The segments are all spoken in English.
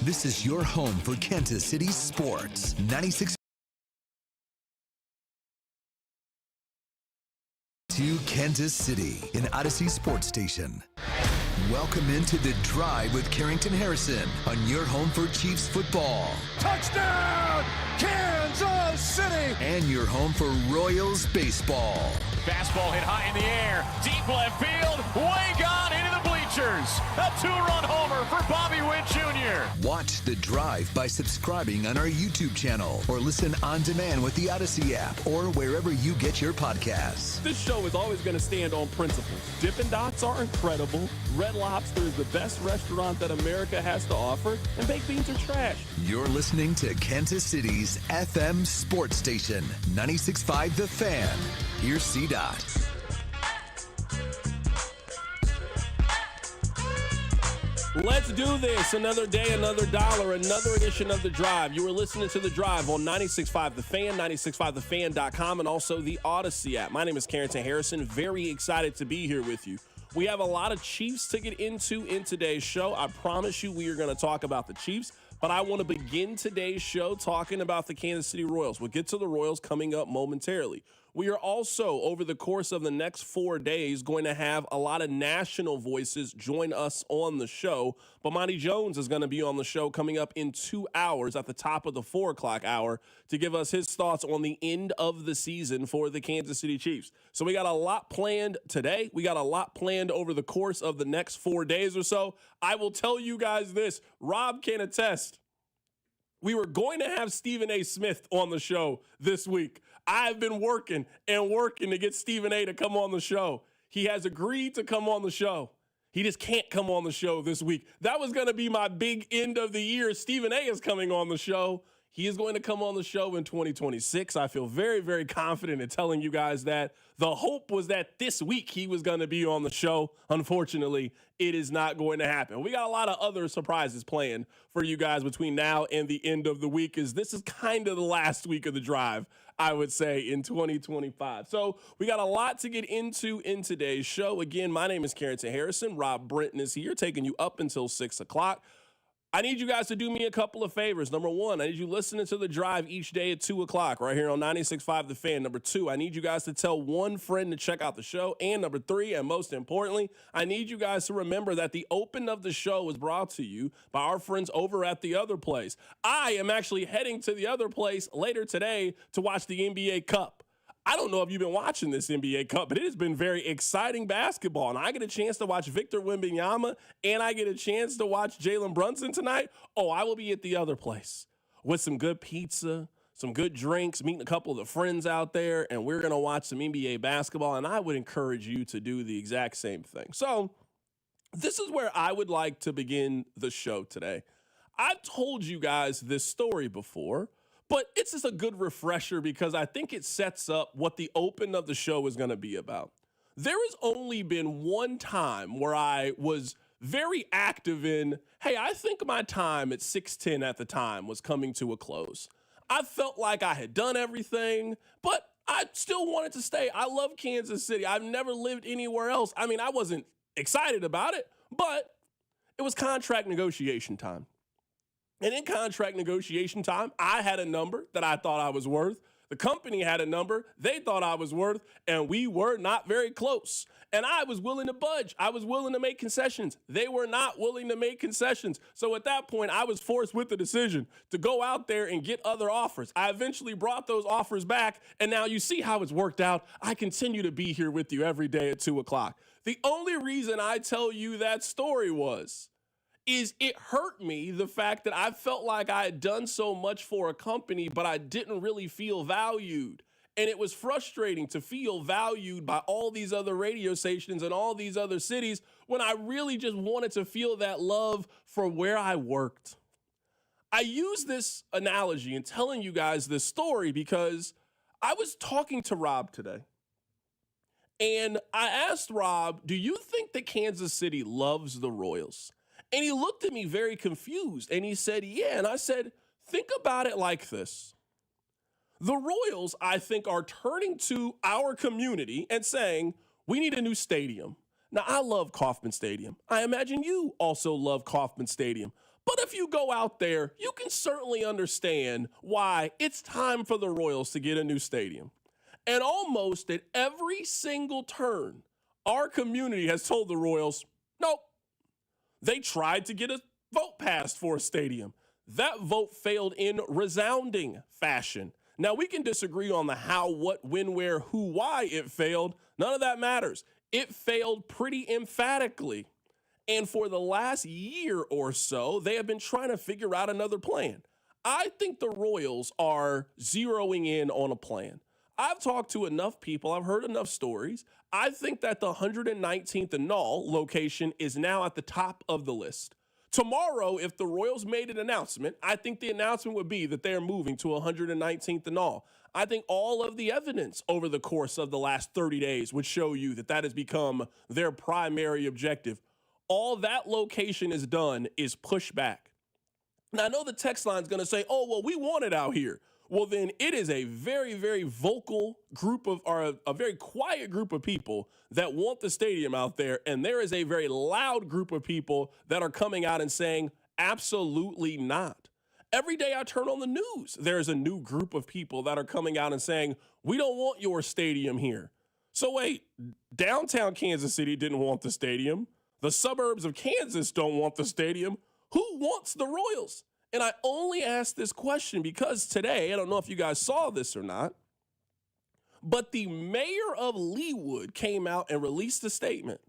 This is your home for Kansas City sports. 96 to Kansas City, an Odyssey sports station. Welcome into The Drive with Carrington Harrison on your home for Chiefs football. Touchdown, Kansas City! And your home for Royals baseball. Fastball hit high in the air, deep left field, way gone into the bleachers. A two-run homer for Bobby Witt Jr. Watch The Drive by subscribing on our YouTube channel or listen on demand with the Odyssey app or wherever you get your podcasts. This show is always going to stand on principles. Dippin' Dots are incredible. Red Lobster is the best restaurant that America has to offer, and baked beans are trash. You're listening to Kansas City's FM sports station, 96.5 The Fan. Here's C-Dot. Let's do this. Another day, another dollar, another edition of The Drive. You are listening to The Drive on 96.5 The Fan, 96.5thefan.com, and also the Odyssey app. My name is Carrington Harrison. Very excited to be here with you. We have a lot of Chiefs to get into in today's show. I promise you we are going to talk about the Chiefs, but I want to begin today's show talking about the Kansas City Royals. We'll get to the Royals coming up momentarily. We are also, over the course of the next 4 days, going to have a lot of national voices join us on the show. Bomani Jones is going to be on the show coming up in 2 hours at the top of the 4 o'clock hour to give us his thoughts on the end of the season for the Kansas City Chiefs. So we got a lot planned today. We got a lot planned over the course of the next 4 days or so. I will tell you guys this. Rob can attest. We were going to have Stephen A. Smith on the show this week. I've been working to get Stephen A. to come on the show. He has agreed to come on the show. He just can't come on the show this week. That was going to be my big end of the year. Stephen A. is coming on the show. He is going to come on the show in 2026. I feel very, very confident in telling you guys that. The hope was that this week he was going to be on the show. Unfortunately, it is not going to happen. We got a lot of other surprises planned for you guys between now and the end of the week, as this is kind of the last week of The Drive, I would say, in 2025. So we got a lot to get into in today's show. Again, my name is Carrington Harrison. Rob Brenton is here, taking you up until 6 o'clock. I need you guys to do me a couple of favors. Number one, I need you listening to The Drive each day at 2 o'clock right here on 96.5 The Fan. Number two, I need you guys to tell one friend to check out the show. And number three, and most importantly, I need you guys to remember that the open of the show is brought to you by our friends over at The Other Place. I am actually heading to The Other Place later today to watch the NBA Cup. I don't know if you've been watching this NBA Cup, but it has been very exciting basketball. And I get a chance to watch Victor Wembanyama, and I get a chance to watch Jalen Brunson tonight. Oh, I will be at The Other Place with some good pizza, some good drinks, meeting a couple of the friends out there, and we're going to watch some NBA basketball. And I would encourage you to do the exact same thing. So this is where I would like to begin the show today. I've told you guys this story before, but it's just a good refresher because I think it sets up what the open of the show is going to be about. There has only been one time where I was very active in, hey, I think my time at 6'10" at the time was coming to a close. I felt like I had done everything, but I still wanted to stay. I love Kansas City. I've never lived anywhere else. I mean, I wasn't excited about it, but it was contract negotiation time. And in contract negotiation time, I had a number that I thought I was worth. The company had a number they thought I was worth, and we were not very close. And I was willing to budge. I was willing to make concessions. They were not willing to make concessions. So at that point, I was forced with the decision to go out there and get other offers. I eventually brought those offers back, and now you see how it's worked out. I continue to be here with you every day at 2 o'clock. The only reason I tell you that story is it hurt me, the fact that I felt like I had done so much for a company, but I didn't really feel valued. And it was frustrating to feel valued by all these other radio stations and all these other cities when I really just wanted to feel that love for where I worked. I use this analogy in telling you guys this story because I was talking to Rob today. And I asked Rob, do you think that Kansas City loves the Royals? And he looked at me very confused, and he said, yeah. And I said, think about it like this. The Royals, I think, are turning to our community and saying, we need a new stadium. Now, I love Kauffman Stadium. I imagine you also love Kauffman Stadium. But if you go out there, you can certainly understand why it's time for the Royals to get a new stadium. And almost at every single turn, our community has told the Royals, nope. They tried to get a vote passed for a stadium. That vote failed in resounding fashion. Now, we can disagree on the how, what, when, where, who, why it failed. None of that matters. It failed pretty emphatically. And for the last year or so, they have been trying to figure out another plan. I think the Royals are zeroing in on a plan. I've talked to enough people. I've heard enough stories. I think that the 119th and Null location is now at the top of the list. Tomorrow, if the Royals made an announcement, I think the announcement would be that they are moving to 119th and Null. I think all of the evidence over the course of the last 30 days would show you that that has become their primary objective. All that location is done is push back. Now, I know the text line is going to say, oh, well, we want it out here. Well, then it is a very, very vocal group of, or a very quiet group of people that want the stadium out there. And there is a very loud group of people that are coming out and saying, absolutely not. Every day I turn on the news, there's a new group of people that are coming out and saying, we don't want your stadium here. So wait, downtown Kansas City didn't want the stadium. The suburbs of Kansas don't want the stadium. Who wants the Royals? And I only ask this question because today, I don't know if you guys saw this or not, but the mayor of Leawood came out and released a statement.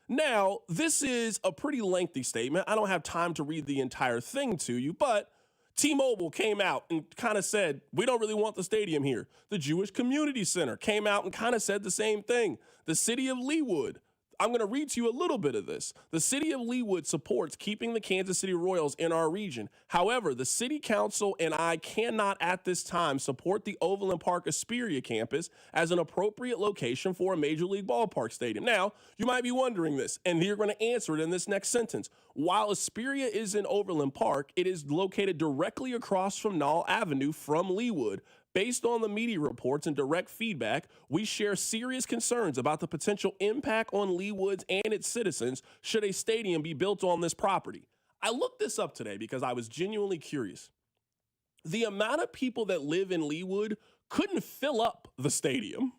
Now, this is a pretty lengthy statement. I don't have time to read the entire thing to you, but T-Mobile came out and kind of said, we don't really want the stadium here. The Jewish Community Center came out and kind of said the same thing. The city of Leawood, I'm going to read to you a little bit of this. The city of Leawood supports keeping the Kansas City Royals in our region. However, the city council and I cannot at this time support the Overland Park Aspiria campus as an appropriate location for a Major League ballpark stadium. Now, you might be wondering this, and you're going to answer it in this next sentence. While Aspiria is in Overland Park, it is located directly across from Knoll Avenue from Leawood. Based on the media reports and direct feedback, we share serious concerns about the potential impact on Leawood and its citizens should a stadium be built on this property. I looked this up today because I was genuinely curious. The amount of people that live in Leawood couldn't fill up the stadium.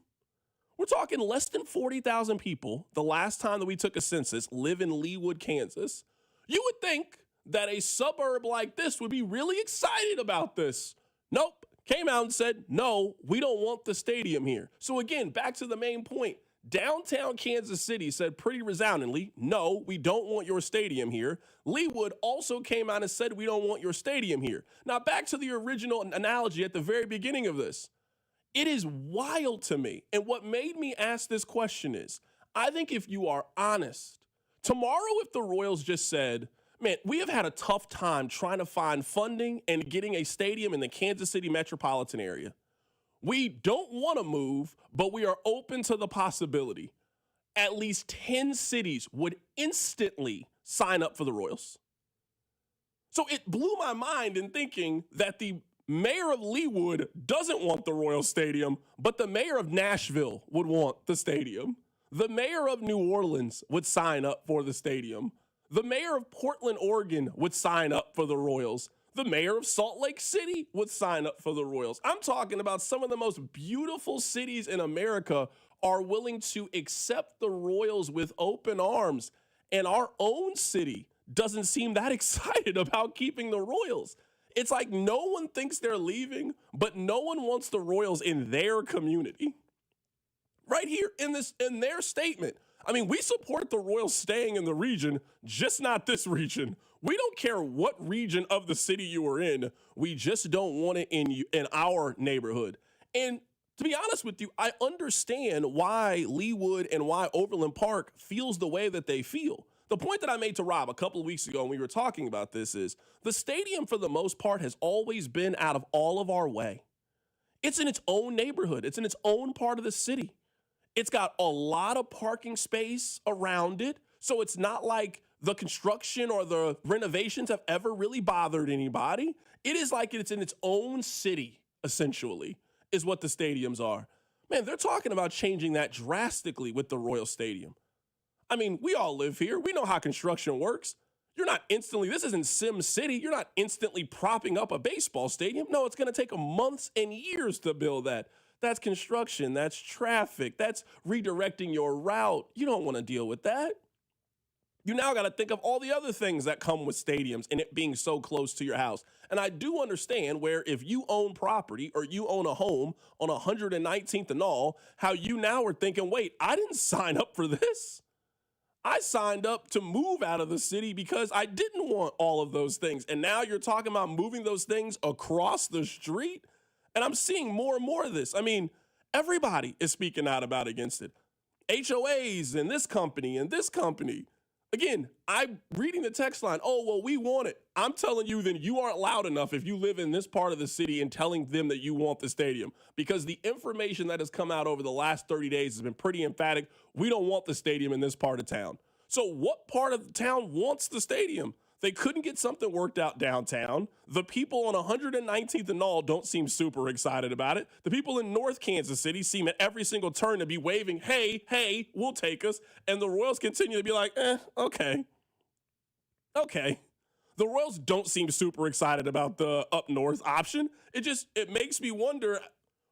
We're talking less than 40,000 people, the last time that we took a census, live in Leawood, Kansas. You would think that a suburb like this would be really excited about this. Nope. Came out and said, no, we don't want the stadium here. So again, back to the main point. Downtown Kansas City said pretty resoundingly, no, we don't want your stadium here. Leawood also came out and said, we don't want your stadium here. Now, back to the original analogy at the very beginning of this. It is wild to me. And what made me ask this question is, I think if you are honest, tomorrow if the Royals just said, man, we have had a tough time trying to find funding and getting a stadium in the Kansas City metropolitan area. We don't want to move, but we are open to the possibility. At least 10 cities would instantly sign up for the Royals. So it blew my mind in thinking that the mayor of Leawood doesn't want the Royals Stadium, but the mayor of Nashville would want the stadium. The mayor of New Orleans would sign up for the stadium. The mayor of Portland, Oregon would sign up for the Royals. The mayor of Salt Lake City would sign up for the Royals. I'm talking about some of the most beautiful cities in America are willing to accept the Royals with open arms. And our own city doesn't seem that excited about keeping the Royals. It's like no one thinks they're leaving, but no one wants the Royals in their community. Right here in their statement. I mean, we support the Royals staying in the region, just not this region. We don't care what region of the city you are in. We just don't want it in our neighborhood. And to be honest with you, I understand why Leawood and why Overland Park feels the way that they feel. The point that I made to Rob a couple of weeks ago when we were talking about this is the stadium, for the most part, has always been out of all of our way. It's in its own neighborhood. It's in its own part of the city. It's got a lot of parking space around it, so it's not like the construction or the renovations have ever really bothered anybody. It is like it's in its own city, essentially, is what the stadiums are. Man, they're talking about changing that drastically with the Royal Stadium. I mean, we all live here. We know how construction works. You're not instantly, this isn't Sim City. You're not instantly propping up a baseball stadium. No, it's going to take months and years to build that. That's construction. That's traffic. That's redirecting your route. You don't want to deal with that. You now got to think of all the other things that come with stadiums and it being so close to your house. And I do understand where if you own property or you own a home on 119th and all, how you now are thinking, wait, I didn't sign up for this. I signed up to move out of the city because I didn't want all of those things. And now you're talking about moving those things across the street. And I'm seeing more and more of this. I mean, everybody is speaking out about against it. HOAs and this company and this company. Again, I'm reading the text line. Oh, well, we want it. I'm telling you, then you aren't loud enough if you live in this part of the city and telling them that you want the stadium, because the information that has come out over the last 30 days has been pretty emphatic. We don't want the stadium in this part of town. So what part of the town wants the stadium? They couldn't get something worked out downtown. The people on 119th and all don't seem super excited about it. The people in North Kansas City seem at every single turn to be waving, hey, we'll take us. And the Royals continue to be like, okay. The Royals don't seem super excited about the up north option. It makes me wonder,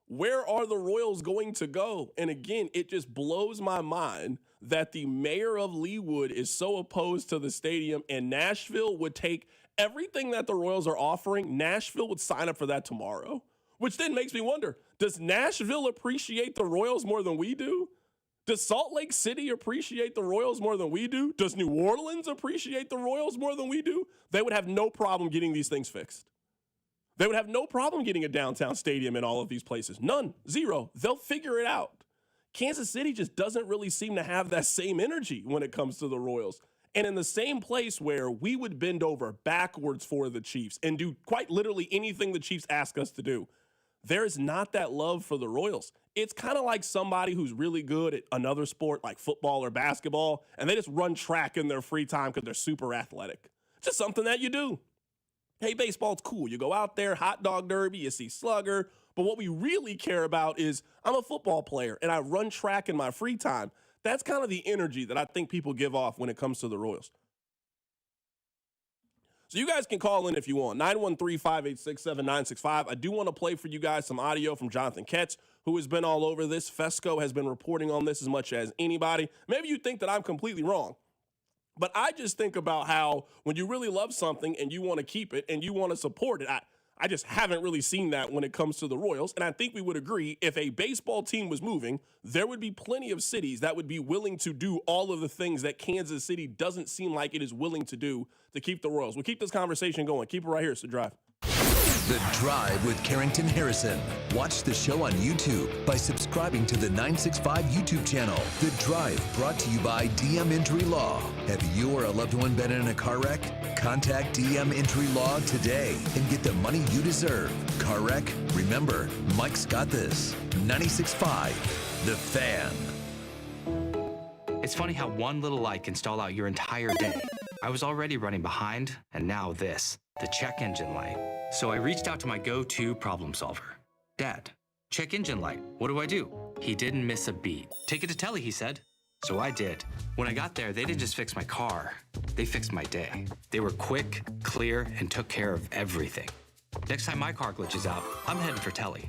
where are the Royals going to go? And again, it just blows my mind that the mayor of Leawood is so opposed to the stadium, and Nashville would take everything that the Royals are offering. Nashville would sign up for that tomorrow, which then makes me wonder, does Nashville appreciate the Royals more than we do? Does Salt Lake City appreciate the Royals more than we do? Does New Orleans appreciate the Royals more than we do? They would have no problem getting these things fixed. They would have no problem getting a downtown stadium in all of these places. None. Zero. They'll figure it out. Kansas City just doesn't really seem to have that same energy when it comes to the Royals. And in the same place where we would bend over backwards for the Chiefs and do quite literally anything the Chiefs ask us to do, there is not that love for the Royals. It's kind of like somebody who's really good at another sport like football or basketball, and they just run track in their free time because they're super athletic. It's just something that you do. Hey, baseball's cool. You go out there, hot dog derby, you see slugger. But what we really care about is I'm a football player and I run track in my free time. That's kind of the energy that I think people give off when it comes to the Royals. So you guys can call in if you want, 913-586-7965. I do want to play for you guys some audio from Jonathan Ketch, who has been all over this. Fesco has been reporting on this as much as anybody. Maybe you think that I'm completely wrong. But I just think about how when you really love something and you want to keep it and you want to support it, I just haven't really seen that when it comes to the Royals. And I think we would agree if a baseball team was moving, there would be plenty of cities that would be willing to do all of the things that Kansas City doesn't seem like it is willing to do to keep the Royals. We'll keep this conversation going. Keep it right here. It's The Drive. The Drive with Carrington Harrison. Watch the show on YouTube by subscribing to the 965 YouTube channel. The Drive, brought to you by DM Injury Law. Have you or a loved one been in a car wreck? Contact DM Injury Law today and get the money you deserve. Car wreck? Remember, Mike's got this. 96.5, The Fan. It's funny how one little light can stall out your entire day. I was already running behind, and now this, the check engine light. So I reached out to my go-to problem solver. Dad, check engine light. What do? He didn't miss a beat. Take it to Telly, he said. So I did. When I got there, they didn't just fix my car. They fixed my day. They were quick, clear, and took care of everything. Next time my car glitches out, I'm headed for Telly.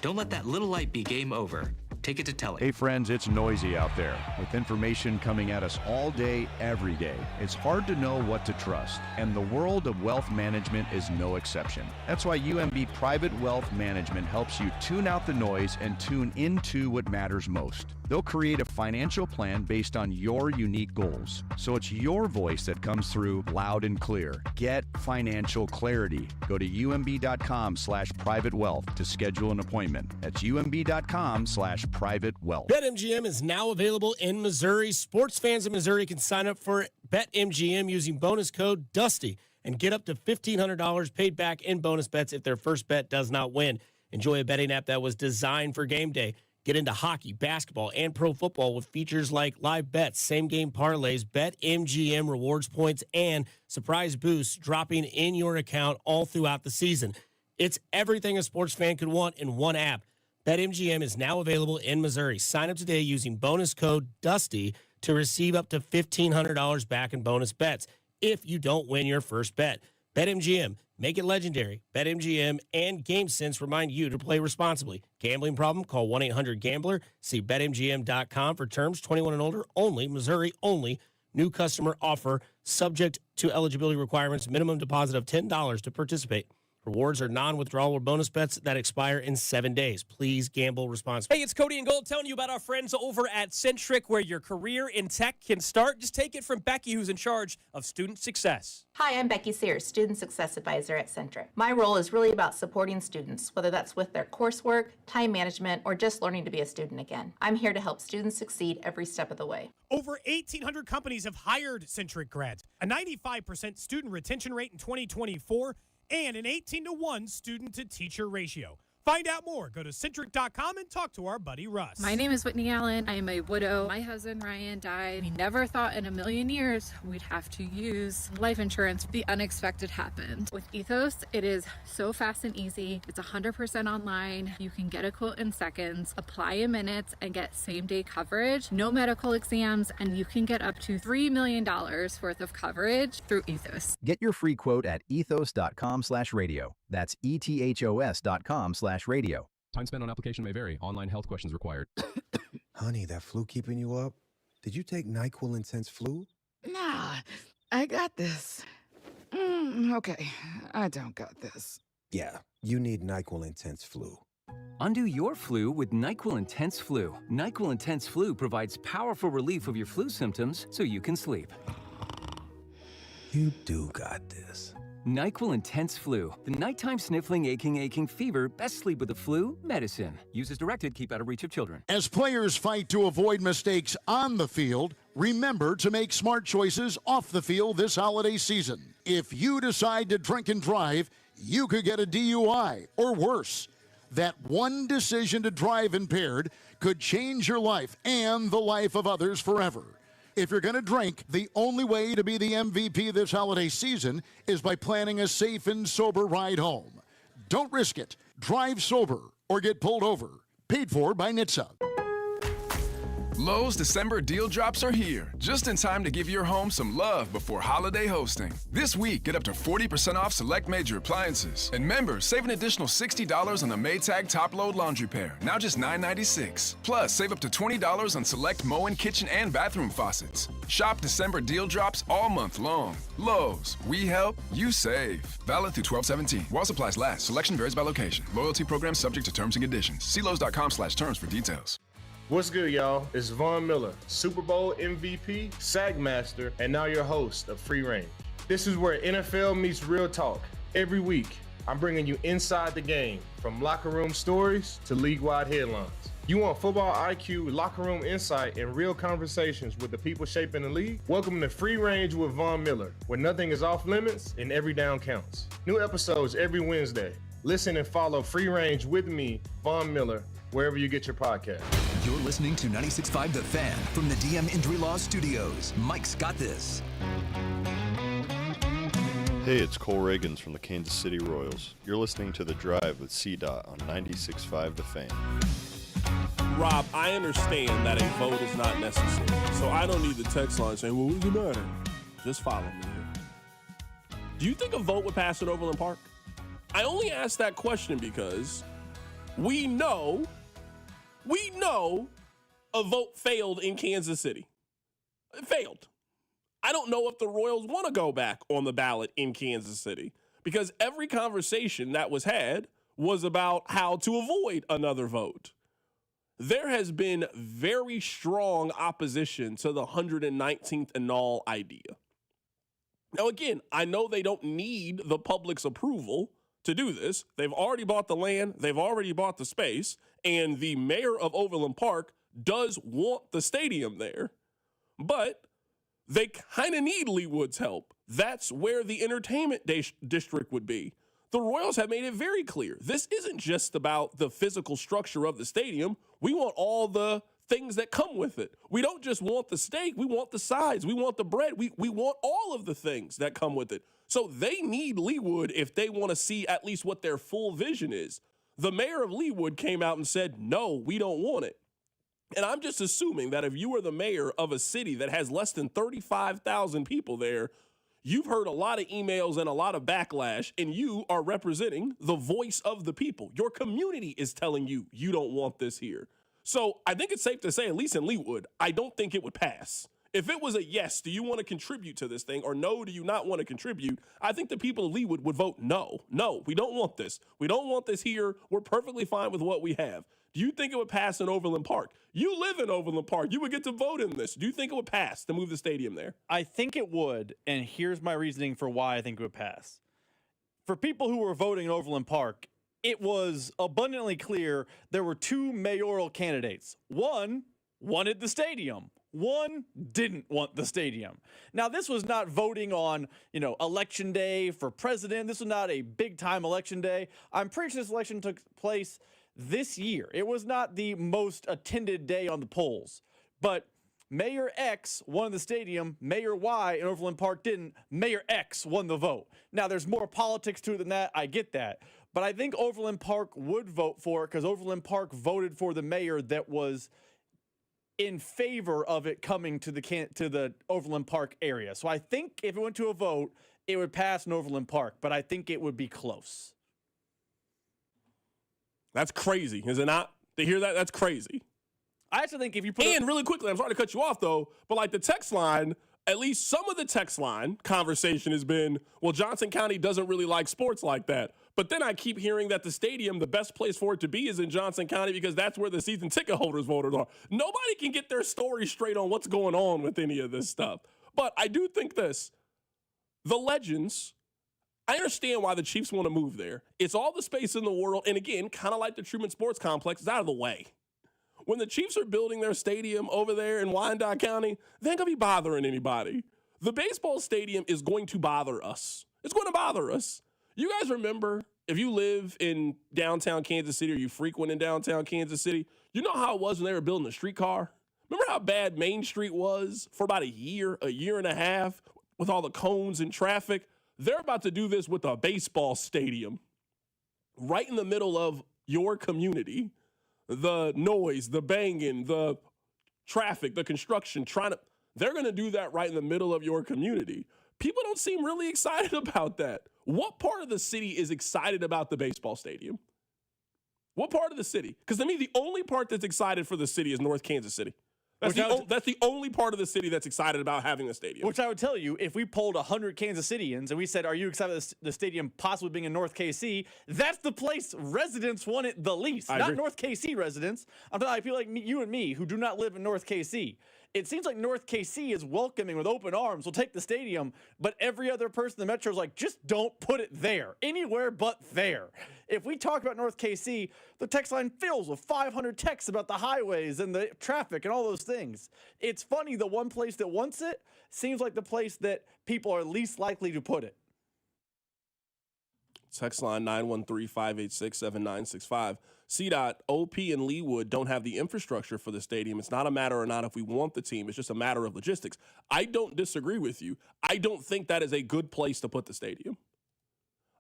Don't let that little light be game over. Take it to Telly. Hey friends, it's noisy out there with information coming at us all day, every day. It's hard to know what to trust, and the world of wealth management is no exception. That's why UMB Private Wealth Management helps you tune out the noise and tune into what matters most. They'll create a financial plan based on your unique goals, so it's your voice that comes through loud and clear. Get financial clarity. Go to umb.com/privatewealth to schedule an appointment. That's umb.com/privatewealth. BetMGM is now available in Missouri. Sports fans in Missouri can sign up for BetMGM using bonus code DUSTY and get up to $1,500 paid back in bonus bets if their first bet does not win. Enjoy a betting app that was designed for game day. Get into hockey, basketball, and pro football with features like live bets, same-game parlays, BetMGM rewards points, and surprise boosts dropping in your account all throughout the season. It's everything a sports fan could want in one app. BetMGM is now available in Missouri. Sign up today using bonus code DUSTY to receive up to $1,500 back in bonus bets. if you don't win your first bet. BetMGM, make it legendary. BetMGM and GameSense remind you to play responsibly. Gambling problem? Call 1-800-GAMBLER. See BetMGM.com for terms. 21 and older only. Missouri only. New customer offer. Subject to eligibility requirements. Minimum deposit of $10 to participate. Rewards are non-withdrawable bonus bets that expire in 7 days. Please gamble responsibly. Hey, it's Cody and Gold telling you about our friends over at Centric, where your career in tech can start. Just take it from Becky, who's in charge of student success. Hi, I'm Becky Sears, Student Success Advisor at Centric. My role is really about supporting students, whether that's with their coursework, time management, or just learning to be a student again. I'm here to help students succeed every step of the way. Over 1,800 companies have hired Centric grads, a 95% student retention rate in 2024, and an 18-to-1 student-to-teacher ratio. Find out more. Go to Centric.com and talk to our buddy Russ. My name is Whitney Allen. I am a widow. My husband Ryan died. We never thought in a million years we'd have to use life insurance. The unexpected happened. With Ethos, it is so fast and easy. It's 100% online. You can get a quote in seconds, apply in minutes, and get same-day coverage. No medical exams, and you can get up to $3 million worth of coverage through Ethos. Get your free quote at ethos.com/radio. That's ethos.com/radio. Time spent on application may vary. Online health questions required. Honey, that flu keeping you up? Did you take NyQuil Intense Flu? Nah, I got this. Okay, I don't got this. Yeah, you need NyQuil Intense Flu. Undo your flu with NyQuil Intense Flu. NyQuil Intense Flu provides powerful relief of your flu symptoms so you can sleep. You do got this. NyQuil Intense Flu. The nighttime sniffling, aching fever. Best sleep with the flu medicine. Use as directed. Keep out of reach of children. As players fight to avoid mistakes on the field, remember to make smart choices off the field this holiday season. If you decide to drink and drive, you could get a DUI or worse. That one decision to drive impaired could change your life and the life of others forever. If you're going to drink, the only way to be the MVP this holiday season is by planning a safe and sober ride home. Don't risk it. Drive sober or get pulled over. Paid for by NHTSA. Lowe's December deal drops are here, just in time to give your home some love before holiday hosting. This week, get up to 40% off select major appliances. And members, save an additional $60 on the Maytag top-load laundry pair, now just $9.96. Plus, save up to $20 on select Moen kitchen and bathroom faucets. Shop December deal drops all month long. Lowe's, we help, you save. Valid through 12/17. While supplies last. Selection varies by location. Loyalty program subject to terms and conditions. See Lowe's.com/terms for details. What's good, y'all? It's Von Miller, Super Bowl MVP, Sack Master, and now your host of Free Range. This is where NFL meets real talk. Every week, I'm bringing you inside the game, from locker room stories to league-wide headlines. You want football IQ, locker room insight, and real conversations with the people shaping the league? Welcome to Free Range with Von Miller, where nothing is off limits and every down counts. New episodes every Wednesday. Listen and follow Free Range with me, Von Miller, wherever you get your podcast. You're listening to 96.5 The Fan from the DM Injury Law Studios. Mike's got this. Hey, it's Cole Reagans from the Kansas City Royals. You're listening to The Drive with C-Dot on 96.5 The Fan. Rob, I understand that a vote is not necessary, so I don't need the text line saying, well, what does it matter? Just follow me here. Do you think a vote would pass at Overland Park? I only ask that question because we know a vote failed in Kansas City. It failed. I don't know if the Royals want to go back on the ballot in Kansas City because every conversation that was had was about how to avoid another vote. There has been very strong opposition to the 119th and all idea. Now, again, I know they don't need the public's approval to do this. They've already bought the land. They've already bought the space. And the mayor of Overland Park does want the stadium there. But they kind of need Leawood's help. That's where the entertainment district would be. The Royals have made it very clear. This isn't just about the physical structure of the stadium. We want all the things that come with it. We don't just want the steak. We want the sides. We want the bread. We want all of the things that come with it. So they need Leawood if they want to see at least what their full vision is. The mayor of Leawood came out and said, no, we don't want it. And I'm just assuming that if you are the mayor of a city that has less than 35,000 people there, You've heard a lot of emails and a lot of backlash, and you are representing the voice of the people. Your community is telling you you don't want this here. So I think it's safe to say, at least in Leawood, I don't think it would pass. If it was a yes, do you want to contribute to this thing, or no, do you not want to contribute, I think the people of Leawood would vote no. No, we don't want this. We don't want this here. We're perfectly fine with what we have. Do you think it would pass in Overland Park? You live in Overland Park. You would get to vote in this. Do you think it would pass to move the stadium there? I think it would, and here's my reasoning for why I think it would pass. For people who were voting in Overland Park, it was abundantly clear there were two mayoral candidates. One wanted the stadium. One didn't want the stadium. Now, this was not voting on, election day for president. This was not a big-time election day. I'm pretty sure this election took place this year. It was not the most attended day on the polls, but Mayor X won the stadium, Mayor Y in Overland Park didn't, Mayor X won the vote. Now, there's more politics to it than that, I get that, but I think Overland Park would vote for it because Overland Park voted for the mayor that was in favor of it coming to the Overland Park area. So I think if it went to a vote, it would pass in Overland Park, but I think it would be close. That's crazy, is it not? To hear that, that's crazy. I actually think if you put really quickly, I'm sorry to cut you off though, but like the text line, at least some of the text line conversation has been, well, Johnson County doesn't really like sports like that. But then I keep hearing that the stadium, the best place for it to be is in Johnson County because that's where the season ticket holders' voters are. Nobody can get their story straight on what's going on with any of this stuff. But I do think this, the Legends, I understand why the Chiefs want to move there. It's all the space in the world. And again, kind of like the Truman Sports Complex, it's out of the way. When the Chiefs are building their stadium over there in Wyandotte County, they ain't going to be bothering anybody. The baseball stadium is going to bother us. It's going to bother us. You guys remember, if you live in downtown Kansas City or you frequent in downtown Kansas City, you know how it was when they were building a streetcar? Remember how bad Main Street was for about a year and a half with all the cones and traffic? They're about to do this with a baseball stadium right in the middle of your community. The noise, the banging, the traffic, the construction, they're going to do that right in the middle of your community. People don't seem really excited about that. What part of the city is excited about the baseball stadium? What part of the city? Because to me, the only part that's excited for the city is North Kansas City. That's the only part of the city that's excited about having a stadium. Which I would tell you, if we polled 100 Kansas Cityans and we said, are you excited about the stadium possibly being in North KC? That's the place residents want it the least. Not North KC residents. I feel like you and me, who do not live in North KC. It seems like North KC is welcoming with open arms. We'll take the stadium, but every other person in the metro is like, just don't put it there. Anywhere but there. If we talk about North KC, the text line fills with 500 texts about the highways and the traffic and all those things. It's funny, the one place that wants it seems like the place that people are least likely to put it. Text line 913-586-7965. CDOT, OP and Leawood don't have the infrastructure for the stadium. It's not a matter or not if we want the team. It's just a matter of logistics. I don't disagree with you. I don't think that is a good place to put the stadium.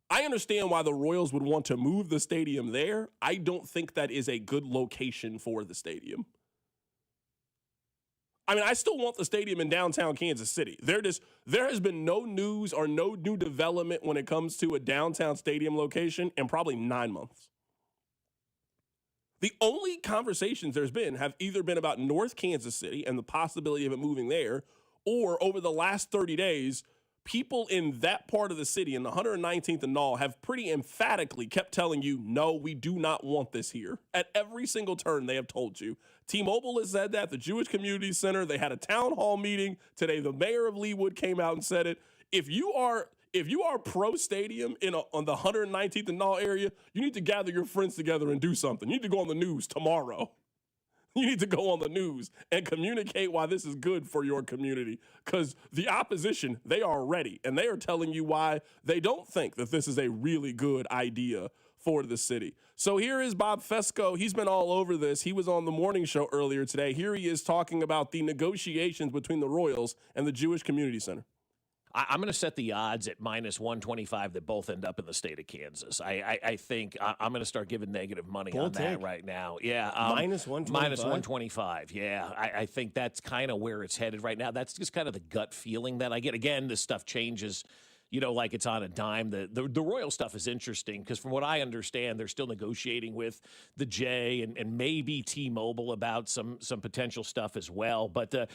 I understand why the Royals would want to move the stadium there. I don't think that is a good location for the stadium. I mean, I still want the stadium in downtown Kansas City. There has been no news or no new development when it comes to a downtown stadium location in probably 9 months. The only conversations there's been have either been about North Kansas City and the possibility of it moving there, or over the last 30 days, people in that part of the city, in the 119th and Knoll, have pretty emphatically kept telling you, no, we do not want this here. At every single turn, they have told you. T-Mobile has said that. The Jewish Community Center, they had a town hall meeting today. The mayor of Leawood came out and said it. If you are pro stadium on the 119th and Knoll area, you need to gather your friends together and do something. You need to go on the news tomorrow. You need to go on the news and communicate why this is good for your community, because the opposition, they are ready, and they are telling you why they don't think that this is a really good idea for the city. So here is Bob Fesco. He's been all over this. He was on the morning show earlier today. Here he is talking about the negotiations between the Royals and the Jewish Community Center. I'm going to set the odds at minus 125 that both end up in the state of Kansas. I think I'm going to start giving negative money on that right now. Yeah. Minus 125? Minus 125, yeah. I think that's kind of where it's headed right now. That's just kind of the gut feeling that I get. Again, this stuff changes, like it's on a dime. The Royal stuff is interesting because from what I understand, they're still negotiating with the J and maybe T-Mobile about some potential stuff as well. But the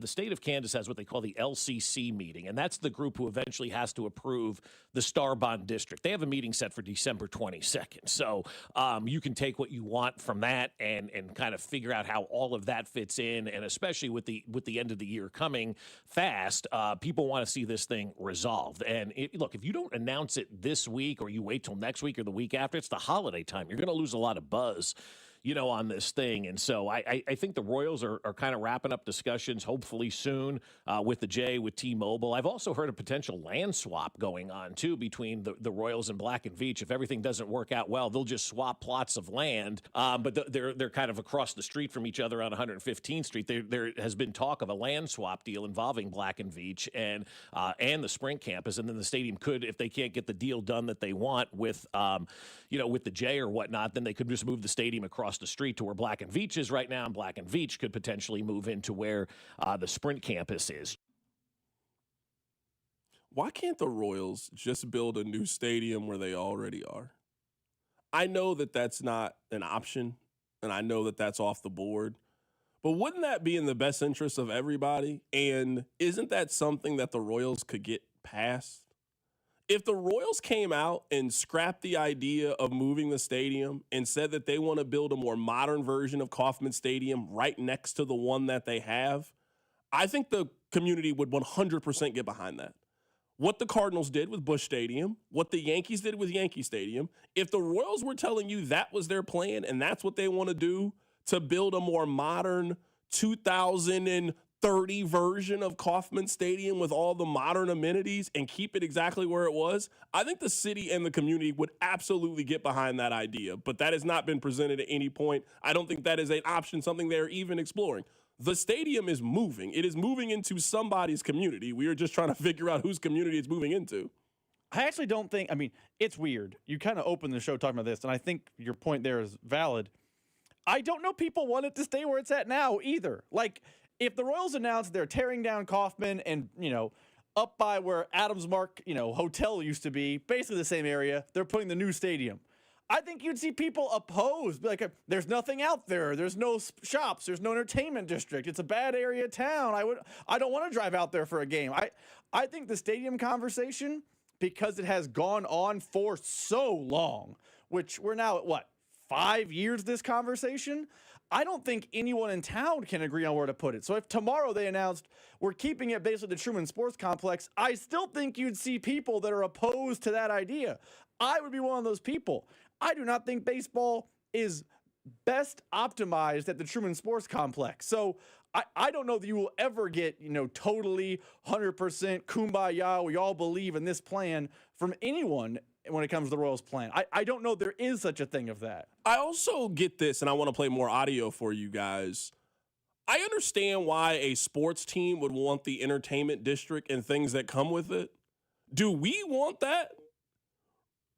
state of Kansas has what they call the LCC meeting, and that's the group who eventually has to approve the Star Bond District. They have a meeting set for December 22nd. So you can take what you want from that and kind of figure out how all of that fits in, and especially with the end of the year coming fast, people want to see this thing resolved. And look, if you don't announce it this week or you wait till next week or the week after, it's the holiday time. You're going to lose a lot of buzz, on this thing. And so I think the Royals are kind of wrapping up discussions, hopefully soon, with the J, with T-Mobile. I've also heard a potential land swap going on, too, between the Royals and Black and Veatch. If everything doesn't work out well, they'll just swap plots of land. But they're kind of across the street from each other on 115th Street. There has been talk of a land swap deal involving Black and Veatch and the Sprint campus. And then the stadium could, if they can't get the deal done that they want with the J or whatnot, then they could just move the stadium across the street to where Black and Veatch is right now, and Black and Veatch could potentially move into where the Sprint campus is. Why can't the Royals just build a new stadium where they already are? I know that that's not an option, and I know that that's off the board, but wouldn't that be in the best interest of everybody? And isn't that something that the Royals could get past? If the Royals came out and scrapped the idea of moving the stadium and said that they want to build a more modern version of Kauffman Stadium right next to the one that they have, I think the community would 100% get behind that. What the Cardinals did with Busch Stadium, what the Yankees did with Yankee Stadium, if the Royals were telling you that was their plan and that's what they want to do to build a more modern 2030 version of Kauffman Stadium with all the modern amenities and keep it exactly where it was, I think the city and the community would absolutely get behind that idea. But that has not been presented at any point. I don't think that is an option, something they're even exploring. The stadium is moving. It is moving into somebody's community. We are just trying to figure out whose community it's moving into. I actually don't think, it's weird. You kind of opened the show talking about this, and I think your point there is valid. I don't know people want it to stay where it's at now either. Like, if the Royals announce they're tearing down Kauffman and, up by where Adams Mark, hotel used to be, basically the same area, they're putting the new stadium. I think you'd see people opposed. Like, there's nothing out there. There's no shops. There's no entertainment district. It's a bad area of town. I don't want to drive out there for a game. I think the stadium conversation, because it has gone on for so long, which we're now at 5 years this conversation, I don't think anyone in town can agree on where to put it. So if tomorrow they announced we're keeping it basically the Truman Sports Complex, I still think you'd see people that are opposed to that idea. I would be one of those people. I do not think baseball is best optimized at the Truman Sports Complex. So I don't know that you will ever get, totally 100% kumbaya, we all believe in this plan from anyone when it comes to the Royals plan. I don't know there is such a thing of that. I also get this, and I want to play more audio for you guys. I understand why a sports team would want the entertainment district and things that come with it. Do we want that?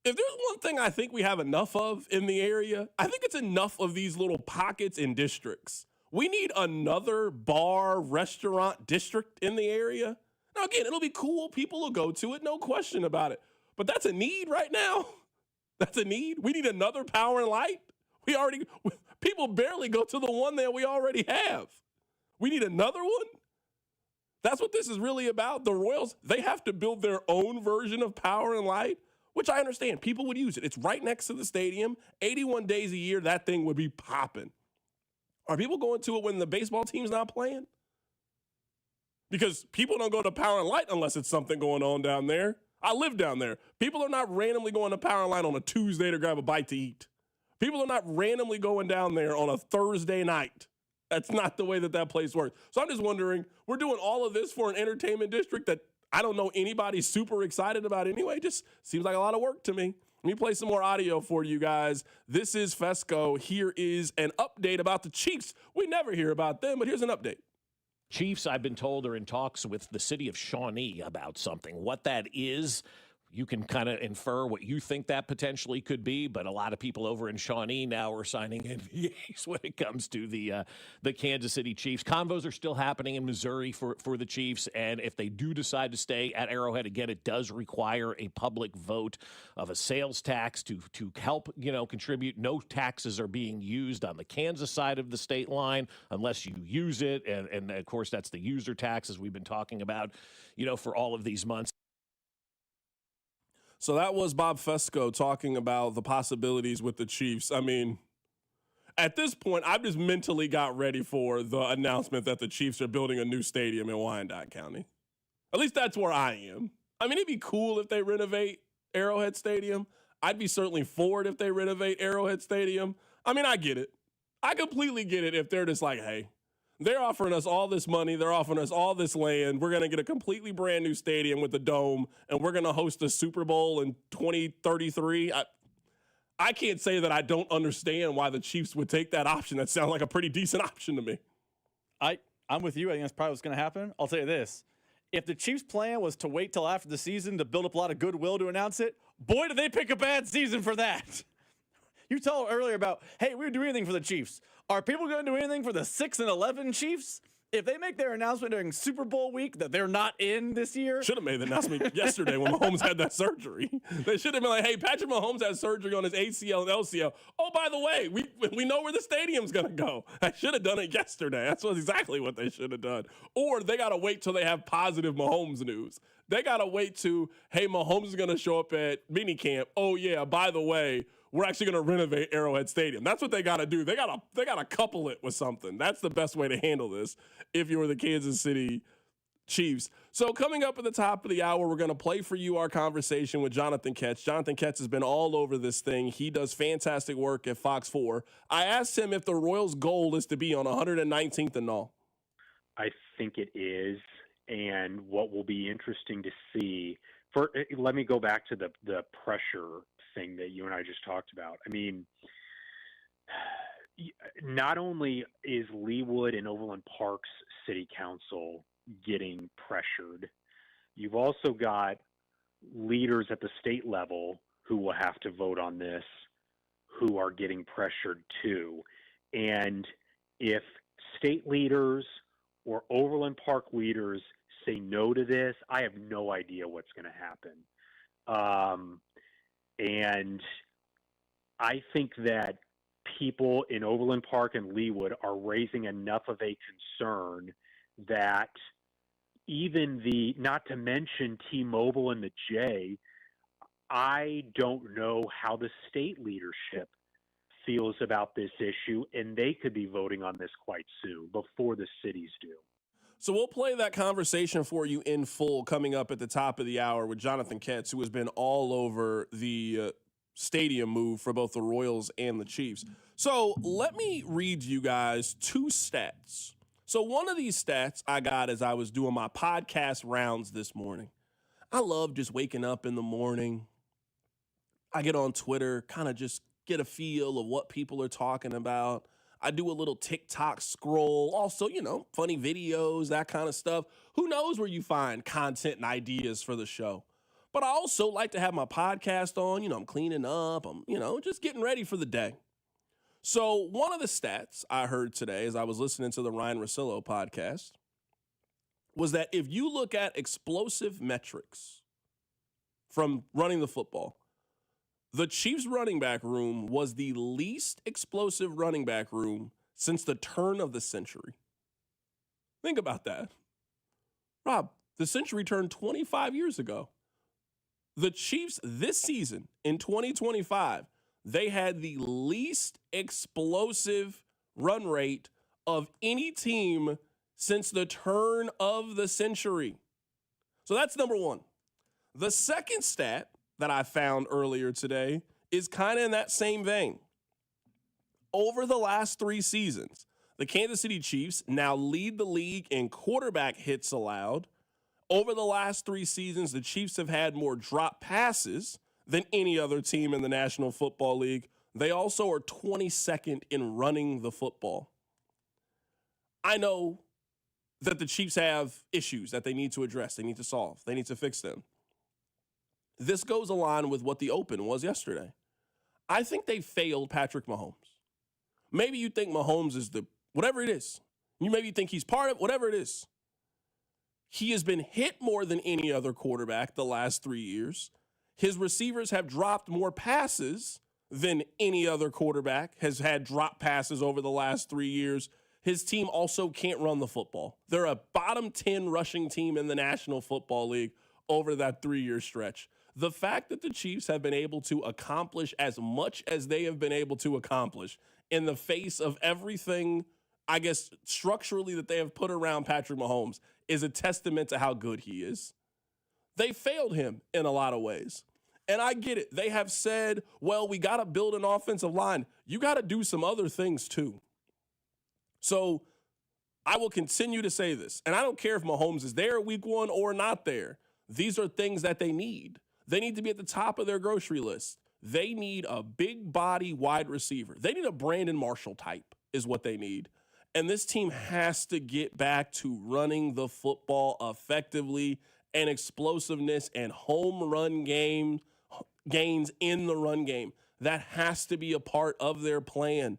If there's one thing I think we have enough of in the area, I think it's enough of these little pockets and districts. We need another bar, restaurant district in the area. Now, again, it'll be cool. People will go to it, no question about it. But that's a need right now. That's a need. We need another Power and Light. People barely go to the one that we already have. We need another one. That's what this is really about. The Royals, they have to build their own version of Power and Light, which I understand. People would use it. It's right next to the stadium. 81 days a year, that thing would be popping. Are people going to it when the baseball team's not playing? Because people don't go to Power and Light unless it's something going on down there. I live down there. People are not randomly going to Power and Light on a Tuesday to grab a bite to eat. People are not randomly going down there on a Thursday night. That's not the way that place works. So I'm just wondering, we're doing all of this for an entertainment district that I don't know anybody super excited about anyway. Just seems like a lot of work to me. Let me play some more audio for you guys. This is Fesco. Here is an update about the Chiefs. We never hear about them, but here's an update. Chiefs, I've been told, are in talks with the city of Shawnee about something. What that is, you can kind of infer what you think that potentially could be, but a lot of people over in Shawnee now are signing NDAs when it comes to the Kansas City Chiefs. Convos are still happening in Missouri for the Chiefs, and if they do decide to stay at Arrowhead, again, it does require a public vote of a sales tax to help, contribute. No taxes are being used on the Kansas side of the state line unless you use it, and of course, that's the user tax, as we've been talking about, for all of these months. So that was Bob Fesco talking about the possibilities with the Chiefs. I mean, at this point, I've just mentally got ready for the announcement that the Chiefs are building a new stadium in Wyandotte County. At least that's where I am. I mean, it'd be cool if they renovate Arrowhead Stadium. I'd be certainly for it if they renovate Arrowhead Stadium. I mean, I get it. I completely get it if they're just like, hey, they're offering us all this money. They're offering us all this land. We're going to get a completely brand new stadium with a dome, and we're going to host a Super Bowl in 2033. I can't say that I don't understand why the Chiefs would take that option. That sounds like a pretty decent option to me. I'm with you. I think that's probably what's going to happen. I'll tell you this. If the Chiefs' plan was to wait till after the season to build up a lot of goodwill to announce it, boy, did they pick a bad season for that. You told earlier about, hey, we would do anything for the Chiefs. Are people going to do anything for the 6-11 Chiefs? If they make their announcement during Super Bowl week that they're not in this year. Should have made the announcement yesterday when Mahomes had that surgery. They should have been like, hey, Patrick Mahomes had surgery on his ACL and LCL. Oh, by the way, we know where the stadium's going to go. I should have done it yesterday. That's exactly what they should have done. Or they got to wait till they have positive Mahomes news. They got to wait to, hey, Mahomes is going to show up at minicamp. Oh, yeah, by the way, we're actually going to renovate Arrowhead Stadium. That's what they got to do. They got to couple it with something. That's the best way to handle this if you were the Kansas City Chiefs. So coming up at the top of the hour, we're going to play for you our conversation with Jonathan Ketch. Jonathan Ketch has been all over this thing. He does fantastic work at Fox 4. I asked him if the Royals' goal is to be on 119th and all. I think it is. And what will be interesting to see, let me go back to the pressure thing that you and I just talked about. I mean, not only is Leawood and Overland Park's city council getting pressured, you've also got leaders at the state level who will have to vote on this who are getting pressured too. And if state leaders or Overland Park leaders say no to this, I have no idea what's going to happen. And I think that people in Overland Park and Leawood are raising enough of a concern that even not to mention T-Mobile and the J, I don't know how the state leadership feels about this issue, and they could be voting on this quite soon before the cities do. So we'll play that conversation for you in full coming up at the top of the hour with Jonathan Ketz, who has been all over the stadium move for both the Royals and the Chiefs. So let me read you guys two stats. So one of these stats I got as I was doing my podcast rounds this morning. I love just waking up in the morning. I get on Twitter, kind of just get a feel of what people are talking about. I do a little TikTok scroll, also, funny videos, that kind of stuff. Who knows where you find content and ideas for the show? But I also like to have my podcast on. I'm cleaning up. I'm, just getting ready for the day. So one of the stats I heard today as I was listening to the Ryan Russillo podcast was that if you look at explosive metrics from running the football, the Chiefs running back room was the least explosive running back room since the turn of the century. Think about that. Rob, the century turned 25 years ago. The Chiefs this season in 2025, they had the least explosive run rate of any team since the turn of the century. So that's number one. The second stat that I found earlier today is kind of in that same vein. Over the last 3 seasons, the Kansas City Chiefs now lead the league in quarterback hits allowed. Over the last 3 seasons, the Chiefs have had more drop passes than any other team in the National Football League. They also are 22nd in running the football. I know that the Chiefs have issues that they need to address, they need to solve, they need to fix them. This goes along with what the open was yesterday. I think they failed Patrick Mahomes. Maybe you think Mahomes is whatever it is. You maybe think he's part of whatever it is. He has been hit more than any other quarterback the last 3 years. His receivers have dropped more passes than any other quarterback has had drop passes over the last 3 years. His team also can't run the football. They're a bottom 10 rushing team in the National Football League over that 3-year stretch. The fact that the Chiefs have been able to accomplish as much as they have been able to accomplish in the face of everything, I guess, structurally that they have put around Patrick Mahomes is a testament to how good he is. They failed him in a lot of ways. And I get it. They have said, well, we got to build an offensive line. You got to do some other things too. So I will continue to say this. And I don't care if Mahomes is there week 1 or not there. These are things that they need. They need to be at the top of their grocery list. They need a big body wide receiver. They need a Brandon Marshall type is what they need. And this team has to get back to running the football effectively and explosiveness and home run gains in the run game. That has to be a part of their plan.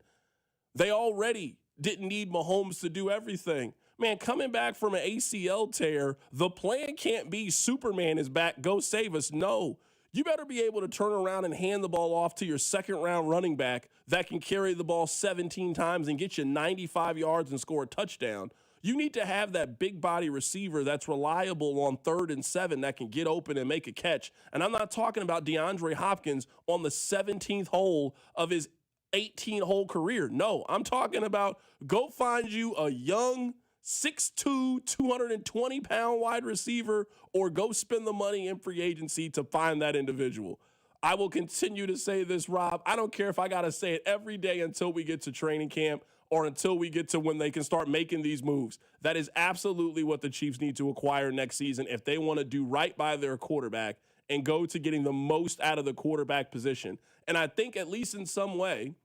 They already didn't need Mahomes to do everything. Man, coming back from an ACL tear, the plan can't be Superman is back, go save us. No, you better be able to turn around and hand the ball off to your second-round running back that can carry the ball 17 times and get you 95 yards and score a touchdown. You need to have that big body receiver that's reliable on 3rd and 7 that can get open and make a catch. And I'm not talking about DeAndre Hopkins on the 17th hole of his 18-hole career. No, I'm talking about go find you a young 6'2", 220-pound wide receiver, or go spend the money in free agency to find that individual. I will continue to say this, Rob. I don't care if I got to say it every day until we get to training camp or until we get to when they can start making these moves. That is absolutely what the Chiefs need to acquire next season if they want to do right by their quarterback and go to getting the most out of the quarterback position. And I think at least in some way,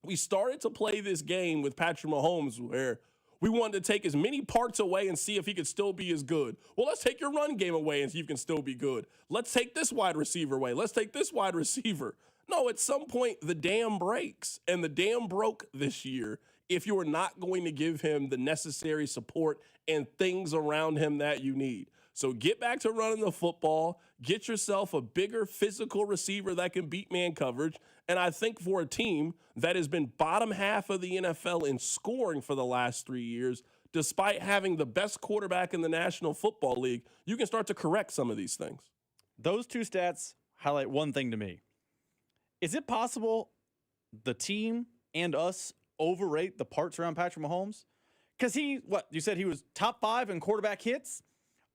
we started to play this game with Patrick Mahomes where we wanted to take as many parts away and see if he could still be as good. Well, let's take your run game away and see if you can still be good. Let's take this wide receiver away. Let's take this wide receiver. No, at some point, the dam breaks, and the dam broke this year if you are not going to give him the necessary support and things around him that you need. So get back to running the football, get yourself a bigger physical receiver that can beat man coverage. And I think for a team that has been bottom half of the NFL in scoring for the last 3 years, despite having the best quarterback in the National Football League, you can start to correct some of these things. Those two stats highlight one thing to me. Is it possible the team and us overrate the parts around Patrick Mahomes? Because you said he was top 5 in quarterback hits?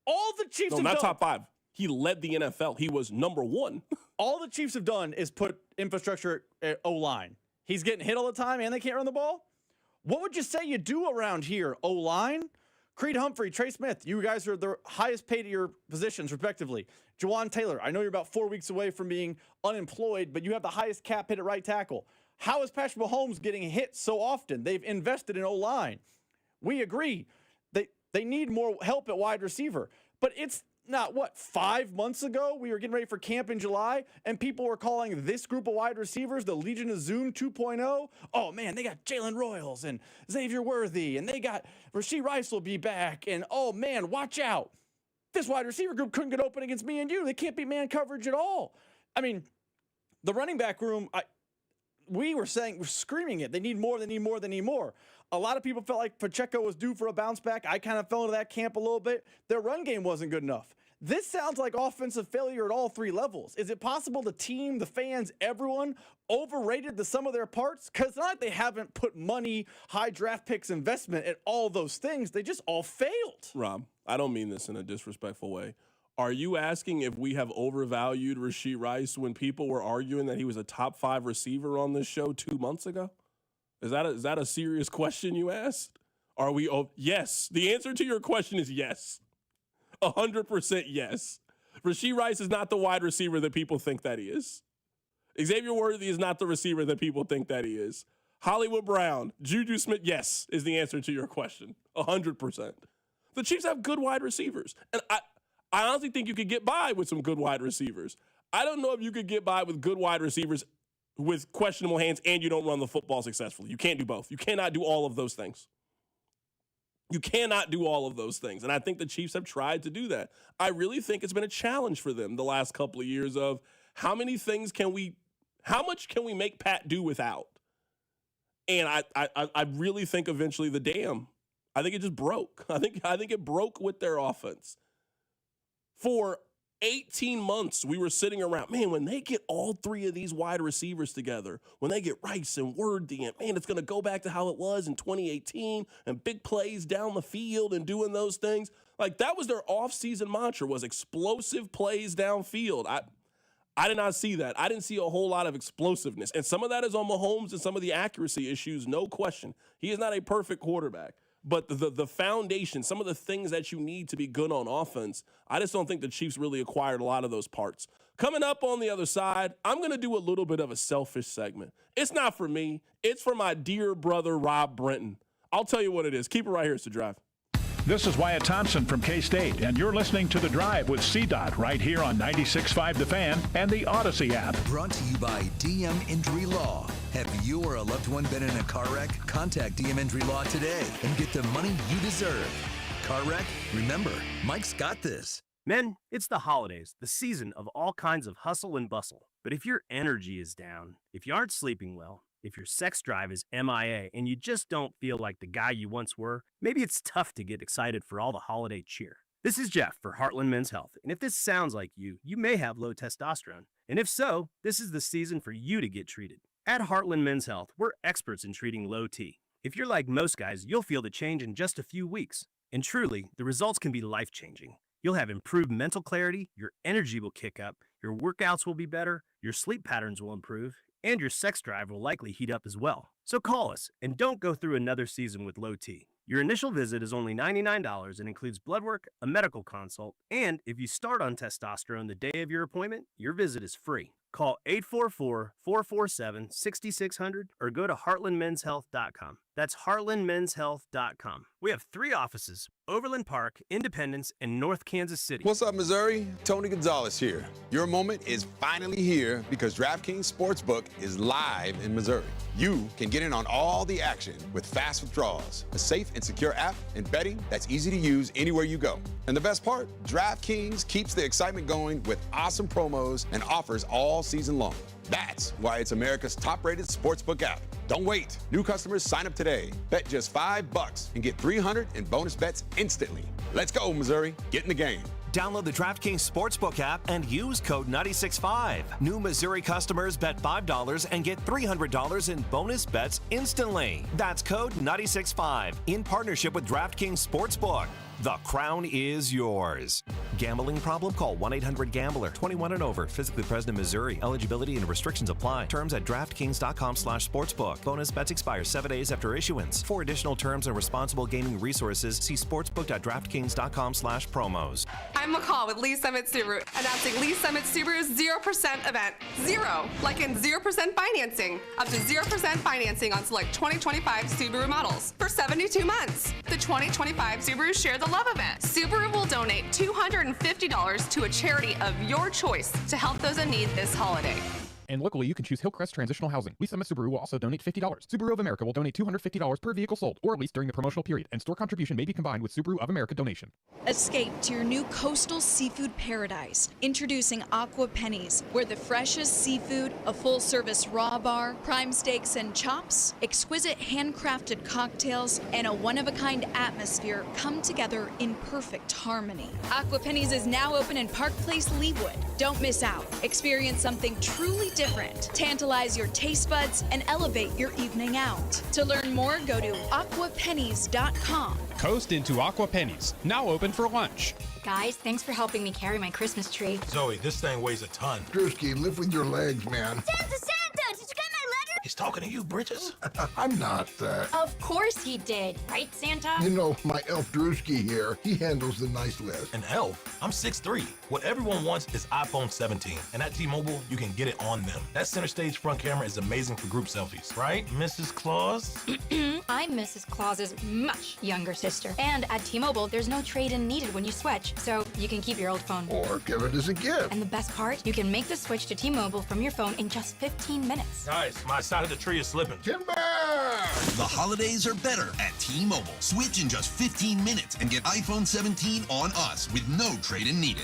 All the Chiefs have done. No, not top 5. He led the NFL. He was number 1. All the Chiefs have done is put infrastructure at O-line. He's getting hit all the time and they can't run the ball? What would you say you do around here? O-line? Creed Humphrey, Trey Smith, you guys are the highest paid at your positions, respectively. Jawan Taylor, I know you're about 4 weeks away from being unemployed, but you have the highest cap hit at right tackle. How is Patrick Mahomes getting hit so often? They've invested in O-line. We agree. They need more help at wide receiver. But it's not, 5 months ago? We were getting ready for camp in July, and people were calling this group of wide receivers the Legion of Zoom 2.0. Oh, man, they got Jalen Royals and Xavier Worthy, and they got Rashee Rice will be back, and, oh, man, watch out. This wide receiver group couldn't get open against me and you. They can't beat man coverage at all. I mean, the running back room, we're screaming it. They need more, they need more, they need more. A lot of people felt like Pacheco was due for a bounce back. I kind of fell into that camp a little bit. Their run game wasn't good enough. This sounds like offensive failure at all 3 levels. Is it possible the team, the fans, everyone overrated the sum of their parts? Because it's not like they haven't put money, high draft picks, investment at all those things. They just all failed. Rob, I don't mean this in a disrespectful way. Are you asking if we have overvalued Rashee Rice when people were arguing that he was a top 5 receiver on this show 2 months ago? Is that a serious question you asked? Are we? Yes. The answer to your question is yes. 100% yes. Rashee Rice is not the wide receiver that people think that he is. Xavier Worthy is not the receiver that people think that he is. Hollywood Brown, Juju Smith, yes, is the answer to your question. 100%. The Chiefs have good wide receivers. And I honestly think you could get by with some good wide receivers. I don't know if you could get by with good wide receivers with questionable hands and you don't run the football successfully. You can't do both. You cannot do all of those things. You cannot do all of those things. And I think the Chiefs have tried to do that. I really think it's been a challenge for them the last couple of years of how much can we make Pat do without? And I really think eventually the dam, I think it just broke. I think it broke with their offense. For 18 months, we were sitting around, man, when they get all three of these wide receivers together, when they get Rice and Worthy, and man, it's going to go back to how it was in 2018 and big plays down the field and doing those things. Like, that was their offseason mantra, was explosive plays downfield. I did not see that. I didn't see a whole lot of explosiveness. And some of that is on Mahomes and some of the accuracy issues, no question. He is not a perfect quarterback. But the foundation, some of the things that you need to be good on offense, I just don't think the Chiefs really acquired a lot of those parts. Coming up on the other side, I'm going to do a little bit of a selfish segment. It's not for me. It's for my dear brother, Rob Brenton. I'll tell you what it is. Keep it right here. It's The Drive. This is Wyatt Thompson from K-State, and you're listening to The Drive with CDOT right here on 96.5 The Fan and the Odyssey app. Brought to you by DM Injury Law. Have you or a loved one been in a car wreck? Contact DM Injury Law today and get the money you deserve. Car wreck? Remember, Mike's got this. Men, it's the holidays, the season of all kinds of hustle and bustle. But if your energy is down, if you aren't sleeping well, if your sex drive is MIA and you just don't feel like the guy you once were, maybe it's tough to get excited for all the holiday cheer. This is Jeff for Heartland Men's Health, and if this sounds like you may have low testosterone. And if so, this is the season for you to get treated. At Heartland Men's Health, we're experts in treating low T. If you're like most guys, you'll feel the change in just a few weeks. And truly, the results can be life-changing. You'll have improved mental clarity, your energy will kick up, your workouts will be better, your sleep patterns will improve, and your sex drive will likely heat up as well. So call us and don't go through another season with low T. Your initial visit is only $99 and includes blood work, a medical consult, and if you start on testosterone the day of your appointment, your visit is free. Call 844-447-6600 or go to heartlandmenshealth.com. That's heartlandmenshealth.com. We have 3 offices, Overland Park, Independence, and North Kansas City. What's up, Missouri? Tony Gonzalez here. Your moment is finally here because DraftKings Sportsbook is live in Missouri. You can get in on all the action with fast withdrawals, a safe and secure app, and betting that's easy to use anywhere you go. And the best part, DraftKings keeps the excitement going with awesome promos and offers all season long. That's why it's America's top-rated sportsbook app. Don't wait. New customers sign up today. Bet just $5 and get $300 in bonus bets instantly. Let's go, Missouri. Get in the game. Download the DraftKings Sportsbook app and use code 965. New Missouri customers bet $5 and get $300 in bonus bets instantly. That's code 965 in partnership with DraftKings Sportsbook. The crown is yours. Gambling problem? Call 1-800-GAMBLER. 21 and over. Physically present in Missouri. Eligibility and restrictions apply. Terms at DraftKings.com/sportsbook. Bonus bets expire 7 days after issuance. For additional terms and responsible gaming resources, see sportsbook.draftkings.com/promos. I'm McCall with Lee Summit Subaru, announcing Lee Summit Subaru's 0% event. Zero, like in 0% financing. Up to 0% financing on select 2025 Subaru models for 72 months. The 2025 Subaru Share the Love event. Subaru will donate $250 to a charity of your choice to help those in need this holiday. And locally, you can choose Hillcrest Transitional Housing. Lee Summit Subaru will also donate $50. Subaru of America will donate $250 per vehicle sold or leased during the promotional period, and store contribution may be combined with Subaru of America donation. Escape to your new coastal seafood paradise. Introducing Aqua Pennies, where the freshest seafood, a full-service raw bar, prime steaks and chops, exquisite handcrafted cocktails, and a one-of-a-kind atmosphere come together in perfect harmony. Aqua Pennies is now open in Park Place, Leawood. Don't miss out. Experience something truly different. Tantalize your taste buds and elevate your evening out. To learn more, go to aquapennies.com. Coast into Aqua Pennies, now open for lunch. Guys, thanks for helping me carry my Christmas tree. Zoe, this thing weighs a ton. Drewski, live with your legs, man. Santa! Did you get my letter? He's talking to you, Bridges. I'm not. Of course he did, right, Santa? You know, my elf Drewski here, he handles the nice list. An elf? I'm 6'3". What everyone wants is iPhone 17. And at T-Mobile, you can get it on them. That center stage front camera is amazing for group selfies. Right, Mrs. Claus? I'm Mrs. Claus's much younger sister. And at T-Mobile, there's no trade-in needed when you switch, so you can keep your old phone. Or give it as a gift. And the best part? You can make the switch to T-Mobile from your phone in just 15 minutes. Nice. My side of the tree is slipping. Timber! The holidays are better at T-Mobile. Switch in just 15 minutes and get iPhone 17 on us with no trade-in needed.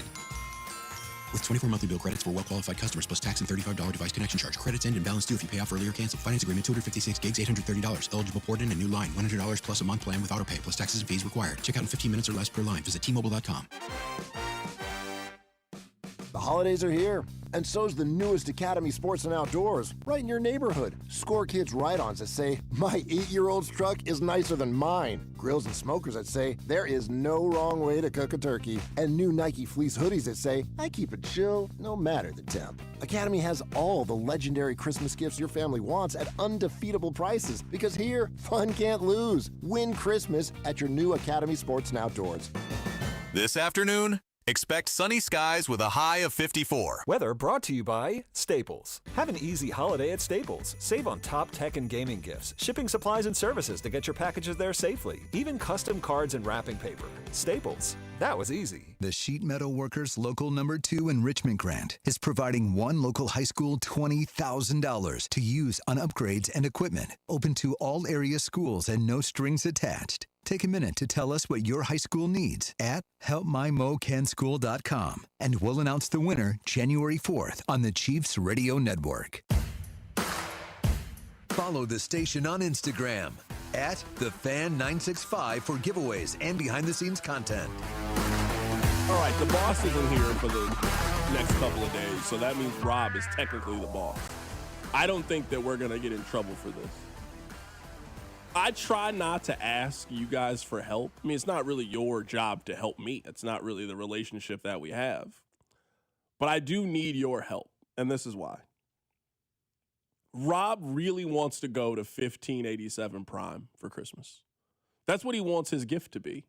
With 24 monthly bill credits for well-qualified customers plus tax and $35 device connection charge. Credits end and balance due if you pay off earlier cancel. Finance agreement, 256 gigs, $830. Eligible port in a new line. $100 plus a month plan with auto pay plus taxes and fees required. Check out in 15 minutes or less per line. Visit T-Mobile.com. The holidays are here, and so's the newest Academy Sports and Outdoors, right in your neighborhood. Score kids ride-ons that say, my 8-year-old's truck is nicer than mine. Grills and smokers that say, there is no wrong way to cook a turkey. And new Nike fleece hoodies that say, I keep it chill no matter the temp. Academy has all the legendary Christmas gifts your family wants at undefeatable prices, because here, fun can't lose. Win Christmas at your new Academy Sports and Outdoors. This afternoon, expect sunny skies with a high of 54. Weather brought to you by Staples. Have an easy holiday at Staples. Save on top tech and gaming gifts, shipping supplies and services to get your packages there safely, even custom cards and wrapping paper. Staples. That was easy. The Sheet Metal Workers Local Number 2 Enrichment Grant is providing one local high school $20,000 to use on upgrades and equipment. Open to all area schools and no strings attached. Take a minute to tell us what your high school needs at helpmymocanschool.com, and we'll announce the winner January 4th on the Chiefs Radio Network. Follow the station on Instagram at TheFan965 for giveaways and behind-the-scenes content. All right, the boss isn't here for the next couple of days, so that means Rob is technically the boss. I don't think that we're going to get in trouble for this. I try not to ask you guys for help. I mean, it's not really your job to help me. It's not really the relationship that we have. But I do need your help, and this is why. Rob really wants to go to 1587 Prime for Christmas. That's what he wants his gift to be.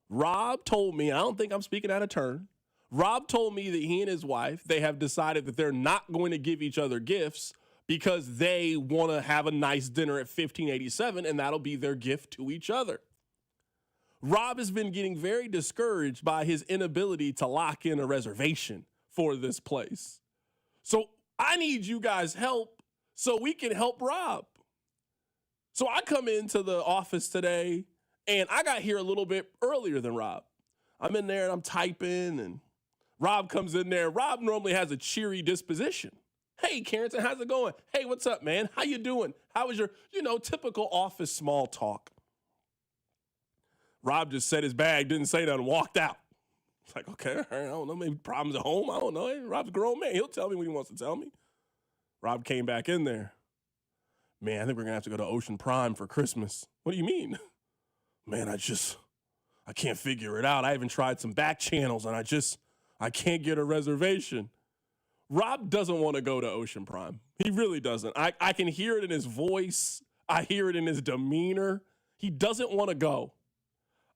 Rob told me, I don't think I'm speaking out of turn, Rob told me that he and his wife, they have decided that they're not going to give each other gifts because they want to have a nice dinner at 1587, and that'll be their gift to each other. Rob has been getting very discouraged by his inability to lock in a reservation for this place. So I need you guys' help so we can help Rob. So I come into the office today, and I got here a little bit earlier than Rob. I'm in there, and I'm typing, and Rob comes in there. Rob normally has a cheery disposition. Hey, Carrington, how's it going? Hey, what's up, man? How you doing? How was your, typical office small talk? Rob just set his bag, didn't say nothing, walked out. It's like, okay, all right, I don't know, maybe problems at home. I don't know. Rob's a grown man. He'll tell me what he wants to tell me. Rob came back in there. Man, I think we're going to have to go to Ocean Prime for Christmas. What do you mean? Man, I can't figure it out. I even tried some back channels, and I can't get a reservation. Rob doesn't want to go to Ocean Prime. He really doesn't. I can hear it in his voice. I hear it in his demeanor. He doesn't want to go.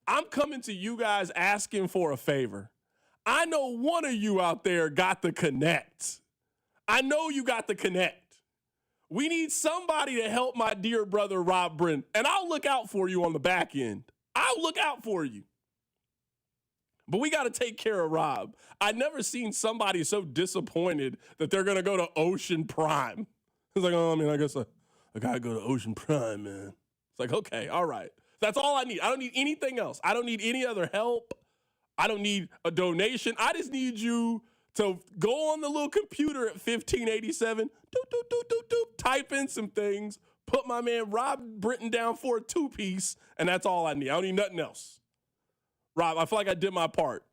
I'm coming to you guys asking for a favor. I know one of you out there got the connect. I know you got the connect. We need somebody to help my dear brother, Rob Brin, and I'll look out for you on the back end. I'll look out for you. But we got to take care of Rob. I've never seen somebody so disappointed that they're going to go to Ocean Prime. It's like, I guess I got to go to Ocean Prime, man. It's like, okay, all right. That's all I need. I don't need anything else. I don't need any other help. I don't need a donation. I just need you to go on the little computer at 1587, type in some things, put my man Rob Britton down for a 2-piece, and that's all I need. I don't need nothing else. Rob, I feel like I did my part.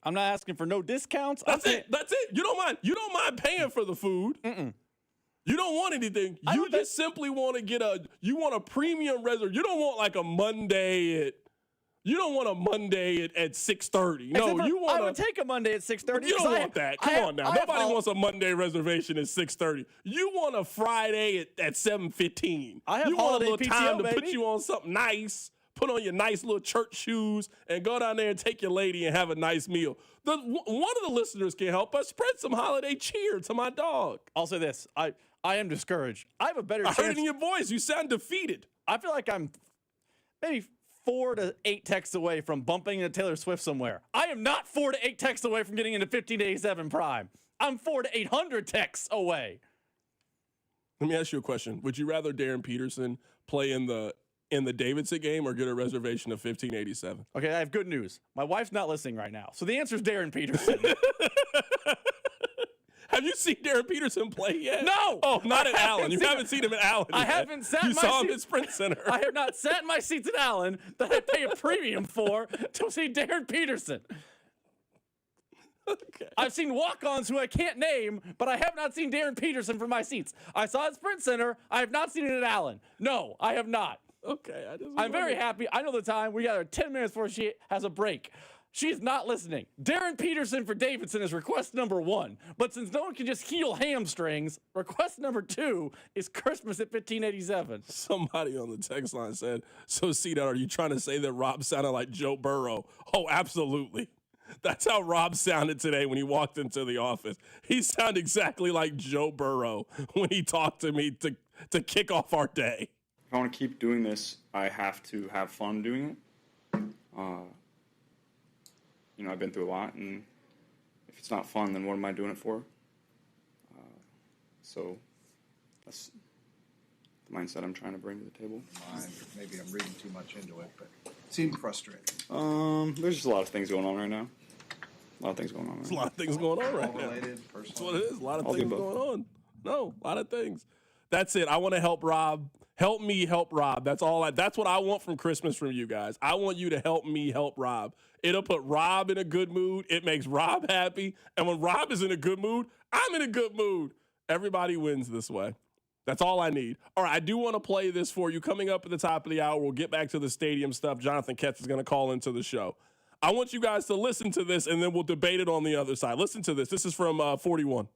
I'm not asking for no discounts. That's it. You don't mind paying for the food. You don't want anything. You just simply want to you want a premium reservation. You don't want like a Monday at, You don't want a Monday at 6:30. No, you want. I would take a Monday at 6:30. You don't want that. Come on now. Nobody wants a Monday reservation at 6:30. You want a Friday at 7:15. I have you want a holiday little time PTO, to put baby. you on something nice. Put on your nice little church shoes and go down there and take your lady and have a nice meal. One of the listeners can help us spread some holiday cheer to my dog. I'll say this. I am discouraged. I have a better chance. I heard it in your voice. You sound defeated. I feel like I'm maybe 4 to 8 texts away from bumping into Taylor Swift somewhere. I am not 4 to 8 texts away from getting into 1587 Prime. I'm 400 to 800 texts away. Let me ask you a question. Would you rather Darren Peterson play in the Davidson game or get a reservation of 1587? Okay, I have good news. My wife's not listening right now. So the answer is Darren Peterson. Have you seen Darren Peterson play yet? No! Oh, not at Allen. You haven't seen him at Allen yet. I haven't sat in You my saw him seat- at Sprint Center. I have not sat in my seats at Allen that I pay a premium for to see Darren Peterson. Okay. I've seen walk-ons who I can't name, but I have not seen Darren Peterson for my seats. I saw it at Sprint Center. I have not seen it at Allen. No, I have not. Okay. I'm very happy. I know the time. We got her 10 minutes before she has a break. She's not listening. Darren Peterson for Davidson is request number 1. But since no one can just heal hamstrings, request number 2 is Christmas at 1587. Somebody on the text line said, so C-Dot, are you trying to say that Rob sounded like Joe Burrow? Oh, absolutely. That's how Rob sounded today when he walked into the office. He sounded exactly like Joe Burrow when he talked to me to kick off our day. If I want to keep doing this, I have to have fun doing it. I've been through a lot, and if it's not fun, then what am I doing it for? So that's the mindset I'm trying to bring to the table. Maybe I'm reading too much into it, but it seemed frustrating. There's just a lot of things going on right now. A lot of things going on. There's a lot of things going on right now. Related, That's what it is. A lot of I'll do things both. going on. No, a lot of things. That's it. I want to help Rob. Help me help Rob. That's all. That's what I want from Christmas from you guys. I want you to help me help Rob. It'll put Rob in a good mood. It makes Rob happy. And when Rob is in a good mood, I'm in a good mood. Everybody wins this way. That's all I need. All right, I do want to play this for you. Coming up at the top of the hour, we'll get back to the stadium stuff. Jonathan Ketz is going to call into the show. I want you guys to listen to this, and then we'll debate it on the other side. Listen to this. This is from 41.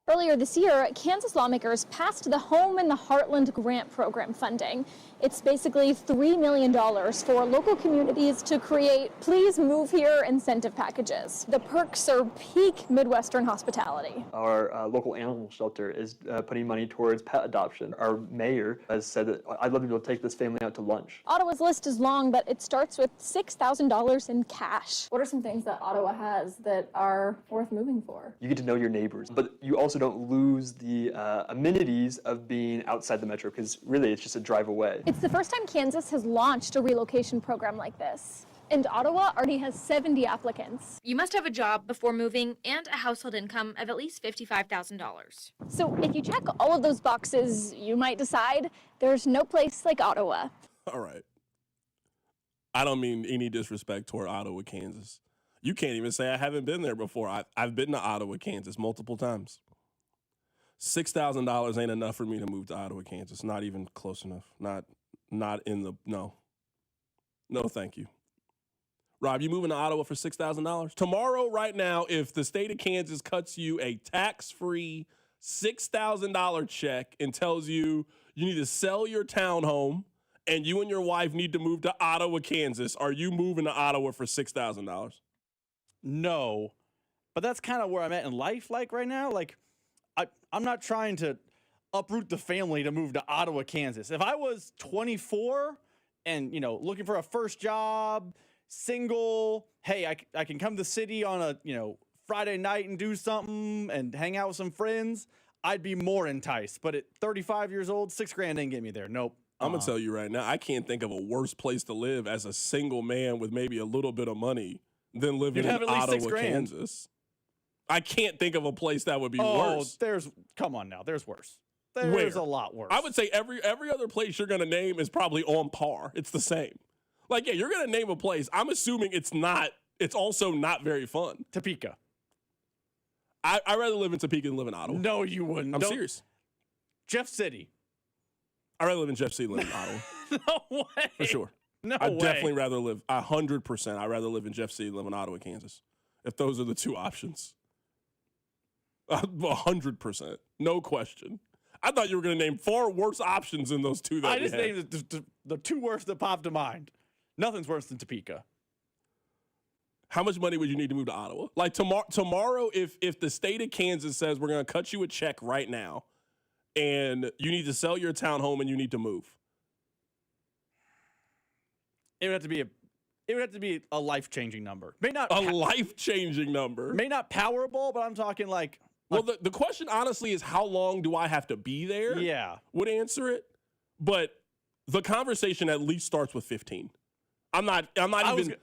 Earlier this year, Kansas lawmakers passed the Home in the Heartland grant program funding. It's basically $3 million for local communities to create Please Move Here incentive packages. The perks are peak Midwestern hospitality. Our local animal shelter is putting money towards pet adoption. Our mayor has said that I'd love to be able to take this family out to lunch. Ottawa's list is long, but it starts with $6,000 in cash. What are some things that Ottawa has that are worth moving for? You get to know your neighbors, but you also don't lose the amenities of being outside the metro because really it's just a drive away. It's the first time Kansas has launched a relocation program like this. And Ottawa already has 70 applicants. You must have a job before moving and a household income of at least $55,000. So if you check all of those boxes, you might decide there's no place like Ottawa. All right. I don't mean any disrespect toward Ottawa, Kansas. You can't even say I haven't been there before. I've been to Ottawa, Kansas multiple times. $6,000 ain't enough for me to move to Ottawa, Kansas. Not even close enough. Not in the, no. No, thank you. Rob, you moving to Ottawa for $6,000? Tomorrow, right now, if the state of Kansas cuts you a tax-free $6,000 check and tells you you need to sell your townhome and you and your wife need to move to Ottawa, Kansas, are you moving to Ottawa for $6,000? No, but that's kind of where I'm at in life, like right now. Like, I'm not trying to uproot the family to move to Ottawa, Kansas. If I was 24 and, looking for a first job, single, hey, I can come to the city on a, Friday night and do something and hang out with some friends, I'd be more enticed. But at 35 years old, $6,000 ain't get me there. Nope. I'm going to tell you right now, I can't think of a worse place to live as a single man with maybe a little bit of money than living in Ottawa, Kansas. I can't think of a place that would be worse. Come on now, there's worse. There's a lot worse. I would say every other place you're going to name is probably on par. It's the same. Like, yeah, you're going to name a place. I'm assuming it's also not very fun. Topeka. I'd rather live in Topeka than live in Ottawa. No, you wouldn't. I'm serious. Jeff City. I'd rather live in Jeff City than live in Ottawa. No way. For sure. No I'd way. definitely rather live 100%. I'd rather live in Jeff City than live in Ottawa, Kansas. If those are the two options. 100%. No question. I thought you were going to name far worse options than those two that I we just had. named the two worst that popped to mind. Nothing's worse than Topeka. How much money would you need to move to Ottawa? Like tomorrow, if the state of Kansas says we're going to cut you a check right now and you need to sell your townhome and you need to move. It would have to be a life-changing number. May not A life-changing number. May not Powerball, but I'm talking like Well, the question honestly is how long do I have to be there? Yeah. Would answer it. But the conversation at least starts with 15. I'm not even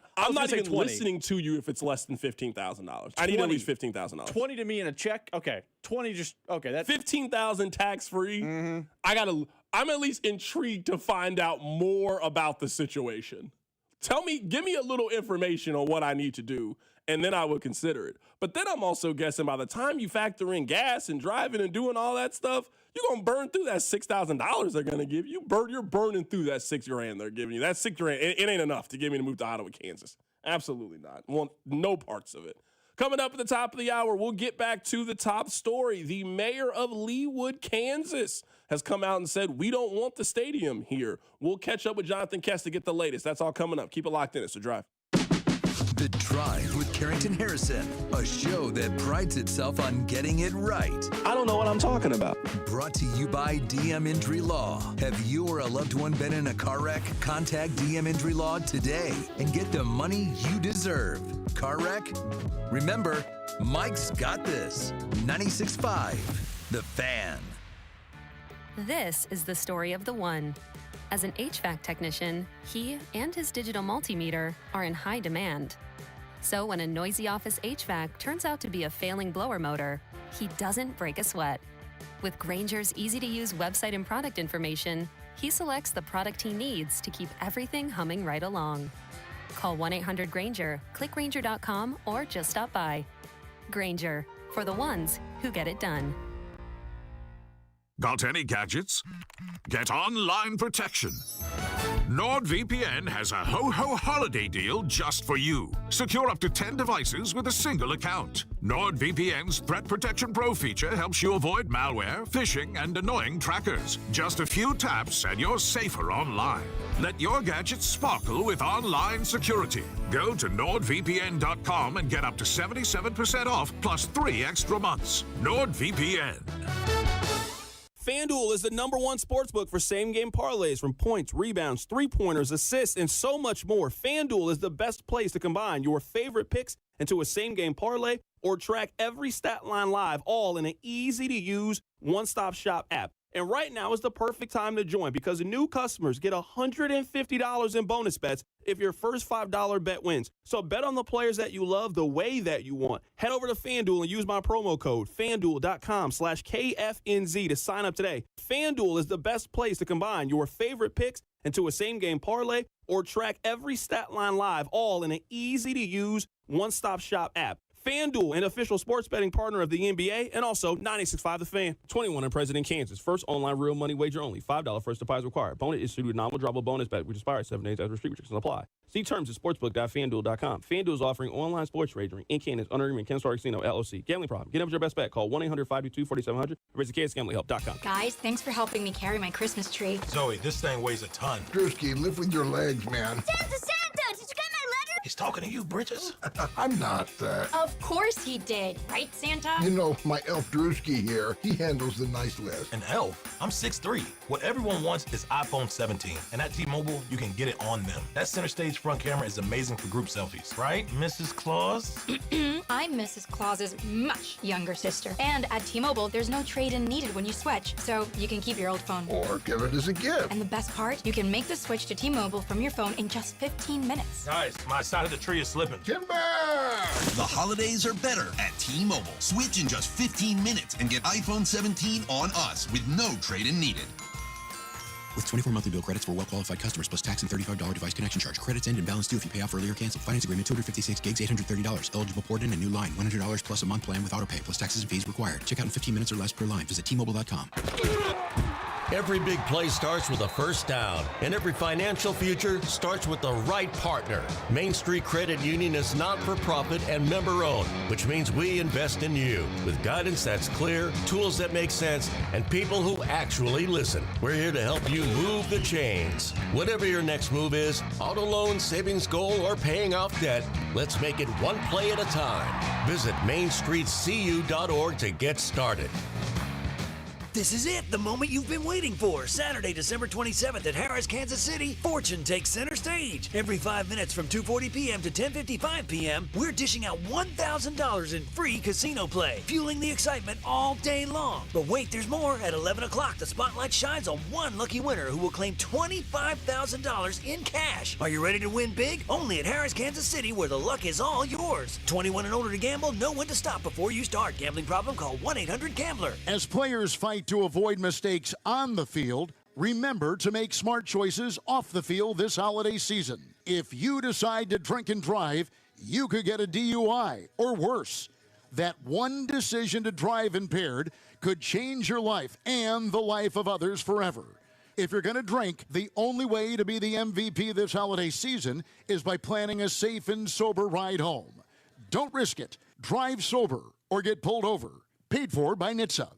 listening to you if it's less than $15,000. I need at least $15,000. 20 to me in a check. Okay. 20 just okay, that's $15,000 tax-free. Mm-hmm. I'm at least intrigued to find out more about the situation. Give me a little information on what I need to do, and then I would consider it. But then I'm also guessing by the time you factor in gas and driving and doing all that stuff, you're going to burn through that $6,000 they're going to give you. You're burning through that $6,000 they're giving you. That $6,000, it ain't enough to get me to move to Ottawa, Kansas. Absolutely not. Want no parts of it. Coming up at the top of the hour, we'll get back to the top story. The mayor of Leawood, Kansas, has come out and said, we don't want the stadium here. We'll catch up with Jonathan Kess to get the latest. That's all coming up. Keep it locked in. It's The Drive. The Drive with Carrington Harrison, a show that prides itself on getting it right. I don't know what I'm talking about. Brought to you by DM Injury Law. Have you or a loved one been in a car wreck? Contact DM Injury Law today and get the money you deserve. Car wreck? Remember, Mike's got this. 96.5, The Fan. This is the story of the one. As an HVAC technician, he and his digital multimeter are in high demand. So when a noisy office HVAC turns out to be a failing blower motor, he doesn't break a sweat. With Grainger's easy-to-use website and product information, he selects the product he needs to keep everything humming right along. Call 1-800-GRAINGER, click Grainger.com, or just stop by. Grainger, for the ones who get it done. Got any gadgets? Get online protection. NordVPN has a ho-ho holiday deal just for you. Secure up to 10 devices with a single account. NordVPN's Threat Protection Pro feature helps you avoid malware, phishing, and annoying trackers. Just a few taps and you're safer online. Let your gadgets sparkle with online security. Go to NordVPN.com and get up to 77% off plus 3 extra months. NordVPN. FanDuel is the #1 sportsbook for same-game parlays, from points, rebounds, three-pointers, assists, and so much more. FanDuel is the best place to combine your favorite picks into a same-game parlay or track every stat line live, all in an easy-to-use one-stop shop app. And right now is the perfect time to join because new customers get $150 in bonus bets if your first $5 bet wins. So bet on the players that you love the way that you want. Head over to FanDuel and use my promo code FanDuel.com/KFNZ to sign up today. FanDuel is the best place to combine your favorite picks into a same-game parlay or track every stat line live, all in an easy-to-use one-stop shop app. FanDuel, an official sports betting partner of the NBA, and also 96.5 The Fan. 21 and present in Kansas. First online real money wager only. $5 first deposit required. Bonus issued with non-withdrawable bonus bet, which expires 7 days after restrictions apply. See terms at sportsbook.fanduel.com. FanDuel is offering online sports wagering in Kansas under agreement Kansas Casino, LLC. Gambling problem? Get up with your best bet. Call 1-800-522-4700 or visit kansasgamblinghelp.com. Guys, thanks for helping me carry my Christmas tree. Zoe, this thing weighs a ton. Drewski, lift with your legs, man. Santa! Did you get my letter? He's talking to you, Bridges. I'm not that. Of course he did, right, Santa? You know, my elf Drewski here, he handles the nice list. An elf? I'm 6'3". What everyone wants is iPhone 17. And at T-Mobile, you can get it on them. That center stage front camera is amazing for group selfies. Right, Mrs. Claus? I'm Mrs. Claus's much younger sister. And at T-Mobile, there's no trade-in needed when you switch, so you can keep your old phone. Or give it as a gift. And the best part? You can make the switch to T-Mobile from your phone in just 15 minutes. Guys, my side of the tree is slipping. Timber! The holidays are better at T-Mobile. Switch in just 15 minutes and get iPhone 17 on us with no trade-in needed. With 24 monthly bill credits for well-qualified customers plus tax and $35 device connection charge. Credits end and balance due if you pay off early or cancel. Finance agreement, 256 gigs, $830. Eligible port in a new line, $100 plus a month plan with auto pay plus taxes and fees required. Check out in 15 minutes or less per line. Visit T-Mobile.com. Every big play starts with a first down, and every financial future starts with the right partner. Main Street Credit Union is not-for-profit and member-owned, which means we invest in you with guidance that's clear, tools that make sense, and people who actually listen. We're here to help you move the chains. Whatever your next move is, auto loan, savings goal, or paying off debt, let's make it one play at a time. Visit mainstreetcu.org to get started. This is it, the moment you've been waiting for. Saturday, December 27th at Harrah's, Kansas City, Fortune takes center stage. Every 5 minutes from 2:40 p.m. to 10:55 p.m., we're dishing out $1,000 in free casino play, fueling the excitement all day long. But wait, there's more. At 11 o'clock, the spotlight shines on one lucky winner who will claim $25,000 in cash. Are you ready to win big? Only at Harrah's, Kansas City, where the luck is all yours. 21 and older to gamble, know when to stop before you start. Gambling problem? Call 1-800-GAMBLER. As players fight to avoid mistakes on the field, remember to make smart choices off the field this holiday season. If you decide to drink and drive, you could get a DUI or worse. That one decision to drive impaired could change your life and the life of others forever. If you're going to drink, the only way to be the MVP this holiday season is by planning a safe and sober ride home. Don't risk it. Drive sober or get pulled over. Paid for by NHTSA.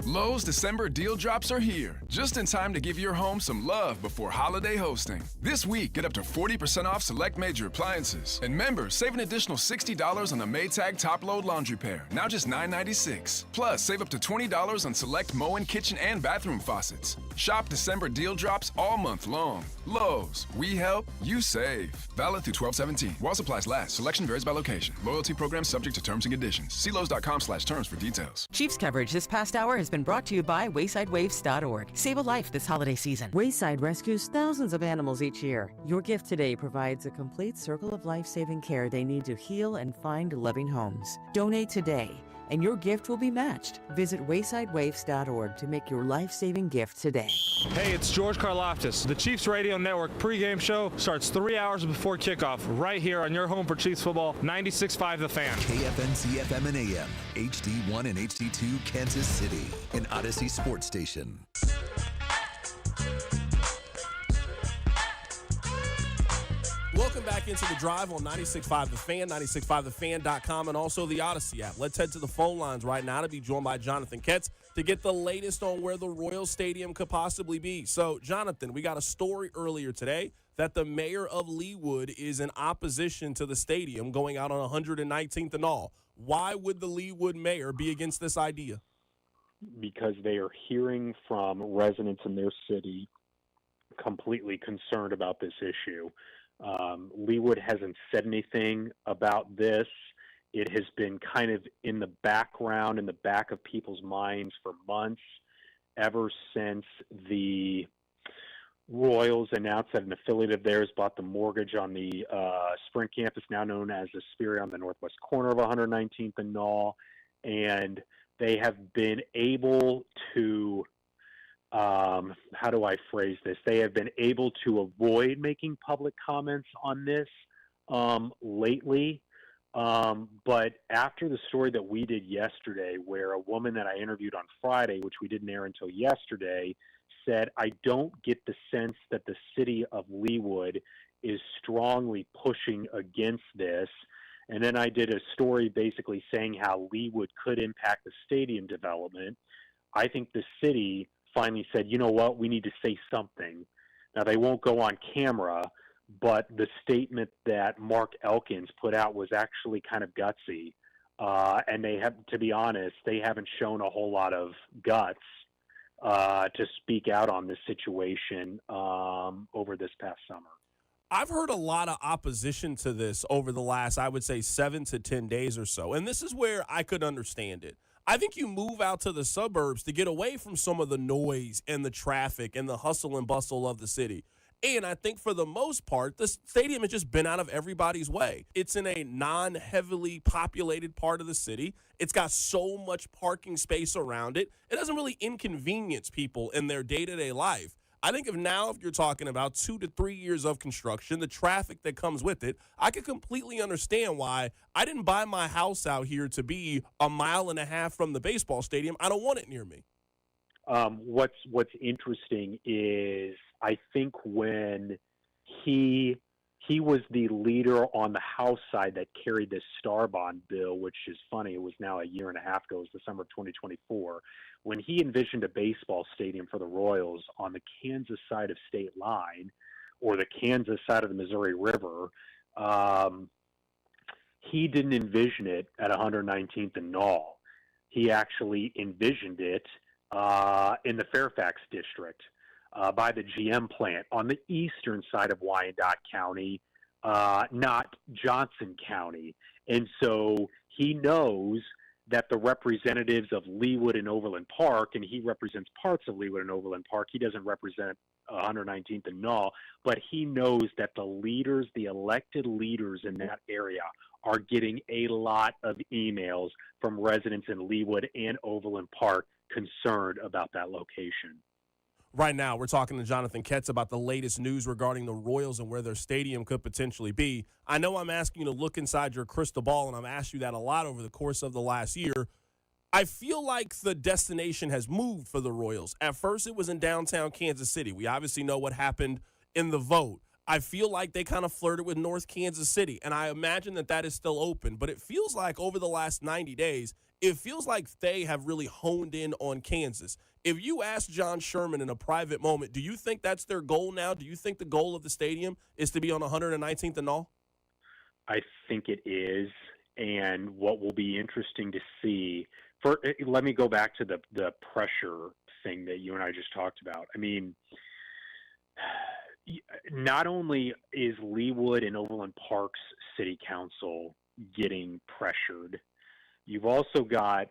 Lowe's December deal drops are here, just in time to give your home some love before holiday hosting. This week, get up to 40% off select major appliances. And members, save an additional $60 on the Maytag top-load laundry pair, now just $9.96. Plus, save up to $20 on select Moen kitchen and bathroom faucets. Shop December deal drops all month long. Lowe's, we help, you save. Valid through 12/17. While supplies last. Selection varies by location. Loyalty program subject to terms and conditions. See Lowe's.com/terms for details. Chiefs coverage this past hour has been brought to you by WaysideWaves.org. Save a life this holiday season. Wayside rescues thousands of animals each year. Your gift today provides a complete circle of life-saving care they need to heal and find loving homes. Donate today, and your gift will be matched. Visit WaysideWaves.org to make your life-saving gift today. Hey, it's George Karloftis. The Chiefs Radio Network pregame show starts 3 hours before kickoff, right here on your home for Chiefs football, 96.5 The Fan. KFNC FM and AM, HD1 and HD2, Kansas City, an Odyssey sports station. Welcome back into the drive on 96.5 The Fan, 96.5thefan.com, and also the Odyssey app. Let's head to the phone lines right now to be joined by Jonathan Ketz to get the latest on where the Royal Stadium could possibly be. So, Jonathan, we got a story earlier today that the mayor of Leawood is in opposition to the stadium going out on 119th and all. Why would the Leawood mayor be against this idea? Because they are hearing from residents in their city completely concerned about this issue. Leawood hasn't said anything about this. It has been kind of in the background, in the back of people's minds for months, ever since the Royals announced that an affiliate of theirs bought the mortgage on the Sprint campus, now known as the Spirit, on the northwest corner of 119th and Knoll. And they have been able to how do I phrase this? They have been able to avoid making public comments on this lately. But after the story that we did yesterday, where a woman that I interviewed on Friday, which we didn't air until yesterday, said, I don't get the sense that the city of Leawood is strongly pushing against this. And then I did a story basically saying how Leawood could impact the stadium development. I think the city finally said, you know what, we need to say something. Now, they won't go on camera, but the statement that Mark Elkins put out was actually kind of gutsy. And they have, to be honest, they haven't shown a whole lot of guts to speak out on this situation over this past summer. I've heard a lot of opposition to this over the last, I would say, 7 to 10 days or so. And this is where I could understand it. I think you move out to the suburbs to get away from some of the noise and the traffic and the hustle and bustle of the city. And I think for the most part, the stadium has just been out of everybody's way. It's in a non-heavily populated part of the city. It's got so much parking space around it. It doesn't really inconvenience people in their day-to-day life. I think if you're talking about 2 to 3 years of construction, the traffic that comes with it, I can completely understand why I didn't buy my house out here to be 1.5 miles from the baseball stadium. I don't want it near me. What's interesting is I think when he was the leader on the House side that carried this Star Bond bill, which is funny. It was now a year and a half ago. It was December of 2024. When he envisioned a baseball stadium for the Royals on the Kansas side of state line or the Kansas side of the Missouri River, he didn't envision it at 119th and Knoll. He actually envisioned it in the Fairfax district by the GM plant on the eastern side of Wyandotte County, not Johnson County. And so he knows that the representatives of Leawood and Overland Park, and he represents parts of Leawood and Overland Park, he doesn't represent 119th and Knoll, but he knows that the leaders, the elected leaders in that area are getting a lot of emails from residents in Leawood and Overland Park concerned about that location. Right now, we're talking to Jonathan Ketz about the latest news regarding the Royals and where their stadium could potentially be. I know I'm asking you to look inside your crystal ball, and I've asked you that a lot over the course of the last year. I feel like the destination has moved for the Royals. At first, it was in downtown Kansas City. We obviously know what happened in the vote. I feel like they kind of flirted with North Kansas City, and I imagine that is still open. But it feels like over the last 90 days, it feels like they have really honed in on Kansas. If you ask John Sherman in a private moment, do you think that's their goal now? Do you think the goal of the stadium is to be on 119th and all? I think it is, and what will be interesting to see, let me go back to the pressure thing that you and I just talked about. I mean, not only is Leawood and Overland Park's city council getting pressured, you've also got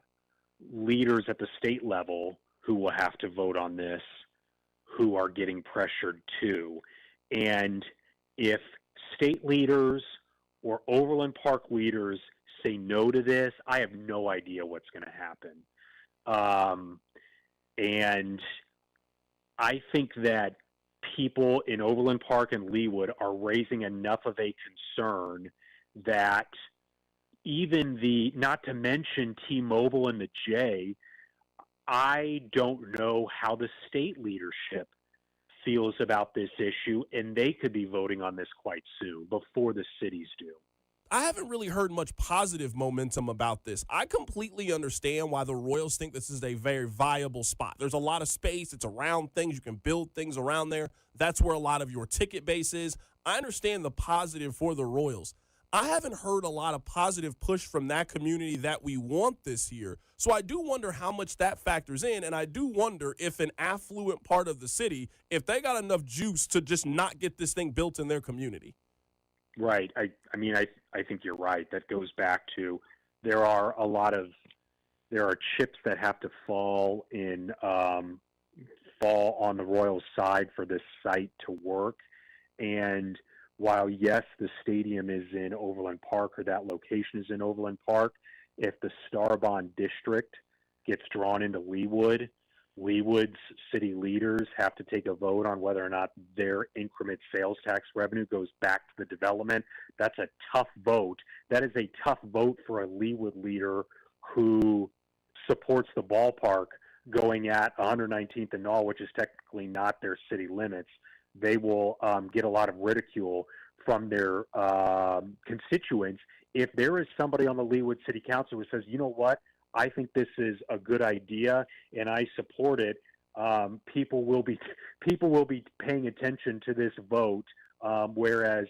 leaders at the state level who will have to vote on this, who are getting pressured too. And if state leaders or Overland Park leaders say no to this, I have no idea what's going to happen. And I think that people in Overland Park and Leawood are raising enough of a concern that even not to mention T-Mobile and the J, I don't know how the state leadership feels about this issue, and they could be voting on this quite soon, before the cities do. I haven't really heard much positive momentum about this. I completely understand why the Royals think this is a very viable spot. There's a lot of space. It's around things. You can build things around there. That's where a lot of your ticket base is. I understand the positive for the Royals. I haven't heard a lot of positive push from that community that we want this year. So I do wonder how much that factors in, and I do wonder if an affluent part of the city, if they got enough juice to just not get this thing built in their community. Right. I mean, I think you're right. That goes back to there are chips that have to fall on the Royals side for this site to work. And while, yes, the stadium is in Overland Park, or that location is in Overland Park, if the Starbond district gets drawn into Leawood, Leawood's city leaders have to take a vote on whether or not their increment sales tax revenue goes back to the development. That's a tough vote. That is a tough vote for a Leawood leader who supports the ballpark going at 119th and all, which is technically not their city limits. They will get a lot of ridicule from their constituents if there is somebody on the Leawood City Council who says, you know what, I think this is a good idea and I support it. People will be paying attention to this vote, whereas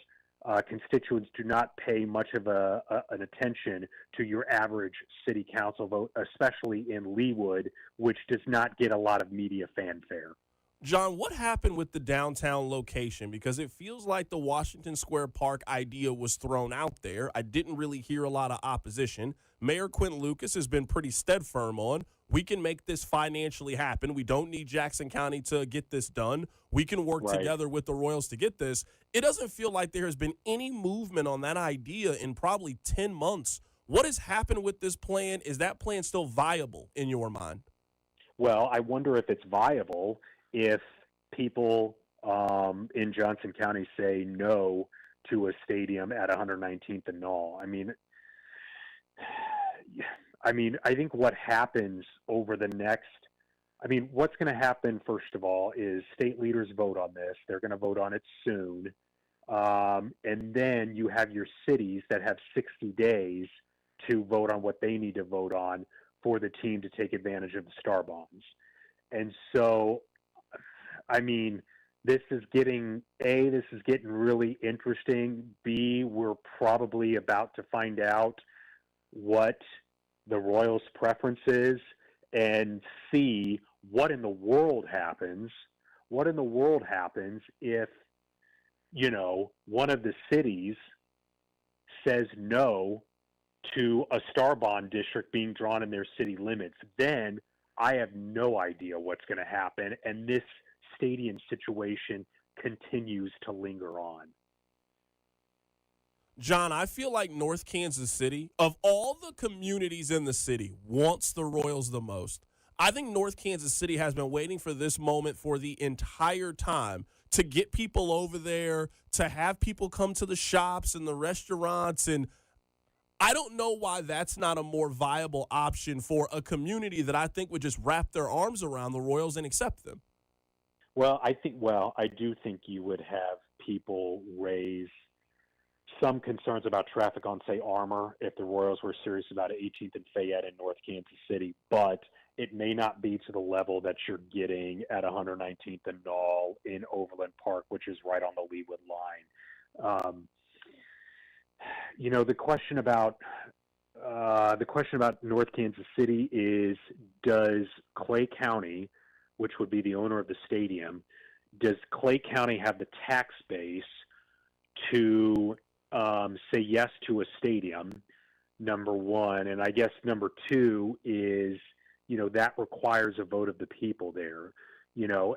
constituents do not pay much of an attention to your average city council vote, especially in Leawood, which does not get a lot of media fanfare. John, what happened with the downtown location? Because it feels like the Washington Square Park idea was thrown out there. I didn't really hear a lot of opposition. Mayor Quentin Lucas has been pretty stead firm on, we can make this financially happen. We don't need Jackson County to get this done. We can work together with the Royals to get this. It doesn't feel like there has been any movement on that idea in probably 10 months. What has happened with this plan? Is that plan still viable in your mind? Well, I wonder if it's viable if people in Johnson County say no to a stadium at 119th and Knoll. I mean, I think what happens over the next I mean, what's going to happen, first of all, is state leaders vote on this. They're going to vote on it soon. And then you have your cities that have 60 days to vote on what they need to vote on for the team to take advantage of the star bonds. And so, I mean, this is getting really interesting. B, we're probably about to find out what the Royals' preference is. And C, what in the world happens if, one of the cities says no to a star bond district being drawn in their city limits? Then I have no idea what's going to happen, and this stadium situation continues to linger on. John, I feel like North Kansas City, of all the communities in the city, wants the Royals the most. I think North Kansas City has been waiting for this moment for the entire time to get people over there, to have people come to the shops and the restaurants. And I don't know why that's not a more viable option for a community that I think would just wrap their arms around the Royals and accept them. Well, I do think you would have people raise some concerns about traffic on, say, Armour if the Royals were serious about 18th and Fayette in North Kansas City, but it may not be to the level that you're getting at 119th and Knoll in Overland Park, which is right on the Leawood line. The question about North Kansas City is, does Clay County, which would be the owner of the stadium, does Clay County have the tax base to say yes to a stadium, number one? And I guess number two is, that requires a vote of the people there,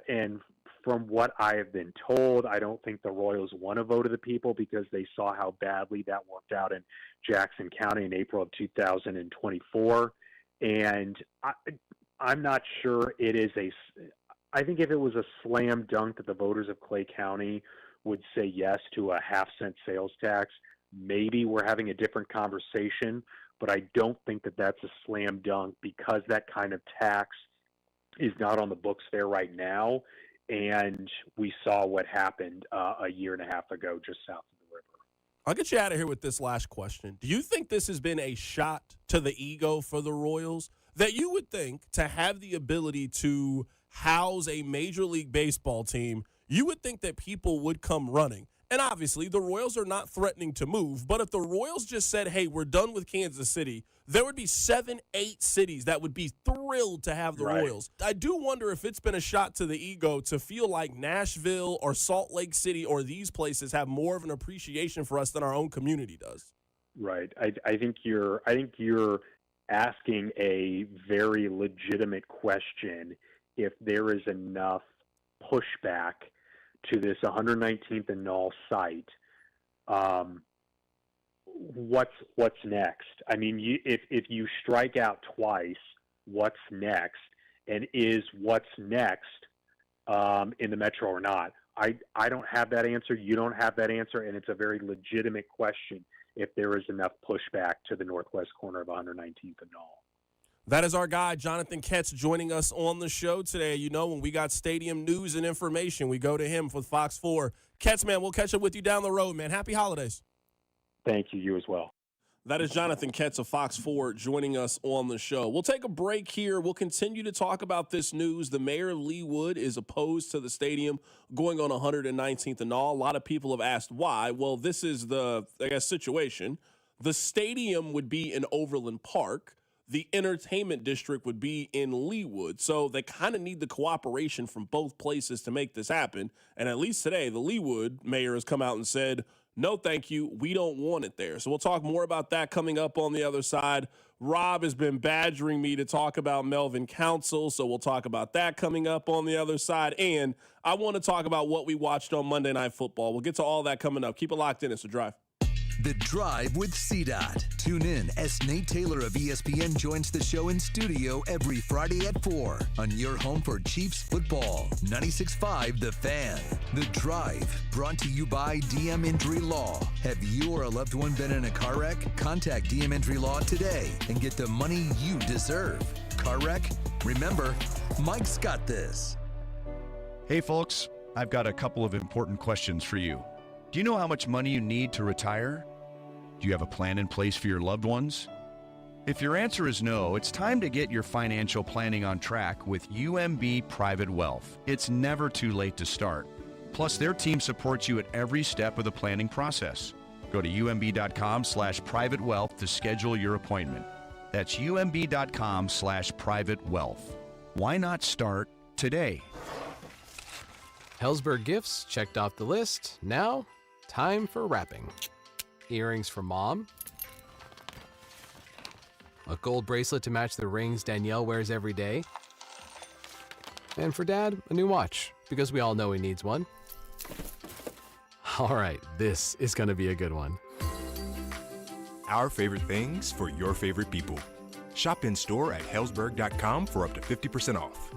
and from what I have been told, I don't think the Royals want a vote of the people because they saw how badly that worked out in Jackson County in April of 2024. And I'm not sure it is I think if it was a slam dunk that the voters of Clay County would say yes to a half-cent sales tax, maybe we're having a different conversation, but I don't think that that's a slam dunk because that kind of tax is not on the books there right now. And we saw what happened a year and a half ago just south of the river. I'll get you out of here with this last question. Do you think this has been a shot to the ego for the Royals? That you would think to have the ability to house a Major League Baseball team, you would think that people would come running. And obviously, the Royals are not threatening to move. But if the Royals just said, hey, we're done with Kansas City, there would be 7-8 cities that would be thrilled to have the Royals. I do wonder if it's been a shot to the ego to feel like Nashville or Salt Lake City or these places have more of an appreciation for us than our own community does. Right. I think you're asking a very legitimate question if there is enough pushback to this 119th and Knoll site. What's next? I mean, if you strike out twice, what's next? And is what's next in the Metro or not? I don't have that answer. You don't have that answer, and it's a very legitimate question if there is enough pushback to the northwest corner of 119th and Knoll. That is our guy, Jonathan Ketz, joining us on the show today. When we got stadium news and information, we go to him for Fox 4. Ketz, man, we'll catch up with you down the road, man. Happy holidays. Thank you. You as well. That is Jonathan Ketz of Fox 4 joining us on the show. We'll take a break here. We'll continue to talk about this news. The mayor of Leawood is opposed to the stadium going on 119th and Knoll. A lot of people have asked why. Well, this is the, situation. The stadium would be in Overland Park. The entertainment district would be in Leawood. So they kind of need the cooperation from both places to make this happen. And at least today, the Leawood mayor has come out and said, no, thank you. We don't want it there. So we'll talk more about that coming up on the other side. Rob has been badgering me to talk about Melvin Council. So we'll talk about that coming up on the other side. And I want to talk about what we watched on Monday Night Football. We'll get to all that coming up. Keep it locked in. It's The Drive. The Drive with CDOT. Tune in as Nate Taylor of ESPN joins the show in studio every Friday at 4 on your home for Chiefs football. 96.5 The Fan. The Drive, brought to you by DM Injury Law. Have you or a loved one been in a car wreck? Contact DM Injury Law today and get the money you deserve. car wreck? Remember, Mike's got this. Hey folks, I've got a couple of important questions for you. Do you know how much money you need to retire? Do you have a plan in place for your loved ones? If your answer is no, it's time to get your financial planning on track with UMB Private Wealth. It's never too late to start. Plus, their team supports you at every step of the planning process. Go to umb.com/private wealth to schedule your appointment. That's umb.com/private wealth. Why not start today? Helzberg gifts checked off the list. Now, time for wrapping. Earrings for mom. A gold bracelet to match the rings Danielle wears every day. And for dad, a new watch, because we all know he needs one. All right, this is going to be a good one. Our favorite things for your favorite people. Shop in store at Helzberg.com for up to 50% off.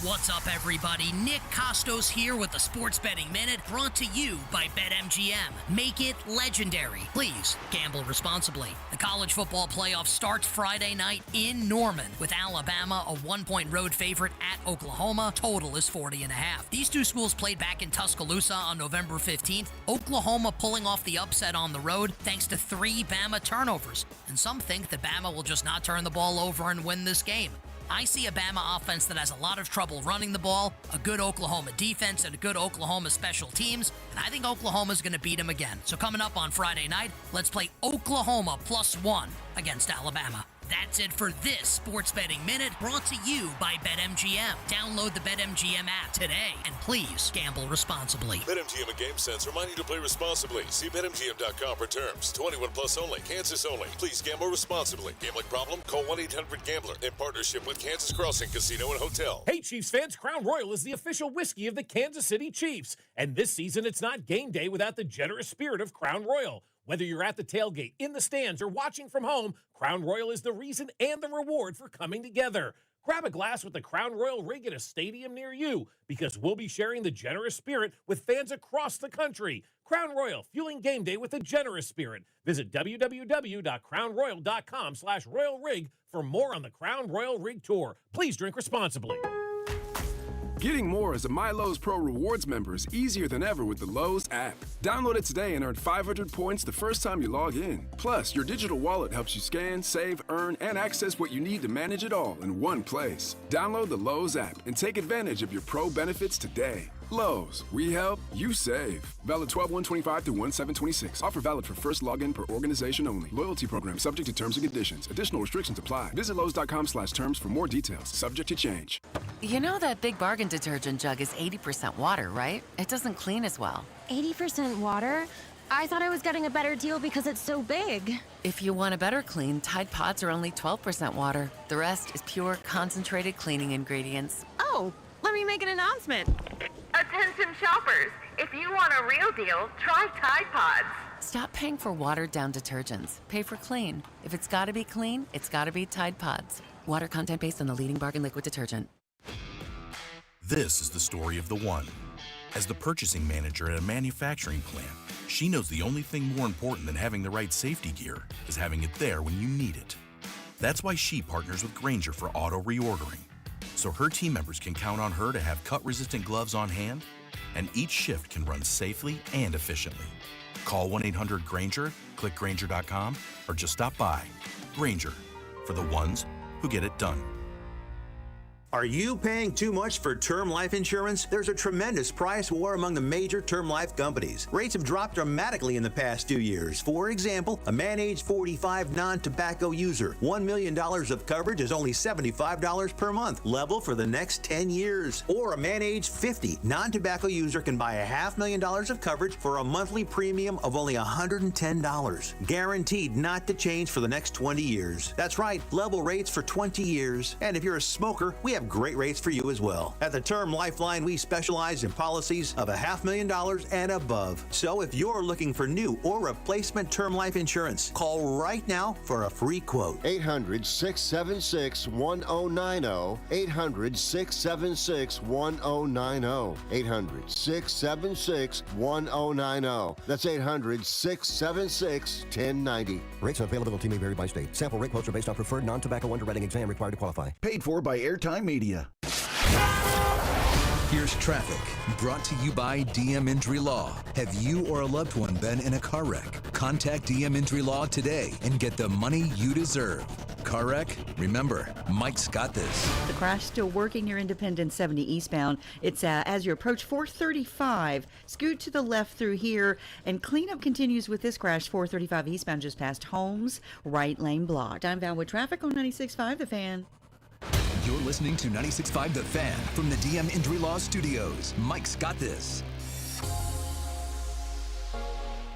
What's up, everybody? Nick Costos here with the Sports Betting Minute, brought to you by BetMGM. Make it legendary. Please gamble responsibly. The college football playoff starts Friday night in Norman with Alabama, a 1-point road favorite at Oklahoma. Total is 40.5. These two schools played back in Tuscaloosa on November 15th. Oklahoma pulling off the upset on the road thanks to 3 Bama turnovers. And some think that Bama will just not turn the ball over and win this game. I see a Bama offense that has a lot of trouble running the ball, a good Oklahoma defense, and a good Oklahoma special teams, and I think Oklahoma's going to beat them again. So coming up on Friday night, let's play Oklahoma +1 against Alabama. That's it for this Sports Betting Minute, brought to you by BetMGM. Download the BetMGM app today, and please gamble responsibly. BetMGM and GameSense remind you to play responsibly. See BetMGM.com for terms. 21 plus only. Kansas only. Please gamble responsibly. Gambling problem? Call 1-800-GAMBLER. In partnership with Kansas Crossing Casino and Hotel. Hey, Chiefs fans, Crown Royal is the official whiskey of the Kansas City Chiefs. And this season, it's not game day without the generous spirit of Crown Royal. Whether you're at the tailgate, in the stands, or watching from home, Crown Royal is the reason and the reward for coming together. Grab a glass with the Crown Royal rig at a stadium near you, because we'll be sharing the generous spirit with fans across the country. Crown Royal, fueling game day with a generous spirit. Visit www.crownroyal.com/royal rig for more on the Crown Royal Rig Tour. Please drink responsibly. Getting more as a MyLowe's Pro Rewards member is easier than ever with the Lowe's app. Download it today and earn 500 points the first time you log in. Plus, your digital wallet helps you scan, save, earn, and access what you need to manage it all in one place. Download the Lowe's app and take advantage of your Pro benefits today. Lowe's, we help, you save. Valid 12/1/25 to 1/7/26. Offer valid for first login per organization only. Loyalty program subject to terms and conditions. Additional restrictions apply. Visit Lowe's.com/terms for more details. Subject to change. You know that Big Bargain detergent jug is 80% water, right? It doesn't clean as well. 80% water? I thought I was getting a better deal because it's so big. If you want a better clean, Tide Pods are only 12% water. The rest is pure, concentrated cleaning ingredients. Oh, let me make an announcement. Attention shoppers, if you want a real deal, try Tide Pods. Stop paying for watered-down detergents. Pay for clean. If it's gotta be clean, it's gotta be Tide Pods. Water content based on the leading bargain liquid detergent. This is the story of the one. As the purchasing manager at a manufacturing plant, she knows the only thing more important than having the right safety gear is having it there when you need it. That's why she partners with Grainger for auto reordering, so her team members can count on her to have cut-resistant gloves on hand, and each shift can run safely and efficiently. Call 1-800-GRAINGER, click Grainger.com, or just stop by. Grainger, for the ones who get it done. Are you paying too much for term life insurance? There's a tremendous price war among the major term life companies. Rates have dropped dramatically in the past 2 years. For example, a man age 45 non-tobacco user, $1 million of coverage is only $75 per month, level for the next 10 years. Or a man age 50 non-tobacco user can buy $500,000 of coverage for a monthly premium of only $110, guaranteed not to change for the next 20 years. That's right, level rates for 20 years. And if you're a smoker, we have have great rates for you as well. At the Term Lifeline, we specialize in policies of $500,000 and above. So if you're looking for new or replacement term life insurance, call right now for a free quote. 800-676-1090. 800-676-1090. 800-676-1090. That's 800-676-1090. Rates and availability may vary by state. Sample rate quotes are based on preferred non-tobacco underwriting exam required to qualify. Paid for by Airtime Media. Here's traffic, brought to you by DM Injury Law. Have you or a loved one been in a car wreck? Contact DM Injury Law today and get the money you deserve. Car wreck? Remember, Mike's got this. The crash still working near Independence 70 eastbound. It's as you approach 435. Scoot to the left through here, and cleanup continues with this crash 435 eastbound just past Holmes, right lane blocked. I'm Val with traffic on 96.5 The Fan. You're listening to 96.5 The Fan from the DM Injury Law Studios. Mike's got this.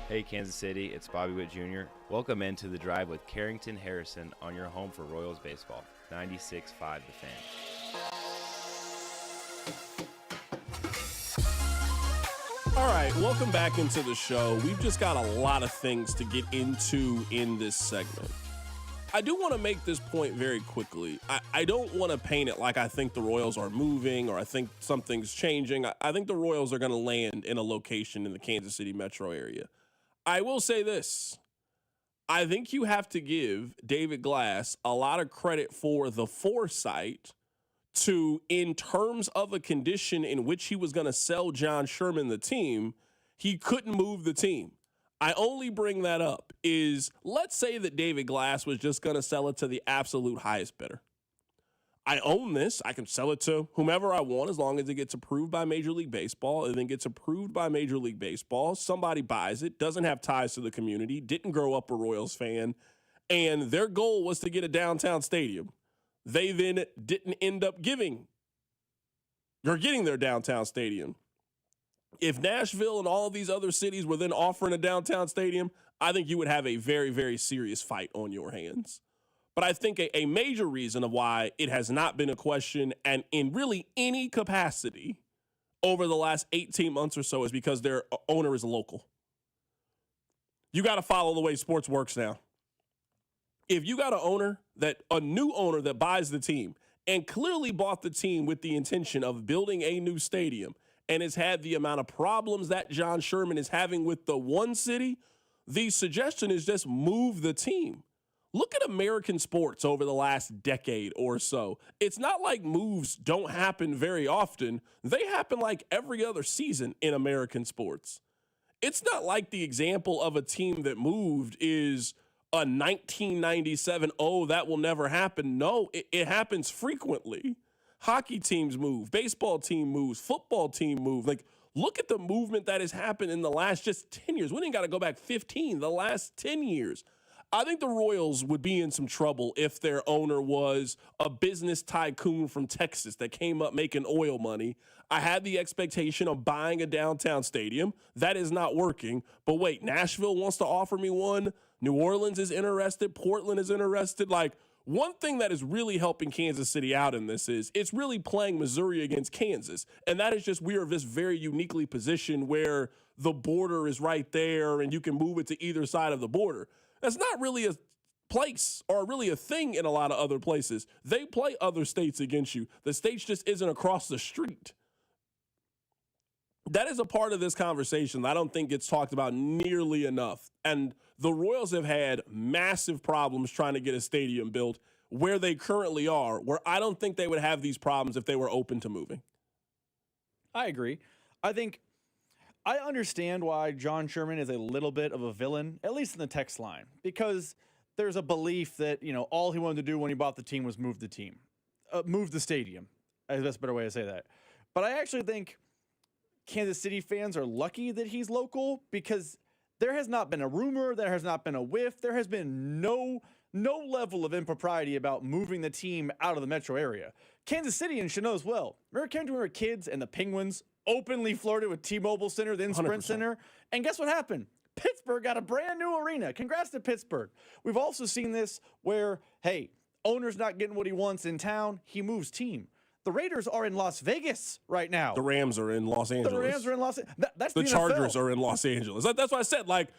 Hey Kansas City, it's Bobby Witt Jr. Welcome into The Drive with Carrington Harrison on your home for Royals baseball. 96.5 The Fan. All right, welcome back into the show. We've just got a lot of things to get into in this segment. I do want to make this point very quickly. I don't want to paint it like I think the Royals are moving or I think something's changing. I think the Royals are going to land in a location in the Kansas City metro area. I will say this. I think you have to give David Glass a lot of credit for the foresight to, in terms of a condition in which he was going to sell John Sherman the team, he couldn't move the team. I only bring that up is, let's say that David Glass was just going to sell it to the absolute highest bidder. I own this. I can sell it to whomever I want as long as it gets approved by Major League Baseball. And then gets approved by Major League Baseball. Somebody buys it, doesn't have ties to the community, didn't grow up a Royals fan, and their goal was to get a downtown stadium. They then didn't end up getting their downtown stadium. If Nashville and all of these other cities were then offering a downtown stadium, I think you would have a very, very serious fight on your hands. But I think a major reason of why it has not been a question and in really any capacity over the last 18 months or so is because their owner is local. You got to follow the way sports works now. If you got a new owner that buys the team and clearly bought the team with the intention of building a new stadium and has had the amount of problems that John Sherman is having with the one city, the suggestion is just move the team. Look at American sports over the last decade or so. It's not like moves don't happen very often. They happen like every other season in American sports. It's not like the example of a team that moved is a 1997, oh, that will never happen. No, it happens frequently. Hockey teams move, baseball team moves, football team move. Like, look at the movement that has happened in the last just 10 years. We didn't got to go back 15, the last 10 years. I think the Royals would be in some trouble if their owner was a business tycoon from Texas that came up making oil money. I had the expectation of buying a downtown stadium. That is not working. But wait, Nashville wants to offer me one. New Orleans is interested. Portland is interested. Like, one thing that is really helping Kansas City out in this is it's really playing Missouri against Kansas. And that is just, we are this very uniquely positioned where the border is right there and you can move it to either side of the border. That's not really a place or really a thing in a lot of other places. They play other states against you. The states just isn't across the street. That is a part of this conversation that I don't think gets talked about nearly enough. And the Royals have had massive problems trying to get a stadium built where they currently are, where I don't think they would have these problems if they were open to moving. I agree. I think I understand why John Sherman is a little bit of a villain, at least in the text line, because there's a belief that, all he wanted to do when he bought the team was move the stadium. That's a better way to say that. But I actually think Kansas City fans are lucky that he's local because there has not been a rumor, there has not been a whiff, there has been no level of impropriety about moving the team out of the metro area. Kansas City should know as well. Remember when we were kids and the Penguins openly flirted with T-Mobile Center, then Sprint 100%. Center? And guess what happened? Pittsburgh got a brand new arena. Congrats to Pittsburgh. We've also seen this where, hey, owner's not getting what he wants in town, he moves team. The Raiders are in Las Vegas right now. The Rams are in Los Angeles. The Rams are in Los Angeles. That's the the Chargers NFL. are in Los Angeles. That's why I said, like,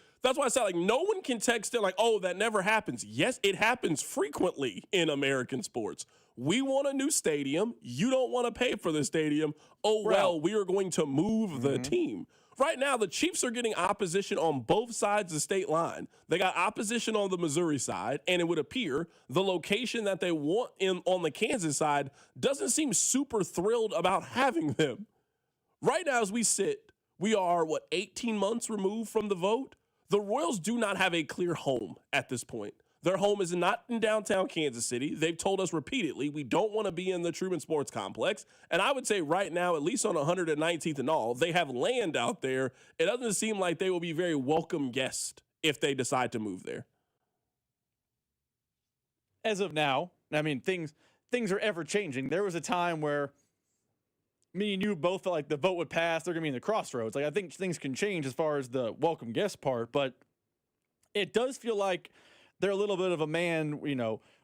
no one can text it like, oh, that never happens. Yes, it happens frequently in American sports. We want a new stadium. You don't want to pay for the stadium. Oh, well, we are going to move the team. Right now, the Chiefs are getting opposition on both sides of the state line. They got opposition on the Missouri side, and it would appear the location that they want on the Kansas side doesn't seem super thrilled about having them. Right now, as we sit, we are, 18 months removed from the vote? The Royals do not have a clear home at this point. Their home is not in downtown Kansas City. They've told us repeatedly we don't want to be in the Truman Sports Complex. And I would say right now, at least on 119th and all, they have land out there. It doesn't seem like they will be very welcome guests if they decide to move there. As of now, I mean, things are ever changing. There was a time where me and you both felt like the vote would pass. They're going to be in the crossroads. Like, I think things can change as far as the welcome guest part, but it does feel like they're a little bit of a man,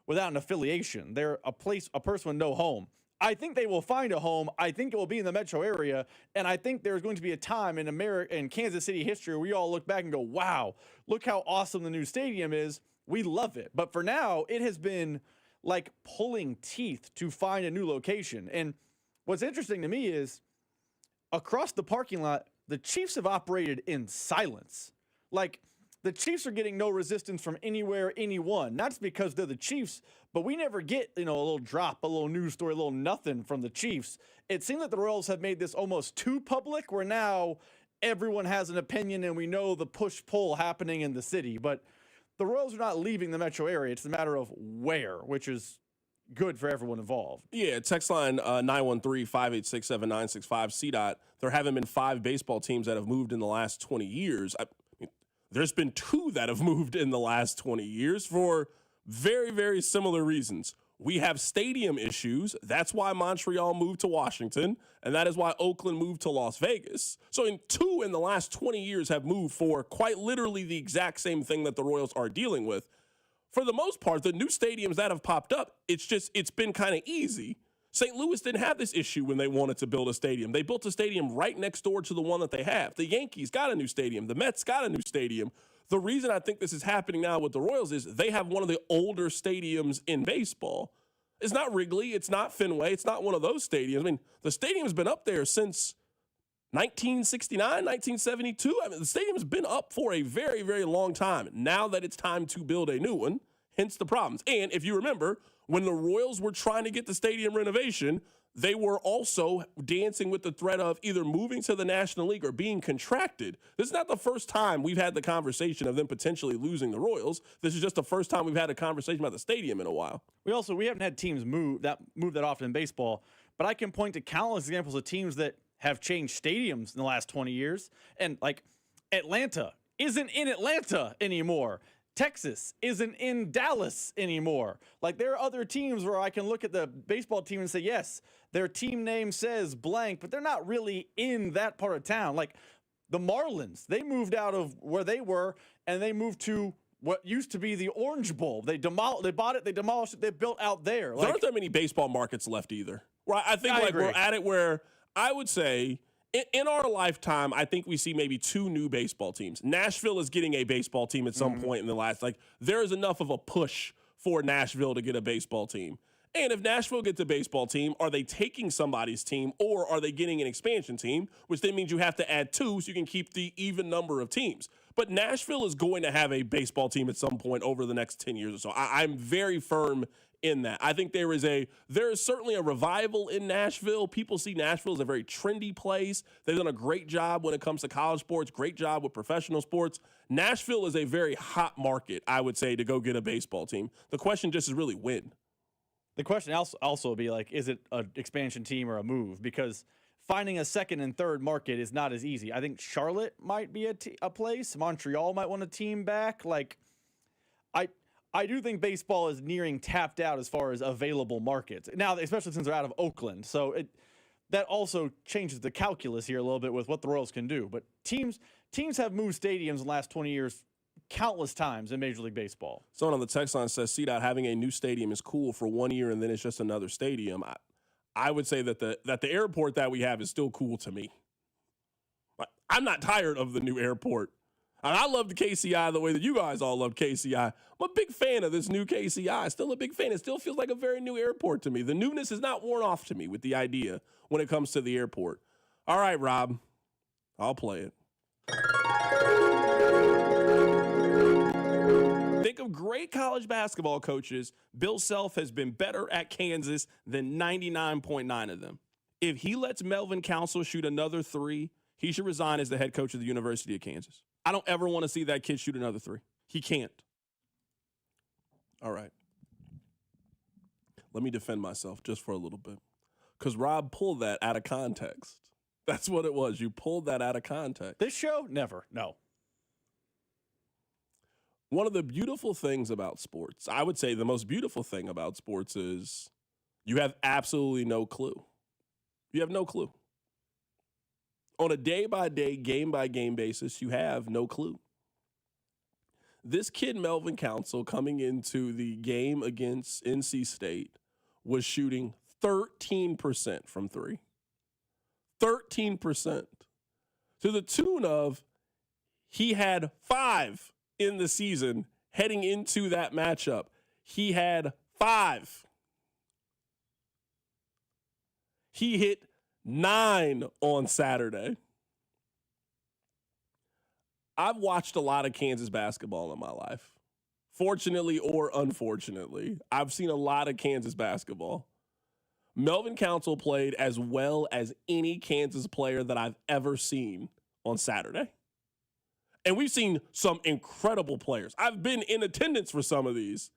without an affiliation. They're a person with no home. I think they will find a home. I think it will be in the metro area. And I think there's going to be a time in Kansas City history where we all look back and go, wow, look how awesome the new stadium is. We love it. But for now, it has been like pulling teeth to find a new location. And what's interesting to me is across the parking lot, the Chiefs have operated in silence. Like, the Chiefs are getting no resistance from anywhere, anyone. Not just because they're the Chiefs, but we never get, a little drop, a little news story, a little nothing from the Chiefs. It seems like the Royals have made this almost too public, where now everyone has an opinion and we know the push-pull happening in the city. But the Royals are not leaving the metro area. It's a matter of where, which is good for everyone involved. Yeah, text line 913-586-7965, CDOT. There haven't been 5 baseball teams that have moved in the last 20 years. There's been 2 that have moved in the last 20 years for very, very similar reasons. We have stadium issues. That's why Montreal moved to Washington, and that is why Oakland moved to Las Vegas. So 2 in the last 20 years have moved for quite literally the exact same thing that the Royals are dealing with. For the most part, the new stadiums that have popped up, it's been kind of easy. St. Louis didn't have this issue when they wanted to build a stadium. They built a stadium right next door to the one that they have. The Yankees got a new stadium. The Mets got a new stadium. The reason I think this is happening now with the Royals is they have one of the older stadiums in baseball. It's not Wrigley. It's not Fenway. It's not one of those stadiums. I mean, the stadium's been up there since 1969, 1972. I mean, the stadium's been up for a very, very long time. Now that it's time to build a new one, hence the problems. And if you remember, when the Royals were trying to get the stadium renovation, they were also dancing with the threat of either moving to the National League or being contracted. This is not the first time we've had the conversation of them potentially losing the Royals. This is just the first time we've had a conversation about the stadium in a while. We haven't had teams move that often in baseball, but I can point to countless examples of teams that have changed stadiums in the last 20 years. And like Atlanta isn't in Atlanta anymore. Texas isn't in Dallas anymore. Like, there are other teams where I can look at the baseball team and say, yes, their team name says blank, but they're not really in that part of town. Like the Marlins, they moved out of where they were and they moved to what used to be the Orange Bowl. They bought it, they demolished it, they built out there. There aren't that many baseball markets left either. Well, I think we're at it where I would say in our lifetime, I think we see maybe 2 new baseball teams. Nashville is getting a baseball team at some point in the last, there is enough of a push for Nashville to get a baseball team. And if Nashville gets a baseball team, are they taking somebody's team or are they getting an expansion team, which then means you have to add 2 so you can keep the even number of teams. But Nashville is going to have a baseball team at some point over the next 10 years or so. I'm very firm in that. I think there is certainly a revival in Nashville. People see Nashville as a very trendy place. They've done a great job when it comes to college sports, great job with professional sports. Nashville is a very hot market, I would say, to go get a baseball team. The question just is really when. The question also would be like, is it an expansion team or a move? Because finding a second and third market is not as easy. I think Charlotte might be a place. Montreal might want a team back. Like, I do think baseball is nearing tapped out as far as available markets now, especially since they're out of Oakland. So that also changes the calculus here a little bit with what the Royals can do. But teams have moved stadiums in the last 20 years countless times in Major League Baseball. Someone on the text line says, CDOT, having a new stadium is cool for 1 year and then it's just another stadium. I would say that the airport that we have is still cool to me. I'm not tired of the new airport. And I love the KCI the way that you guys all love KCI. I'm a big fan of this new KCI. Still a big fan. It still feels like a very new airport to me. The newness is not worn off to me with the idea when it comes to the airport. All right, Rob. I'll play it. Think of great college basketball coaches. Bill Self has been better at Kansas than 99.9 of them. If he lets Melvin Council shoot another three, he should resign as the head coach of the University of Kansas. I don't ever want to see that kid shoot another three. He can't. All right. Let me defend myself just for a little bit. Because Rob pulled that out of context. That's what it was. You pulled that out of context. This show? Never. No. One of the beautiful things about sports, I would say the most beautiful thing about sports is you have absolutely no clue. You have no clue. On a day-by-day, game-by-game basis, you have no clue. This kid, Melvin Council, coming into the game against NC State, was shooting 13% from three. 13%. To the tune of he had 5 in the season heading into that matchup. He had 5. He hit 9 on Saturday. I've watched a lot of Kansas basketball in my life. Fortunately or unfortunately, I've seen a lot of Kansas basketball. Melvin Council played as well as any Kansas player that I've ever seen on Saturday. And we've seen some incredible players. I've been in attendance for some of these.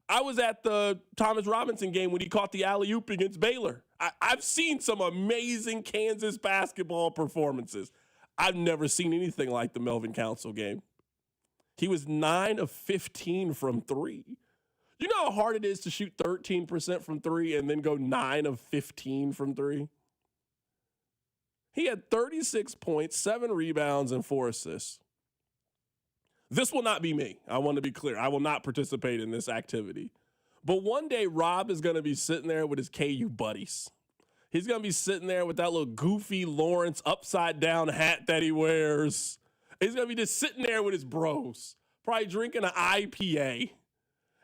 I was at the Thomas Robinson game when he caught the alley-oop against Baylor. I've seen some amazing Kansas basketball performances. I've never seen anything like the Melvin Council game. He was 9 of 15 from 3. You know how hard it is to shoot 13% from 3 and then go 9 of 15 from 3? He had 36 points, 7 rebounds, and 4 assists. This will not be me. I want to be clear. I will not participate in this activity. But one day, Rob is going to be sitting there with his KU buddies. He's going to be sitting there with that little goofy Lawrence upside-down hat that he wears. He's going to be just sitting there with his bros, probably drinking an IPA.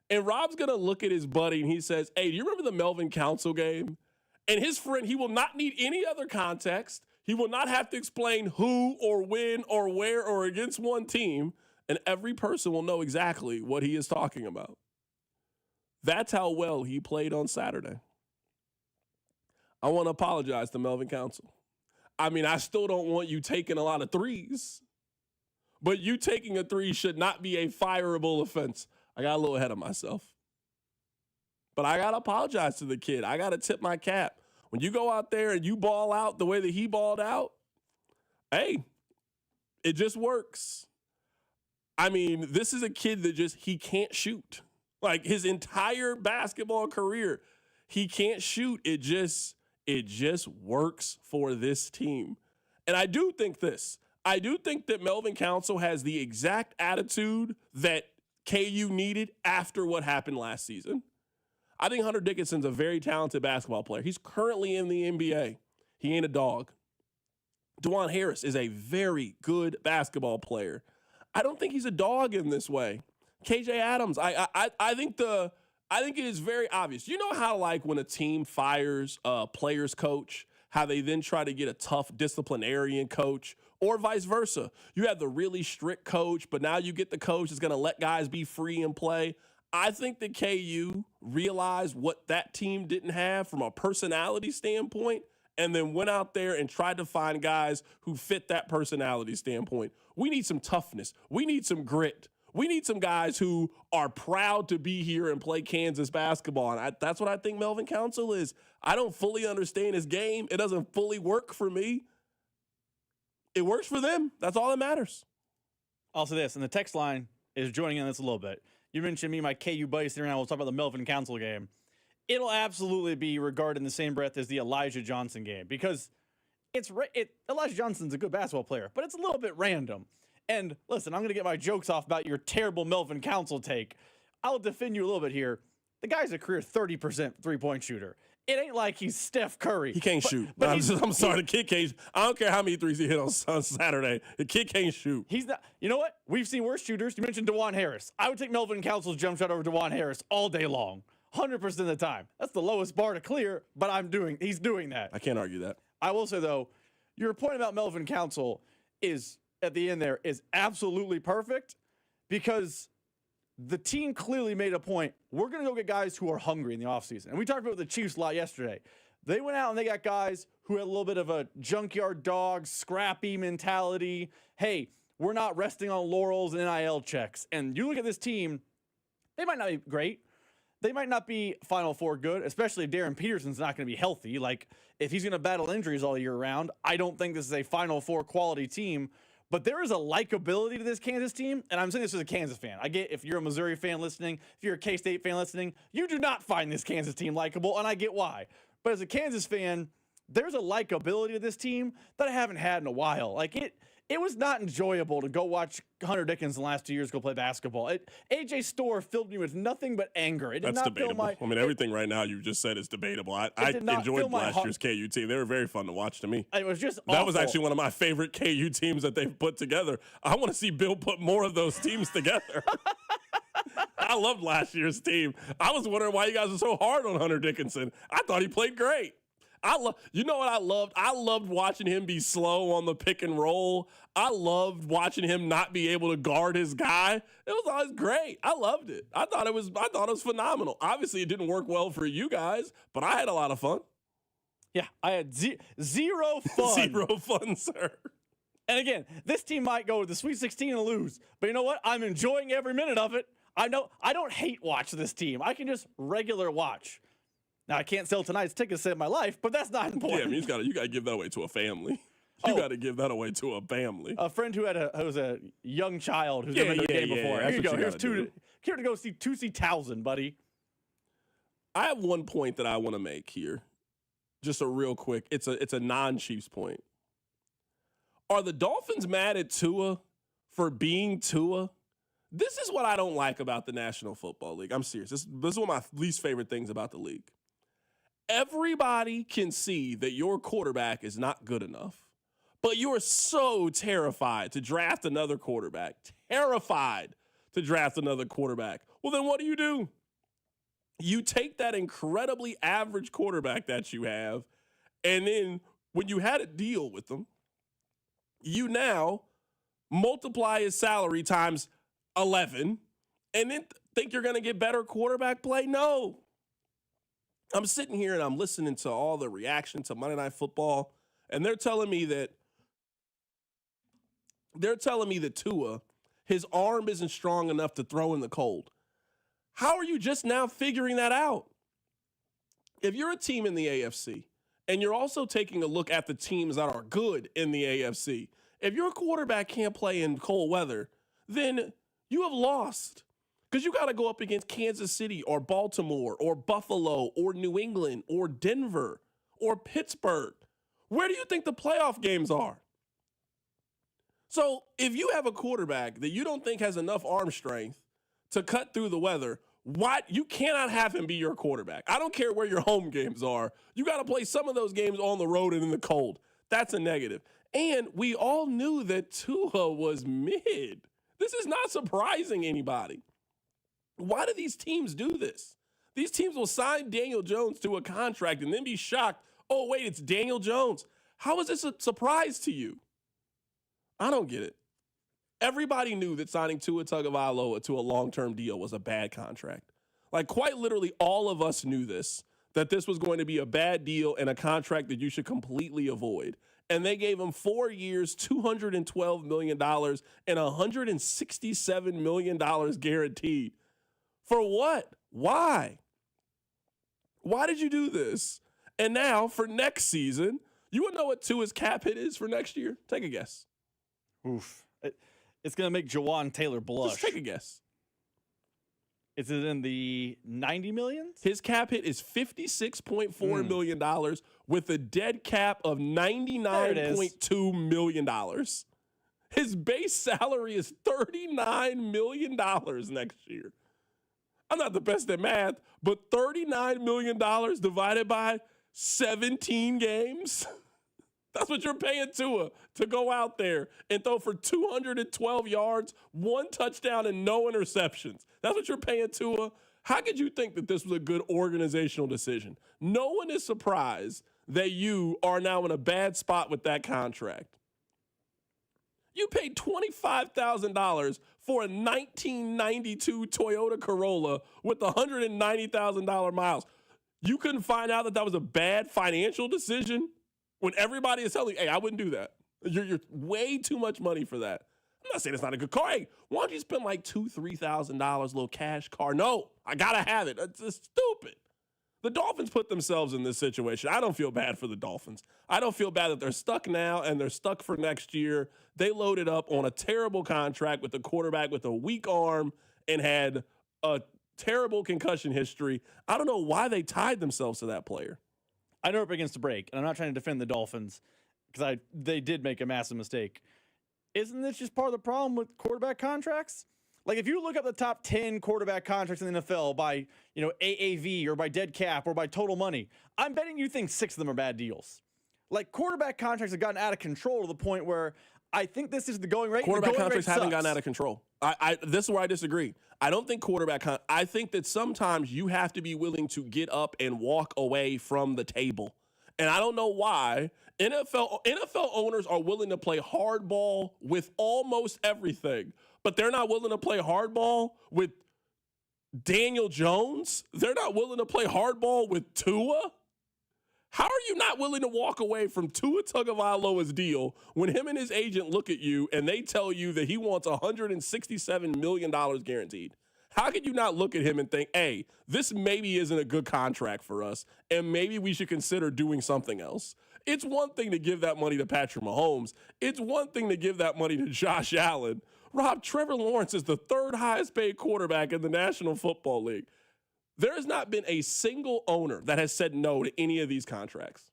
And Rob's going to look at his buddy, and he says, hey, do you remember the Melvin Council game? And his friend, he will not need any other context. He will not have to explain who or when or where or against one team. And every person will know exactly what he is talking about. That's how well he played on Saturday. I want to apologize to Melvin Council. I mean, I still don't want you taking a lot of threes, but you taking a 3 should not be a fireable offense. I got a little ahead of myself. But I got to apologize to the kid. I got to tip my cap. When you go out there and you ball out the way that he balled out, hey, it just works. I mean, this is a kid that he can't shoot. Like his entire basketball career, he can't shoot. It just works for this team. And I do think this. I do think that Melvin Council has the exact attitude that KU needed after what happened last season. I think Hunter Dickinson's a very talented basketball player. He's currently in the NBA. He ain't a dog. DeJuan Harris is a very good basketball player. I don't think he's a dog in this way. KJ Adams, I think it is very obvious. You know how like when a team fires a player's coach, how they then try to get a tough disciplinarian coach, or vice versa. You have the really strict coach, but now you get the coach that's going to let guys be free and play. I think that KU realized what that team didn't have from a personality standpoint, and then went out there and tried to find guys who fit that personality standpoint. We need some toughness. We need some grit. We need some guys who are proud to be here and play Kansas basketball. And that's what I think Melvin Council is. I don't fully understand his game. It doesn't fully work for me. It works for them. That's all that matters. Also this, and the text line is joining in this a little bit. You mentioned me and my KU buddies sitting around. We'll talk about the Melvin Council game. It'll absolutely be regarded in the same breath as the Elijah Johnson game because Elijah Johnson's a good basketball player, but it's a little bit random. And listen, I'm going to get my jokes off about your terrible Melvin Council take. I'll defend you a little bit here. The guy's a career 30% three-point shooter. it ain't like he's Steph Curry. He can't shoot. But I'm sorry, the kid can't. I don't care how many threes he hit on Saturday. The kid can't shoot. He's not. You know what? We've seen worse shooters. You mentioned DeJuan Harris. I would take Melvin Council's jump shot over DeJuan Harris all day long, 100% of the time. That's the lowest bar to clear, but he's doing that. I can't argue that. I will say though, your point about Melvin Council is at the end there is absolutely perfect because the team clearly made a point. We're going to go get guys who are hungry in the offseason. And we talked about the Chiefs a lot yesterday. They went out and they got guys who had a little bit of a junkyard dog, scrappy mentality. Hey, we're not resting on laurels and NIL checks. And you look at this team, they might not be great. They might not be Final Four good, especially if Darren Peterson's not going to be healthy. Like, if he's going to battle injuries all year round, I don't think this is a Final Four quality team. But there is a likability to this Kansas team, and I'm saying this as a Kansas fan. I get if you're a Missouri fan listening, if you're a K-State fan listening, you do not find this Kansas team likable, and I get why. But as a Kansas fan, there's a likability to this team that I haven't had in a while. Like, it was not enjoyable to go watch Hunter Dickinson the last 2 years go play basketball. AJ Storr filled me with nothing but anger. It did That's not debatable. fill I mean, everything right now you just said is debatable. I enjoyed last year's KU team. They were very fun to watch to me. It was just That was awful. actually one of my favorite KU teams that they've put together. I want to see Bill put more of those teams together. I loved last year's team. I was wondering why you guys are so hard on Hunter Dickinson. I thought he played great. You know what I loved? I loved watching him be slow on the pick and roll. I loved watching him not be able to guard his guy. It was always great. I loved it. I thought it was phenomenal. Obviously, it didn't work well for you guys, but I had a lot of fun. Yeah, I had zero fun. Zero fun, sir. And again, this team might go to the Sweet 16 and lose, but you know what? I'm enjoying every minute of it. I know I don't hate watch this team. I can just regular watch. Now, I can't sell tonight's tickets to save my life, but that's not important. Yeah, I mean, you got to give that away to a family. You got to give that away to a family. A friend who was a young child who's never been to a game before. Here you go. Here's here to go see 2,000, buddy. I have one point that I want to make here. Just a real quick. It's a non-Chiefs point. Are the Dolphins mad at Tua for being Tua? This is what I don't like about the National Football League. I'm serious. This is one of my least favorite things about the league. Everybody can see that your quarterback is not good enough, but you are so terrified to draft another quarterback. Terrified to draft another quarterback. Well, then what do? You take that incredibly average quarterback that you have, and then when you had a deal with them, you now multiply his salary times 11 and then think you're going to get better quarterback play? No. I'm sitting here and I'm listening to all the reaction to Monday Night Football, and they're telling me that Tua, his arm isn't strong enough to throw in the cold. How are you just now figuring that out? If you're a team in the AFC and you're also taking a look at the teams that are good in the AFC, if your quarterback can't play in cold weather, then you have lost. Because you got to go up against Kansas City or Baltimore or Buffalo or New England or Denver or Pittsburgh. Where do you think the playoff games are? So if you have a quarterback that you don't think has enough arm strength to cut through the weather, you cannot have him be your quarterback. I don't care where your home games are. You got to play some of those games on the road and in the cold. That's a negative. And we all knew that Tua was mid. This is not surprising anybody. Why do these teams do this? These teams will sign Daniel Jones to a contract and then be shocked. Oh, wait, it's Daniel Jones. How is this a surprise to you? I don't get it. Everybody knew that signing Tua Tagovailoa to a long-term deal was a bad contract. Like, quite literally, all of us knew this, that this was going to be a bad deal and a contract that you should completely avoid. And they gave him 4 years, $212 million, and $167 million guaranteed. For what? Why? Why did you do this? And now, for next season, you want to know what Tua's cap hit is for next year? Take a guess. Oof. It's going to make Jawan Taylor blush. Just take a guess. Is it in the 90 millions? His cap hit is $56.4 million with a dead cap of $99.2 million. His base salary is $39 million next year. I'm not the best at math, but $39 million divided by 17 games? That's what you're paying Tua to go out there and throw for 212 yards, 1 touchdown, and no interceptions. That's what you're paying Tua? How could you think that this was a good organizational decision? No one is surprised that you are now in a bad spot with that contract. You paid $25,000 for a 1992 Toyota Corolla with 190,000 miles. You couldn't find out that that was a bad financial decision when everybody is telling you, hey, I wouldn't do that. You're way too much money for that. I'm not saying it's not a good car. Hey, why don't you spend like $2,000, $3,000, little cash car? No, I got to have it. It's stupid. The Dolphins put themselves in this situation. I don't feel bad for the Dolphins. I don't feel bad that they're stuck now and they're stuck for next year. They loaded up on a terrible contract with a quarterback with a weak arm and had a terrible concussion history. I don't know why they tied themselves to that player. I know we're up against the break, and I'm not trying to defend the Dolphins because they did make a massive mistake. Isn't this just part of the problem with quarterback contracts? Like, if you look up the top 10 quarterback contracts in the NFL by, AAV or by dead cap or by total money, I'm betting you think 6 of them are bad deals. Like, quarterback contracts have gotten out of control to the point where I think this is the going rate. Quarterback contracts haven't gotten out of control. This is where I disagree. I don't think I think that sometimes you have to be willing to get up and walk away from the table. And I don't know why NFL owners are willing to play hardball with almost everything, but they're not willing to play hardball with Daniel Jones. They're not willing to play hardball with Tua. How are you not willing to walk away from Tua Tagovailoa's deal when him and his agent look at you and they tell you that he wants $167 million guaranteed? How could you not look at him and think, hey, this maybe isn't a good contract for us, and maybe we should consider doing something else? It's one thing to give that money to Patrick Mahomes. It's one thing to give that money to Josh Allen. Rob, Trevor Lawrence is the 3rd highest paid quarterback in the National Football League. There has not been a single owner that has said no to any of these contracts.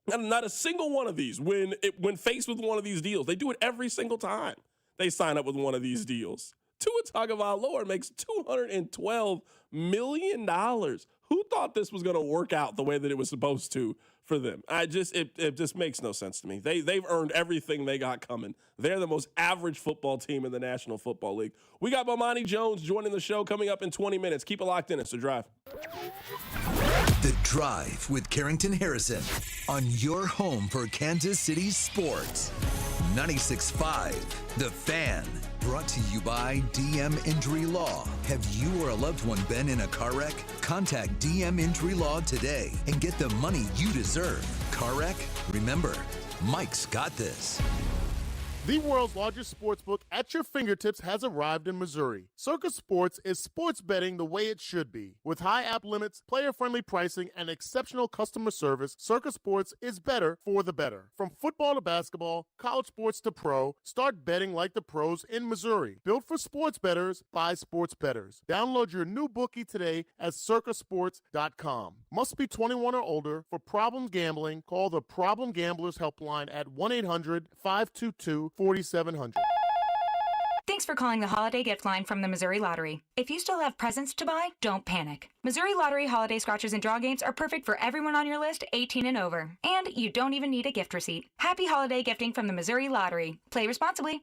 Not a single one of these. When faced with one of these deals, they do it every single time they sign up with one of these deals. Tua Tagovailoa makes $212 million. Who thought this was going to work out the way that it was supposed to for them? It just makes no sense to me. They've earned everything they got coming. They're the most average football team in the National Football League. We got Bomani Jones joining the show coming up in 20 minutes. Keep it locked in. It's The Drive. The Drive with Carrington Harrison on your home for Kansas City sports. 96.5 The Fan. Brought to you by DM Injury Law. Have you or a loved one been in a car wreck? Contact DM Injury Law today and get the money you deserve. Car wreck? Remember, Mike's got this. The world's largest sportsbook at your fingertips has arrived in Missouri. Circus Sports is sports betting the way it should be. With high app limits, player-friendly pricing, and exceptional customer service, Circus Sports is better for the better. From football to basketball, college sports to pro, start betting like the pros in Missouri. Built for sports bettors by sports bettors. Download your new bookie today at circusports.com. Must be 21 or older. For problem gambling, call the Problem Gamblers Helpline at 1-800-522-4700. Thanks for calling the Holiday Gift Line from the Missouri Lottery. If you still have presents to buy, don't panic. Missouri Lottery holiday scratchers and draw games are perfect for everyone on your list 18 and over. And you don't even need a gift receipt. Happy holiday gifting from the Missouri Lottery. Play responsibly.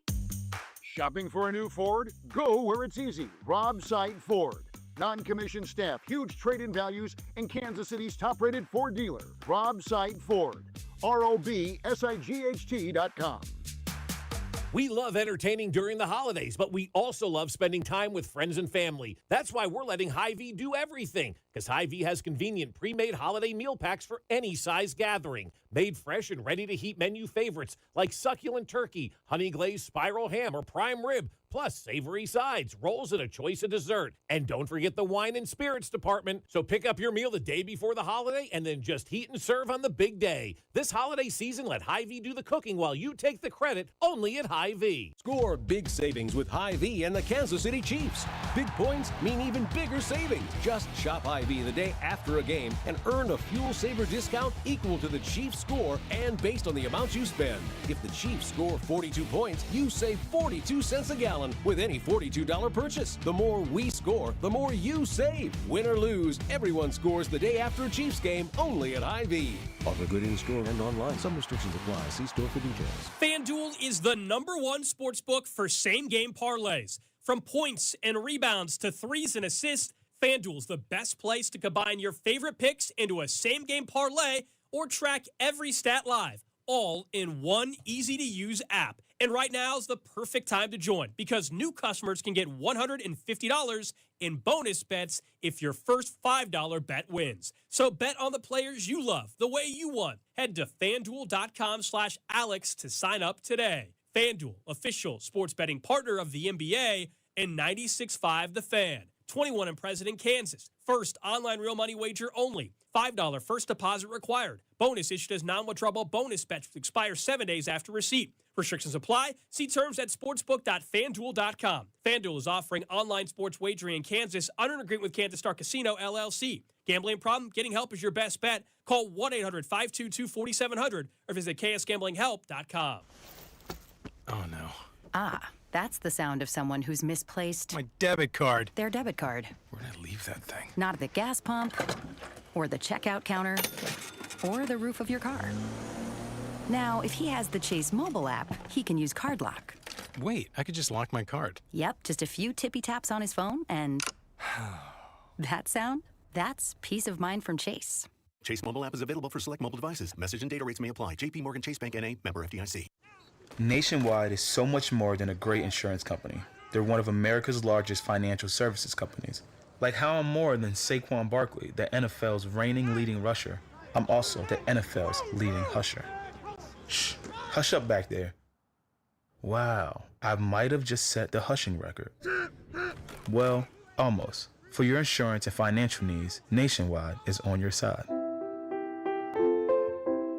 Shopping for a new Ford? Go where it's easy. Rob Sight Ford. Non-commissioned staff, huge trade-in values, and Kansas City's top-rated Ford dealer. Rob Sight Ford. ROBSIGHT.com. We love entertaining during the holidays, but we also love spending time with friends and family. That's why we're letting Hy-Vee do everything, because Hy-Vee has convenient pre-made holiday meal packs for any size gathering. Made fresh and ready-to-heat menu favorites like succulent turkey, honey-glazed spiral ham, or prime rib, plus savory sides, rolls, and a choice of dessert. And don't forget the wine and spirits department. So pick up your meal the day before the holiday and then just heat and serve on the big day. This holiday season, let Hy-Vee do the cooking while you take the credit, only at Hy-Vee. Score big savings with Hy-Vee and the Kansas City Chiefs. Big points mean even bigger savings. Just shop Hy-Vee Hy-Vee the day after a game and earn a fuel saver discount equal to the Chiefs score and based on the amount you spend. If the Chiefs score 42 points, you save 42 cents a gallon with any $42 purchase. The more we score, the more you save. Win or lose, everyone scores the day after a Chiefs game only at Hy-Vee. Offer good in store and online. Some restrictions apply. See store for details. FanDuel is the #1 sportsbook for same-game parlays. From points and rebounds to threes and assists, FanDuel's the best place to combine your favorite picks into a same-game parlay or track every stat live, all in one easy-to-use app. And right now is the perfect time to join because new customers can get $150 in bonus bets if your first $5 bet wins. So bet on the players you love the way you want. Head to FanDuel.com/Alex to sign up today. FanDuel, official sports betting partner of the NBA and 96.5 The Fan. 21 and present in Kansas. First online real money wager only. $5 first deposit required. Bonus issued as non-withdrawable bonus bets expire 7 days after receipt. Restrictions apply. See terms at sportsbook.fanduel.com. FanDuel is offering online sports wagering in Kansas under an agreement with Kansas Star Casino, LLC. Gambling problem? Getting help is your best bet. Call 1-800-522-4700 or visit ksgamblinghelp.com. Oh, no. Ah, that's the sound of someone who's misplaced My debit card. their debit card. Where did I leave that thing? Not at the gas pump, or the checkout counter, or the roof of your car. Now, if he has the Chase mobile app, he can use Card Lock. Wait, I could just lock my card. Yep, just a few tippy taps on his phone, and that sound? That's peace of mind from Chase. Chase mobile app is available for select mobile devices. Message and data rates may apply. JP Morgan Chase Bank N.A., member FDIC. Nationwide is so much more than a great insurance company. They're one of America's largest financial services companies. Like how I'm more than Saquon Barkley, the NFL's reigning leading rusher. I'm also the NFL's leading husher. Shh, hush up back there. Wow, I might have just set the hushing record. Well, almost. For your insurance and financial needs, Nationwide is on your side.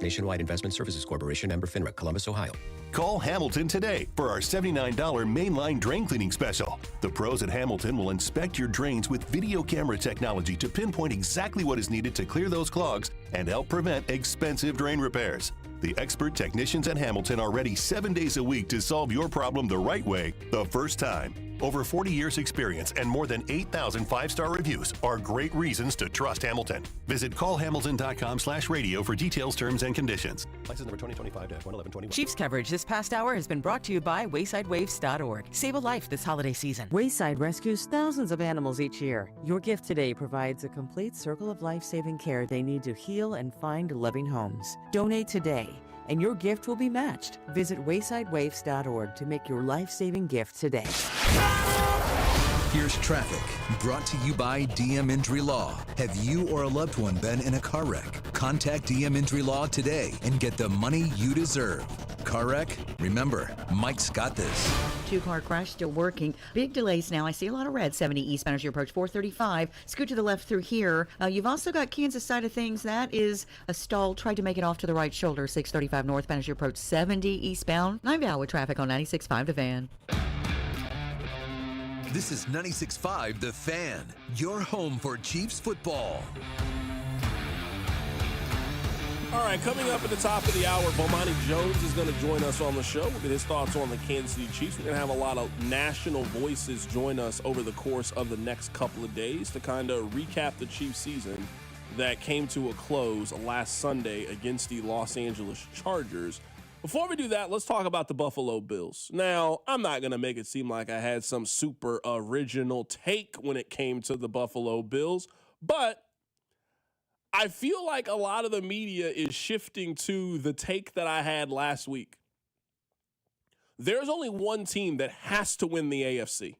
Nationwide Investment Services Corporation, member FINRA, Columbus, Ohio. Call Hamilton today for our $79 mainline drain cleaning special. The pros at Hamilton will inspect your drains with video camera technology to pinpoint exactly what is needed to clear those clogs and help prevent expensive drain repairs. The expert technicians at Hamilton are ready 7 days a week to solve your problem the right way, the first time. Over 40 years experience and more than 8,000 five-star reviews are great reasons to trust Hamilton. Visit callhamilton.com/radio for details, terms, and conditions. License number 2025-11121. Chiefs coverage this past hour has been brought to you by waysidewaves.org. Save a life this holiday season. Wayside rescues thousands of animals each year. Your gift today provides a complete circle of life-saving care they need to heal and find loving homes. Donate today, and your gift will be matched. Visit waysidewaves.org to make your life-saving gift today. Here's traffic, brought to you by DM Injury Law. Have you or a loved one been in a car wreck? Contact DM Injury Law today and get the money you deserve. Car wreck? Remember, Mike's got this. Two-car crash still working. Big delays now. I see a lot of red 70 eastbound as you approach 435. Scoot to the left through here. You've also got Kansas side of things. That is a stall. Tried to make it off to the right shoulder. 635 northbound as you approach 70 eastbound. I'm Val with traffic on 96.5 The Fan. This is 96.5 The Fan, your home for Chiefs football. All right, coming up at the top of the hour, Bomani Jones is going to join us on the show. We'll get his thoughts on the Kansas City Chiefs. We're going to have a lot of national voices join us over the course of the next couple of days to kind of recap the Chiefs season that came to a close last Sunday against the Los Angeles Chargers. Before we do that, let's talk about the Buffalo Bills. Now, I'm not going to make it seem like I had some super original take when it came to the Buffalo Bills, but I feel like a lot of the media is shifting to the take that I had last week. There's only one team that has to win the AFC.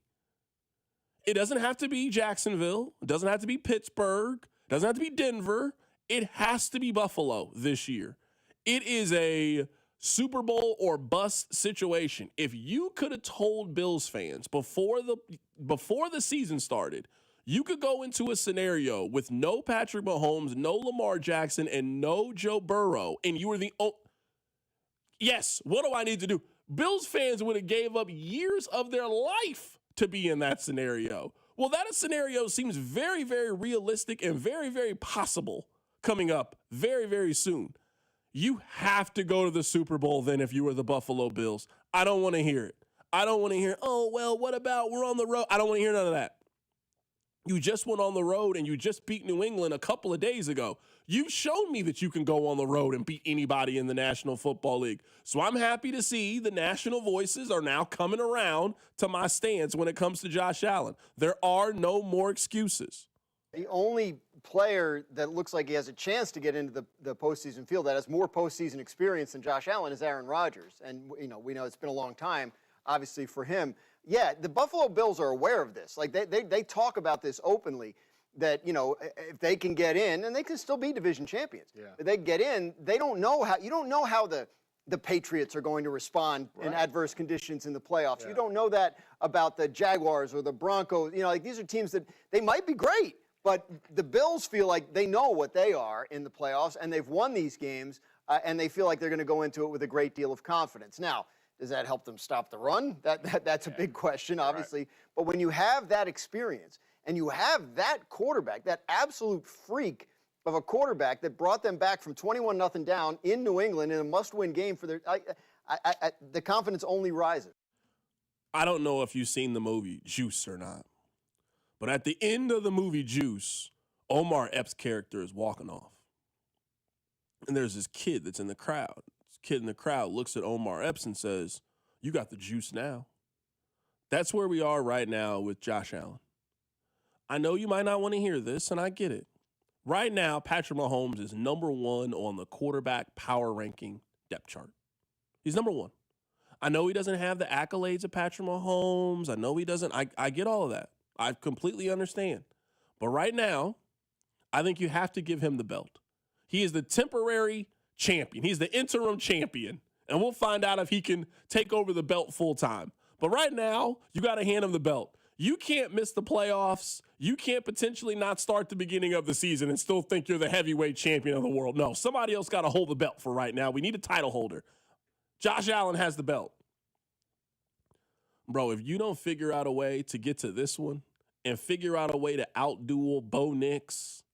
It doesn't have to be Jacksonville. It doesn't have to be Pittsburgh. It doesn't have to be Denver. It has to be Buffalo this year. It is a Super Bowl or bust situation. If you could have told Bills fans before the season started, you could go into a scenario with no Patrick Mahomes, no Lamar Jackson, and no Joe Burrow, and you were the yes, what do I need to do? Bills fans would have gave up years of their life to be in that scenario. Well, that scenario seems very, very realistic and very, very possible coming up very, very soon. You have to go to the Super Bowl then if you were the Buffalo Bills. I don't want to hear it. I don't want to hear, oh, well, what about we're on the road? I don't want to hear none of that. You just went on the road and you just beat New England a couple of days ago. You've shown me that you can go on the road and beat anybody in the National Football League. So I'm happy to see the national voices are now coming around to my stance when it comes to Josh Allen. There are no more excuses. The only player that looks like he has a chance to get into the postseason field that has more postseason experience than Josh Allen is Aaron Rodgers. And, we know it's been a long time, obviously, for him. Yeah, the Buffalo Bills are aware of this. Like, they talk about this openly, that, if they can get in, and they can still be division champions. Yeah. If they get in, you don't know how the Patriots are going to respond in adverse conditions in the playoffs. Yeah. You don't know that about the Jaguars or the Broncos. These are teams that they might be great, but the Bills feel like they know what they are in the playoffs, and they've won these games, and they feel like they're going to go into it with a great deal of confidence. Now, does that help them stop the run? That's a big question, obviously. Right. But when you have that experience and you have that quarterback, that absolute freak of a quarterback that brought them back from 21-0 down in New England in a must-win game for their, the confidence only rises. I don't know if you've seen the movie Juice or not, but at the end of the movie Juice, Omar Epps' character is walking off. And there's this kid that's in the crowd. Kid in the crowd looks at Omar Epps and says, "You got the juice now." That's where we are right now with Josh Allen. I know you might not want to hear this, and I get it. Right now, Patrick Mahomes is number one on the quarterback power ranking depth chart. He's number one. I know he doesn't have the accolades of Patrick Mahomes. I know he doesn't. I get all of that. I completely understand. But right now, I think you have to give him the belt. He is the temporary champion. He's the interim champion, and we'll find out if he can take over the belt full time. But right now, you got to hand him the belt. You can't miss the playoffs. You can't potentially not start the beginning of the season and still think you're the heavyweight champion of the world. No, somebody else got to hold the belt for right now. We need a title holder. Josh Allen has the belt. Bro, if you don't figure out a way to get to this one and figure out a way to outduel Bo Nix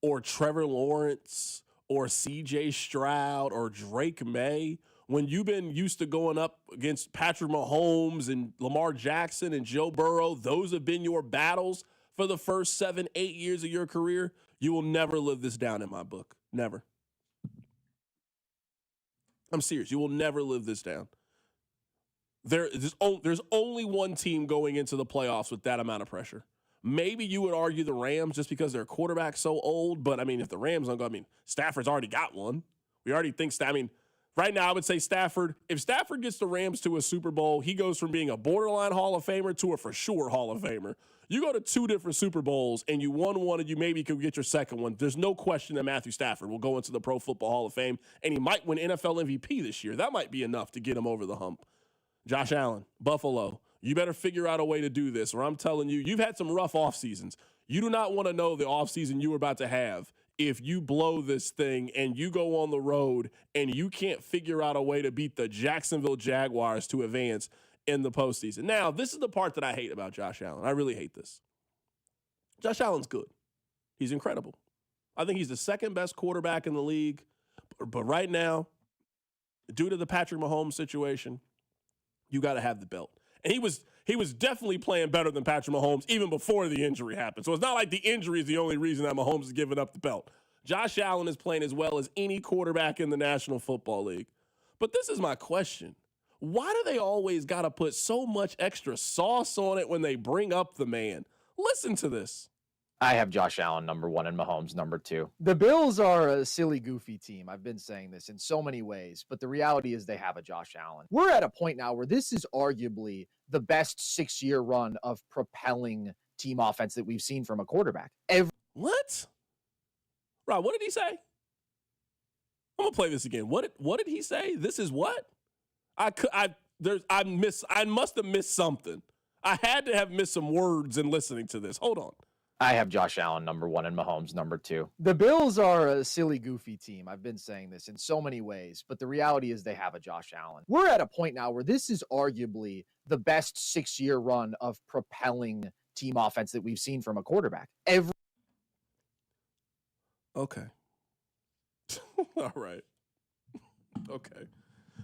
or Trevor Lawrence or C.J. Stroud or Drake May, when you've been used to going up against Patrick Mahomes and Lamar Jackson and Joe Burrow, those have been your battles for the first 7-8 years of your career, you will never live this down in my book. Never. I'm serious. You will never live this down. There's only one team going into the playoffs with that amount of pressure. Maybe you would argue the Rams just because their quarterback's so old. But, if the Rams don't go, Stafford's already got one. We already think right now I would say Stafford. If Stafford gets the Rams to a Super Bowl, he goes from being a borderline Hall of Famer to a for sure Hall of Famer. You go to 2 different Super Bowls and you won one and you maybe could get your second one. There's no question that Matthew Stafford will go into the Pro Football Hall of Fame, and he might win NFL MVP this year. That might be enough to get him over the hump. Josh Allen, Buffalo. You better figure out a way to do this, or I'm telling you, you've had some rough off seasons. You do not want to know the off season you were about to have if you blow this thing and you go on the road and you can't figure out a way to beat the Jacksonville Jaguars to advance in the postseason. Now, this is the part that I hate about Josh Allen. I really hate this. Josh Allen's good. He's incredible. I think he's the second best quarterback in the league. But right now, due to the Patrick Mahomes situation, you got to have the belt. And he was definitely playing better than Patrick Mahomes even before the injury happened. So it's not like the injury is the only reason that Mahomes is giving up the belt. Josh Allen is playing as well as any quarterback in the National Football League. But this is my question. Why do they always got to put so much extra sauce on it when they bring up the man? Listen to this. I have Josh Allen number 1 and Mahomes number 2. The Bills are a silly, goofy team. I've been saying this in so many ways, but the reality is they have a Josh Allen. We're at a point now where this is arguably the best 6-year run of propelling team offense that we've seen from a quarterback. What? Rob, what did he say? I'm going to play this again. What did he say? This is what? I must have missed something. I had to have missed some words in listening to this. Hold on. I have Josh Allen number 1 and Mahomes number 2. The Bills are a silly, goofy team. I've been saying this in so many ways, but the reality is they have a Josh Allen. We're at a point now where this is arguably the best 6-year run of propelling team offense that we've seen from a quarterback. Okay. All right. Okay.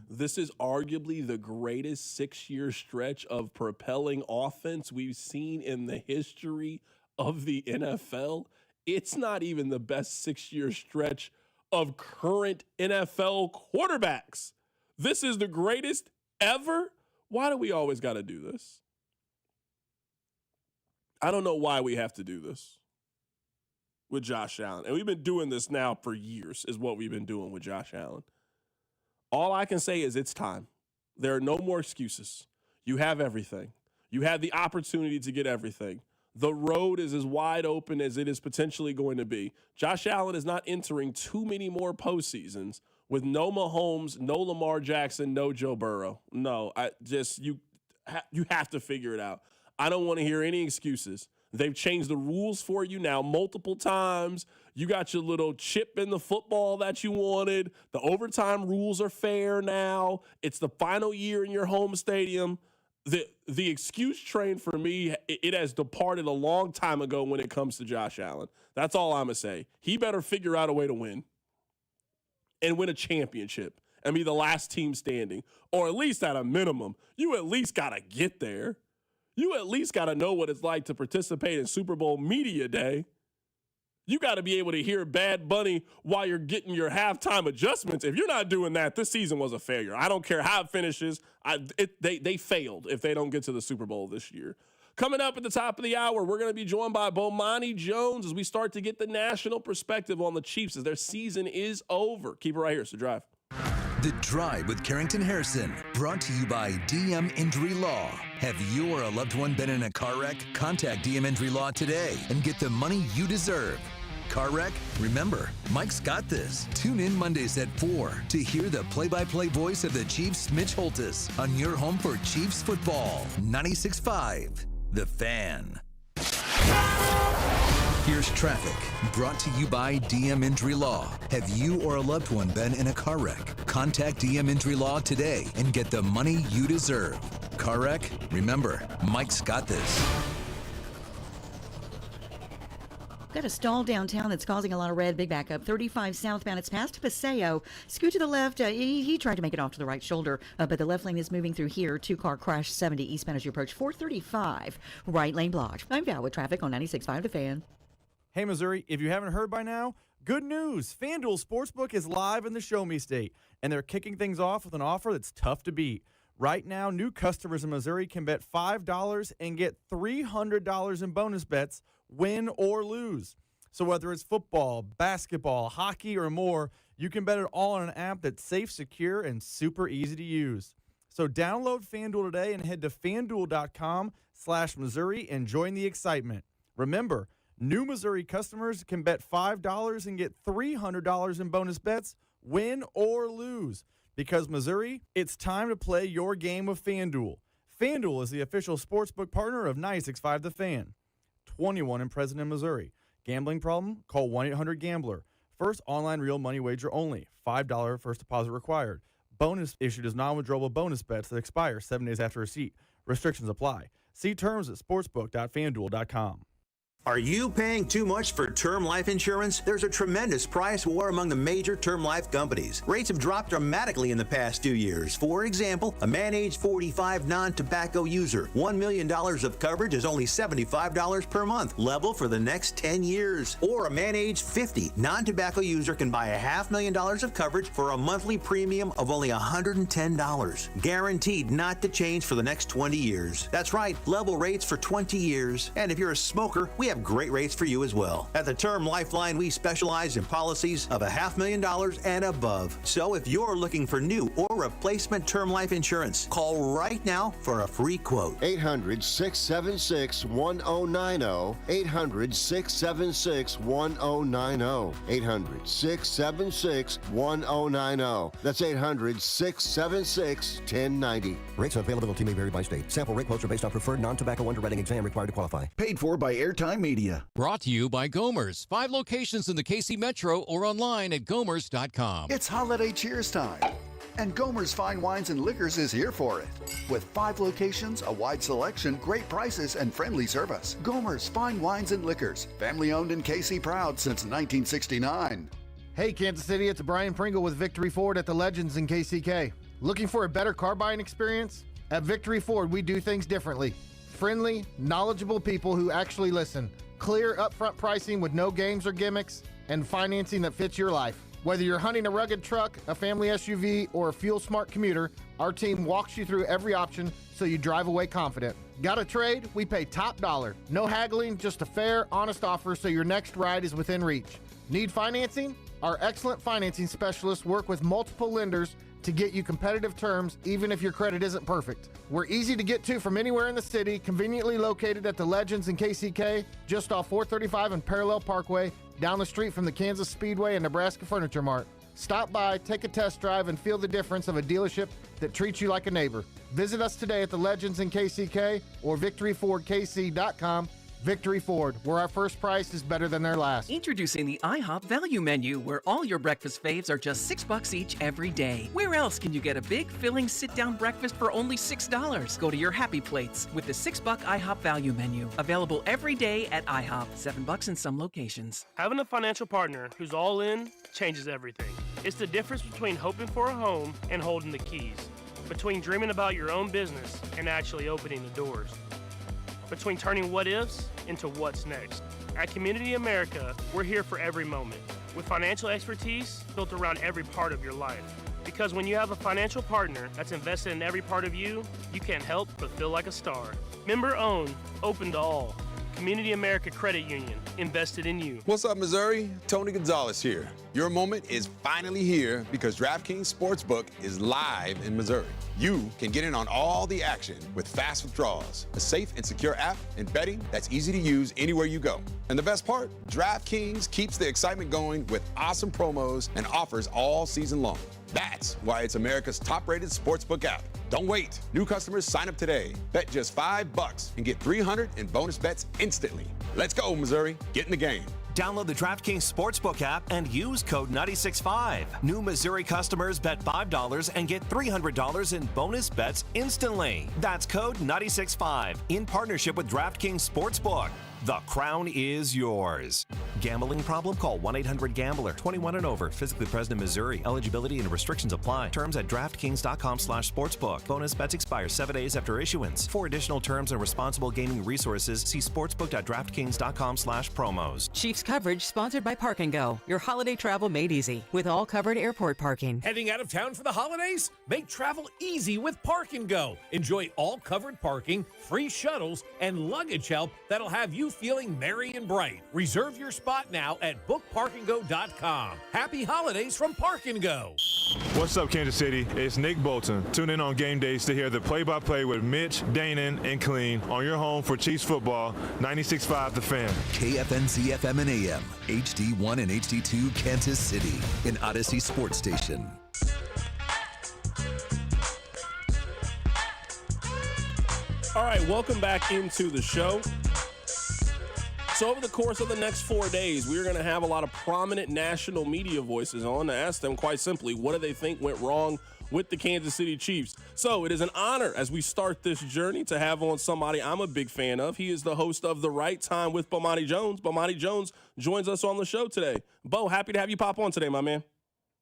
This is arguably the greatest 6-year stretch of propelling offense we've seen in the history of the NFL. It's not even the best 6-year stretch of current NFL quarterbacks. This is the greatest ever. Why do we always got to do this? I don't know why we have to do this with Josh Allen. And we've been doing this now for years, is what we've been doing with Josh Allen. All I can say is it's time. There are no more excuses. You have everything. You have the opportunity to get everything. The road is as wide open as it is potentially going to be. Josh Allen is not entering too many more postseasons with no Mahomes, no Lamar Jackson, no Joe Burrow. No, you have to figure it out. I don't want to hear any excuses. They've changed the rules for you now multiple times. You got your little chip in the football that you wanted. The overtime rules are fair now. It's the final year in your home stadium. The excuse train for me, it has departed a long time ago when it comes to Josh Allen. That's all I'm going to say. He better figure out a way to win and win a championship and be the last team standing. Or at least at a minimum, you at least got to get there. You at least got to know what it's like to participate in Super Bowl Media Day. You got to be able to hear Bad Bunny while you're getting your halftime adjustments. If you're not doing that, this season was a failure. I don't care how it finishes. They failed if they don't get to the Super Bowl this year. Coming up at the top of the hour, we're going to be joined by Bomani Jones as we start to get the national perspective on the Chiefs as their season is over. Keep it right here. It's The Drive. The Drive with Carrington Harrison, brought to you by DM Injury Law. Have you or a loved one been in a car wreck? Contact DM Injury Law today and get the money you deserve. Car wreck? Remember, Mike's got this. Tune in Mondays at 4 to hear the play-by-play voice of the Chiefs, Mitch Holtis, on your home for Chiefs football. 96.5, The Fan. Here's traffic, brought to you by DM Injury Law. Have you or a loved one been in a car wreck? Contact DM Injury Law today and get the money you deserve. Car wreck? Remember, Mike's got this. Got a stall downtown that's causing a lot of red. Big backup. 35 southbound. It's past Paseo. Scoot to the left. He tried to make it off to the right shoulder, but the left lane is moving through here. 2-car crash 70 eastbound as you approach 435. Right lane blocked. I'm Val with traffic on 96.5 The Fan. Hey, Missouri, if you haven't heard by now, good news. FanDuel Sportsbook is live in the Show Me State, and they're kicking things off with an offer that's tough to beat. Right now, new customers in Missouri can bet $5 and get $300 in bonus bets, win or lose. So whether it's football, basketball, hockey, or more, you can bet it all on an app that's safe, secure, and super easy to use. So download FanDuel today and head to FanDuel.com/Missouri and join the excitement. Remember, new Missouri customers can bet $5 and get $300 in bonus bets, win or lose. Because Missouri, it's time to play your game with FanDuel. FanDuel is the official sportsbook partner of 96.5 The Fan. 21 and present in Missouri. Gambling problem? Call 1-800-GAMBLER. First online real money wager only. $5 first deposit required. Bonus issued as non-withdrawable bonus bets that expire 7 days after receipt. Restrictions apply. See terms at sportsbook.fanduel.com. Are you paying too much for term life insurance? There's a tremendous price war among the major term life companies. Rates have dropped dramatically in the past 2 years. For example, a man age 45 non-tobacco user, $1 million of coverage is only $75 per month, level for the next 10 years. Or a man age 50 non-tobacco user can buy $500,000 of coverage for a monthly premium of only $110, guaranteed not to change for the next 20 years. That's right, level rates for 20 years. And if you're a smoker, we have great rates for you as well. At the Term Lifeline, we specialize in policies of $500,000 and above. So if you're looking for new or replacement term life insurance, call right now for a free quote. 800-676-1090. 800-676-1090. 800-676-1090. That's 800-676-1090. Rates and availability may vary by state. Sample rate quotes are based on preferred non-tobacco underwriting exam required to qualify. Paid for by Airtime Media. Brought to you by Gomers. 5 locations in the KC Metro or online at gomers.com. It's holiday cheers time. And Gomer's Fine Wines and Liquors is here for it. With 5 locations, a wide selection, great prices, and friendly service. Gomer's Fine Wines and Liquors. Family owned and KC proud since 1969. Hey, Kansas City, it's Brian Pringle with Victory Ford at the Legends in KCK. Looking for a better car buying experience? At Victory Ford, we do things differently. Friendly, knowledgeable people who actually listen. Clear, upfront pricing with no games or gimmicks, and financing that fits your life. Whether you're hunting a rugged truck, a family SUV, or a fuel-smart commuter, our team walks you through every option so you drive away confident. Got a trade? We pay top dollar. No haggling, just a fair, honest offer so your next ride is within reach. Need financing? Our excellent financing specialists work with multiple lenders to get you competitive terms even if your credit isn't perfect. We're easy to get to from anywhere in the city, conveniently located at the Legends in KCK, just off 435 and Parallel Parkway, down the street from the Kansas Speedway and Nebraska Furniture Mart. Stop by, take a test drive, and feel the difference of a dealership that treats you like a neighbor. Visit us today at the Legends in KCK or victoryfordkc.com. Victory Ford, where our first price is better than their last. Introducing the IHOP Value Menu, where all your breakfast faves are just $6 each every day. Where else can you get a big, filling, sit-down breakfast for only $6? Go to your happy plates with the $6 IHOP Value Menu. Available every day at IHOP. $7 in some locations. Having a financial partner who's all in changes everything. It's the difference between hoping for a home and holding the keys. Between dreaming about your own business and actually opening the doors. Between turning what ifs into what's next. At Community America, we're here for every moment, with financial expertise built around every part of your life. Because when you have a financial partner that's invested in every part of you, you can't help but feel like a star. Member owned, open to all. Community America Credit Union, invested in you. What's up, Missouri? Tony Gonzalez here. Your moment is finally here because DraftKings Sportsbook is live in Missouri. You can get in on all the action with fast withdrawals, a safe and secure app, and betting that's easy to use anywhere you go. And the best part, DraftKings keeps the excitement going with awesome promos and offers all season long. That's why it's America's top-rated sportsbook app. Don't wait. New customers sign up today. Bet just $5 and get $300 in bonus bets instantly. Let's go, Missouri. Get in the game. Download the DraftKings Sportsbook app and use code 965. New Missouri customers bet $5 and get $300 in bonus bets instantly. That's code 965 in partnership with DraftKings Sportsbook. The crown is yours. Gambling problem? Call 1-800-GAMBLER. 21 and over. Physically present in Missouri. Eligibility and restrictions apply. Terms at DraftKings.com/sportsbook. Bonus bets expire 7 days after issuance. For additional terms and responsible gaming resources, see sportsbook.draftkings.com/promos. Chiefs coverage sponsored by Park & Go. Your holiday travel made easy with all covered airport parking. Heading out of town for the holidays? Make travel easy with Park & Go. Enjoy all covered parking, free shuttles, and luggage help that'll have you feeling merry and bright. Reserve your spot now at bookparkandgo.com. Happy holidays from Park & Go. What's up, Kansas City? It's Nick Bolton. Tune in on game days to hear the play-by-play with Mitch, Danon, and Clean on your home for Chiefs football, 96.5 The Fan. KFNC FM and AM, HD1 and HD2 Kansas City, an Odyssey sports station. All right, welcome back into the show. So over the course of the next 4 days, we're going to have a lot of prominent national media voices on to ask them quite simply, what do they think went wrong with the Kansas City Chiefs? So it is an honor as we start this journey to have on somebody I'm a big fan of. He is the host of The Right Time with Bomani Jones. Bomani Jones joins us on the show today. Bo, happy to have you pop on today, my man.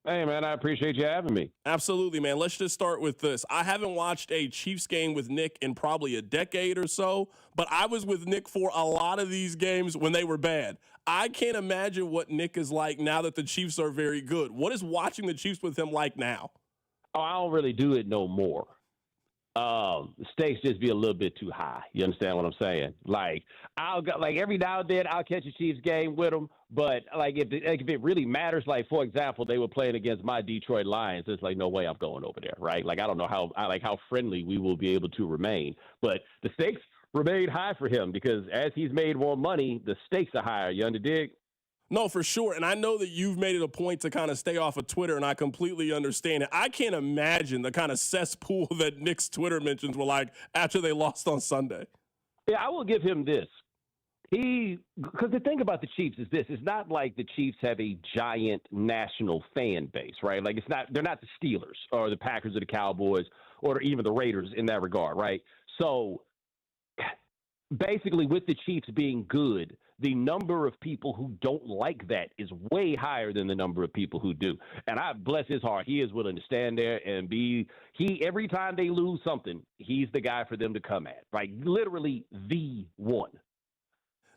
Hey, man, I appreciate you having me. Absolutely, man. Let's just start with this. I haven't watched a Chiefs game with Nick in probably a decade or so, but I was with Nick for a lot of these games when they were bad. I can't imagine what Nick is like now that the Chiefs are very good. What is watching the Chiefs with him like now? Oh, I don't really do it no more. The stakes just be a little bit too high. You understand what I'm saying? Like every now and then I'll catch a Chiefs game with them, but if it really matters, like for example, they were playing against my Detroit Lions. It's like no way I'm going over there, right? Like I don't know how friendly we will be able to remain, but the stakes remain high for him because as he's made more money, the stakes are higher. You underdig? No, for sure. And I know that you've made it a point to kind of stay off of Twitter, and I completely understand it. I can't imagine the kind of cesspool that Nick's Twitter mentions were like after they lost on Sunday. Yeah, I will give him this. Because the thing about the Chiefs is this: it's not like the Chiefs have a giant national fan base, right? Like they're not the Steelers or the Packers or the Cowboys or even the Raiders in that regard, right? So basically, with the Chiefs being good, the number of people who don't like that is way higher than the number of people who do. And I bless his heart, he is willing to stand there and every time they lose something, he's the guy for them to come at, right? Literally the one.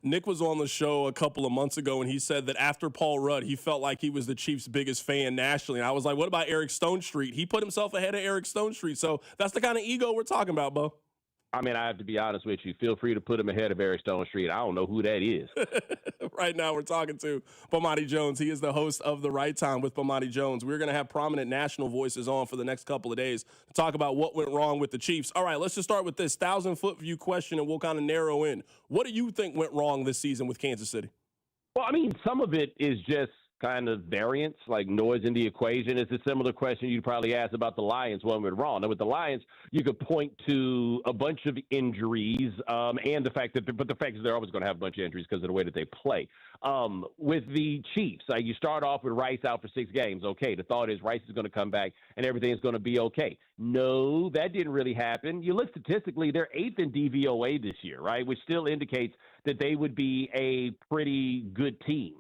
Nick was on the show a couple of months ago, and he said that after Paul Rudd, he felt like he was the Chiefs' biggest fan nationally. And I was like, what about Eric Stonestreet? He put himself ahead of Eric Stonestreet. So that's the kind of ego we're talking about, Bo. I mean, I have to be honest with you. Feel free to put him ahead of Eric Stonestreet. I don't know who that is. Right now, we're talking to Bomani Jones. He is the host of The Right Time with Bomani Jones. We're going to have prominent national voices on for the next couple of days to talk about what went wrong with the Chiefs. All right, let's just start with this 1,000-foot view question, and we'll kind of narrow in. What do you think went wrong this season with Kansas City? Well, I mean, some of it is just kind of variance, like noise in the equation. It's a similar question you'd probably ask about the Lions, what went wrong. Now, with the Lions, you could point to a bunch of injuries and the fact that they're always going to have a bunch of injuries because of the way that they play. With the Chiefs, you start off with Rice out for 6 games. Okay, the thought is Rice is going to come back and everything's going to be okay. No, that didn't really happen. You look statistically, they're 8th in DVOA this year, right, which still indicates that they would be a pretty good team.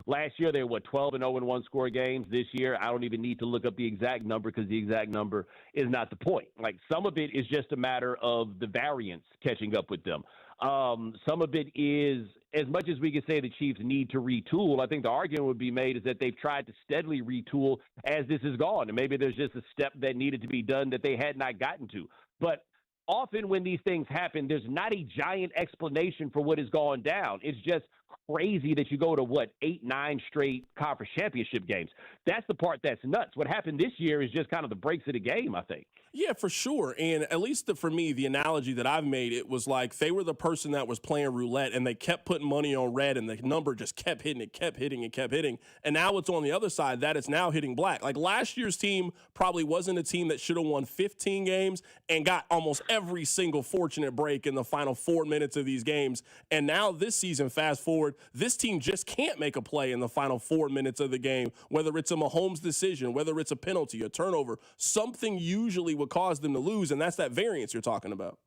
Last year, they were 12 and 0 in one-score games. This year, I don't even need to look up the exact number because the exact number is not the point. Like, some of it is just a matter of the variance catching up with them. Some of it is, as much as we can say the Chiefs need to retool, I think the argument would be made is that they've tried to steadily retool as this has gone. And maybe there's just a step that needed to be done that they had not gotten to. But often when these things happen, there's not a giant explanation for what has gone down. It's just crazy that you go to, 8, 9 straight conference championship games. That's the part that's nuts. What happened this year is just kind of the breaks of the game, I think. Yeah, for sure. And at least for me, the analogy that I've made, it was like they were the person that was playing roulette and they kept putting money on red and the number just kept hitting, it kept hitting, it kept hitting. And now it's on the other side that it's now hitting black. Like last year's team probably wasn't a team that should have won 15 games and got almost every single fortunate break in the final 4 minutes of these games. And now this season, fast forward, this team just can't make a play in the final 4 minutes of the game, whether it's a Mahomes decision, whether it's a penalty, a turnover, something usually would cause them to lose, and that's that variance you're talking about.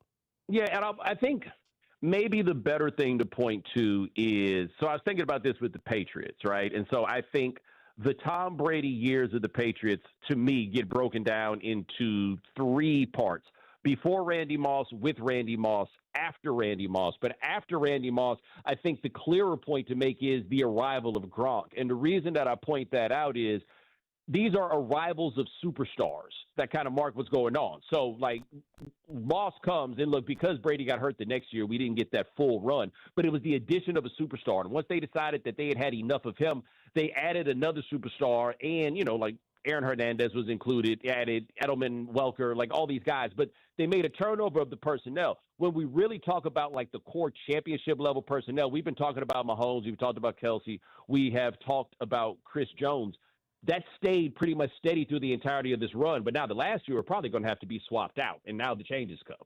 Yeah, and I think maybe the better thing to point to is, so I was thinking about this with the Patriots, right? And so I think the Tom Brady years of the Patriots, to me, get broken down into 3 parts. Before Randy Moss, with Randy Moss, after Randy Moss. But after Randy Moss, I think the clearer point to make is the arrival of Gronk. And the reason that I point that out is these are arrivals of superstars that kind of mark what's going on. So, like, Moss comes, and look, because Brady got hurt the next year, we didn't get that full run, but it was the addition of a superstar. And once they decided that they had had enough of him, they added another superstar, and, like Aaron Hernandez was included, added Edelman, Welker, like all these guys, but they made a turnover of the personnel. When we really talk about like the core championship level personnel, we've been talking about Mahomes, we've talked about Kelsey, we have talked about Chris Jones. That stayed pretty much steady through the entirety of this run, but now the last year are probably going to have to be swapped out, and now the changes come.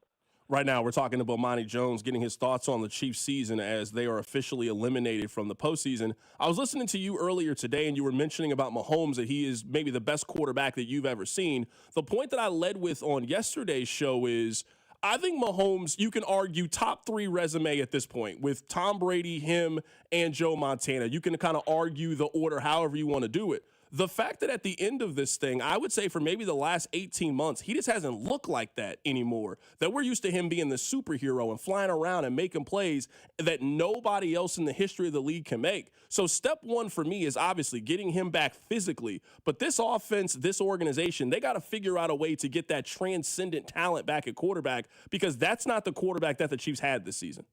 Right now, we're talking to Bomani Jones, getting his thoughts on the Chiefs season as they are officially eliminated from the postseason. I was listening to you earlier today, and you were mentioning about Mahomes, that he is maybe the best quarterback that you've ever seen. The point that I led with on yesterday's show is I think Mahomes, you can argue top 3 resume at this point with Tom Brady, him, and Joe Montana. You can kind of argue the order however you want to do it. The fact that at the end of this thing, I would say for maybe the last 18 months, he just hasn't looked like that anymore. That we're used to him being the superhero and flying around and making plays that nobody else in the history of the league can make. So step 1 for me is obviously getting him back physically. But this offense, this organization, they got to figure out a way to get that transcendent talent back at quarterback, because that's not the quarterback that the Chiefs had this season.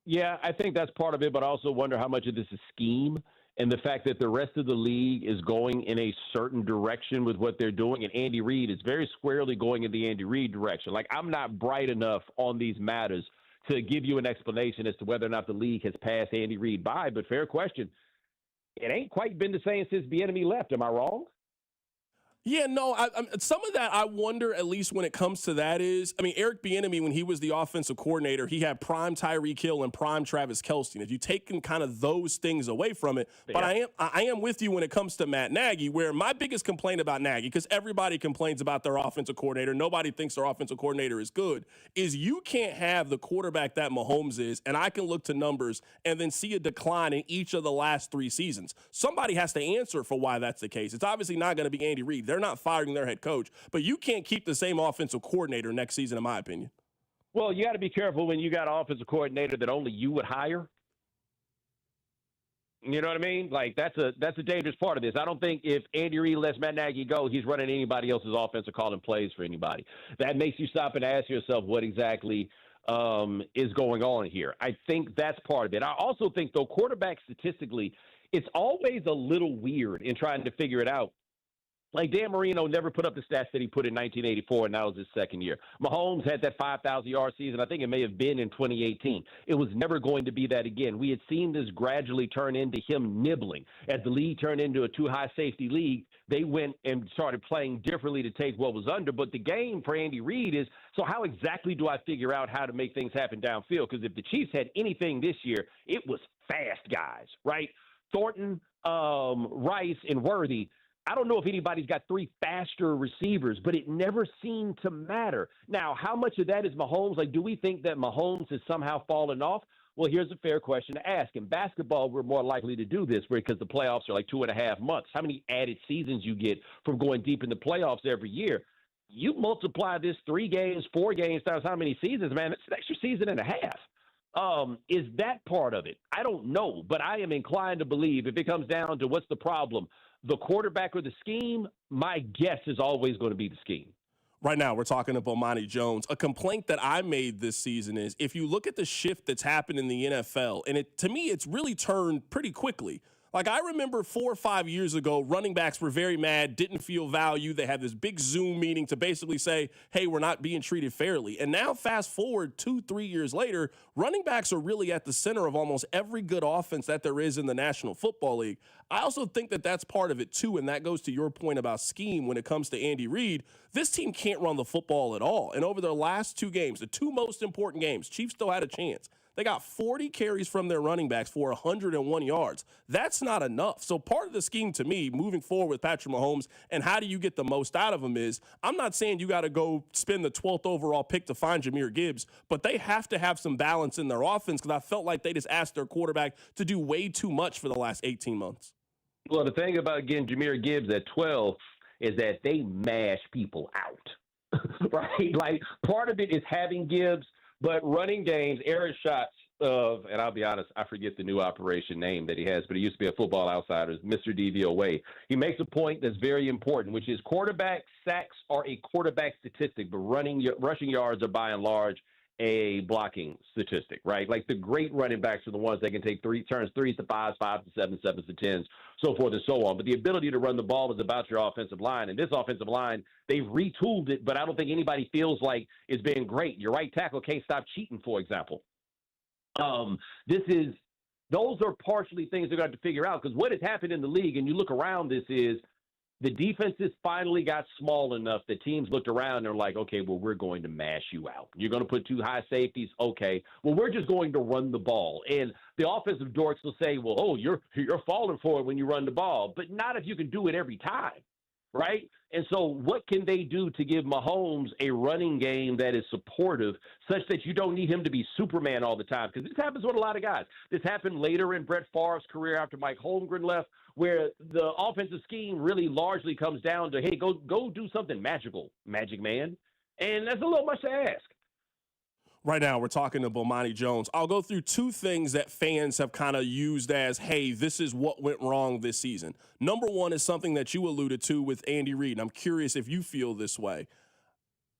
Yeah, I think that's part of it, but I also wonder how much of this is scheme. And the fact that the rest of the league is going in a certain direction with what they're doing, and Andy Reid is very squarely going in the Andy Reid direction. Like, I'm not bright enough on these matters to give you an explanation as to whether or not the league has passed Andy Reid by, but fair question. It ain't quite been the same since the enemy left. Am I wrong? Yeah, no, some of that I wonder, at least when it comes to that is, I mean, Eric Bieniemy, when he was the offensive coordinator, he had prime Tyreek Hill and prime Travis Kelce. And if you take kind of those things away from it, but I am with you when it comes to Matt Nagy, where my biggest complaint about Nagy, because everybody complains about their offensive coordinator, nobody thinks their offensive coordinator is good, is you can't have the quarterback that Mahomes is, and I can look to numbers and then see a decline in each of the last 3 seasons. Somebody has to answer for why that's the case. It's obviously not going to be Andy Reid. They're not firing their head coach, but you can't keep the same offensive coordinator next season, in my opinion. Well, you got to be careful when you got an offensive coordinator that only you would hire. You know what I mean? Like, that's a dangerous part of this. I don't think if Andy Reid lets Matt Nagy go, he's running anybody else's offense or calling plays for anybody. That makes you stop and ask yourself what exactly is going on here. I think that's part of it. I also think, though, quarterback statistically, it's always a little weird in trying to figure it out. Like, Dan Marino never put up the stats that he put in 1984, and that was his second year. Mahomes had that 5,000-yard season. I think it may have been in 2018. It was never going to be that again. We had seen this gradually turn into him nibbling. As the league turned into a too-high safety league, they went and started playing differently to take what was under. But the game for Andy Reid is, so how exactly do I figure out how to make things happen downfield? Because if the Chiefs had anything this year, it was fast guys, right? Thornton, Rice, and Worthy. I don't know if anybody's got 3 faster receivers, but it never seemed to matter. Now, how much of that is Mahomes? Like, do we think that Mahomes has somehow fallen off? Well, here's a fair question to ask. In basketball, we're more likely to do this because the playoffs are like 2.5 months. How many added seasons you get from going deep in the playoffs every year? You multiply this 3 games, 4 games times how many seasons, man, it's an extra season and a half. Is that part of it? I don't know, but I am inclined to believe if it comes down to what's the problem, the quarterback or the scheme, my guess is always going to be the scheme. Right now, we're talking about Bomani Jones. A complaint that I made this season is if you look at the shift that's happened in the NFL, and to me, it's really turned pretty quickly. Like, I remember 4 or 5 years ago, running backs were very mad, didn't feel value. They had this big Zoom meeting to basically say, hey, we're not being treated fairly. And now, fast forward 2-3 years later, running backs are really at the center of almost every good offense that there is in the National Football League. I also think that that's part of it, too, and that goes to your point about scheme when it comes to Andy Reid. This team can't run the football at all. And over their last 2 games, the 2 most important games, Chiefs still had a chance. They got 40 carries from their running backs for 101 yards. That's not enough. So part of the scheme to me, moving forward with Patrick Mahomes and how do you get the most out of him is, I'm not saying you got to go spend the 12th overall pick to find Jahmyr Gibbs, but they have to have some balance in their offense because I felt like they just asked their quarterback to do way too much for the last 18 months. Well, the thing about getting Jahmyr Gibbs at 12 is that they mash people out, right? Like, part of it is having Gibbs, but running games, error shots of, and I'll be honest, I forget the new operation name that he has, but he used to be a Football Outsiders, Mr. DVOA. He makes a point that's very important, which is quarterback sacks are a quarterback statistic, but rushing yards are by and large a blocking statistic, right? Like, the great running backs are the ones that can take 3 turns, 3s to 5s, 5s to 7s, 7s to 10s, so forth and so on. But the ability to run the ball is about your offensive line. And this offensive line, they've retooled it, but I don't think anybody feels like it's been great. Your right tackle can't stop cheating, for example. Those are partially things they're going to have to figure out, because what has happened in the league, and you look around this, is the defenses finally got small enough that teams looked around and they're like, okay, well, we're going to mash you out. You're going to put 2 high safeties. Okay, well, we're just going to run the ball. And the offensive dorks will say, well, oh, you're falling for it when you run the ball, but not if you can do it every time, right? And so what can they do to give Mahomes a running game that is supportive such that you don't need him to be Superman all the time? Because this happens with a lot of guys. This happened later in Brett Favre's career after Mike Holmgren left, where the offensive scheme really largely comes down to, hey, go do something magical, Magic Man. And that's a little much to ask. Right now, we're talking to Bomani Jones. I'll go through 2 things that fans have kind of used as, hey, this is what went wrong this season. Number 1 is something that you alluded to with Andy Reid. I'm curious if you feel this way.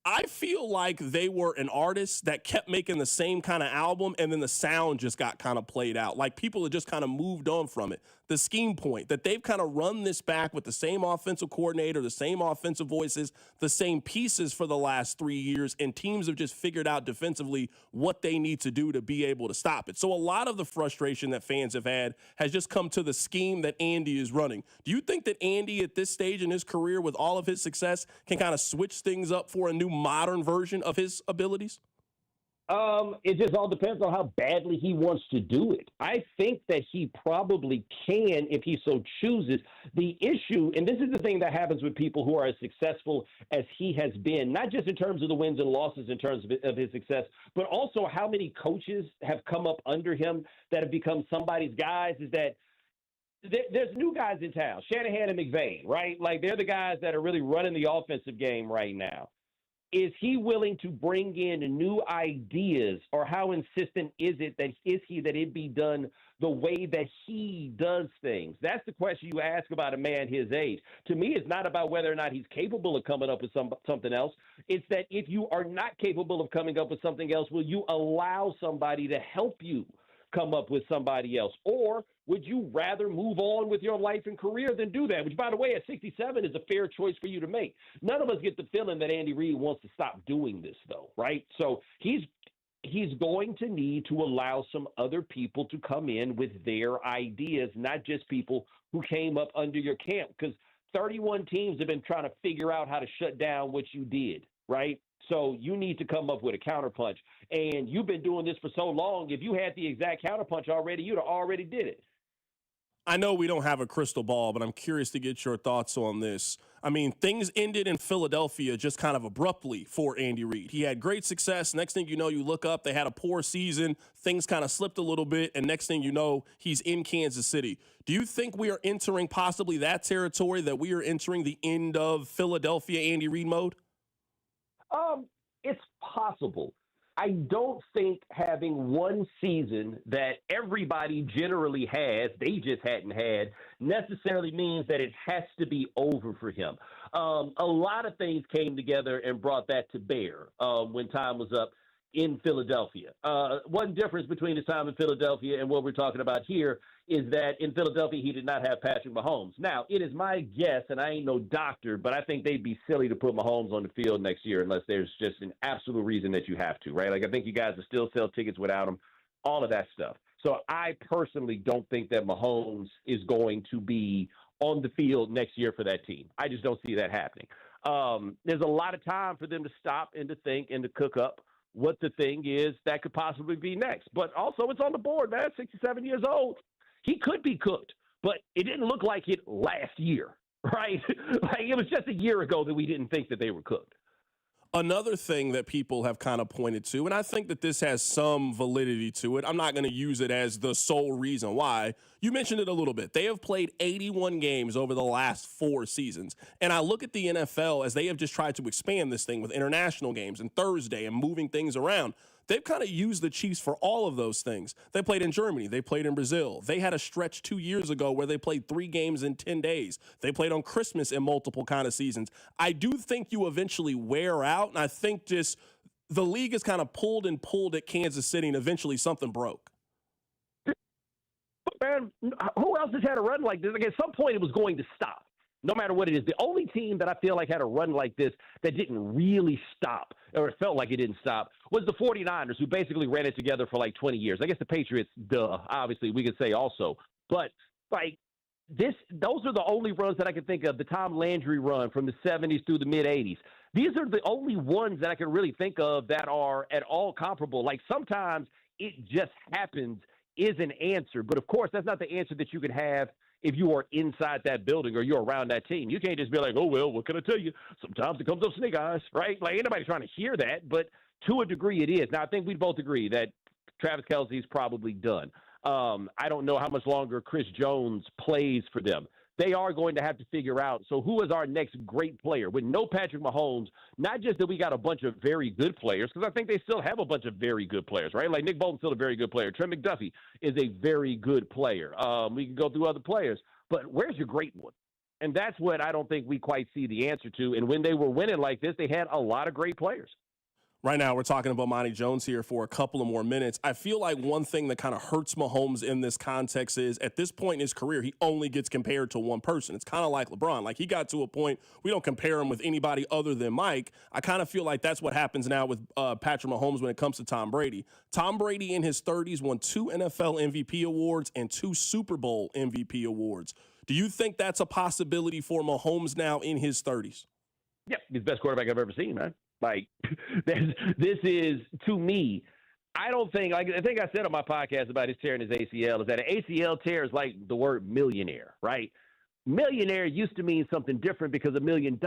I feel like they were an artist that kept making the same kind of album, and then the sound just got kind of played out. Like, people had just kind of moved on from it. the scheme point, that they've kind of run this back with the same offensive coordinator, the same offensive voices, the same pieces for the last 3 years, and teams have just figured out defensively what they need to do to be able to stop it. So a lot of the frustration that fans have had has just come to the scheme that Andy is running. Do you think that Andy at this stage in his career with all of his success can kind of switch things up for a new modern version of his abilities? It just all depends on how badly he wants to do it. I think that he probably can if he so chooses. The issue, and this is the thing that happens with people who are as successful as he has been, not just in terms of the wins and losses in terms of his success, but also how many coaches have come up under him that have become somebody's guys, is that there's new guys in town, Shanahan and McVay, right? Like, they're the guys that are really running the offensive game right now. Is he willing to bring in new ideas, or how insistent is he that it be done the way that he does things? That's the question you ask about a man his age. To me, it's not about whether or not he's capable of coming up with something else. It's that if you are not capable of coming up with something else, will you allow somebody to help you come up with somebody else? Or would you rather move on with your life and career than do that? Which, by the way, at 67 is a fair choice for you to make. None of us get the feeling that Andy Reid wants to stop doing this, though, right? So he's going to need to allow some other people to come in with their ideas, not just people who came up under your camp, because 31 teams have been trying to figure out how to shut down what you did, right? So you need to come up with a counterpunch. And you've been doing this for so long. If you had the exact counterpunch already, you'd have already did it. I know we don't have a crystal ball, but I'm curious to get your thoughts on this. I mean, things ended in Philadelphia just kind of abruptly for Andy Reid. He had great success. Next thing you know, you look up, they had a poor season. Things kind of slipped a little bit, and next thing you know, he's in Kansas City. Do you think we are entering possibly that territory, that we are entering the end of Philadelphia Andy Reid mode? It's possible. I don't think having one season that everybody generally has, they just hadn't had, necessarily means that it has to be over for him. A lot of things came together and brought that to bear when time was up in Philadelphia. One difference between his time in Philadelphia and what we're talking about here is that in Philadelphia, he did not have Patrick Mahomes. Now, it is my guess, and I ain't no doctor, but I think they'd be silly to put Mahomes on the field next year unless there's just an absolute reason that you have to, right? Like, I think you guys will still sell tickets without him, all of that stuff. So I personally don't think that Mahomes is going to be on the field next year for that team. I just don't see that happening. There's a lot of time for them to stop and to think and to cook up what the thing is that could possibly be next. But also, it's on the board, man. 67 years old. He could be cooked, but it didn't look like it last year, right? Like, it was just a year ago that we didn't think that they were cooked. Another thing that people have kind of pointed to, and I think that this has some validity to it, I'm not going to use it as the sole reason why. You mentioned it a little bit. They have played 81 games over the last 4 seasons. And I look at the NFL as they have just tried to expand this thing with international games and Thursday and moving things around. They've kind of used the Chiefs for all of those things. They played in Germany. They played in Brazil. They had a stretch 2 years ago where they played 3 games in 10 days. They played on Christmas in multiple kind of seasons. I do think you eventually wear out, and I think just the league is kind of pulled at Kansas City, and eventually something broke. Man, who else has had a run like this? Like, at some point, it was going to stop. No matter what it is. The only team that I feel like had a run like this that didn't really stop, or it felt like it didn't stop, was the 49ers, who basically ran it together for like 20 years. I guess the Patriots, obviously we could say also. But like those are the only runs that I can think of. The Tom Landry run from the 70s through the mid-80s. These are the only ones that I can really think of that are at all comparable. Like, sometimes it just happens is an answer. But of course, that's not the answer that you can have if you are inside that building or you're around that team. You can't just be like, oh, well, what can I tell you? Sometimes it comes up snake eyes, right? Like, ain't nobody trying to hear that, but to a degree it is. Now, I think we both agree that Travis Kelce's probably done. I don't know how much longer Chris Jones plays for them. They are going to have to figure out, so who is our next great player? With no Patrick Mahomes, not just that we got a bunch of very good players, because I think they still have a bunch of very good players, right? Like, Nick Bolton's still a very good player. Trent McDuffie is a very good player. We can go through other players, but where's your great one? And that's what I don't think we quite see the answer to. And when they were winning like this, they had a lot of great players. Right now, we're talking about Monty Jones here for a couple of more minutes. I feel like one thing that kind of hurts Mahomes in this context is at this point in his career, he only gets compared to one person. It's kind of like LeBron. Like, he got to a point, we don't compare him with anybody other than Mike. I kind of feel like that's what happens now with Patrick Mahomes when it comes to Tom Brady. Tom Brady in his 30s won 2 NFL MVP awards and 2 Super Bowl MVP awards. Do you think that's a possibility for Mahomes now in his 30s? Yep, he's the best quarterback I've ever seen, man. Like, this is, to me, I don't think, like I think I said on my podcast about his tearing his ACL, is that an ACL tear is like the word millionaire, right? Millionaire used to mean something different because $1 million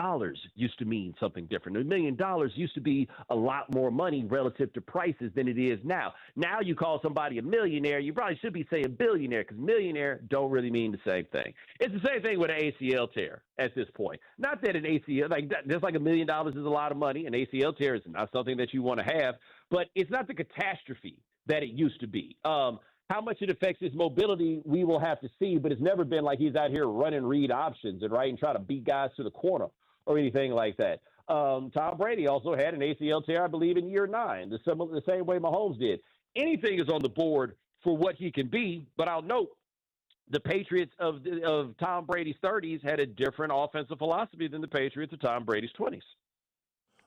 used to mean something different. $1 million used to be a lot more money relative to prices than it is now. Now you call somebody a millionaire, you probably should be saying billionaire, because millionaire don't really mean the same thing. It's the same thing with an ACL tear at this point. Not that an ACL, just like $1 million is a lot of money, an ACL tear is not something that you want to have, but it's not the catastrophe that it used to be. How much it affects his mobility, we will have to see, but it's never been like he's out here running read options and try to beat guys to the corner or anything like that. Tom Brady also had an ACL tear, I believe, in year 9, the same way Mahomes did. Anything is on the board for what he can be, but I'll note the Patriots of Tom Brady's 30s had a different offensive philosophy than the Patriots of Tom Brady's 20s.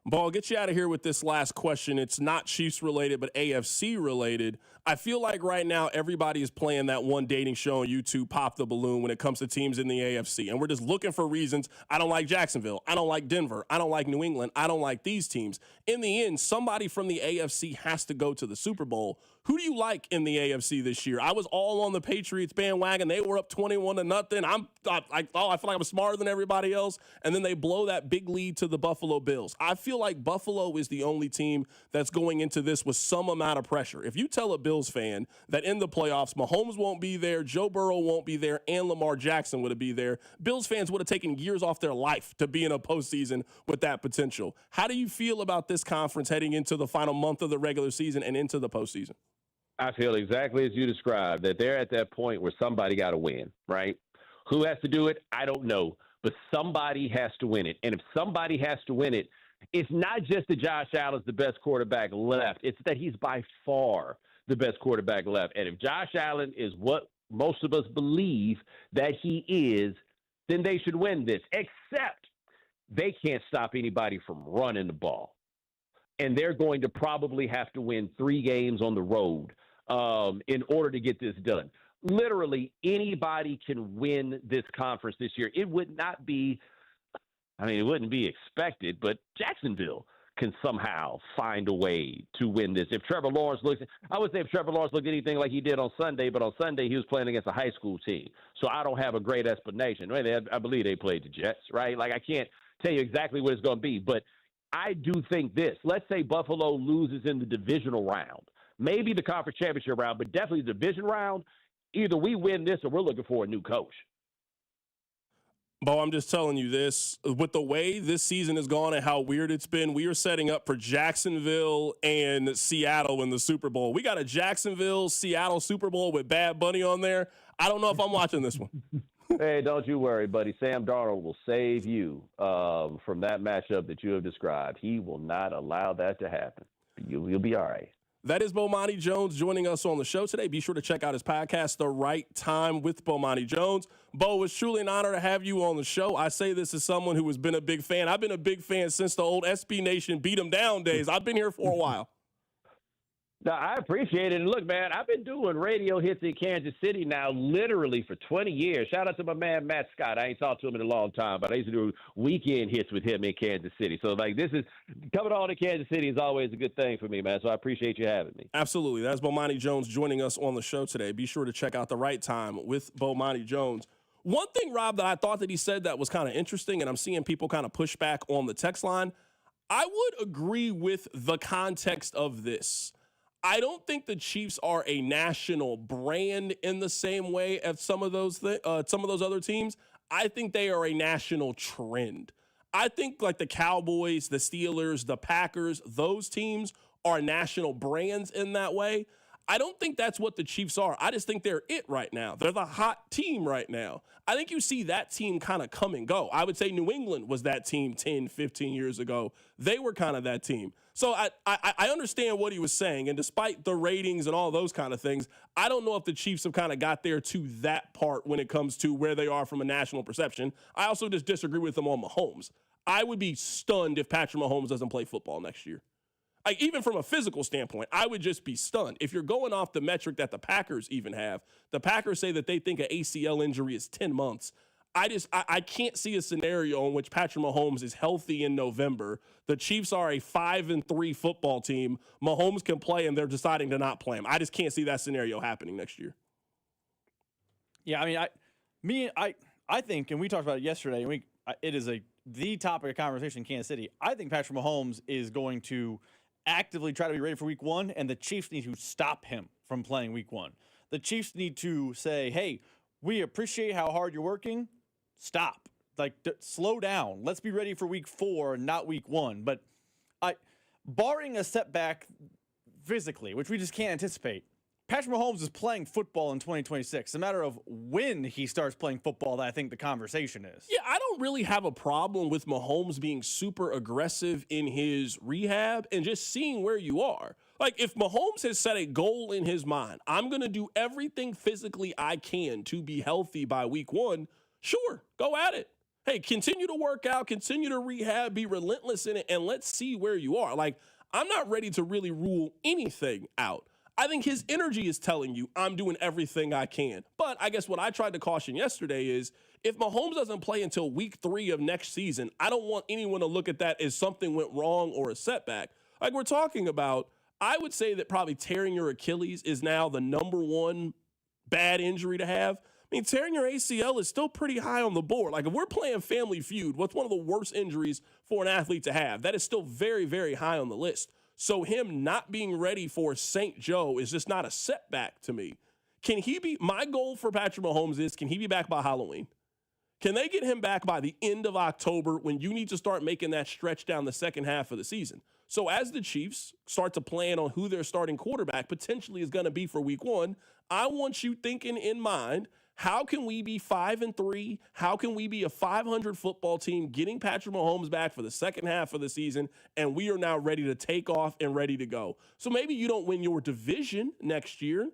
Bo, I'll get you out of here with this last question. It's not Chiefs related, but AFC related. I feel like right now everybody is playing that one dating show on YouTube, Pop the Balloon, when it comes to teams in the AFC. And we're just looking for reasons. I don't like Jacksonville. I don't like Denver. I don't like New England. I don't like these teams. In the end, somebody from the AFC has to go to the Super Bowl. Who do you like in the AFC this year? I was all on the Patriots bandwagon. They were up 21-0. I feel like I'm smarter than everybody else. And then they blow that big lead to the Buffalo Bills. I feel like Buffalo is the only team that's going into this with some amount of pressure. If you tell a Bills fan that in the playoffs, Mahomes won't be there, Joe Burrow won't be there, and Lamar Jackson would be there, Bills fans would have taken years off their life to be in a postseason with that potential. How do you feel about this conference heading into the final month of the regular season and into the postseason? I feel exactly as you described, that they're at that point where somebody got to win, right? Who has to do it? I don't know. But somebody has to win it. And if somebody has to win it, it's not just that Josh Allen's the best quarterback left. It's that he's by far the best quarterback left. And if Josh Allen is what most of us believe that he is, then they should win this, except they can't stop anybody from running the ball. And they're going to probably have to win 3 games on the road in order to get this done. Literally, anybody can win this conference this year. It would not be, it wouldn't be expected, but Jacksonville can somehow find a way to win this. If Trevor Lawrence looked anything like he did on Sunday, but on Sunday he was playing against a high school team. So I don't have a great explanation. I believe they played the Jets, right? Like, I can't tell you exactly what it's going to be, but I do think this. Let's say Buffalo loses in the divisional round, maybe the conference championship round, but definitely the division round. Either we win this or we're looking for a new coach. Bo, I'm just telling you this. With the way this season has gone and how weird it's been, we are setting up for Jacksonville and Seattle in the Super Bowl. We got a Jacksonville-Seattle Super Bowl with Bad Bunny on there. I don't know if I'm watching this one. Hey, don't you worry, buddy. Sam Darnold will save you from that matchup that you have described. He will not allow that to happen. You'll be all right. That is Bomani Jones joining us on the show today. Be sure to check out his podcast, The Right Time with Bomani Jones. Bo, it's truly an honor to have you on the show. I say this as someone who has been a big fan. I've been a big fan since the old SB Nation beat 'em down days. I've been here for a while. No, I appreciate it. And look, man, I've been doing radio hits in Kansas City now literally for 20 years. Shout out to my man, Matt Scott. I ain't talked to him in a long time, but I used to do weekend hits with him in Kansas City. So, this is coming on to Kansas City is always a good thing for me, man. So I appreciate you having me. Absolutely. That's Bomani Jones joining us on the show today. Be sure to check out The Right Time with Bomani Jones. One thing, Rob, that I thought that he said that was kind of interesting, and I'm seeing people kind of push back on the text line. I would agree with the context of this. I don't think the Chiefs are a national brand in the same way as some of those other teams. I think they are a national trend. I think like the Cowboys, the Steelers, the Packers, those teams are national brands in that way. I don't think that's what the Chiefs are. I just think they're it right now. They're the hot team right now. I think you see that team kind of come and go. I would say New England was that team 10, 15 years ago. They were kind of that team. So I understand what he was saying, and despite the ratings and all those kind of things, I don't know if the Chiefs have kind of got there to that part when it comes to where they are from a national perception. I also just disagree with them on Mahomes. I would be stunned if Patrick Mahomes doesn't play football next year. Like, even from a physical standpoint, I would just be stunned. If you're going off the metric that the Packers even have, the Packers say that they think an ACL injury is 10 months. I can't see a scenario in which Patrick Mahomes is healthy in November. The Chiefs are a 5-3 football team. Mahomes can play, and they're deciding to not play him. I just can't see that scenario happening next year. Yeah, I mean, I think, and we talked about it yesterday, and it is the topic of conversation in Kansas City. I think Patrick Mahomes is going to actively try to be ready for week one, and the Chiefs need to stop him from playing week one. The Chiefs need to say, hey, we appreciate how hard you're working. Stop. Slow down. Let's be ready for week 4, not week 1. But barring a setback physically, which we just can't anticipate, Patrick Mahomes is playing football in 2026. It's a matter of when he starts playing football that I think the conversation is. Yeah, I don't really have a problem with Mahomes being super aggressive in his rehab and just seeing where you are. Like, if Mahomes has set a goal in his mind, I'm going to do everything physically I can to be healthy by week 1, sure, go at it. Hey, continue to work out, continue to rehab, be relentless in it, and let's see where you are. Like, I'm not ready to really rule anything out. I think his energy is telling you I'm doing everything I can. But I guess what I tried to caution yesterday is if Mahomes doesn't play until week 3 of next season, I don't want anyone to look at that as something went wrong or a setback. Like we're talking about, I would say that probably tearing your Achilles is now the number 1 bad injury to have. I mean, tearing your ACL is still pretty high on the board. Like, if we're playing Family Feud, what's one of the worst injuries for an athlete to have? That is still very, very high on the list. So him not being ready for St. Joe is just not a setback to me. Can he be – my goal for Patrick Mahomes is, can he be back by Halloween? Can they get him back by the end of October when you need to start making that stretch down the second half of the season? So as the Chiefs start to plan on who their starting quarterback potentially is going to be for week 1, I want you thinking in mind, how can we be 5-3? How can we be a 500 football team getting Patrick Mahomes back for the second half of the season, and we are now ready to take off and ready to go? So maybe you don't win your division next year,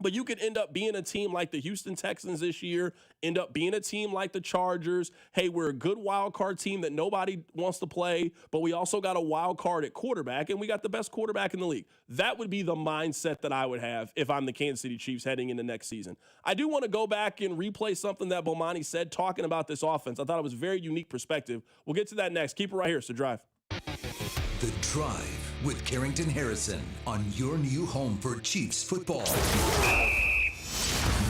but you could end up being a team like the Houston Texans this year, end up being a team like the Chargers. Hey, we're a good wild card team that nobody wants to play, but we also got a wild card at quarterback, and we got the best quarterback in the league. That would be the mindset that I would have if I'm the Kansas City Chiefs heading into next season. I do want to go back and replay something that Bomani said talking about this offense. I thought it was a very unique perspective. We'll get to that next. Keep it right here. It's The Drive. The Drive with Carrington Harrison on your new home for Chiefs football.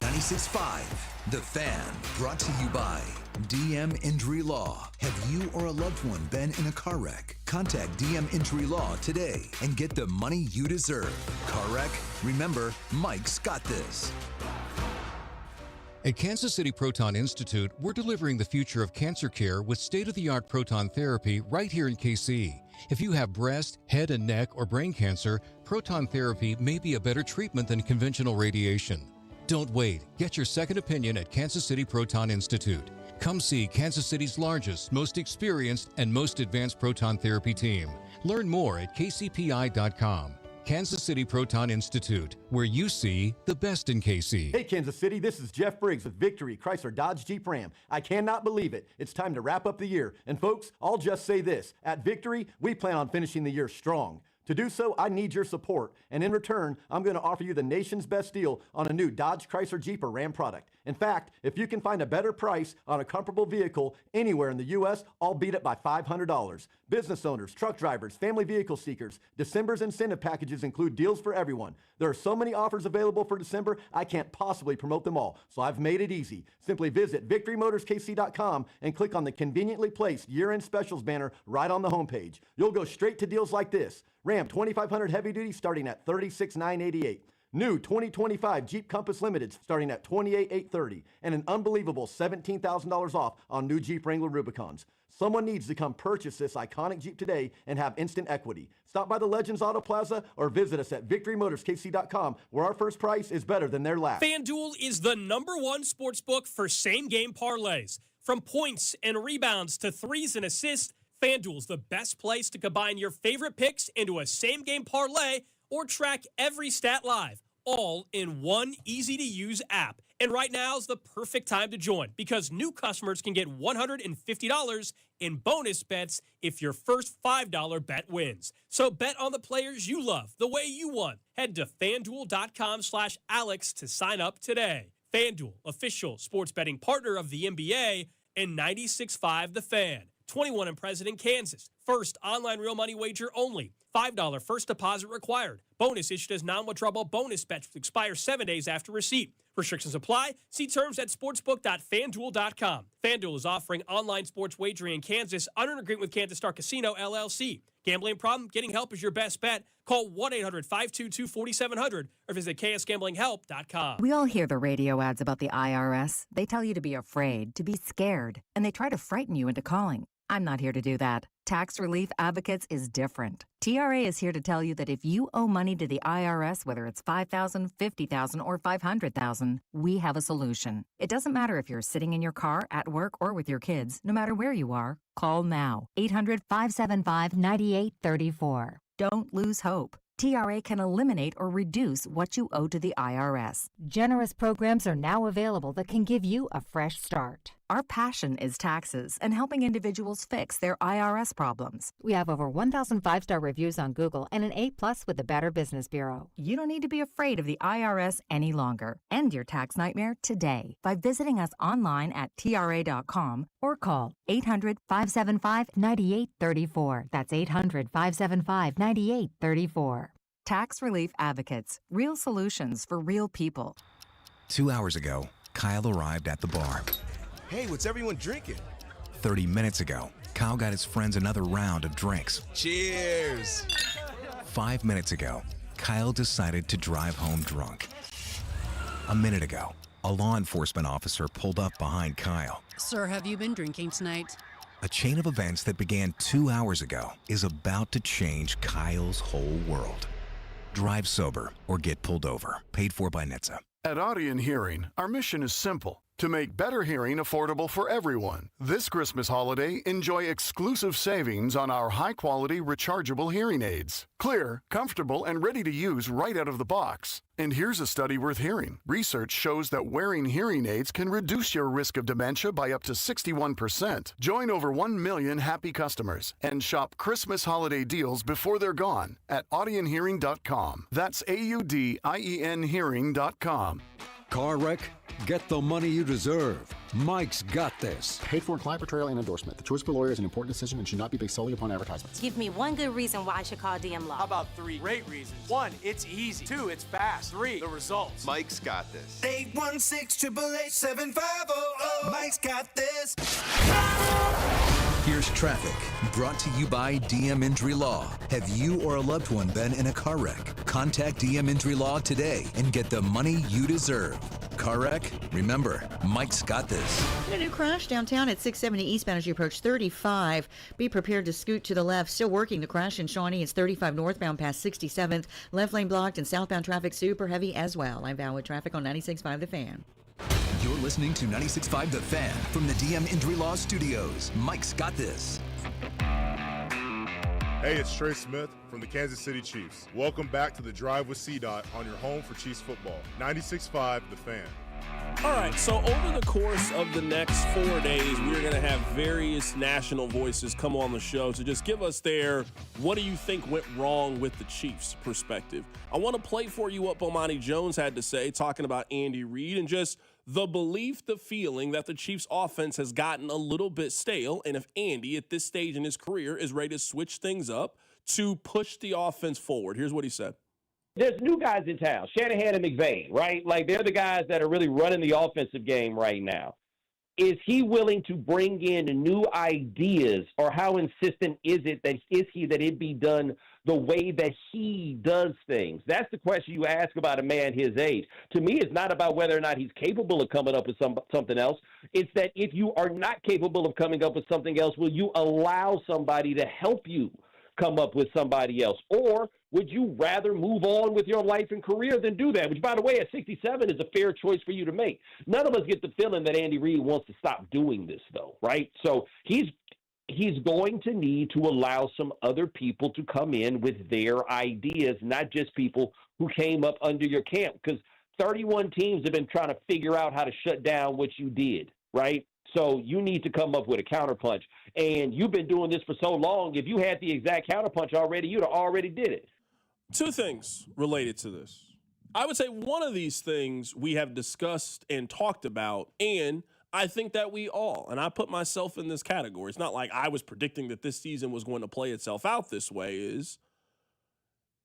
96.5, The Fan, brought to you by DM Injury Law. Have you or a loved one been in a car wreck? Contact DM Injury Law today and get the money you deserve. Car wreck? Remember, Mike's got this. At Kansas City Proton Institute, we're delivering the future of cancer care with state-of-the-art proton therapy right here in KC. If you have breast, head and neck, or brain cancer, proton therapy may be a better treatment than conventional radiation. Don't wait. Get your second opinion at Kansas City Proton Institute. Come see Kansas City's largest, most experienced, and most advanced proton therapy team. Learn more at kcpi.com. Kansas City Proton Institute, where you see the best in KC. Hey, Kansas City, this is Jeff Briggs with Victory Chrysler Dodge Jeep Ram. I cannot believe it. It's time to wrap up the year. And folks, I'll just say this. At Victory, we plan on finishing the year strong. To do so, I need your support. And in return, I'm going to offer you the nation's best deal on a new Dodge Chrysler Jeep or Ram product. In fact, if you can find a better price on a comparable vehicle anywhere in the U.S., I'll beat it by $500. Business owners, truck drivers, family vehicle seekers, December's incentive packages include deals for everyone. There are so many offers available for December, I can't possibly promote them all. So I've made it easy. Simply visit victorymotorskc.com and click on the conveniently placed year-end specials banner right on the homepage. You'll go straight to deals like this. Ram 2500 heavy duty starting at $36,988. New 2025 Jeep Compass Limited starting at $28,830 and an unbelievable $17,000 off on new Jeep Wrangler Rubicons. Someone needs to come purchase this iconic Jeep today and have instant equity. Stop by the Legends Auto Plaza or visit us at victorymotorskc.com, where our first price is better than their last. FanDuel is the #1 sportsbook for same-game parlays. From points and rebounds to threes and assists, FanDuel's the best place to combine your favorite picks into a same-game parlay or track every stat live, all in one easy-to-use app. And right now is the perfect time to join because new customers can get $150 in bonus bets if your first $5 bet wins. So bet on the players you love the way you want. Head to FanDuel.com/Alex to sign up today. FanDuel, official sports betting partner of the NBA and 96.5 The Fan. 21 and present in Kansas. First online real money wager only. $5 first deposit required. Bonus issued as non-withdrawable bonus bets expire 7 days after receipt. Restrictions apply. See terms at sportsbook.fanduel.com. FanDuel is offering online sports wagering in Kansas under an agreement with Kansas Star Casino, LLC. Gambling problem? Getting help is your best bet. Call 1-800-522-4700 or visit ksgamblinghelp.com. We all hear the radio ads about the IRS. They tell you to be afraid, to be scared, and they try to frighten you into calling. I'm not here to do that. Tax Relief Advocates is different. TRA is here to tell you that if you owe money to the IRS, whether it's $5,000, $50,000, or $500,000, we have a solution. It doesn't matter if you're sitting in your car, at work, or with your kids. No matter where you are, call now. 800-575-9834. Don't lose hope. TRA can eliminate or reduce what you owe to the IRS. Generous programs are now available that can give you a fresh start. Our passion is taxes and helping individuals fix their IRS problems. We have over 1,000 5-star reviews on Google and an A+ with the Better Business Bureau. You don't need to be afraid of the IRS any longer. End your tax nightmare today by visiting us online at TRA.com or call 800-575-9834. That's 800-575-9834. Tax Relief Advocates. Real solutions for real people. 2 hours ago, Kyle arrived at the bar. Hey, what's everyone drinking? 30 minutes ago, Kyle got his friends another round of drinks. Cheers! 5 minutes ago, Kyle decided to drive home drunk. A minute ago, a law enforcement officer pulled up behind Kyle. Sir, have you been drinking tonight? A chain of events that began 2 hours ago is about to change Kyle's whole world. Drive sober or get pulled over. Paid for by NHTSA. At Audion Hearing, our mission is simple: to make better hearing affordable for everyone. This Christmas holiday, enjoy exclusive savings on our high-quality rechargeable hearing aids. Clear, comfortable, and ready to use right out of the box. And here's a study worth hearing. Research shows that wearing hearing aids can reduce your risk of dementia by up to 61%. Join over 1 million happy customers and shop Christmas holiday deals before they're gone at audionhearing.com. That's AUDIEN hearing.com. Car wreck? Get the money you deserve. Mike's got this. Paid for in client portrayal and endorsement. The choice of a lawyer is an important decision and should not be based solely upon advertisements. Give me one good reason why I should call DM Law. How about 3 great reasons? 1, it's easy. 2, it's fast. 3, the results. Mike's got this. 816-888-7500. Mike's got this. Here's traffic, brought to you by DM Injury Law. Have you or a loved one been in a car wreck? Contact DM Injury Law today and get the money you deserve. Car wreck? Remember, Mike's got this. A new crash downtown at 670 eastbound as you approach 35. Be prepared to scoot to the left. Still working the crash in Shawnee. It's 35 northbound past 67th. Left lane blocked and southbound traffic super heavy as well. I'm Val with traffic on 96.5 The Fan. You're listening to 96.5 The Fan from the DM Injury Law Studios. Mike's got this. Hey, it's Trey Smith from the Kansas City Chiefs. Welcome back to the Drive with CDOT on your home for Chiefs football. 96.5 The Fan. All right, so over the course of the next 4 days, we're going to have various national voices come on the show to just give us their what do you think went wrong with the Chiefs perspective. I want to play for you what Bomani Jones had to say, talking about Andy Reid and just the belief, the feeling that the Chiefs offense has gotten a little bit stale. And if Andy at this stage in his career is ready to switch things up to push the offense forward. Here's what he said. There's new guys in town, Shanahan and McVay, right? Like, they're the guys that are really running the offensive game right now. is he willing to bring in new ideas, or how insistent is he that it be done the way that he does things? That's the question you ask about a man his age. To me, it's not about whether or not he's capable of coming up with something else. It's that if you are not capable of coming up with something else, will you allow somebody to help you come up with somebody else? Or would you rather move on with your life and career than do that? Which, by the way, at 67 is a fair choice for you to make. None of us get the feeling that Andy Reid wants to stop doing this, though, right? So he's going to need to allow some other people to come in with their ideas, not just people who came up under your camp, because 31 teams have been trying to figure out how to shut down what you did, right? So you need to come up with a counterpunch. And you've been doing this for so long. If you had the exact counterpunch already, you'd have already did it. Two things related to this. I would say one of these things we have discussed and talked about, and I think that we all, and I put myself in this category, it's not like I was predicting that this season was going to play itself out this way, is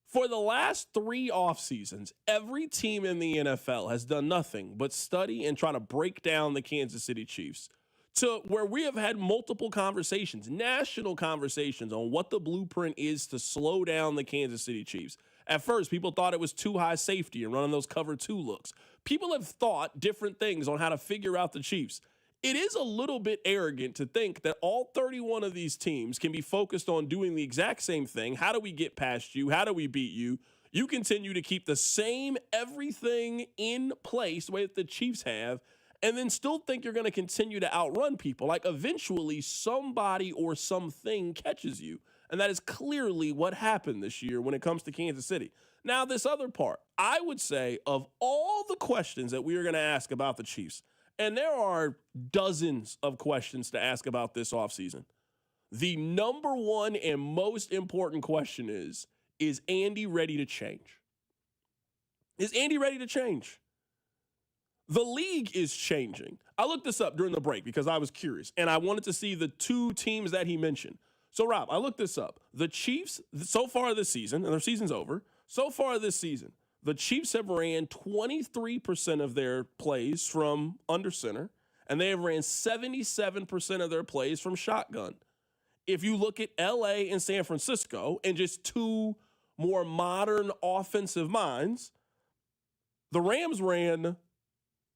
for the last 3 off seasons, every team in the NFL has done nothing but study and try to break down the Kansas City Chiefs to where we have had multiple conversations, national conversations on what the blueprint is to slow down the Kansas City Chiefs. At first, people thought it was too high safety and running those cover 2 looks. People have thought different things on how to figure out the Chiefs. It is a little bit arrogant to think that all 31 of these teams can be focused on doing the exact same thing. How do we get past you? How do we beat you? You continue to keep the same everything in place the way that the Chiefs have, and then still think you're going to continue to outrun people. Like, eventually somebody or something catches you. And that is clearly what happened this year when it comes to Kansas City. Now, this other part, I would say of all the questions that we are going to ask about the Chiefs, and there are dozens of questions to ask about this offseason, the number one and most important question is Andy ready to change? Is Andy ready to change? The league is changing. I looked this up during the break because I was curious, and I wanted to see the 2 teams that he mentioned. So, Rob, I looked this up. The Chiefs, so far this season, and their season's over, so far this season, the Chiefs have ran 23% of their plays from under center, and they have ran 77% of their plays from shotgun. If you look at L.A. and San Francisco, and just 2 more modern offensive minds, the Rams ran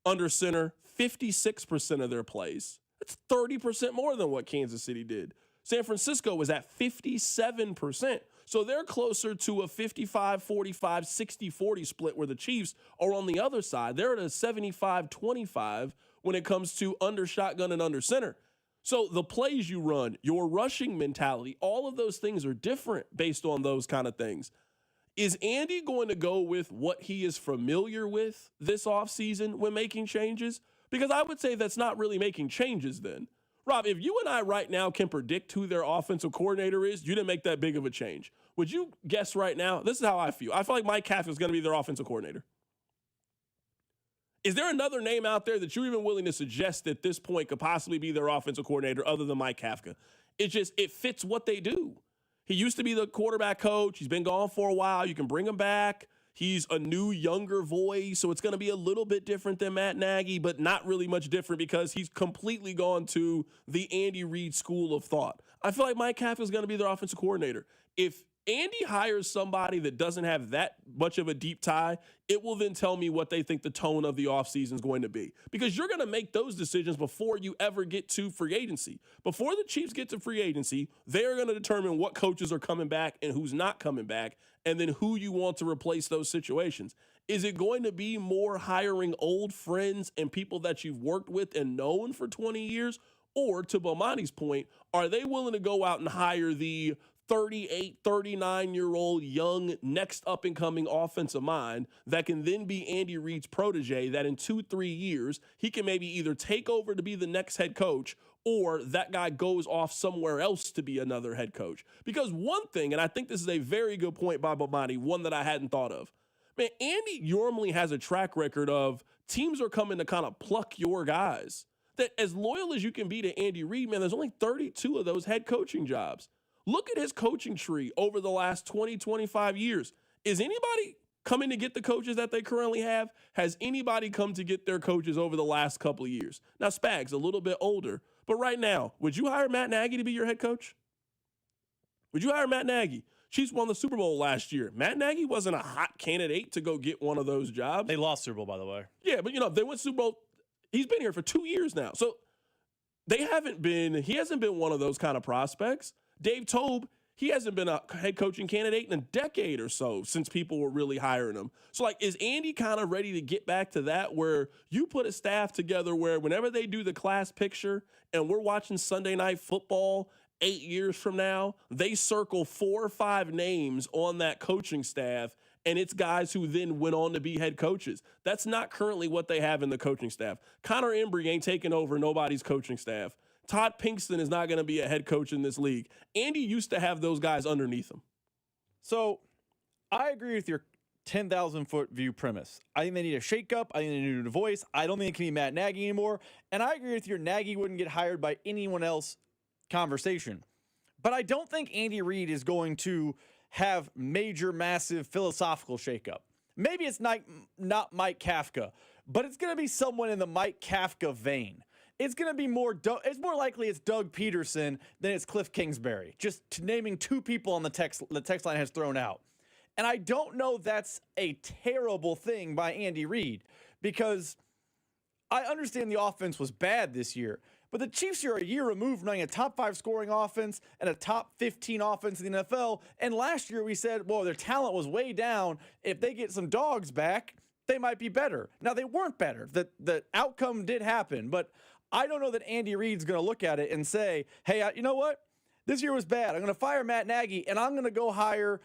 under center 56% of their plays. That's 30% more than what Kansas City did. San Francisco was at 57%. So they're closer to a 55-45, 60-40 split where the Chiefs are on the other side. They're at a 75-25 when it comes to under shotgun and under center. So the plays you run, your rushing mentality, all of those things are different based on those kind of things. Is Andy going to go with what he is familiar with this offseason when making changes? Because I would say that's not really making changes then. Rob, if you and I right now can predict who their offensive coordinator is, you didn't make that big of a change. Would you guess right now? This is how I feel. I feel like Mike Kafka is going to be their offensive coordinator. Is there another name out there that you're even willing to suggest at this point could possibly be their offensive coordinator other than Mike Kafka? It fits what they do. He used to be the quarterback coach. He's been gone for a while. You can bring him back. He's a new, younger voice, so it's going to be a little bit different than Matt Nagy, but not really much different because he's completely gone to the Andy Reid school of thought. I feel like Mike Kafka is going to be their offensive coordinator. If Andy hires somebody that doesn't have that much of a deep tie, it will then tell me what they think the tone of the offseason is going to be. Because you're going to make those decisions before you ever get to free agency. Before the Chiefs get to free agency, they're going to determine what coaches are coming back and who's not coming back, and then who you want to replace those situations. Is it going to be more hiring old friends and people that you've worked with and known for 20 years? Or, to Bomani's point, are they willing to go out and hire the 38, 39-year-old young next up-and-coming offensive mind that can then be Andy Reid's protege, that in 2-3 years, he can maybe either take over to be the next head coach or that guy goes off somewhere else to be another head coach. Because one thing, and I think this is a very good point by Bomani, one that I hadn't thought of, man, Andy normally has a track record of teams are coming to kind of pluck your guys. That as loyal as you can be to Andy Reid, man, there's only 32 of those head coaching jobs. Look at his coaching tree over the last 20, 25 years. Is anybody coming to get the coaches that they currently have? Has anybody come to get their coaches over the last couple of years? Now, Spags, a little bit older, but right now, would you hire Matt Nagy to be your head coach? Would you hire Matt Nagy? Chiefs won the Super Bowl last year. Matt Nagy wasn't a hot candidate to go get one of those jobs. They lost Super Bowl, by the way. Yeah, but, they went Super Bowl. He's been here for 2 years now. So he hasn't been one of those kind of prospects. Dave Tobe, he hasn't been a head coaching candidate in a decade or so since people were really hiring him. So, is Andy kind of ready to get back to that where you put a staff together where whenever they do the class picture and we're watching Sunday Night Football 8 years from now, they circle 4 or 5 names on that coaching staff, and it's guys who then went on to be head coaches. That's not currently what they have in the coaching staff. Connor Embry ain't taking over nobody's coaching staff. Todd Pinkston is not going to be a head coach in this league. Andy used to have those guys underneath him. So I agree with your 10,000-foot view premise. I think they need a shakeup. I think they need a new voice. I don't think it can be Matt Nagy anymore. And I agree with your Nagy wouldn't get hired by anyone else conversation. But I don't think Andy Reid is going to have major, massive philosophical shakeup. Maybe it's not Mike Kafka, but it's going to be someone in the Mike Kafka vein. It's going to be it's more likely it's Doug Peterson than it's Cliff Kingsbury, just naming 2 people on the text line has thrown out. And I don't know that's a terrible thing by Andy Reid, because I understand the offense was bad this year, but the Chiefs are a year removed from running a top 5 scoring offense and a top 15 offense in the NFL. And last year we said, well, their talent was way down. If they get some dogs back, they might be better. Now, they weren't better. The outcome did happen, but I don't know that Andy Reid's going to look at it and say, hey, you know what? This year was bad. I'm going to fire Matt Nagy, and I'm going to go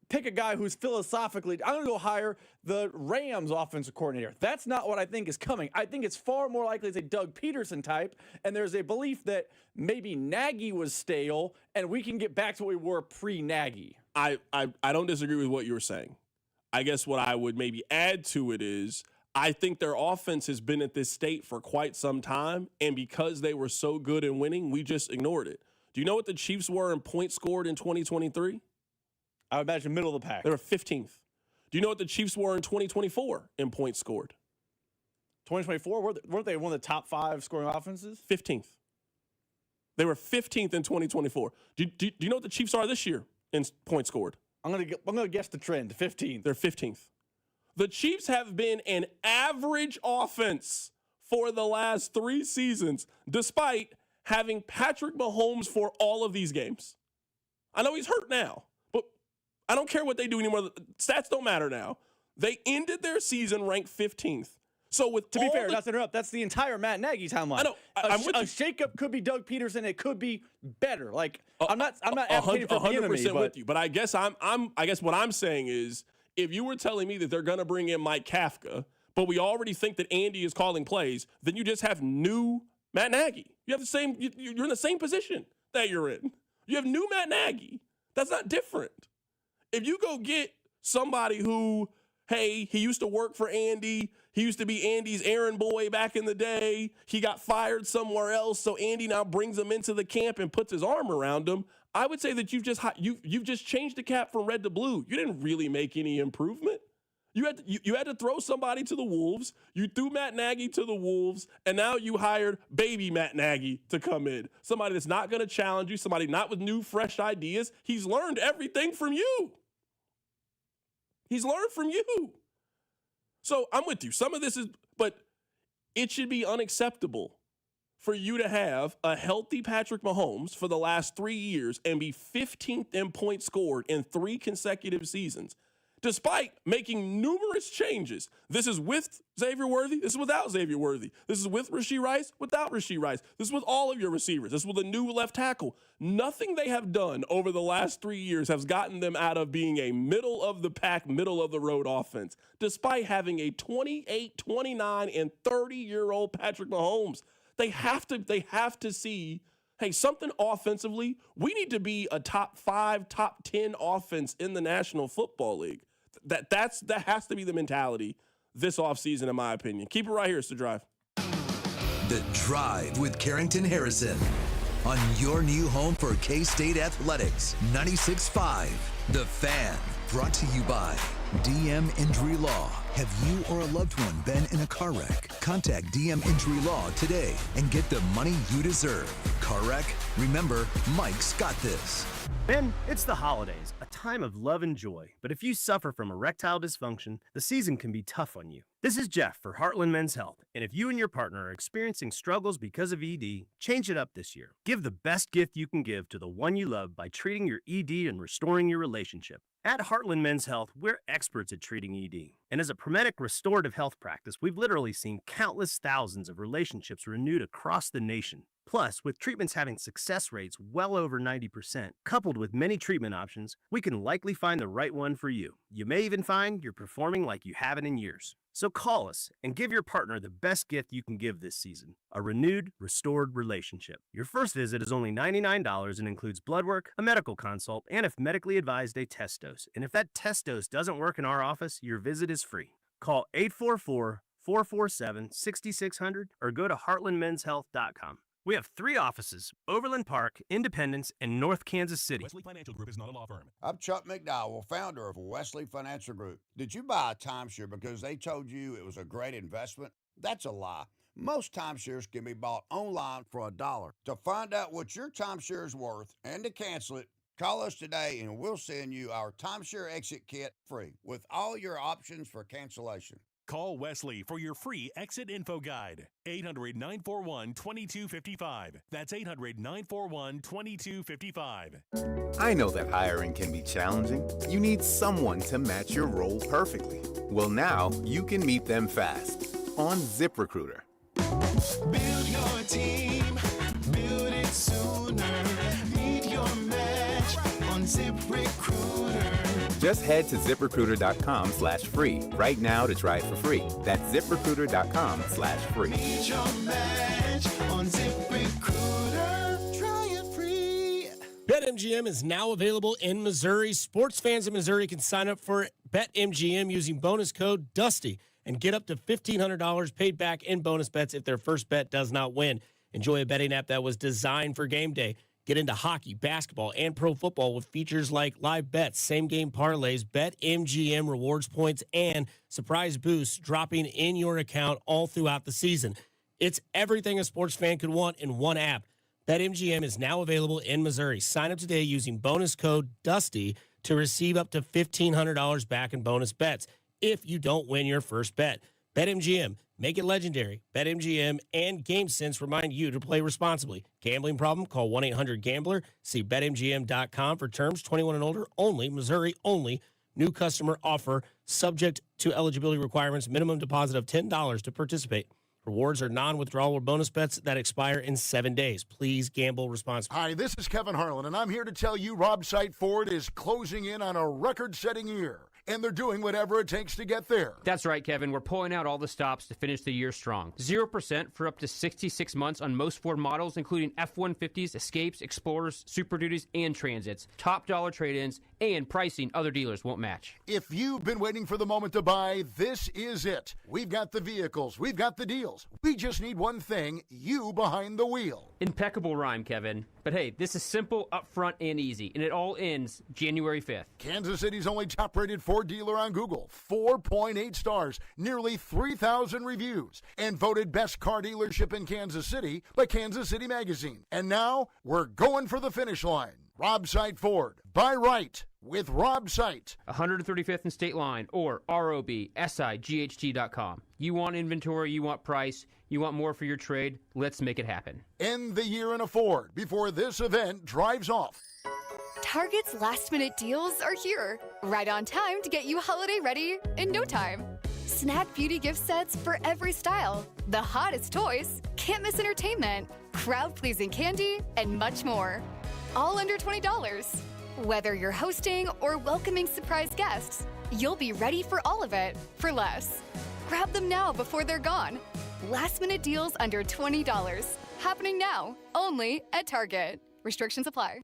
pick a guy who's philosophically, I'm going to go hire the Rams offensive coordinator. That's not what I think is coming. I think it's far more likely it's a Doug Peterson type, and there's a belief that maybe Nagy was stale, and we can get back to what we were pre-Nagy. I don't disagree with what you were saying. I guess what I would maybe add to it is I think their offense has been at this state for quite some time, and because they were so good in winning, we just ignored it. Do you know what the Chiefs were in points scored in 2023? I would imagine middle of the pack. They were 15th. Do you know what the Chiefs were in 2024 in points scored? 2024? Weren't they one of the top 5 scoring offenses? 15th. They were 15th in 2024. Do you know what the Chiefs are this year in points scored? I'm gonna guess the trend, 15th. They're 15th. The Chiefs have been an average offense for the last 3 seasons, despite having Patrick Mahomes for all of these games. I know he's hurt now, but I don't care what they do anymore. Stats don't matter now. They ended their season ranked 15th. So to be fair, not to interrupt, that's the entire Matt Nagy timeline. I know. A shakeup could be Doug Peterson. It could be better. I'm not advocating for the enemy, 100% with you. But I guess I guess what I'm saying is, if you were telling me that they're going to bring in Mike Kafka, but we already think that Andy is calling plays, then you just have new Matt Nagy. You have the same. You're in the same position that you're in. You have new Matt Nagy. That's not different. If you go get somebody who, hey, he used to work for Andy. He used to be Andy's errand boy back in the day. He got fired somewhere else, so Andy now brings him into the camp and puts his arm around him. I would say that you've just changed the cap from red to blue. You didn't really make any improvement. You had to throw somebody to the Wolves. You threw Matt Nagy to the Wolves, and now you hired baby Matt Nagy to come in. Somebody that's not going to challenge you, somebody not with new, fresh ideas. He's learned everything from you. He's learned from you. So I'm with you. Some of this is, but it should be unacceptable for you to have a healthy Patrick Mahomes for the last 3 years and be 15th in points scored in 3 consecutive seasons, despite making numerous changes. This is with Xavier Worthy. This is without Xavier Worthy. This is with Rashee Rice, without Rashee Rice. This is with all of your receivers. This is with a new left tackle. Nothing they have done over the last 3 years has gotten them out of being a middle-of-the-pack, middle-of-the-road offense, despite having a 28, 29, and 30-year-old Patrick Mahomes. They have to see, hey, something offensively. We need to be a top 5, top 10 offense in the National Football League. That has to be the mentality this offseason, in my opinion. Keep it right here. It's The Drive. The Drive with Carrington Harrison on your new home for K-State Athletics, 96.5. The Fan, brought to you by DM Injury Law. Have you or a loved one been in a car wreck? Contact DM Injury Law today and get the money you deserve. Car wreck? Remember, Mike's got this. Ben, it's the holidays, a time of love and joy. But if you suffer from erectile dysfunction, the season can be tough on you. This is Jeff for Heartland Men's Health. And if you and your partner are experiencing struggles because of ED, change it up this year. Give the best gift you can give to the one you love by treating your ED and restoring your relationship. At Heartland Men's Health, we're experts at treating ED. And as a Prometic restorative health practice, we've literally seen countless thousands of relationships renewed across the nation. Plus, with treatments having success rates well over 90%, coupled with many treatment options, we can likely find the right one for you. You may even find you're performing like you haven't in years. So call us and give your partner the best gift you can give this season, a renewed, restored relationship. Your first visit is only $99 and includes blood work, a medical consult, and if medically advised, a test dose. And if that test dose doesn't work in our office, your visit is free. Call 844-447-6600 or go to heartlandmenshealth.com. We have 3 offices: Overland Park, Independence, and North Kansas City. Wesley Financial Group is not a law firm. I'm Chuck McDowell, founder of Wesley Financial Group. Did you buy a timeshare because they told you it was a great investment? That's a lie. Most timeshares can be bought online for $1. To find out what your timeshare is worth and to cancel it, call us today and we'll send you our timeshare exit kit free with all your options for cancellation. Call Wesley for your free exit info guide. 800-941-2255. That's 800-941-2255. I know that hiring can be challenging. You need someone to match your role perfectly. Well, now you can meet them fast on ZipRecruiter. Build your team, build it sooner. Meet your match on ZipRecruiter. Just head to ZipRecruiter.com/free right now to try it for free. That's ZipRecruiter.com/free. Meet your match on ZipRecruiter. Try it free. BetMGM is now available in Missouri. Sports fans in Missouri can sign up for BetMGM using bonus code DUSTY and get up to $1,500 paid back in bonus bets if their first bet does not win. Enjoy a betting app that was designed for game day. Get into hockey, basketball, and pro football with features like live bets, same-game parlays, BetMGM rewards points, and surprise boosts dropping in your account all throughout the season. It's everything a sports fan could want in one app. BetMGM is now available in Missouri. Sign up today using bonus code DUSTY to receive up to $1,500 back in bonus bets if you don't win your first bet. BetMGM. Make it legendary. BetMGM and GameSense remind you to play responsibly. Gambling problem? Call 1-800-GAMBLER. See BetMGM.com for terms. 21 and older only. Missouri only. New customer offer. Subject to eligibility requirements. Minimum deposit of $10 to participate. Rewards are non-withdrawal bonus bets that expire in 7 days. Please gamble responsibly. Hi, this is Kevin Harlan, and I'm here to tell you Rob Sight Ford is closing in on a record-setting year. And they're doing whatever it takes to get there. That's right, Kevin. We're pulling out all the stops to finish the year strong. 0% for up to 66 months on most Ford models, including F-150s, Escapes, Explorers, Super Duties, and Transits. Top dollar trade-ins and pricing other dealers won't match. If you've been waiting for the moment to buy, this is it. We've got the vehicles. We've got the deals. We just need one thing, you behind the wheel. Impeccable rhyme, Kevin. But hey, this is simple, upfront, and easy, and it all ends January 5th. Kansas City's only top-rated Ford dealer on Google. 4.8 stars, nearly 3,000 reviews, and voted best car dealership in Kansas City by Kansas City Magazine. And now, we're going for the finish line. Rob Sight Ford. Buy right with Rob Sight. 135th and State Line or ROBSIGHT.com. You want inventory, you want price, you want more for your trade, let's make it happen. End the year in a Ford before this event drives off. Target's last-minute deals are here, right on time to get you holiday ready in no time. Snap beauty gift sets for every style, the hottest toys, can't miss entertainment, crowd-pleasing candy, and much more. All under $20. Whether you're hosting or welcoming surprise guests, you'll be ready for all of it for less. Grab them now before they're gone. Last-minute deals under $20. Happening now, only at Target. Restrictions apply.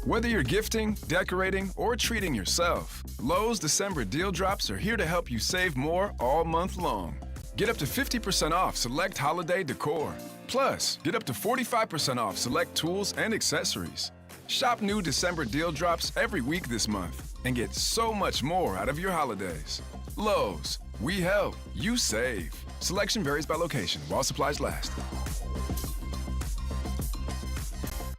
Whether you're gifting, decorating, or treating yourself, Lowe's December deal drops are here to help you save more all month long. Get up to 50% off select holiday decor. Plus, get up to 45% off select tools and accessories. Shop new December deal drops every week this month and get so much more out of your holidays. Lowe's, we help, you save. Selection varies by location while supplies last.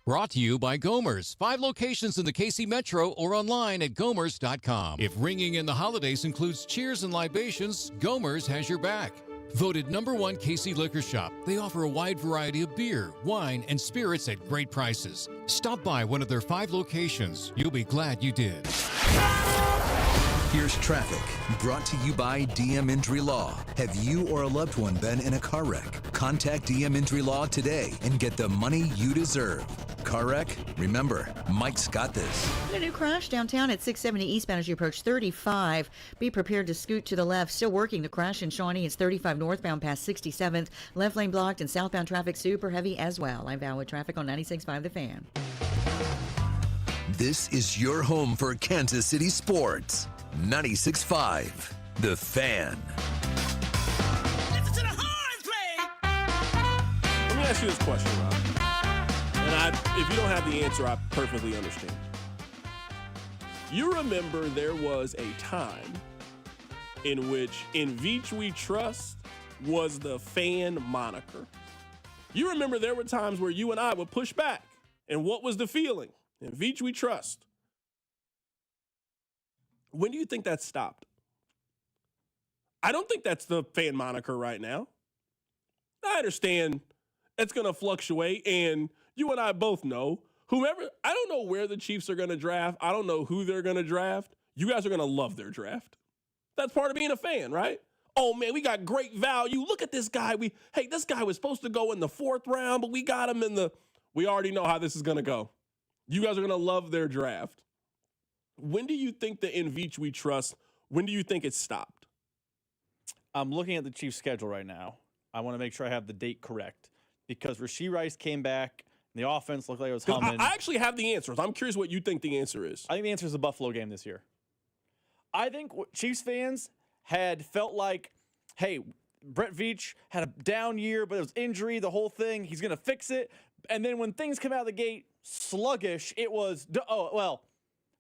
Brought to you by Gomer's. 5 locations in the KC Metro or online at gomers.com. If ringing in the holidays includes cheers and libations, Gomer's has your back. Voted #1 KC Liquor Shop, they offer a wide variety of beer, wine, and spirits at great prices. Stop by one of their 5 locations. You'll be glad you did. Here's traffic, brought to you by DM Injury Law. Have you or a loved one been in a car wreck? Contact DM Injury Law today and get the money you deserve. Car wreck? Remember, Mike's got this. A new crash downtown at 670 eastbound as you approach 35. Be prepared to scoot to the left. Still working the crash in Shawnee. It's 35 northbound past 67th. Left lane blocked and southbound traffic super heavy as well. I'm Val with traffic on 96.5 The Fan. This is your home for Kansas City sports. 96.5 The Fan. Let me ask you this question, Rob. And if you don't have the answer, I perfectly understand. You remember there was a time in which In Veach We Trust was the fan moniker. You remember there were times where you and I would push back. And what was the feeling? In Veach We Trust. When do you think that stopped? I don't think that's the fan moniker right now. I understand it's going to fluctuate, and you and I both know whoever, I don't know where the Chiefs are going to draft. I don't know who they're going to draft. You guys are going to love their draft. That's part of being a fan, right? Oh, man, we got great value. Look at this guy. This guy was supposed to go in the 4th round, but we got him we already know how this is going to go. You guys are going to love their draft. When do you think the In Veach We Trust, when do you think it stopped? I'm looking at the Chiefs' schedule right now. I want to make sure I have the date correct because Rashee Rice came back and the offense looked like it was humming. I actually have the answers. I'm curious what you think the answer is. I think the answer is the Buffalo game this year. I think Chiefs fans had felt like, hey, Brett Veach had a down year, but it was injury, the whole thing. He's going to fix it. And then when things come out of the gate sluggish, it was,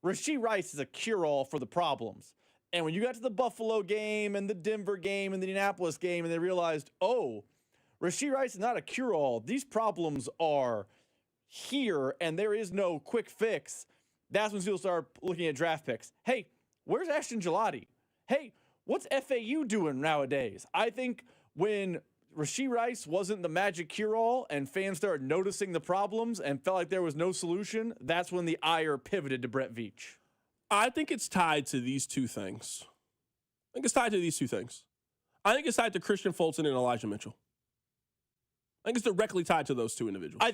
Rashee Rice is a cure-all for the problems. And when you got to the Buffalo game and the Denver game and the Indianapolis game and they realized, Rashee Rice is not a cure-all. These problems are here and there is no quick fix. That's when people start looking at draft picks. Hey, where's Ashton Gelati? Hey, what's FAU doing nowadays? I think when Rashee Rice wasn't the magic cure-all and fans started noticing the problems and felt like there was no solution, that's when the ire pivoted to Brett Veach. I think it's tied to these two things. I think it's tied to Christian Fulton and Elijah Mitchell. I think it's directly tied to those two individuals.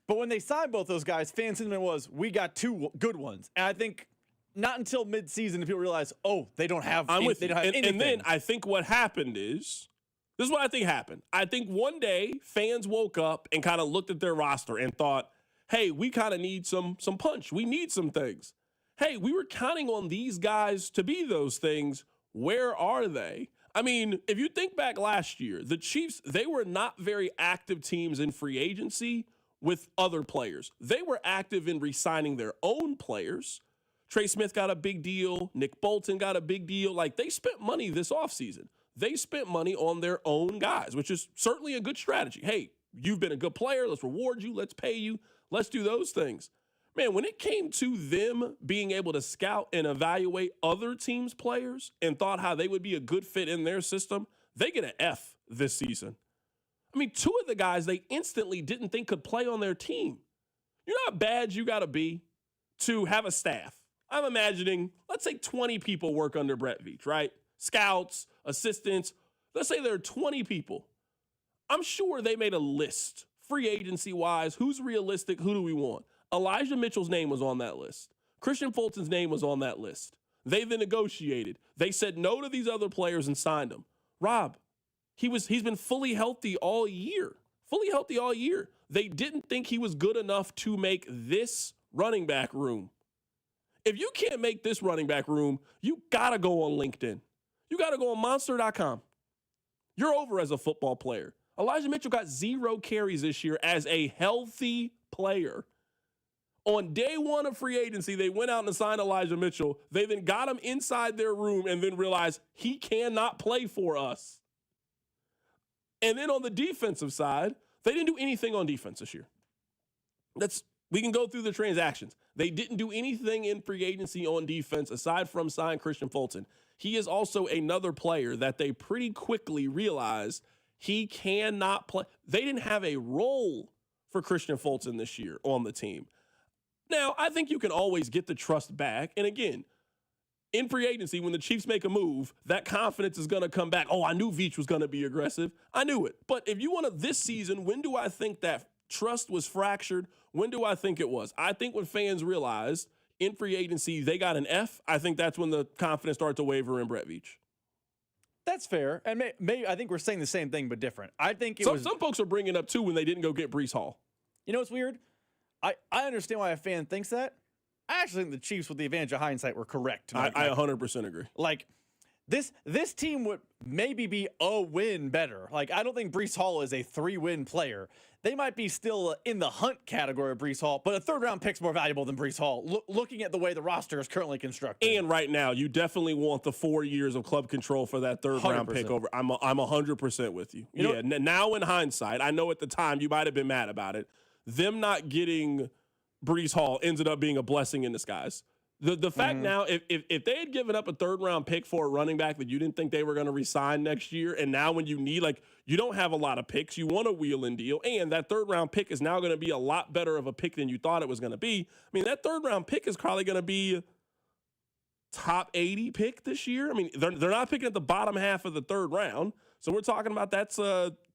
But when they signed both those guys, fan sentiment was, we got 2 good ones. And I think not until midseason did people realize, they don't have anything. And then I think what happened is, this is what I think happened. I think one day fans woke up and kind of looked at their roster and thought, hey, we kind of need some punch. We need some things. Hey, we were counting on these guys to be those things. Where are they? I mean, if you think back last year, the Chiefs, they were not very active teams in free agency with other players. They were active in re-signing their own players. Trey Smith got a big deal. Nick Bolton got a big deal. Like, they spent money this offseason. They spent money on their own guys, which is certainly a good strategy. Hey, you've been a good player. Let's reward you. Let's pay you. Let's do those things. Man, when it came to them being able to scout and evaluate other teams' players and thought how they would be a good fit in their system, they get an F this season. I mean, 2 of the guys they instantly didn't think could play on their team. You know how bad you got to be to have a staff? I'm imagining, let's say 20 people work under Brett Veach, right? Scouts, assistants. Let's say there are 20 people. I'm sure they made a list, free agency-wise. Who's realistic? Who do we want? Elijah Mitchell's name was on that list. Christian Fulton's name was on that list. They then negotiated. They said no to these other players and signed them. Rob, he's been fully healthy all year. They didn't think he was good enough to make this running back room. If you can't make this running back room, you got to go on LinkedIn. You got to go on monster.com. You're over as a football player. Elijah Mitchell got 0 carries this year as a healthy player. On day one of free agency, they went out and signed Elijah Mitchell. They then got him inside their room and then realized he cannot play for us. And then on the defensive side, they didn't do anything on defense this year. We can go through the transactions. They didn't do anything in free agency on defense aside from sign Christian Fulton. He is also another player that they pretty quickly realized he cannot play. They didn't have a role for Christian Fulton this year on the team. Now, I think you can always get the trust back. And again, in free agency, when the Chiefs make a move, that confidence is going to come back. Oh, I knew Veach was going to be aggressive. I knew it. But if you want to this season, when do I think that trust was fractured? When do I think it was? I think when fans realized in free agency they got an F, I think that's when the confidence started to waver in Brett Veach. That's fair. And maybe I think we're saying the same thing, but different. I think some folks are bringing up, too, when they didn't go get Breece Hall. You know what's weird? I understand why a fan thinks that. I actually think the Chiefs, with the advantage of hindsight, were correct. I 100% agree. Like, this team would maybe be a win better. Like, I don't think Breece Hall is a 3-win player. They might be still in the hunt category of Breece Hall, but a third-round pick's more valuable than Breece Hall, looking at the way the roster is currently constructed. And right now, you definitely want the 4 years of club control for that third-round pick over. I'm 100% with you. Now in hindsight, I know at the time you might have been mad about it. Them not getting Breece Hall ended up being a blessing in disguise. The fact now, if they had given up a third-round pick for a running back that you didn't think they were going to re-sign next year, and now when you need, you don't have a lot of picks, you want a wheel and deal, and that third-round pick is now going to be a lot better of a pick than you thought it was going to be. I mean, that third-round pick is probably going to be top 80 pick this year. I mean, they're not picking at the bottom half of the third round, so we're talking about that's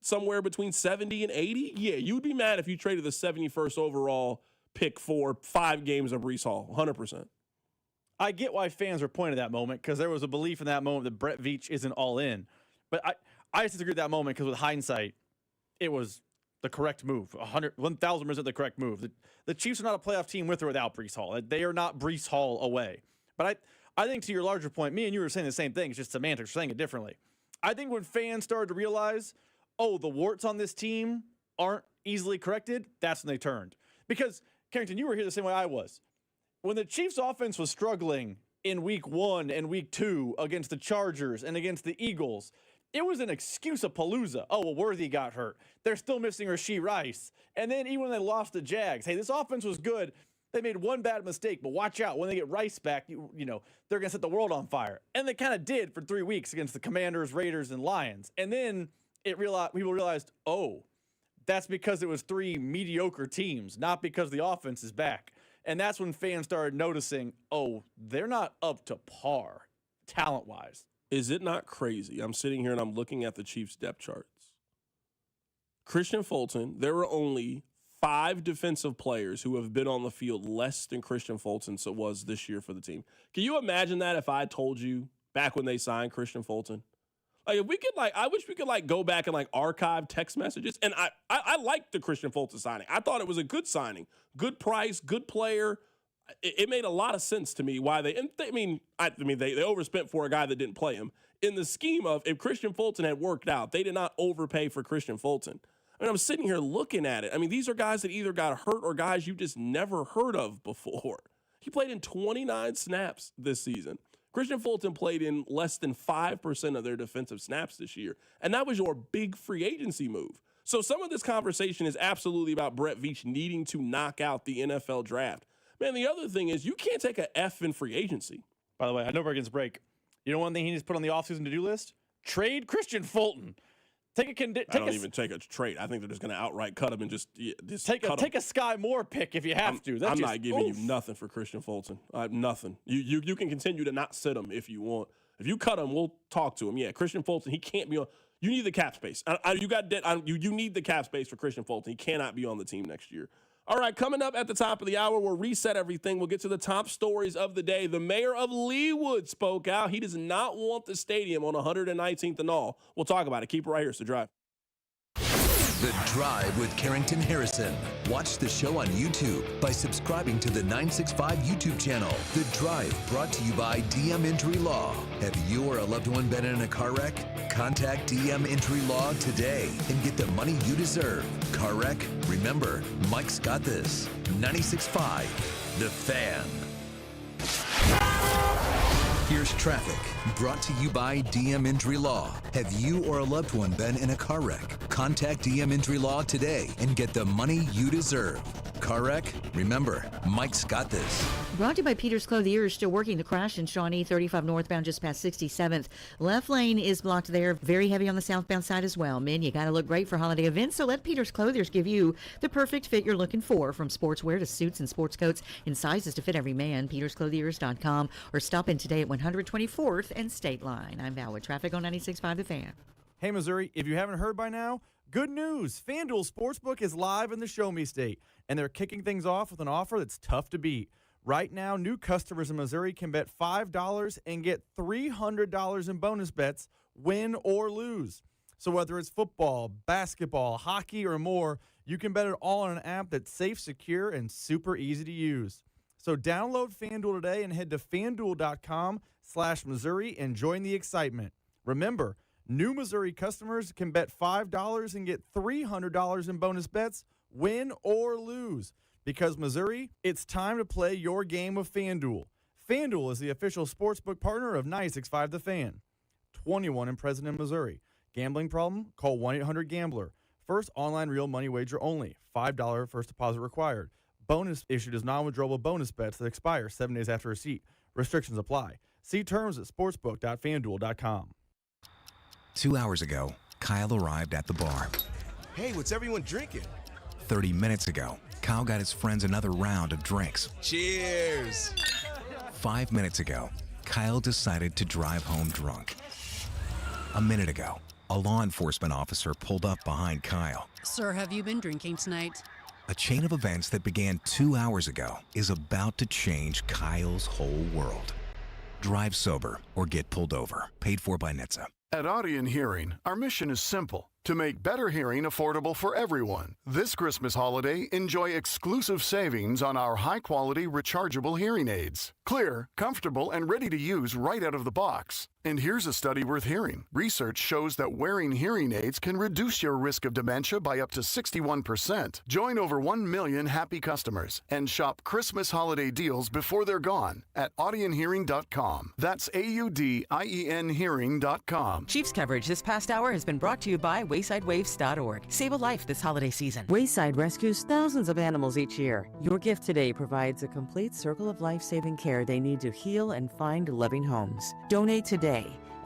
somewhere between 70 and 80. Yeah, you'd be mad if you traded the 71st overall pick for 5 games of Breece Hall, 100%. I get why fans are pointing at that moment, because there was a belief in that moment that Brett Veach isn't all in. But I disagree with that moment, because with hindsight, it was the correct move. 1,000% the correct move. The Chiefs are not a playoff team with or without Breece Hall. They are not Breece Hall away. But I think to your larger point, me and you were saying the same thing. It's just semantics. We're saying it differently. I think when fans started to realize, oh, the warts on this team aren't easily corrected, that's when they turned. Because, Carrington, you were here the same way I was. When the Chiefs offense was struggling in week 1 and week 2 against the Chargers and against the Eagles, it was an excuse-a-palooza. Oh, well, Worthy got hurt. They're still missing Rashee Rice. And then even when they lost the Jags, hey, this offense was good. They made one bad mistake, but watch out. When they get Rice back, you know, they're going to set the world on fire. And they kind of did for 3 weeks against the Commanders, Raiders, and Lions. And then people realized, oh, that's because it was 3 mediocre teams, not because the offense is back. And that's when fans started noticing, oh, they're not up to par talent-wise. Is it not crazy? I'm sitting here and I'm looking at the Chiefs' depth charts. Christian Fulton, there were only 5 defensive players who have been on the field less than Christian Fulton was this year for the team. Can you imagine that if I told you back when they signed Christian Fulton? Like, if we could, I wish we could, go back and, archive text messages. And I liked the Christian Fulton signing. I thought it was a good signing. Good price, good player. It made a lot of sense to me why they overspent for a guy that didn't play him. In the scheme of, if Christian Fulton had worked out, they did not overpay for Christian Fulton. I mean, I'm sitting here looking at it. I mean, these are guys that either got hurt or guys you just never heard of before. He played in 29 snaps this season. Christian Fulton played in less than 5% of their defensive snaps this year. And that was your big free agency move. So some of this conversation is absolutely about Brett Veach needing to knock out the NFL draft. Man, the other thing is you can't take an F in free agency. By the way, I know we're against break. You know one thing he needs to put on the offseason to-do list? Trade Christian Fulton. I don't even take a trade. I think they're just going to outright cut him and just take a Sky Moore pick if you have to. I'm not giving you nothing for Christian Fulton. Nothing. You can continue to not sit him if you want. If you cut him, we'll talk to him. Yeah, Christian Fulton, he can't be on. You need the cap space. You got debt. You need the cap space for Christian Fulton. He cannot be on the team next year. All right, coming up at the top of the hour, we'll reset everything. We'll get to the top stories of the day. The mayor of Leawood spoke out. He does not want the stadium on 119th and all. We'll talk about it. Keep it right here. It's The Drive. The Drive with Carrington Harrison. Watch the show on YouTube by subscribing to the 965 YouTube channel. The Drive brought to you by DM Injury Law. Have you or a loved one been in a car wreck? Contact DM Injury Law today and get the money you deserve. Car wreck? Remember, Mike's got this. 96.5, The Fan. Here's traffic, brought to you by DM Injury Law. Have you or a loved one been in a car wreck? Contact DM Injury Law today and get the money you deserve. Car wreck? Remember, Mike's got this. Brought to you by Peter's Clothiers, still working the crash in Shawnee, 35 northbound, just past 67th. Left lane is blocked there, very heavy on the southbound side as well. Men, you got to look great for holiday events, so let Peter's Clothiers give you the perfect fit you're looking for, from sportswear to suits and sports coats in sizes to fit every man. PetersClothiers.com, or stop in today at 124th and State Line. I'm Val with traffic on 96.5 The Fan. Hey, Missouri, if you haven't heard by now, good news. FanDuel Sportsbook is live in the Show Me State, and they're kicking things off with an offer that's tough to beat. Right now, new customers in Missouri can bet $5 and get $300 in bonus bets, win or lose. So whether it's football, basketball, hockey, or more, you can bet it all on an app that's safe, secure, and super easy to use. So download FanDuel today and head to FanDuel.com/Missouri and join the excitement. Remember, new Missouri customers can bet $5 and get $300 in bonus bets, win or lose. Because Missouri, it's time to play your game with FanDuel. FanDuel is the official sportsbook partner of 96.5 The Fan. 21 and present in Missouri. Gambling problem? Call 1-800-GAMBLER. First online real money wager only. $5 first deposit required. Bonus issued as non-withdrawable bonus bets that expire 7 days after receipt. Restrictions apply. See terms at sportsbook.fanduel.com. 2 hours ago, Kyle arrived at the bar. Hey, what's everyone drinking? 30 minutes ago, Kyle got his friends another round of drinks. Cheers! 5 minutes ago, Kyle decided to drive home drunk. A minute ago, a law enforcement officer pulled up behind Kyle. Sir, have you been drinking tonight? A chain of events that began 2 hours ago is about to change Kyle's whole world. Drive sober or get pulled over. Paid for by NHTSA. At Audion Hearing, our mission is simple: to make better hearing affordable for everyone. This Christmas holiday, enjoy exclusive savings on our high-quality rechargeable hearing aids. Clear, comfortable, and ready to use right out of the box. And here's a study worth hearing. Research shows that wearing hearing aids can reduce your risk of dementia by up to 61%. Join over 1 million happy customers and shop Christmas holiday deals before they're gone at audionhearing.com. That's AUDIEN hearing.com. Chiefs coverage this past hour has been brought to you by WaysideWaves.org. Save a life this holiday season. Wayside rescues thousands of animals each year. Your gift today provides a complete circle of life-saving care they need to heal and find loving homes. Donate today,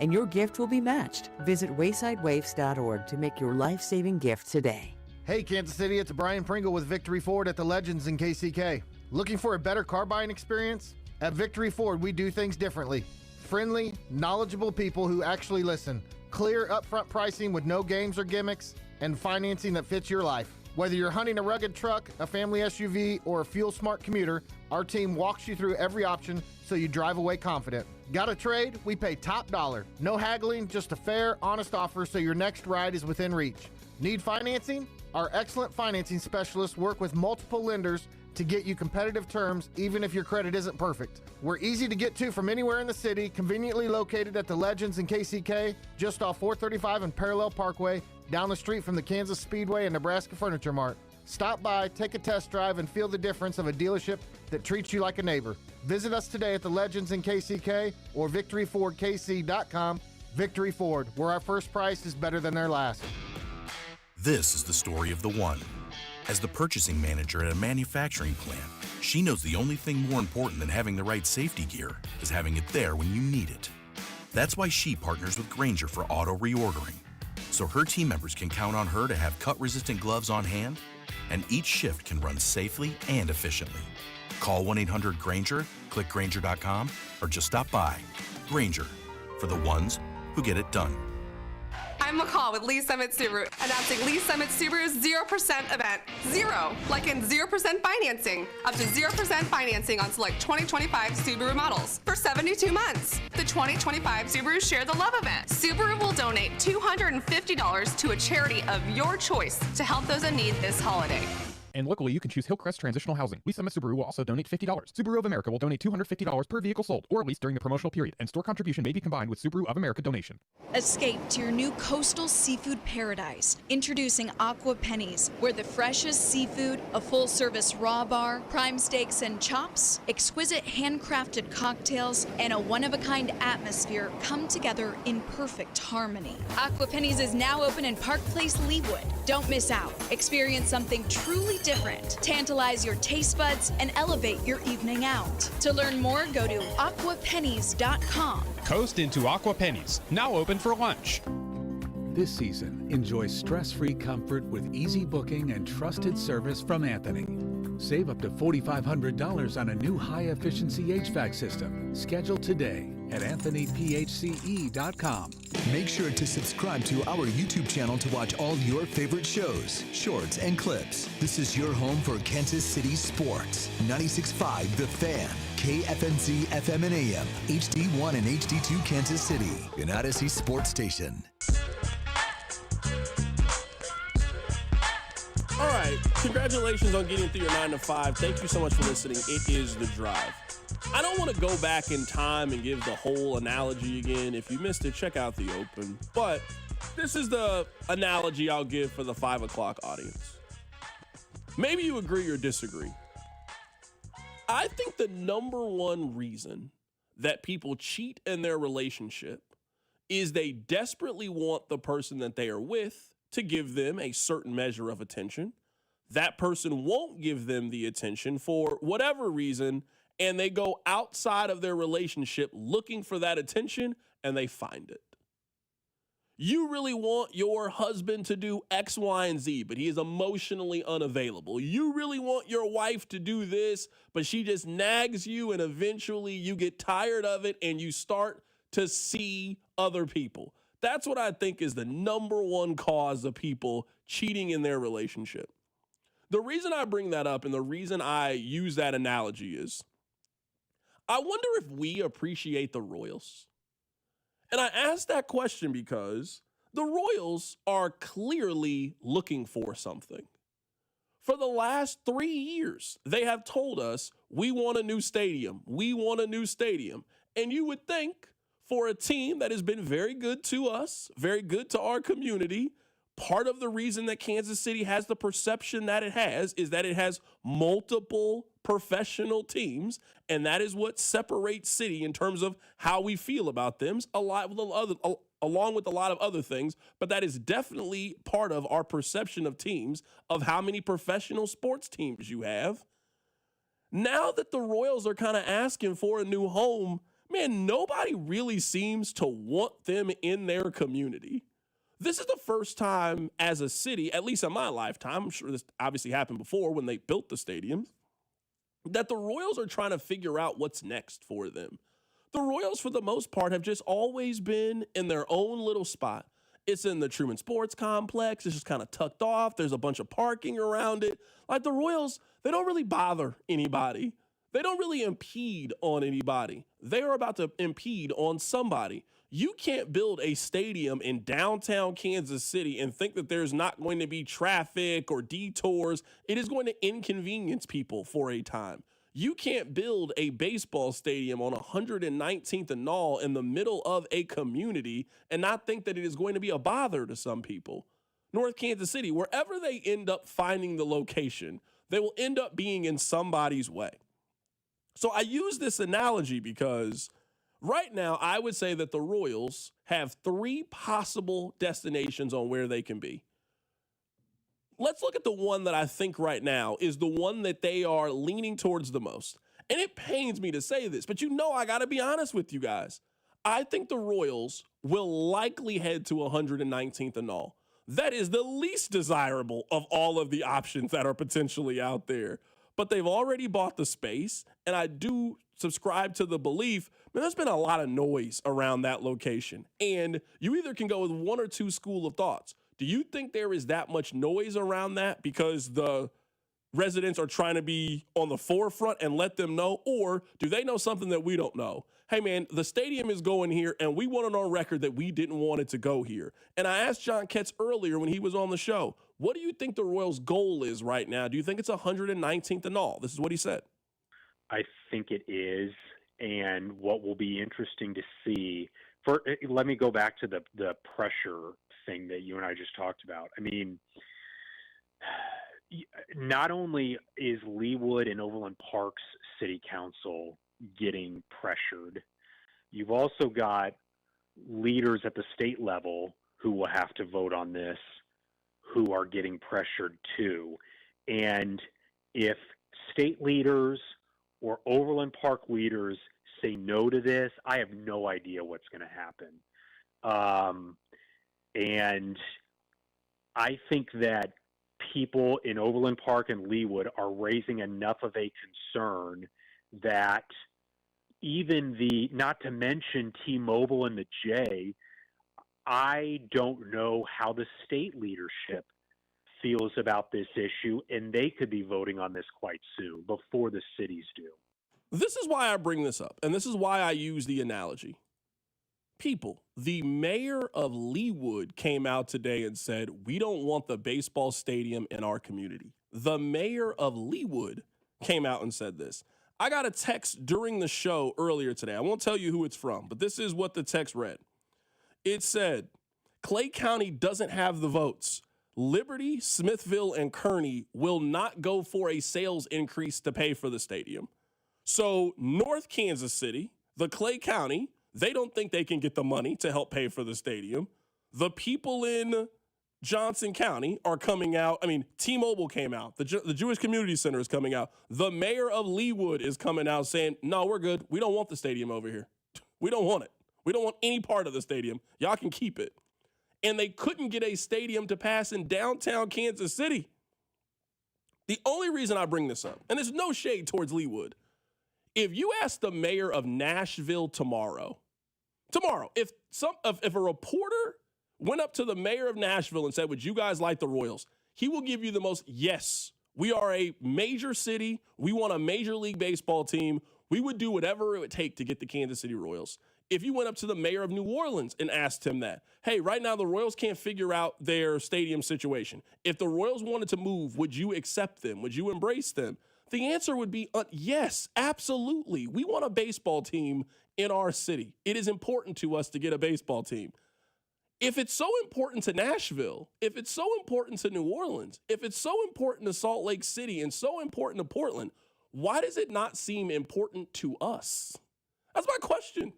and your gift will be matched. Visit WaysideWaves.org to make your life-saving gift today. Hey, Kansas City, it's Brian Pringle with Victory Ford at the Legends in KCK. Looking for a better car buying experience? At Victory Ford, we do things differently. Friendly, knowledgeable people who actually listen. Clear, upfront pricing with no games or gimmicks, and financing that fits your life. Whether you're hunting a rugged truck, a family SUV, or a fuel-smart commuter, our team walks you through every option so you drive away confident. Got a trade? We pay top dollar. No haggling, just a fair, honest offer so your next ride is within reach. Need financing? Our excellent financing specialists work with multiple lenders to get you competitive terms, even if your credit isn't perfect. We're easy to get to from anywhere in the city, conveniently located at the Legends in KCK, just off 435 and Parallel Parkway, down the street from the Kansas Speedway and Nebraska Furniture Mart. Stop by, take a test drive, and feel the difference of a dealership that treats you like a neighbor. Visit us today at the Legends in KCK or VictoryFordKC.com. Victory Ford, where our first price is better than their last. This is the story of the one. As the purchasing manager at a manufacturing plant, she knows the only thing more important than having the right safety gear is having it there when you need it. That's why she partners with Grainger for auto reordering, so her team members can count on her to have cut-resistant gloves on hand, and each shift can run safely and efficiently. Call 1-800-GRAINGER, click Grainger.com, or just stop by. Grainger, for the ones who get it done. I'm McCall with Lee Summit Subaru, announcing Lee Summit Subaru's 0% event. Zero, like in 0% financing. Up to 0% financing on select 2025 Subaru models for 72 months. The 2025 Subaru Share the Love event. Subaru will donate $250 to a charity of your choice to help those in need this holiday. And locally, you can choose Hillcrest Transitional Housing. Lee Summit Subaru will also donate $50. Subaru of America will donate $250 per vehicle sold or leased during the promotional period, and store contribution may be combined with Subaru of America donation. Escape to your new coastal seafood paradise. Introducing Aqua Pennies, where the freshest seafood, a full-service raw bar, prime steaks and chops, exquisite handcrafted cocktails, and a one-of-a-kind atmosphere come together in perfect harmony. Aqua Pennies is now open in Park Place, Leawood. Don't miss out. Experience something truly different. Tantalize your taste buds and elevate your evening out. To learn more, go to aquapennies.com. Coast into Aqua Pennies, now open for lunch. This season, enjoy stress-free comfort with easy booking and trusted service from Anthony. Save up to $4,500 on a new high-efficiency HVAC system. Schedule today at anthonyphce.com. Make sure to subscribe to our YouTube channel to watch all your favorite shows, shorts, and clips. This is your home for Kansas City sports. 96.5 The Fan, KFNZ FM and AM, HD1 and HD2 Kansas City, an Odyssey sports station. All right, congratulations on getting through your 9 to 5. Thank you so much for listening. It is The Drive. I don't want to go back in time and give the whole analogy again. If you missed it, check out the open. But this is the analogy I'll give for the 5 o'clock audience. Maybe you agree or disagree. I think the number one reason that people cheat in their relationship is they desperately want the person that they are with to give them a certain measure of attention. That person won't give them the attention for whatever reason, and they go outside of their relationship looking for that attention, and they find it. You really want your husband to do X, Y, and Z, but he is emotionally unavailable. You really want your wife to do this, but she just nags you, and eventually you get tired of it, and you start to see other people. That's what I think is the number one cause of people cheating in their relationship. The reason I bring that up and the reason I use that analogy is I wonder if we appreciate the Royals. And I ask that question because the Royals are clearly looking for something. For the last 3 years, they have told us, we want a new stadium. We want a new stadium. And you would think for a team that has been very good to us, very good to our community, part of the reason that Kansas City has the perception that it has is that it has multiple professional teams, and that is what separates City in terms of how we feel about them, along with a lot of other things, but that is definitely part of our perception of teams, of how many professional sports teams you have. Now that the Royals are kind of asking for a new home, man, nobody really seems to want them in their community. This is the first time as a city, at least in my lifetime, I'm sure this obviously happened before when they built the stadiums, that the Royals are trying to figure out what's next for them. The Royals, for the most part, have just always been in their own little spot. It's in the Truman Sports Complex. It's just kind of tucked off. There's a bunch of parking around it. Like the Royals, they don't really bother anybody. They don't really impede on anybody. They are about to impede on somebody. You can't build a stadium in downtown Kansas City and think that there's not going to be traffic or detours. It is going to inconvenience people for a time. You can't build a baseball stadium on 119th and Knoll in the middle of a community and not think that it is going to be a bother to some people. North Kansas City, wherever they end up finding the location, they will end up being in somebody's way. So I use this analogy because right now I would say that the Royals have 3 possible destinations on where they can be. Let's look at the one that I think right now is the one that they are leaning towards the most. And it pains me to say this, but I got to be honest with you guys. I think the Royals will likely head to 119th and Knoll. That is the least desirable of all of the options that are potentially out there. but they've already bought the space. And I do subscribe to the belief, man, there's been a lot of noise around that location. And you either can go with one or two school of thoughts. Do you think there is that much noise around that because the residents are trying to be on the forefront and let them know? Or do they know something that we don't know? Hey, man, the stadium is going here, and we want it on record that we didn't want it to go here. And I asked John Ketz earlier when he was on the show, what do you think the Royals' goal is right now? Do you think it's 119th and all? This is what he said. I think it is, and what will be interesting to see, let me go back to the pressure thing that you and I just talked about. I mean, not only is Leawood and Overland Park's city council getting pressured, you've also got leaders at the state level who will have to vote on this who are getting pressured too. And if state leaders or Overland Park leaders say no to this, I have no idea what's going to happen. And I think that people in Overland Park and Leawood are raising enough of a concern that even not to mention T-Mobile and the J, I don't know how the state leadership feels about this issue, and they could be voting on this quite soon before the cities do. This is why I bring this up, and this is why I use the analogy. People, the mayor of Leawood came out today and said, we don't want the baseball stadium in our community. The mayor of Leawood came out and said this. I got a text during the show earlier today. I won't tell you who it's from, but this is what the text read. It said, Clay County doesn't have the votes. Liberty, Smithville, and Kearney will not go for a sales increase to pay for the stadium. So North Kansas City, the Clay County, they don't think they can get the money to help pay for the stadium. The people in Johnson County are coming out. I mean, T-Mobile came out. The Jewish Community Center is coming out. The mayor of Leawood is coming out saying, no, we're good. We don't want the stadium over here. We don't want it. We don't want any part of the stadium. Y'all can keep it. And they couldn't get a stadium to pass in downtown Kansas City. The only reason I bring this up, and there's no shade towards Leawood, if you ask the mayor of Nashville tomorrow, if a reporter went up to the mayor of Nashville and said, would you guys like the Royals? He will give you the most, yes, we are a major city. We want a major league baseball team. We would do whatever it would take to get the Kansas City Royals. If you went up to the mayor of New Orleans and asked him that, hey, right now the Royals can't figure out their stadium situation. If the Royals wanted to move, would you accept them? Would you embrace them? The answer would be yes, absolutely. We want a baseball team in our city. It is important to us to get a baseball team. If it's so important to Nashville, if it's so important to New Orleans, if it's so important to Salt Lake City and so important to Portland, why does it not seem important to us? That's my question.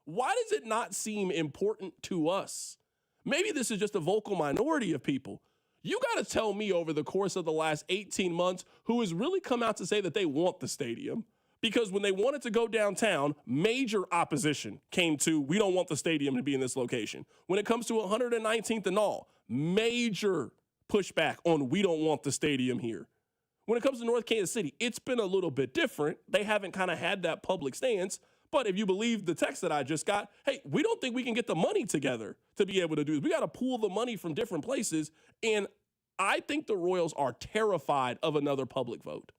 Why does it not seem important to us? Maybe this is just a vocal minority of people. You got to tell me over the course of the last 18 months who has really come out to say that they want the stadium. Because when they wanted to go downtown, major opposition came to, we don't want the stadium to be in this location. When it comes to 119th and all, major pushback on we don't want the stadium here. When it comes to North Kansas City, it's been a little bit different. They haven't kind of had that public stance. But if you believe the text that I just got, hey, we don't think we can get the money together to be able to do this. We got to pool the money from different places. And I think the Royals are terrified of another public vote.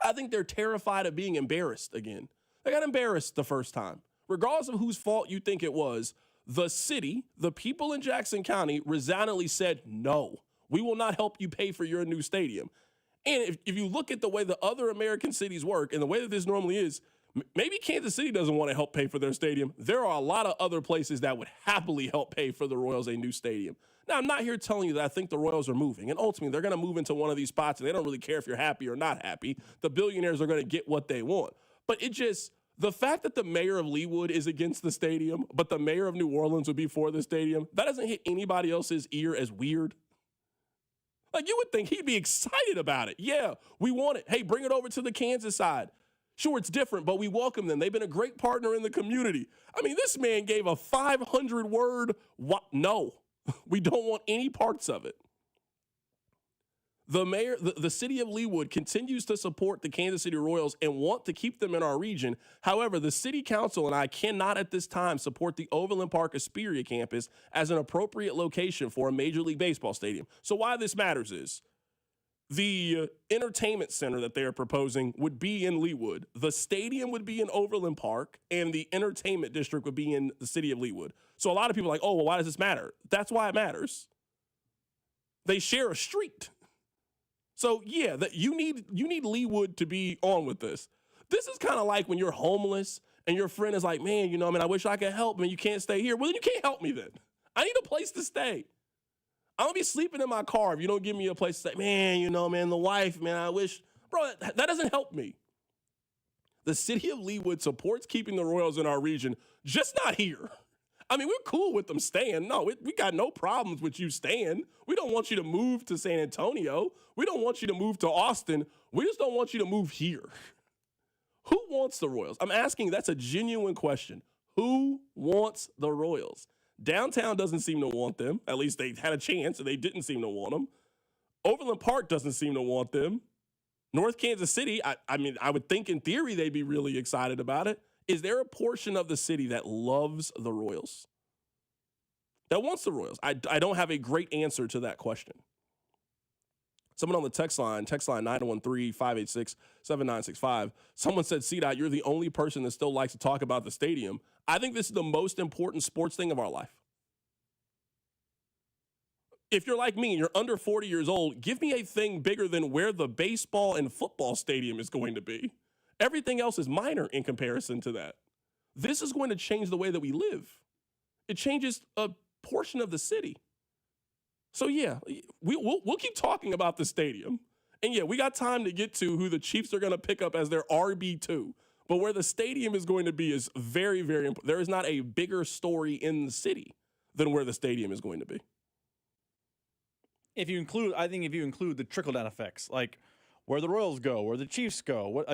I think they're terrified of being embarrassed again. They got embarrassed the first time. Regardless of whose fault you think it was, the city, the people in Jackson County resoundingly said, no, we will not help you pay for your new stadium. And if you look at the way the other American cities work and the way that this normally is, maybe Kansas City doesn't want to help pay for their stadium. There are a lot of other places that would happily help pay for the Royals a new stadium. Now, I'm not here telling you that I think the Royals are moving. And ultimately, they're going to move into one of these spots, and they don't really care if you're happy or not happy. The billionaires are going to get what they want. But the fact that the mayor of Leawood is against the stadium, but the mayor of New Orleans would be for the stadium, that doesn't hit anybody else's ear as weird. Like, you would think he'd be excited about it. Yeah, we want it. Hey, bring it over to the Kansas side. Sure, it's different, but we welcome them. They've been a great partner in the community. I mean, this man gave a 500-word, no, we don't want any parts of it. The city of Leawood continues to support the Kansas City Royals and want to keep them in our region. However, the city council and I cannot at this time support the Overland Park Hesperia campus as an appropriate location for a Major League Baseball stadium. So why this matters is the entertainment center that they are proposing would be in Leawood. The stadium would be in Overland Park, and the entertainment district would be in the city of Leawood. So a lot of people are like, oh, well, why does this matter? That's why it matters. They share a street. So, yeah, you need Leawood to be on with this. This is kind of like when you're homeless and your friend is like, man, I wish I could help, man. You can't stay here. Well, then you can't help me then. I need a place to stay. I'm going to be sleeping in my car if you don't give me a place to stay. Man, the wife, man, I wish. Bro, that doesn't help me. The city of Leawood supports keeping the Royals in our region, just not here. I mean, we're cool with them staying. No, we got no problems with you staying. We don't want you to move to San Antonio. We don't want you to move to Austin. We just don't want you to move here. Who wants the Royals? I'm asking, that's a genuine question. Who wants the Royals? Downtown doesn't seem to want them. At least they had a chance, and they didn't seem to want them. Overland Park doesn't seem to want them. North Kansas City, I would think in theory they'd be really excited about it. Is there a portion of the city that loves the Royals? That wants the Royals? I don't have a great answer to that question. Someone on the text line 913-586-7965. Someone said, C-Dot, you're the only person that still likes to talk about the stadium. I think this is the most important sports thing of our life. If you're like me and you're under 40 years old, give me a thing bigger than where the baseball and football stadium is going to be. Everything else is minor in comparison to that. This is going to change the way that we live. It changes a portion of the city. So, yeah, we'll keep talking about the stadium. And, yeah, we got time to get to who the Chiefs are going to pick up as their RB2. But where the stadium is going to be is very, very important. There is not a bigger story in the city than where the stadium is going to be. I think if you include the trickle-down effects, like where the Royals go, where the Chiefs go,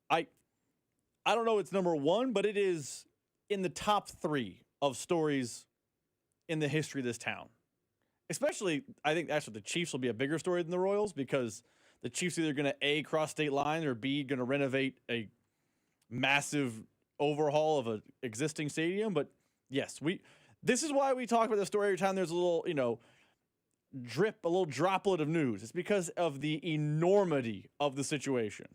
I don't know it's number one, but it is in the top 3 of stories in the history of this town. Especially, I think actually the Chiefs will be a bigger story than the Royals because the Chiefs are either going to A, cross state lines, or B, going to renovate a massive overhaul of an existing stadium. But yes, this is why we talk about the story every time there's a little, a little droplet of news. It's because of the enormity of the situation.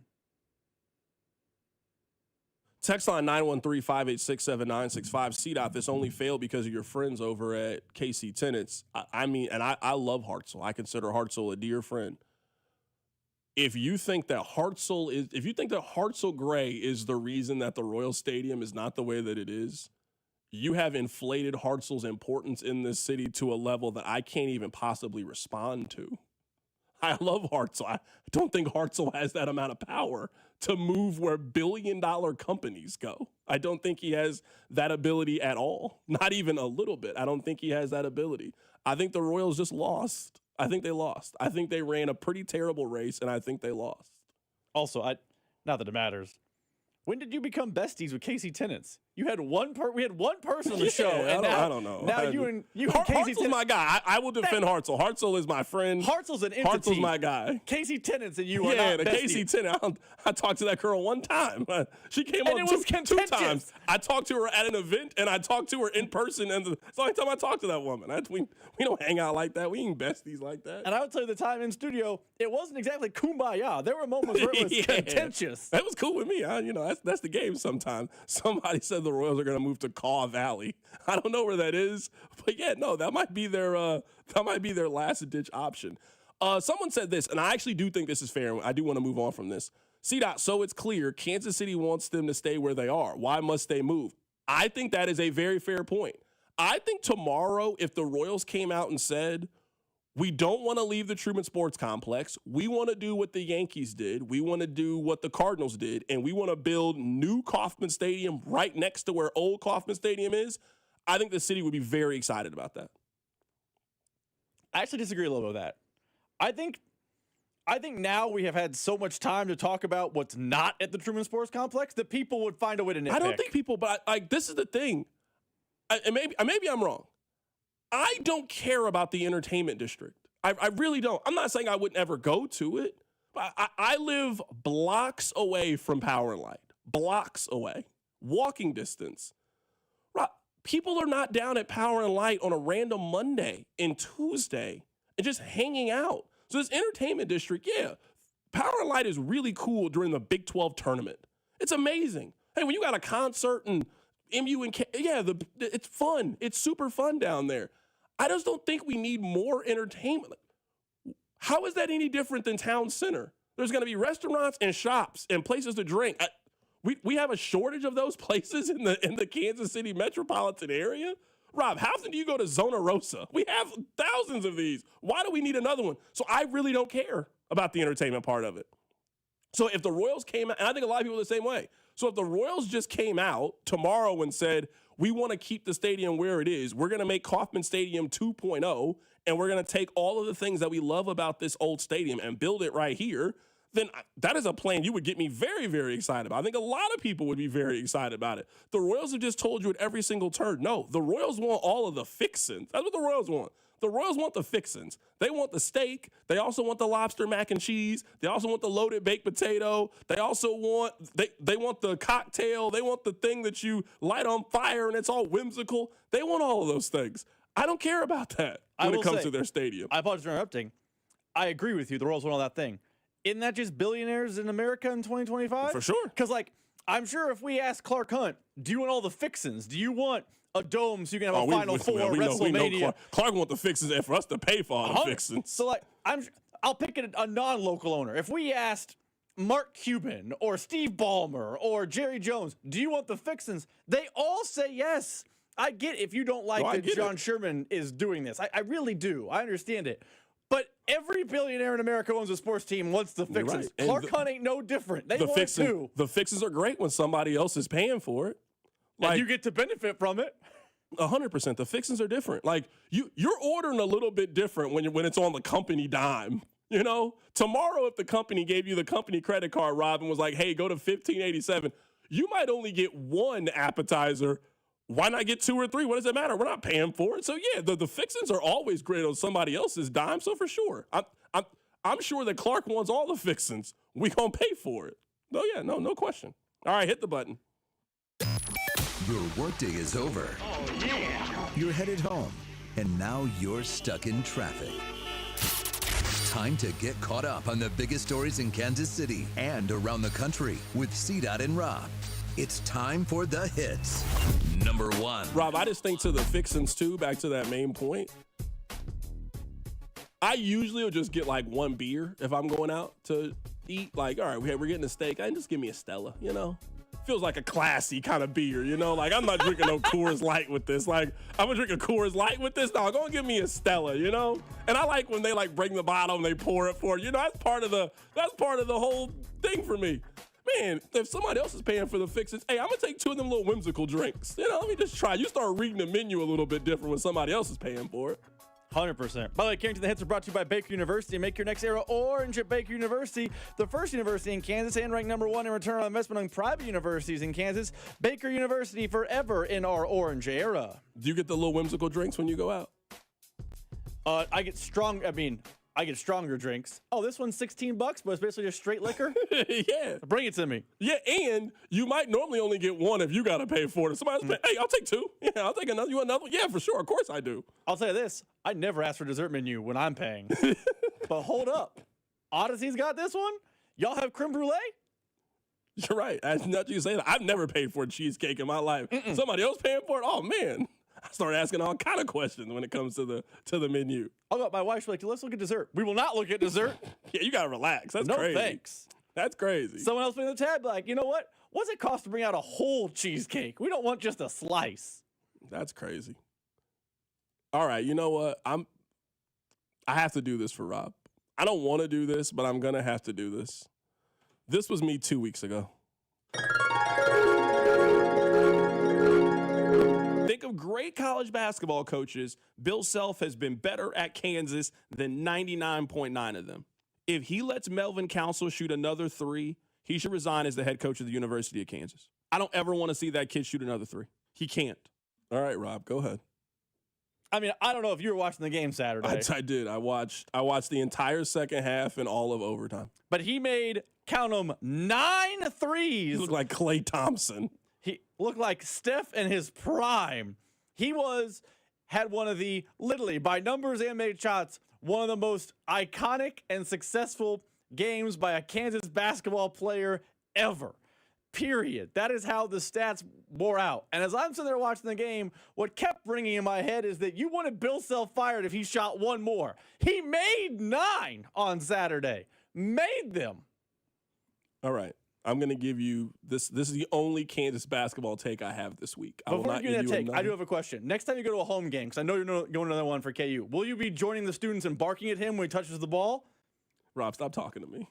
Text line 913-586-7965. C-Dot, this only failed because of your friends over at KC Tenants. I love Hartzell. I consider Hartzell a dear friend. If you think that Hartzell Gray is the reason that the Royal Stadium is not the way that it is, you have inflated Hartzell's importance in this city to a level that I can't even possibly respond to. I love Hartzell. I don't think Hartzell has that amount of power to move where billion-dollar companies go. I don't think he has that ability at all. Not even a little bit. I don't think he has that ability. I think the Royals just lost. I think they lost. I think they ran a pretty terrible race, and I think they lost. Also, not that it matters. When did you become besties with KC Tenants? We had one person on the show. And I don't know. Now you and KC Hartzell's my guy. I will defend Hartzell. Hartzell is my friend. Hartzell's an entity. Hartzell's my guy. KC Tenants and you are not the besties. KC Tenant. I talked to that girl one time. She came on two times. I talked to her at an event, and I talked to her in person. And it's the only time I talked to that woman. We don't hang out like that. We ain't besties like that. And I would tell you the time in studio, it wasn't exactly kumbaya. There were moments where it was contentious. That was cool with me. That's the game sometimes. Somebody said the Royals are going to move to Caw Valley. I don't know where that is, but that might be their last ditch option. Someone said this, and I actually do think this is fair. I do want to move on from this. C-Dot, so it's clear Kansas City wants them to stay where they are. Why must they move? I think that is a very fair point. I think tomorrow, if the Royals came out and said, we don't want to leave the Truman Sports Complex. We want to do what the Yankees did. We want to do what the Cardinals did. And we want to build new Kauffman Stadium right next to where old Kauffman Stadium is. I think the city would be very excited about that. I actually disagree a little bit with that. I think now we have had so much time to talk about what's not at the Truman Sports Complex that people would find a way to nitpick. I don't think people, but this is the thing. Maybe I'm wrong. I don't care about the entertainment district. I really don't. I'm not saying I would never go to it, but I live blocks away from Power and Light. Blocks away. Walking distance. People are not down at Power and Light on a random Monday and Tuesday and just hanging out. So this entertainment district, yeah, Power and Light is really cool during the Big 12 tournament. It's amazing. Hey, when you got a concert and MU and it's fun. It's super fun down there. I just don't think we need more entertainment. How is that any different than Town Center? There's going to be restaurants and shops and places to drink. We have a shortage of those places in the Kansas City metropolitan area. Rob, how often do you go to Zona Rosa? We have thousands of these. Why do we need another one? So I really don't care about the entertainment part of it. So if the Royals came out, and I think a lot of people are the same way. So if the Royals just came out tomorrow and said, we want to keep the stadium where it is, we're going to make Kauffman Stadium 2.0, and we're going to take all of the things that we love about this old stadium and build it right here, then that is a plan you would get me very, very excited about. I think a lot of people would be very excited about it. The Royals have just told you at every single turn, no, the Royals want all of the fixins. That's what the Royals want. The Royals want the fixins. They want the steak. They also want the lobster mac and cheese. They also want the loaded baked potato. They also want, they want the cocktail. They want the thing that you light on fire and it's all whimsical. They want all of those things. I don't care about that when it comes to their stadium. I apologize for interrupting. I agree with you. The Royals want all that thing. Isn't that just billionaires in America in 2025? For sure. Because, I'm sure if we ask Clark Hunt, do you want all the fixins? Do you want a dome so you can have a Final Four, WrestleMania? We know Clark want the fixins and for us to pay for all the fixins. So, I'll pick a non-local owner. If we asked Mark Cuban or Steve Ballmer or Jerry Jones, do you want the fixins? They all say yes. I get if you don't like that John Sherman is doing this. I really do. I understand it. But every billionaire in America owns a sports team, wants the fixins. Right. Clark Hunt ain't no different. They want it too. The fixins are great when somebody else is paying for it. And you get to benefit from it. 100%. The fixins are different. You're ordering a little bit different when it's on the company dime. You know, tomorrow if the company gave you the company credit card, Rob, and was like, hey, go to 1587, you might only get one appetizer. Why not get two or three? What does it matter? We're not paying for it. So yeah, the fixins are always great on somebody else's dime. So for sure, I'm sure that Clark wants all the fixins. We gonna pay for it. No question. All right, hit the button. Your workday is over. Oh yeah. You're headed home, and now you're stuck in traffic. Time to get caught up on the biggest stories in Kansas City and around the country with CDOT and Rob. It's time for the hits. Number 1. Rob, I just think to the fixins too, back to that main point. I usually will just get one beer if I'm going out to eat. All right, we're getting a steak. Just give me a Stella, you know? Feels like a classy kind of beer, you know? I'm not drinking no Coors Light with this. I'm gonna drink a Coors Light with this? No, go and give me a Stella, you know? And I like when they bring the bottle and they pour it for you. You know, that's part of the whole thing for me. Man, if somebody else is paying for the fixins, hey, I'm going to take 2 of them little whimsical drinks. You know, let me just try. You start reading the menu a little bit different when somebody else is paying for it. 100%. By the way, Carrington, the hits are brought to you by Baker University. Make your next era orange at Baker University, the first university in Kansas and ranked number 1 in return on investment among private universities in Kansas. Baker University, forever in our orange era. Do you get the little whimsical drinks when you go out? I get stronger drinks. Oh, this one's $16, but it's basically just straight liquor? Yeah. Bring it to me. Yeah, and you might normally only get one if you got to pay for it. Somebody's paying, hey, I'll take 2. Yeah, I'll take another. You want another one? Yeah, for sure. Of course I do. I'll tell you this. I never ask for a dessert menu when I'm paying. But hold up. Odyssey's got this one? Y'all have creme brulee? You're right. As not you say that. I've never paid for a cheesecake in my life. Somebody else paying for it? Oh, man. I start asking all kind of questions when it comes to the menu. I'll go. My wife's like, let's look at dessert. We will not look at dessert. Yeah, you got to relax. That's no crazy. No thanks. That's crazy. Someone else putting the tab you know what? What's it cost to bring out a whole cheesecake? We don't want just a slice. That's crazy. All right, you know what? I have to do this for Rob. I don't want to do this, but I'm going to have to do this. This was me 2 weeks ago. Think of great college basketball coaches. Bill Self has been better at Kansas than 99.9 of them. If he lets Melvin Council shoot another 3, he should resign as the head coach of the University of Kansas. I don't ever want to see that kid shoot another 3. He can't. All right, Rob, go ahead. I mean, I don't know if you were watching the game Saturday. I did. I watched the entire second half and all of overtime. But he made, count them, 9 threes. He looked like Klay Thompson. He looked like Steph in his prime. He had one of the, literally, by numbers and made shots, one of the most iconic and successful games by a Kansas basketball player ever. Period. That is how the stats bore out. And as I'm sitting there watching the game, what kept ringing in my head is that you wanted Bill Self fired if he shot one more. He made 9 on Saturday. Made them. All right. I'm going to give you this. This is the only Kansas basketball take I have this week. Before you give that take, I do have a question. Next time you go to a home game, because I know you're going to another one for KU, will you be joining the students and barking at him when he touches the ball? Rob, stop talking to me.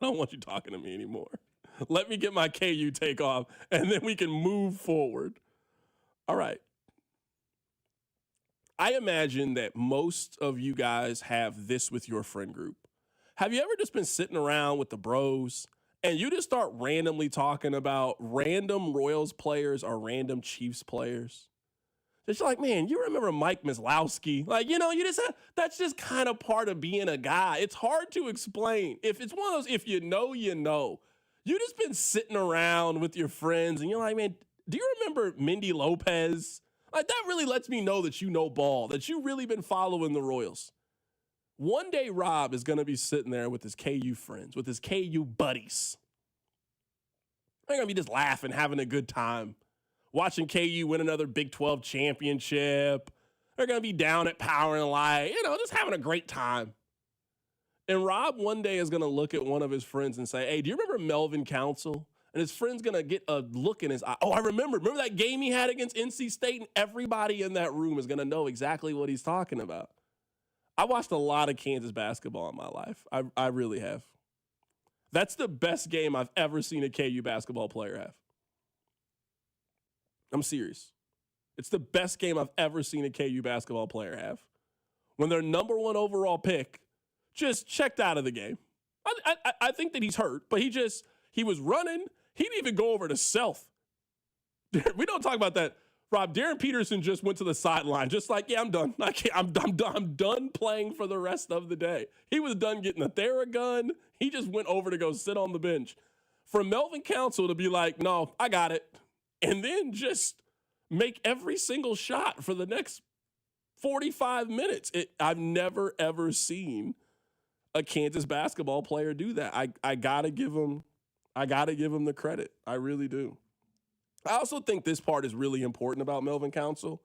I don't want you talking to me anymore. Let me get my KU take off, and then we can move forward. All right. I imagine that most of you guys have this with your friend group. Have you ever just been sitting around with the bros, and you just start randomly talking about random Royals players or random Chiefs players? It's like, man, you remember Mike Mislowski? Like, you just that's just kind of part of being a guy. It's hard to explain. If it's one of those, if you know, you know. You just been sitting around with your friends and you're like, man, do you remember Mindy Lopez? Like, that really lets me know that you know ball, that you really been following the Royals. One day, Rob is going to be sitting there with his KU friends, with his KU buddies. They're going to be just laughing, having a good time, watching KU win another Big 12 championship. They're going to be down at Power and Light, just having a great time. And Rob one day is going to look at one of his friends and say, hey, do you remember Melvin Council? And his friend's going to get a look in his eye. Oh, I remember. Remember that game he had against NC State? And everybody in that room is going to know exactly what he's talking about. I watched a lot of Kansas basketball in my life. I really have. That's the best game I've ever seen a KU basketball player have. I'm serious. It's the best game I've ever seen a KU basketball player have. When their number 1 overall pick just checked out of the game. I think that he's hurt, but he was running. He didn't even go over to self. We don't talk about that. Rob, Darren Peterson just went to the sideline, just like, yeah, I'm done. I'm done playing for the rest of the day. He was done getting a Theragun. He just went over to go sit on the bench. For Melvin Council to be like, no, I got it. And then just make every single shot for the next 45 minutes. I've never, ever seen a Kansas basketball player do that. I gotta give him the credit. I really do. I also think this part is really important about Melvin Council.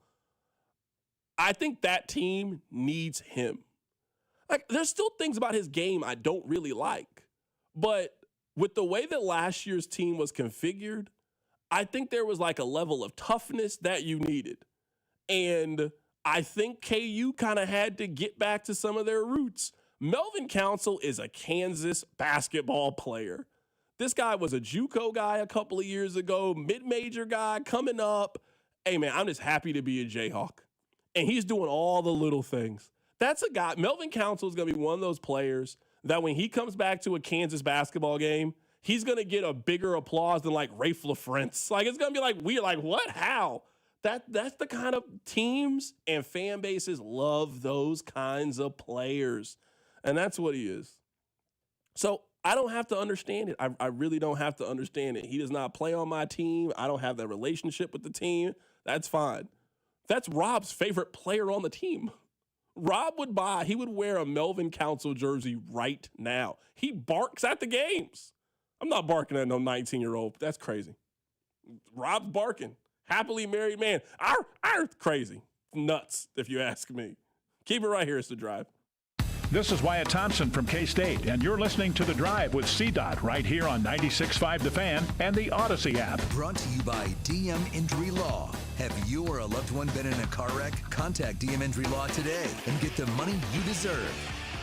I think that team needs him. Like, there's still things about his game I don't really like, but with the way that last year's team was configured, I think there was like a level of toughness that you needed. And I think KU kind of had to get back to some of their roots. Melvin Council is a Kansas basketball player. This guy was a JUCO guy a couple of years ago, mid-major guy coming up. Hey, man, I'm just happy to be a Jayhawk. And he's doing all the little things. That's a guy. Melvin Council is going to be one of those players that when he comes back to a Kansas basketball game, he's going to get a bigger applause than like Rafe LaFrentz. Like, it's going to be like, we're like, what? How? That's the kind of teams and fan bases love those kinds of players. And that's what he is. So I don't have to understand it. I really don't have to understand it. He does not play on my team. I don't have that relationship with the team. That's fine. That's Rob's favorite player on the team. Rob he would wear a Melvin Council jersey right now. He barks at the games. I'm not barking at no 19-year-old. That's crazy. Rob's barking. Happily married man. Crazy. Nuts, if you ask me. Keep it right here. It's The Drive. This is Wyatt Thompson from K-State, and you're listening to The Drive with CDOT right here on 96.5 The Fan and the Odyssey app. Brought to you by DM Injury Law. Have you or a loved one been in a car wreck? Contact DM Injury Law today and get the money you deserve.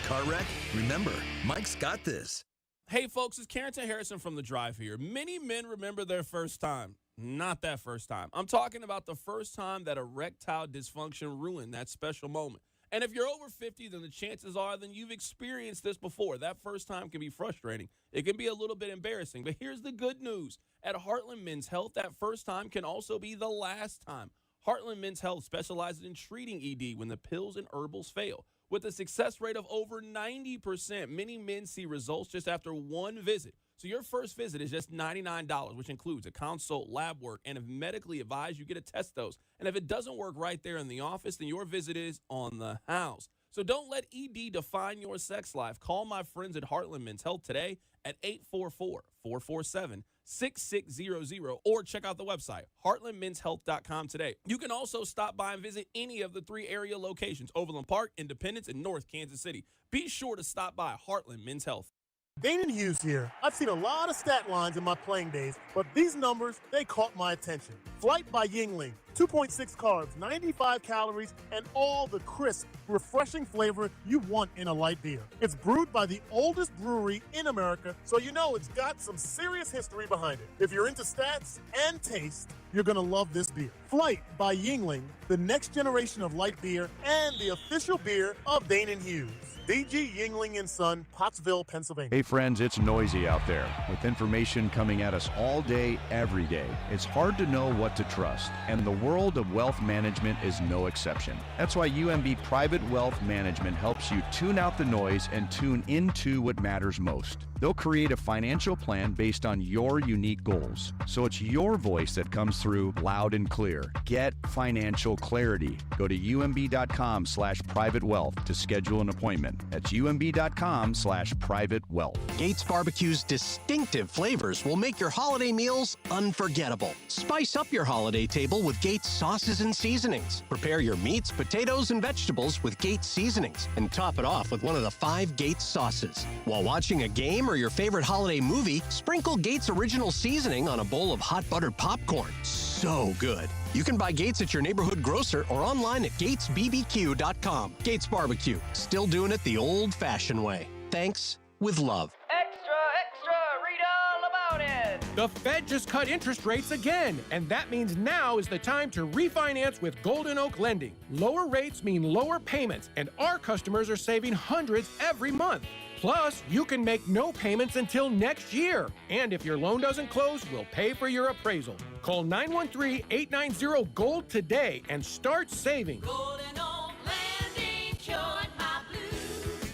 Car wreck? Remember, Mike's got this. Hey, folks, it's Carrington Harrison from The Drive here. Many men remember their first time. Not that first time. I'm talking about the first time that erectile dysfunction ruined that special moment. And if you're over 50, then the chances are then you've experienced this before. That first time can be frustrating. It can be a little bit embarrassing. But here's the good news. At Heartland Men's Health, that first time can also be the last time. Heartland Men's Health specializes in treating ED when the pills and herbals fail. With a success rate of over 90%, many men see results just after one visit. So your first visit is just $99, which includes a consult, lab work, and if medically advised, you get a test dose. And if it doesn't work right there in the office, then your visit is on the house. So don't let ED define your sex life. Call my friends at Heartland Men's Health today at 844-447-6600 or check out the website, heartlandmenshealth.com today. You can also stop by and visit any of the 3 area locations, Overland Park, Independence, and North Kansas City. Be sure to stop by Heartland Men's Health. Danon Hughes here. I've seen a lot of stat lines in my playing days, but these numbers, they caught my attention. Flight by Yingling, 2.6 carbs, 95 calories, and all the crisp, refreshing flavor you want in a light beer. It's brewed by the oldest brewery in America, so you know it's got some serious history behind it. If you're into stats and taste, you're going to love this beer. Flight by Yingling, the next generation of light beer and the official beer of Danon Hughes. DG Yingling & Son, Pottsville, Pennsylvania. Hey friends, it's noisy out there with information coming at us all day, every day. It's hard to know what to trust, and the world of wealth management is no exception. That's why UMB Private Wealth Management helps you tune out the noise and tune into what matters most. They'll create a financial plan based on your unique goals, so it's your voice that comes through loud and clear. Get financial clarity. Go to umb.com/privatewealth to schedule an appointment. That's umb.com/privatewealth. Gates Barbecue's distinctive flavors will make your holiday meals unforgettable. Spice up your holiday table with Gates sauces and seasonings. Prepare your meats, potatoes, and vegetables with Gates seasonings and top it off with one of the 5 Gates sauces. While watching a game or your favorite holiday movie, sprinkle Gates original seasoning on a bowl of hot buttered popcorn. So good. You can buy Gates at your neighborhood grocer or online at gatesbbq.com. Gates Barbecue, still doing it the old-fashioned way. Thanks with love. Extra, extra, read all about it. The Fed just cut interest rates again, and that means now is the time to refinance with Golden Oak Lending. Lower rates mean lower payments, and our customers are saving hundreds every month. Plus, you can make no payments until next year. And if your loan doesn't close, we'll pay for your appraisal. Call 913-890-GOLD today and start saving. Golden Oak Landing, cured my blues.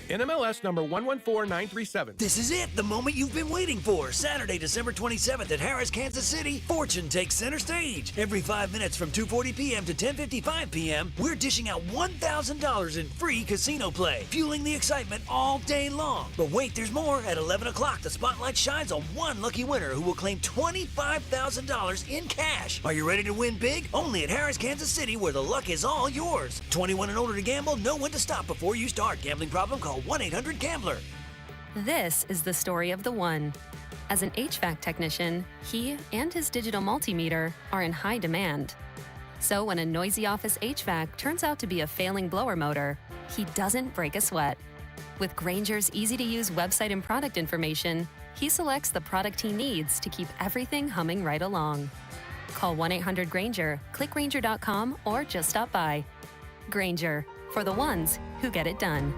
NMLS number 114937. This is it, the moment you've been waiting for. Saturday, December 27th at Harris, Kansas City, Fortune takes center stage. Every 5 minutes from 2:40 p.m. to 10:55 p.m., we're dishing out $1,000 in free casino play, fueling the excitement all day long. But wait, there's more. At 11 o'clock, the spotlight shines on one lucky winner who will claim $25,000 in cash. Are you ready to win big? Only at Harris, Kansas City, where the luck is all yours. 21 and older to gamble, know when to stop before you start. Gambling problem? Call 1-800-GAMBLER. This is the story of the one. As an HVAC technician, he and his digital multimeter are in high demand. So when a noisy office HVAC turns out to be a failing blower motor, he doesn't break a sweat. With Grainger's easy-to-use website and product information, he selects the product he needs to keep everything humming right along. Call 1-800-GRAINGER, click Grainger.com, or just stop by. Grainger, for the ones who get it done.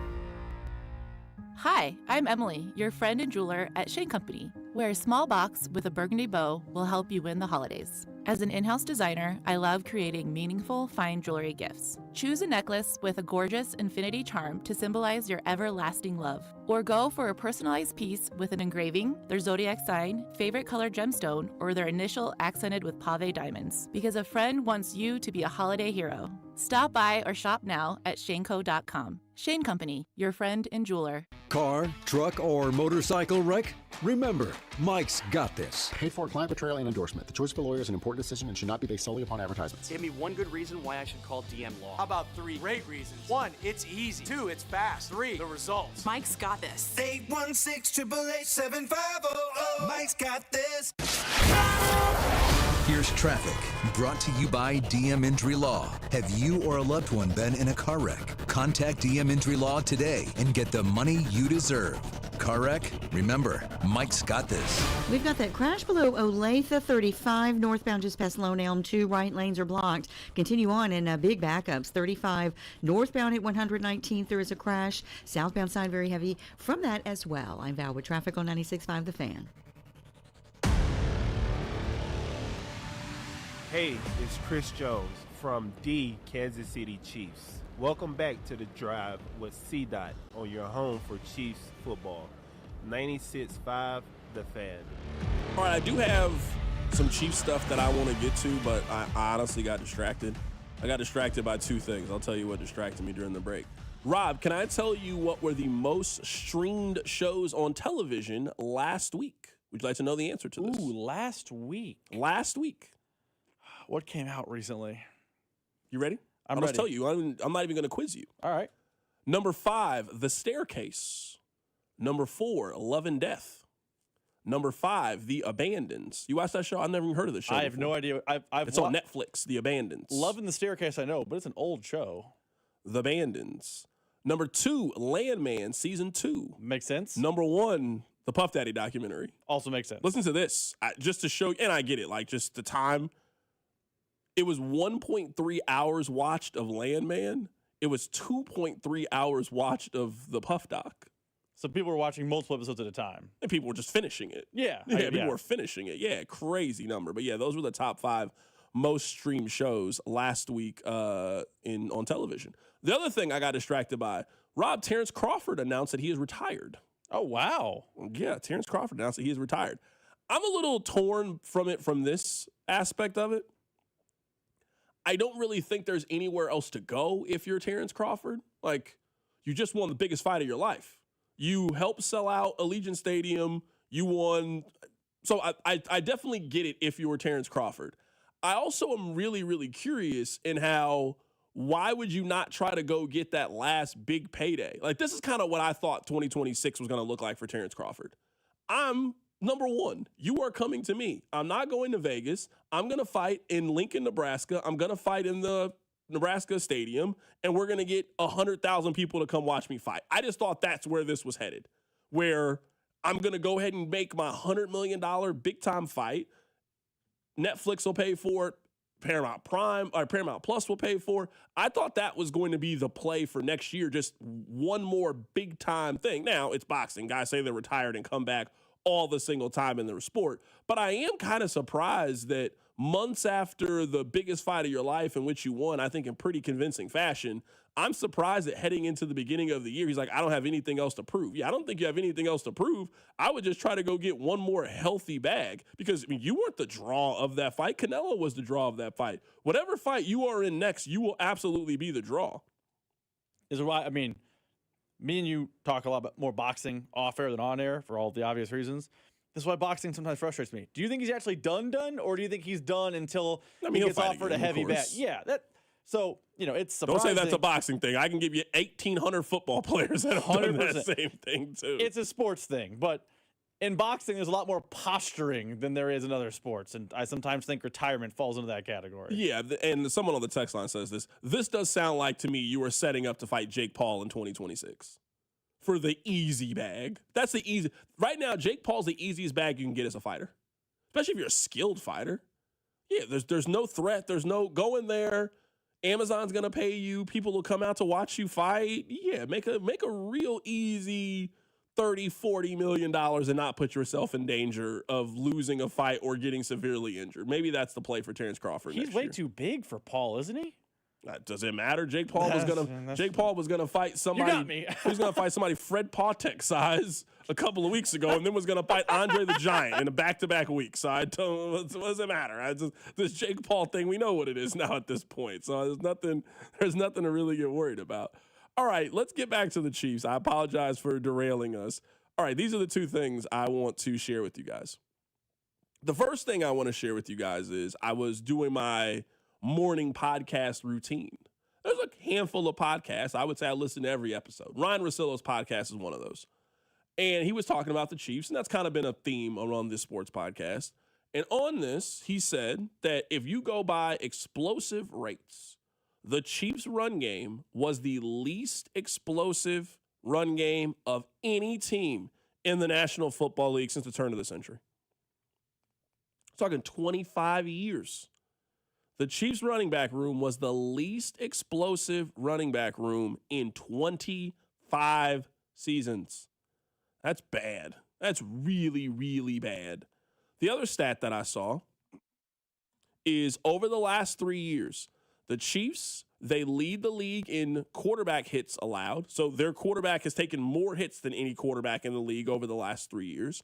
Hi, I'm Emily, your friend and jeweler at Shane Company, where a small box with a burgundy bow will help you win the holidays. As an in-house designer, I love creating meaningful, fine jewelry gifts. Choose a necklace with a gorgeous infinity charm to symbolize your everlasting love. Or go for a personalized piece with an engraving, their zodiac sign, favorite color gemstone, or their initial accented with pave diamonds, because a friend wants you to be a holiday hero. Stop by or shop now at shaneco.com. Shane Company, your friend and jeweler. Car, truck, or motorcycle wreck? Remember, Mike's got this. Paid for client betrayal and endorsement. The choice of a lawyer is an important decision and should not be based solely upon advertisements. Give me one good reason why I should call DM Law. How about 3 great reasons? 1, it's easy. 2, it's fast. 3, the results. Mike's got this. 816-888-7500. Mike's got this. Here's traffic, brought to you by DM Injury Law. Have you or a loved one been in a car wreck? Contact DM Injury Law today and get the money you deserve. Car wreck? Remember, Mike's got this. We've got that crash below Olathe 35, northbound just past Lone Elm. 2 right lanes are blocked. Continue on in big backups. 35 northbound at 119th, there is a crash. Southbound side very heavy from that as well. I'm Val with traffic on 96.5 The Fan. Hey, it's Chris Jones. from the Kansas City Chiefs. Welcome back to The Drive with C-Dot on your home for Chiefs football. 96.5 The Fan. All right, I do have some Chiefs stuff that I want to get to, but I honestly got distracted. I got distracted by two things. I'll tell you what distracted me during the break. Rob, can I tell you what were the most streamed shows on television last week? Would you like to know the answer to this? Ooh, last week. Last week. What came out recently? You ready? I'm I'll ready. just tell you. I'm not even going to quiz you. All right. Number 5, The Staircase. Number 4, Love and Death. Number 5, The Abandons. You watched that show? I've never even heard of the show. I have before. no idea. It's on Netflix, The Abandons. Love in the Staircase, I know, but it's an old show. The Abandons. Number 2, Landman, Season 2. Makes sense. Number 1, the Puff Daddy documentary. Also makes sense. Listen to this. Just to show you, and I get it, like just the time. It was 1.3 hours watched of Landman. It was 2.3 hours watched of the Puff Doc. So people were watching multiple episodes at a time. And people were just finishing it. Yeah. People were finishing it. Yeah, crazy number. But yeah, those were the top 5 most streamed shows last week on television. The other thing I got distracted by, Terrence Crawford announced that he is retired. Oh, wow. Yeah, Terrence Crawford announced that he is retired. I'm a little torn from this aspect of it. I don't really think there's anywhere else to go if you're Terrence Crawford. Like, you just won the biggest fight of your life. You helped sell out Allegiant Stadium. You won. So I definitely get it if you were Terrence Crawford. I also am really, really curious in why would you not try to go get that last big payday? Like, this is kind of what I thought 2026 was going to look like for Terrence Crawford. Number 1, you are coming to me. I'm not going to Vegas. I'm going to fight in Lincoln, Nebraska. I'm going to fight in the Nebraska Stadium, and we're going to get 100,000 people to come watch me fight. I just thought that's where this was headed, where I'm going to go ahead and make my $100 million big-time fight. Netflix will pay for it. Paramount Plus will pay for. I thought that was going to be the play for next year, just one more big-time thing. Now, it's boxing. Guys say they're retired and come back all the single time in their sport. But I am kind of surprised that months after the biggest fight of your life in which you won, I think in pretty convincing fashion, I'm surprised that heading into the beginning of the year, he's like, I don't have anything else to prove. Yeah, I don't think you have anything else to prove. I would just try to go get one more healthy bag because, I mean, you weren't the draw of that fight. Canelo was the draw of that fight. Whatever fight you are in next, you will absolutely be the draw. Is it right? I mean, me and you talk a lot more boxing off air than on air for all the obvious reasons. This is why boxing sometimes frustrates me. Do you think he's actually done, or do you think he's done until he gets offered a heavy bet? Yeah, so, it's surprising. Don't say that's a boxing thing. I can give you 1,800 football players that have done that same thing, too. It's a sports thing, but in boxing, there's a lot more posturing than there is in other sports, and I sometimes think retirement falls into that category. Yeah, and someone on the text line says this. This does sound like, to me, you are setting up to fight Jake Paul in 2026 for the easy bag. That's the easy. Right now, Jake Paul's the easiest bag you can get as a fighter, especially if you're a skilled fighter. Yeah, there's no threat. There's no go in there. Amazon's going to pay you. People will come out to watch you fight. Yeah, make a real easy $30, $40 million and not put yourself in danger of losing a fight or getting severely injured. Maybe that's the play for Terrence Crawford. He's way too big for Paul, isn't he? Does it matter? Jake Paul was gonna fight somebody. You got me. He was gonna fight somebody Fred Pautek size a couple of weeks ago, and then was gonna fight Andre the Giant in a back-to-back week. So I don't. What does it matter? This Jake Paul thing, we know what it is now at this point. So there's nothing to really get worried about. All right, let's get back to the Chiefs. I apologize for derailing us. All right, these are the two things I want to share with you guys. The first thing I want to share with you guys is I was doing my morning podcast routine. There's a handful of podcasts. I would say I listen to every episode. Ryan Russillo's podcast is one of those. And he was talking about the Chiefs, and that's kind of been a theme around this sports podcast. And on this, he said that if you go by explosive rates, the Chiefs' run game was the least explosive run game of any team in the National Football League since the turn of the century. Talking 25 years. The Chiefs' running back room was the least explosive running back room in 25 seasons. That's bad. That's really, really bad. The other stat that I saw is over the last 3 years, The Chiefs, they lead the league in quarterback hits allowed. So their quarterback has taken more hits than any quarterback in the league over the last 3 years.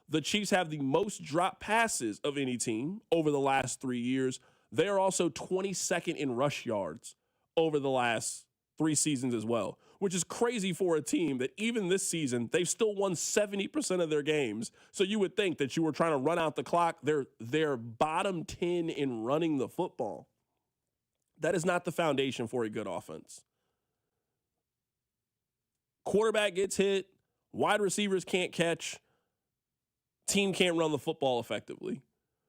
The Chiefs have the most drop passes of any team over the last 3 years. They are also 22nd in rush yards over the last 3 seasons as well, which is crazy for a team that even this season, they've still won 70% of their games. So you would think that you were trying to run out the clock. They're bottom 10 in running the football. That is not the foundation for a good offense. Quarterback gets hit, wide receivers can't catch, team can't run the football effectively.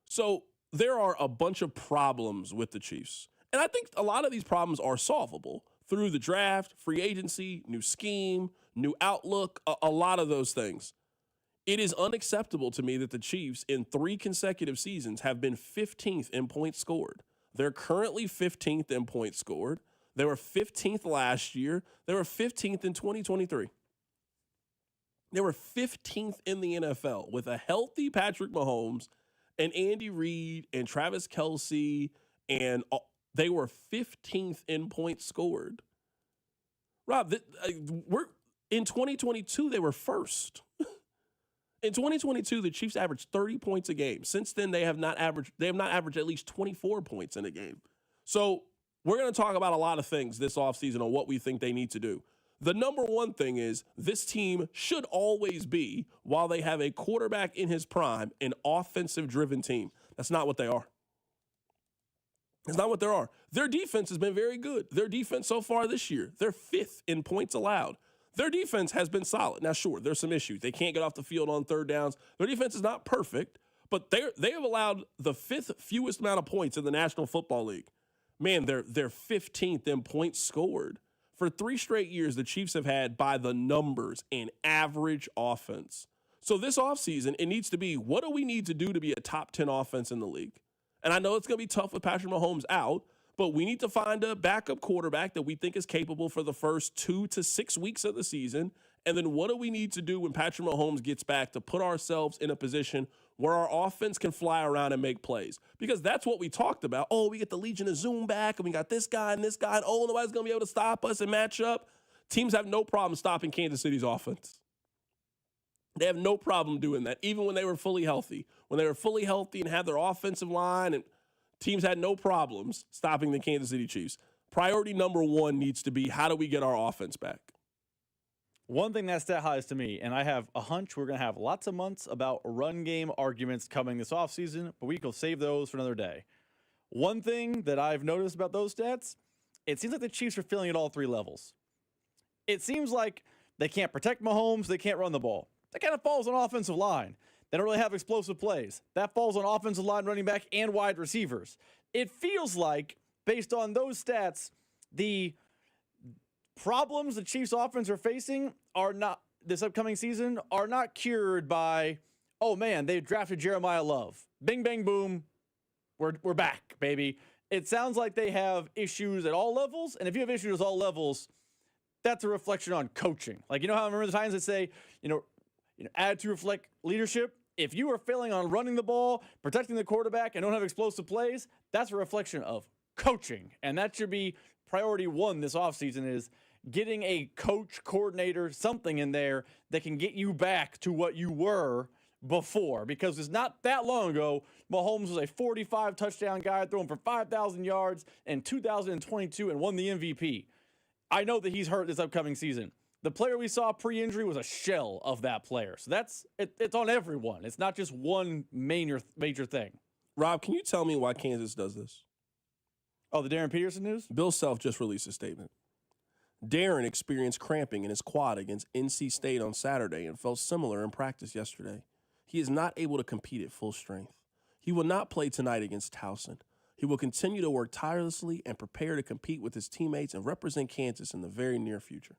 So there are a bunch of problems with the Chiefs. And I think a lot of these problems are solvable through the draft, free agency, new scheme, new outlook, a lot of those things. It is unacceptable to me that the Chiefs in 3 consecutive seasons have been 15th in points scored. They're currently 15th in points scored. They were 15th last year. They were 15th in 2023. They were 15th in the NFL with a healthy Patrick Mahomes and Andy Reid and Travis Kelce, and they were 15th in points scored. Rob, in 2022, they were first. In 2022, the Chiefs averaged 30 points a game. Since then, they have not averaged at least 24 points in a game. So we're going to talk about a lot of things this offseason on what we think they need to do. The number one thing is this team should always be, while they have a quarterback in his prime, an offensive-driven team. That's not what they are. It's not what they are. Their defense has been very good. Their defense so far this year, they're 5th in points allowed. Their defense has been solid. Now, sure, there's some issues. They can't get off the field on third downs. Their defense is not perfect, but they have allowed the 5th fewest amount of points in the National Football League. Man, they're 15th in points scored. For 3 straight years, the Chiefs have had, by the numbers, an average offense. So this offseason, it needs to be, what do we need to do to be a top 10 offense in the league? And I know it's going to be tough with Patrick Mahomes out, but we need to find a backup quarterback that we think is capable for the first 2 to 6 weeks of the season. And then what do we need to do when Patrick Mahomes gets back to put ourselves in a position where our offense can fly around and make plays? Because that's what we talked about. Oh, we get the Legion of Zoom back, and we got this guy and this guy, and oh, nobody's going to be able to stop us and match up. Teams have no problem stopping Kansas City's offense. They have no problem doing that, even when they were fully healthy. When they were fully healthy and had their offensive line, and teams had no problems stopping the Kansas City Chiefs. Priority number 1 needs to be, how do we get our offense back? One thing that stat highs to me, and I have a hunch we're going to have lots of months about run game arguments coming this offseason, but we can save those for another day. One thing that I've noticed about those stats, it seems like the Chiefs are failing at all 3 levels. It seems like they can't protect Mahomes, they can't run the ball. That kind of falls on offensive line. They don't really have explosive plays. That falls on offensive line, running back, and wide receivers. It feels like, based on those stats, the problems the Chiefs offense are facing are not, this upcoming season, are not cured by, oh man, they drafted Jeremiah Love. Bing, bang, boom. We're back, baby. It sounds like they have issues at all levels. And if you have issues at all levels, that's a reflection on coaching. Like, you know how I remember the times that say, attitude reflect leadership? If you are failing on running the ball, protecting the quarterback, and don't have explosive plays, that's a reflection of coaching. And that should be priority 1 this offseason, is getting a coach, coordinator, something in there that can get you back to what you were before. Because it's not that long ago, Mahomes was a 45 touchdown guy throwing for 5,000 yards in 2022 and won the MVP. I know that he's hurt this upcoming season. The player we saw pre-injury was a shell of that player. So it's on everyone. It's not just one major thing. Rob, can you tell me why Kansas does this? Oh, the Darren Peterson news? Bill Self just released a statement. Darren experienced cramping in his quad against NC State on Saturday and felt similar in practice yesterday. He is not able to compete at full strength. He will not play tonight against Towson. He will continue to work tirelessly and prepare to compete with his teammates and represent Kansas in the very near future.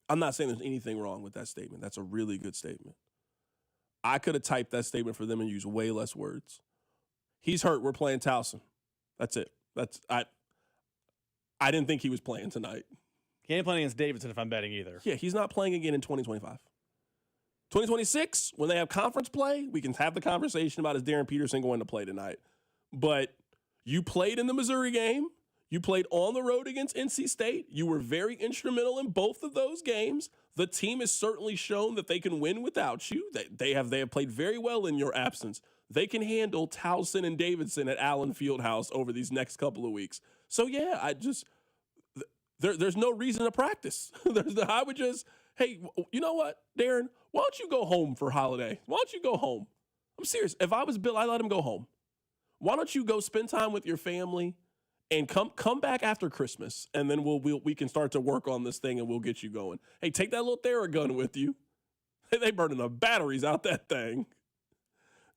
I'm not saying there's anything wrong with that statement. That's a really good statement. I could have typed that statement for them and used way less words. He's hurt. We're playing Towson. That's it. I didn't think he was playing tonight. He ain't playing against Davidson if I'm betting either. Yeah, he's not playing again in 2025. 2026, when they have conference play, we can have the conversation about is Darren Peterson going to play tonight. But You played in the Missouri game. You played on the road against NC State. You were very instrumental in both of those games. The team has certainly shown that they can win without you. They have played very well in your absence. They can handle Towson and Davidson at Allen Fieldhouse over these next couple of weeks. So, yeah, there's no reason to practice. I would just, hey, you know what, Darren? Why don't you go home for holiday? Why don't you go home? I'm serious. If I was Bill, I'd let him go home. Why don't you go spend time with your family and come back after Christmas, and then we can start to work on this thing, and we'll get you going. Hey, take that little Theragun with you. They burning the batteries out that thing.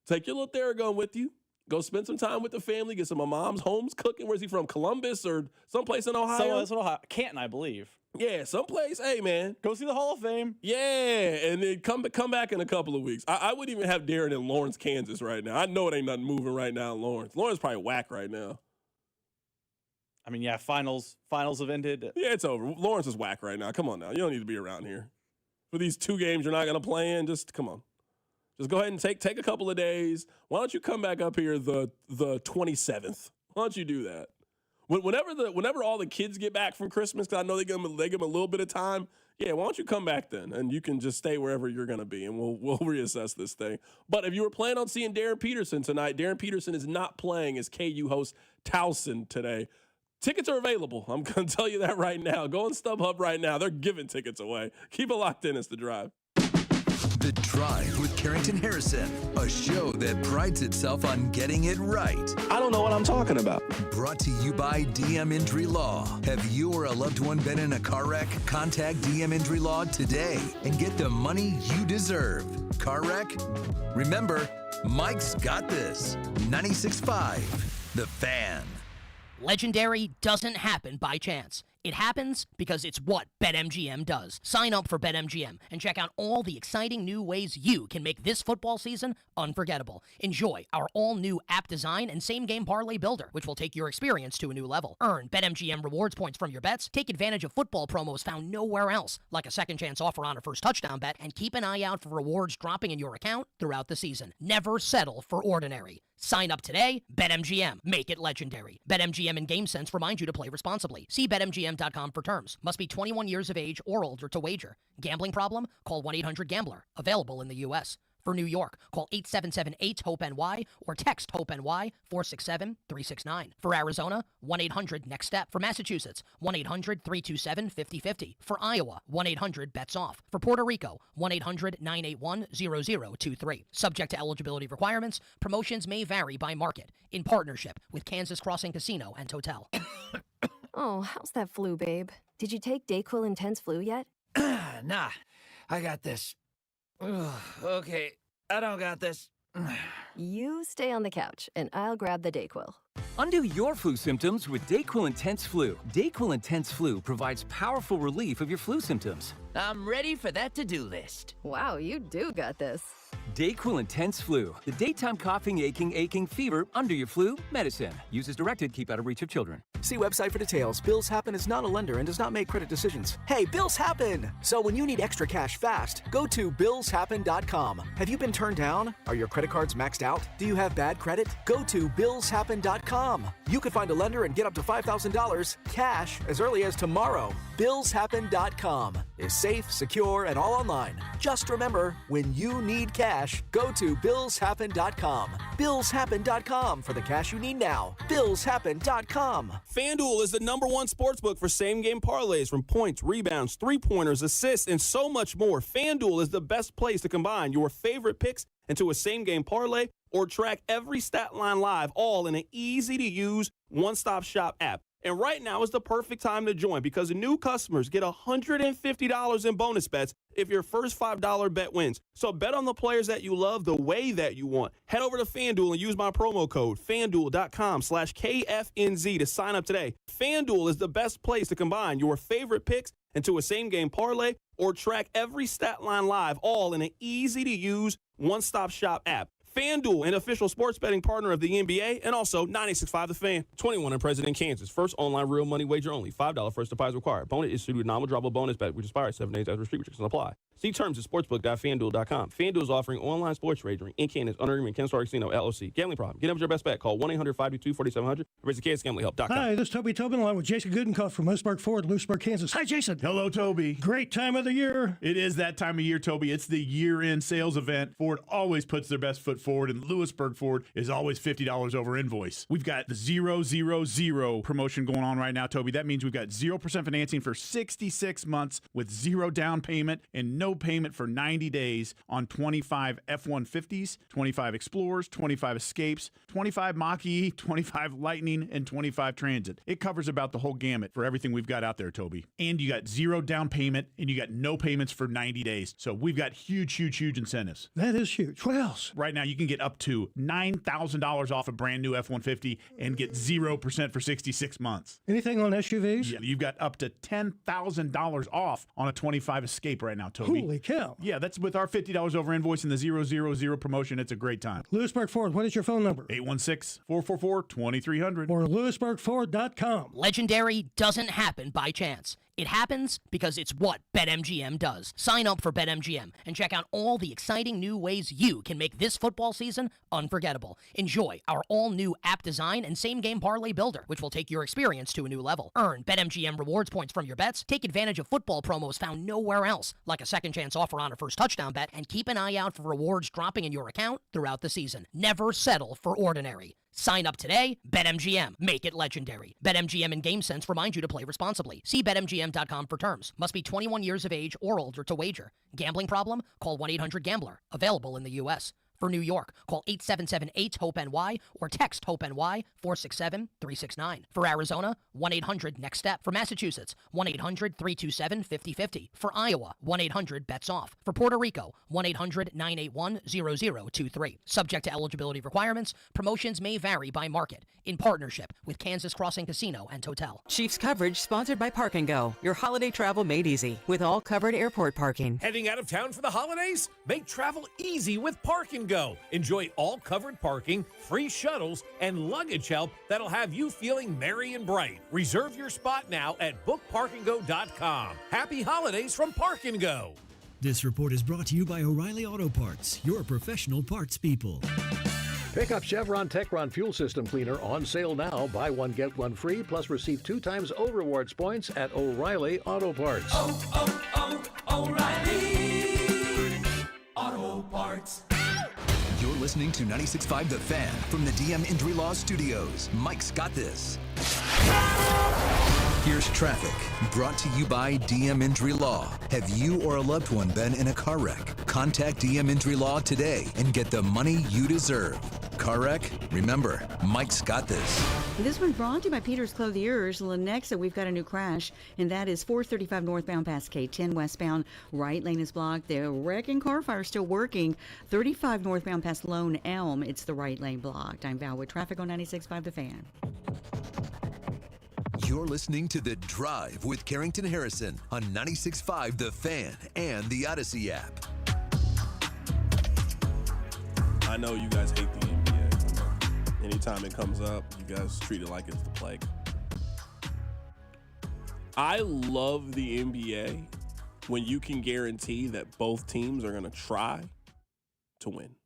Take your little Theragun with you. Go spend some time with the family. Get some of Mom's homes cooking. Where's he from? Columbus or someplace in Ohio? Someplace in Ohio. Canton, I believe. Yeah, someplace. Hey, man. Go see the Hall of Fame. Yeah, and then come back in a couple of weeks. I wouldn't even have Darren in Lawrence, Kansas right now. I know it ain't nothing moving right now in Lawrence. Lawrence probably whack right now. I mean, yeah, finals have ended. Yeah, it's over. Lawrence is whack right now. Come on now. You don't need to be around here. For these 2 games you're not going to play in, just come on. Just go ahead and take a couple of days. Why don't you come back up here the 27th? Why don't you do that? Whenever all the kids get back from Christmas, because I know they give them a little bit of time, yeah, why don't you come back then? And you can just stay wherever you're going to be, and we'll reassess this thing. But if you were planning on seeing Darren Peterson tonight, Darren Peterson is not playing as KU hosts Towson today. Tickets are available. I'm going to tell you that right now. Go on StubHub right now. They're giving tickets away. Keep it locked in. It's The Drive. The Drive with Carrington Harrison, a show that prides itself on getting it right. I don't know what I'm talking about. Brought to you by DM Injury Law. Have you or a loved one been in a car wreck? Contact DM Injury Law today and get the money you deserve. Car wreck? Remember, Mike's got this. 96.5, The Fan. Legendary doesn't happen by chance. It happens because it's what BetMGM does. Sign up for BetMGM and check out all the exciting new ways you can make this football season unforgettable. Enjoy our all-new app design and same-game parlay builder, which will take your experience to a new level. Earn BetMGM rewards points from your bets, take advantage of football promos found nowhere else, like a second chance offer on a first touchdown bet, and keep an eye out for rewards dropping in your account throughout the season. Never settle for ordinary. Sign up today. BetMGM. Make it legendary. BetMGM and GameSense remind you to play responsibly. See BetMGM.com for terms. Must be 21 years of age or older to wager. Gambling problem? Call 1-800-GAMBLER. Available in the U.S. For New York, call 877-8-HOPE-NY or text HOPE-NY 467-369. For Arizona, 1-800-NEXT-STEP. For Massachusetts, 1-800-327-5050. For Iowa, 1-800-BETS-OFF. For Puerto Rico, 1-800-981-0023. Subject to eligibility requirements, promotions may vary by market. In partnership with Kansas Crossing Casino and Hotel. Oh, how's that flu, babe? Did you take DayQuil Intense Flu yet? Nah, I got this. Ugh, okay, I don't got this. You stay on the couch, and I'll grab the DayQuil. Undo your flu symptoms with DayQuil Intense Flu. DayQuil Intense Flu provides powerful relief of your flu symptoms. I'm ready for that to-do list. Wow, you do got this. DayQuil Intense Flu. The daytime coughing, aching, fever, under your flu medicine. Use as directed, keep out of reach of children. See website for details. Bills Happen is not a lender and does not make credit decisions. Hey, Bills Happen! So when you need extra cash fast, go to BillsHappen.com. Have you been turned down? Are your credit cards maxed out? Do you have bad credit? Go to BillsHappen.com. You could find a lender and get up to $5,000 cash as early as tomorrow. BillsHappen.com is safe, secure, and all online. Just remember, when you need cash, go to BillsHappen.com. BillsHappen.com for the cash you need now. BillsHappen.com. FanDuel is the #1 sportsbook for same-game parlays, from points, rebounds, three-pointers, assists, and so much more. FanDuel is the best place to combine your favorite picks into a same-game parlay or track every stat line live, all in an easy-to-use one-stop shop app. And right now is the perfect time to join, because new customers get $150 in bonus bets if your first $5 bet wins. So bet on the players that you love the way that you want. Head over to FanDuel and use my promo code FanDuel.com/KFNZ to sign up today. FanDuel is the best place to combine your favorite picks into a same-game parlay or track every stat line live, all in an easy-to-use one-stop shop app. FanDuel, an official sports betting partner of the NBA, and also 96.5 The Fan. 21 and present in Kansas. First online real money wager only. $5 first deposit required. Bonus issued with nominal drawable bonus bet, which expires 7 days after restrictions apply. See terms at sportsbook.fanduel.com. FanDuel is offering online sports wagering in Kansas under agreement Kansas Casino LLC. Gambling problem? Get up with your best bet. Call 1-800-522-4700 or visit kansasgamblinghelp.com. Hi, this is Toby Tobin along with Jason Goodenkoff from Lewisburg Ford, Lewisburg, Kansas. Hi, Jason. Hello, Toby. Great time of the year. It is that time of year, Toby. It's the year-end sales event. Ford always puts their best foot forward, and Lewisburg Ford is always $50 over invoice. We've got the 000 promotion going on right now, Toby. That means we've got 0% financing for 66 months with 0 down payment and no payment for 90 days on 25 F-150s, 25 Explorers, 25 Escapes, 25 Mach-E, 25 Lightning, and 25 Transit. It covers about the whole gamut for everything we've got out there, Toby. And you got 0 down payment, and you got no payments for 90 days. So we've got huge incentives. That is huge. What else? Right now, you can get up to $9,000 off a brand new F-150 and get 0% for 66 months. Anything on SUVs? Yeah, you've got up to $10,000 off on a 25 Escape right now, Toby. Holy cow. Yeah, that's with our $50 over invoice and the 000 promotion. It's a great time. Lewisburg Ford, what is your phone number? 816-444-2300. Or lewisburgford.com. Legendary doesn't happen by chance. It happens because it's what BetMGM does. Sign up for BetMGM and check out all the exciting new ways you can make this football season unforgettable. Enjoy our all-new app design and same-game parlay builder, which will take your experience to a new level. Earn BetMGM rewards points from your bets, take advantage of football promos found nowhere else, like a second chance offer on a first touchdown bet, and keep an eye out for rewards dropping in your account throughout the season. Never settle for ordinary. Sign up today. BetMGM. Make it legendary. BetMGM and GameSense remind you to play responsibly. See BetMGM.com for terms. Must be 21 years of age or older to wager. Gambling problem? Call 1-800-GAMBLER. Available in the U.S. For New York, call 877-8-HOPE-NY or text HOPE-NY 467-369. For Arizona, 1-800-NEXT-STEP. For Massachusetts, 1-800-327-5050. For Iowa, 1-800-BETS-OFF. For Puerto Rico, 1-800-981-0023. Subject to eligibility requirements, promotions may vary by market. In partnership with Kansas Crossing Casino and Hotel. Chiefs coverage sponsored by Park & Go. Your holiday travel made easy with all covered airport parking. Heading out of town for the holidays? Make travel easy with Park & Go. Enjoy all covered parking, free shuttles, and luggage help that'll have you feeling merry and bright. Reserve your spot now at bookparkandgo.com. Happy holidays from Park & Go. This report is brought to you by O'Reilly Auto Parts, your professional parts people. Pick up Chevron Techron Fuel System Cleaner on sale now. Buy one, get one free, plus receive 2 times O-Rewards points at O'Reilly Auto Parts. O'Reilly Auto Parts. You're listening to 96.5 The Fan from the DM Injury Law Studios. Mike's got this. Here's traffic, brought to you by DM Injury Law. Have you or a loved one been in a car wreck? Contact DM Injury Law today and get the money you deserve. Car wreck? Remember, Mike's got this. This one brought to you by Peter's Clothiers. Lenexa, we've got a new crash, and that is 435 northbound past K10 westbound. Right lane is blocked. The wreck and car fire still working. 35 northbound past Lone Elm. It's the right lane blocked. I'm Val with traffic on 96.5 The Fan. You're listening to The Drive with Carrington Harrison on 96.5 The Fan and the Odyssey app. I know you guys hate the NBA. Anytime it comes up, you guys treat it like it's the plague. I love the NBA when you can guarantee that both teams are going to try to win.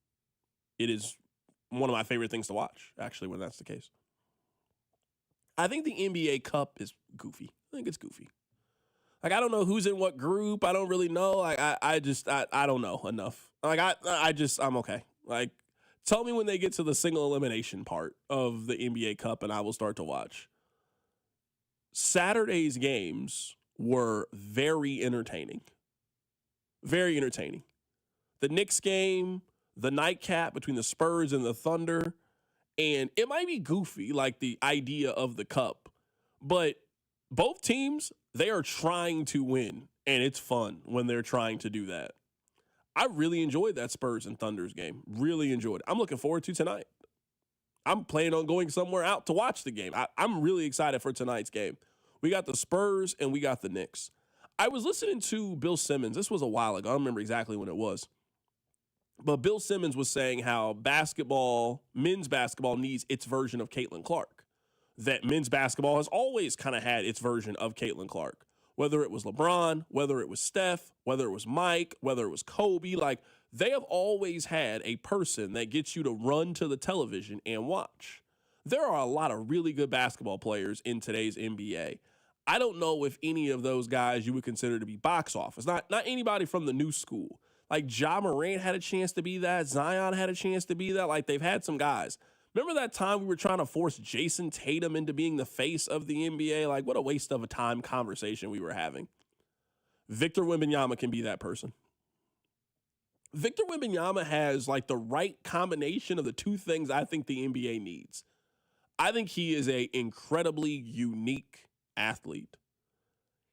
It is one of my favorite things to watch, actually, when that's the case. I think the NBA Cup is goofy. I think it's goofy. Like, I don't know who's in what group. I don't really know. Like, I don't know enough. Like, I'm okay. Like, tell me when they get to the single elimination part of the NBA Cup and I will start to watch. Saturday's games were very entertaining. Very entertaining. The Knicks game, the nightcap between the Spurs and the Thunder, and it might be goofy, like the idea of the cup, but both teams, they are trying to win, and it's fun when they're trying to do that. I really enjoyed that Spurs and Thunders game. Really enjoyed it. I'm looking forward to tonight. I'm planning on going somewhere out to watch the game. I'm really excited for tonight's game. We got the Spurs and we got the Knicks. I was listening to Bill Simmons. This was a while ago. I don't remember exactly when it was. But Bill Simmons was saying how men's basketball needs its version of Caitlin Clark. That men's basketball has always kind of had its version of Caitlin Clark. Whether it was LeBron, whether it was Steph, whether it was Mike, whether it was Kobe, like they have always had a person that gets you to run to the television and watch. There are a lot of really good basketball players in today's NBA. I don't know if any of those guys you would consider to be box office. Not anybody from the new school. Like Ja Morant had a chance to be that. Zion had a chance to be that. Like they've had some guys. Remember that time we were trying to force Jason Tatum into being the face of the NBA? Like, what a waste of a time conversation we were having. Victor Wembanyama can be that person. Victor Wembanyama has like the right combination of the two things I think the NBA needs. I think he is an incredibly unique athlete.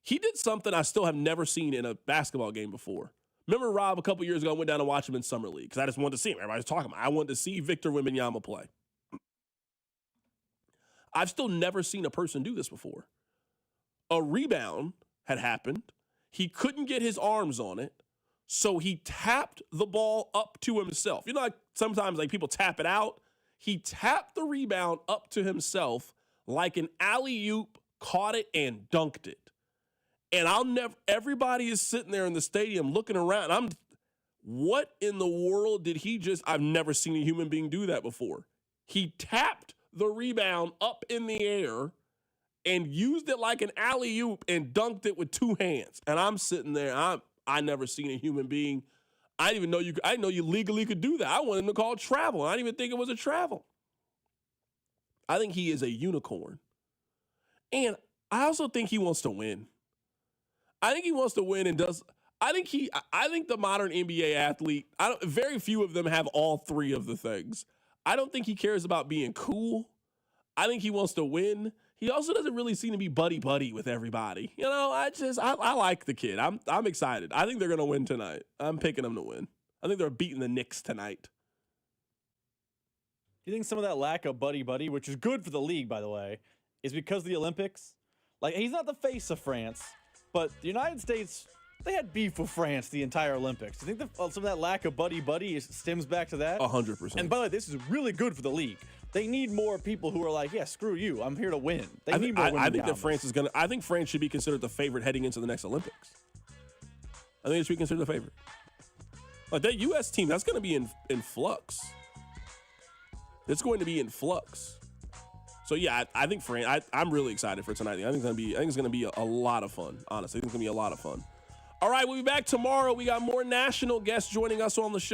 He did something I still have never seen in a basketball game before. Remember, Rob, a couple years ago, I went down to watch him in Summer League because I just wanted to see him. Everybody was talking about it. I wanted to see Victor Wembanyama play. I've still never seen a person do this before. A rebound had happened. He couldn't get his arms on it, so he tapped the ball up to himself. You know, like sometimes like people tap it out. He tapped the rebound up to himself like an alley-oop, caught it, and dunked it. And everybody is sitting there in the stadium looking around. What in the world did he I've never seen a human being do that before. He tapped the rebound up in the air and used it like an alley-oop and dunked it with two hands. And I'm sitting there, I never seen a human being. I didn't know you legally could do that. I wanted him to call it travel. I didn't even think it was a travel. I think he is a unicorn. And I also think he wants to win. I think he wants to win and does. I think the modern NBA athlete, very few of them have all three of the things. I don't think he cares about being cool. I think he wants to win. He also doesn't really seem to be buddy-buddy with everybody. You know, I like the kid. I'm excited. I think they're going to win tonight. I'm picking them to win. I think they're beating the Knicks tonight. Do you think some of that lack of buddy-buddy, which is good for the league, by the way, is because of the Olympics? Like, he's not the face of France, but the United States, they had beef with France the entire Olympics. Do you think some of that lack of buddy-buddy stems back to that? 100%. And by the way, this is really good for the league. They need more people who are like, yeah, screw you. I'm here to win. They need more women. I think that I think France should be considered the favorite heading into the next Olympics. I think it should be considered the favorite. Like that U.S. team, that's going to be in flux. It's going to be in flux. So yeah, I think France. I'm really excited for tonight. I think it's going to be a lot of fun. Honestly, I think it's going to be a lot of fun. All right, we'll be back tomorrow. We got more national guests joining us on the show.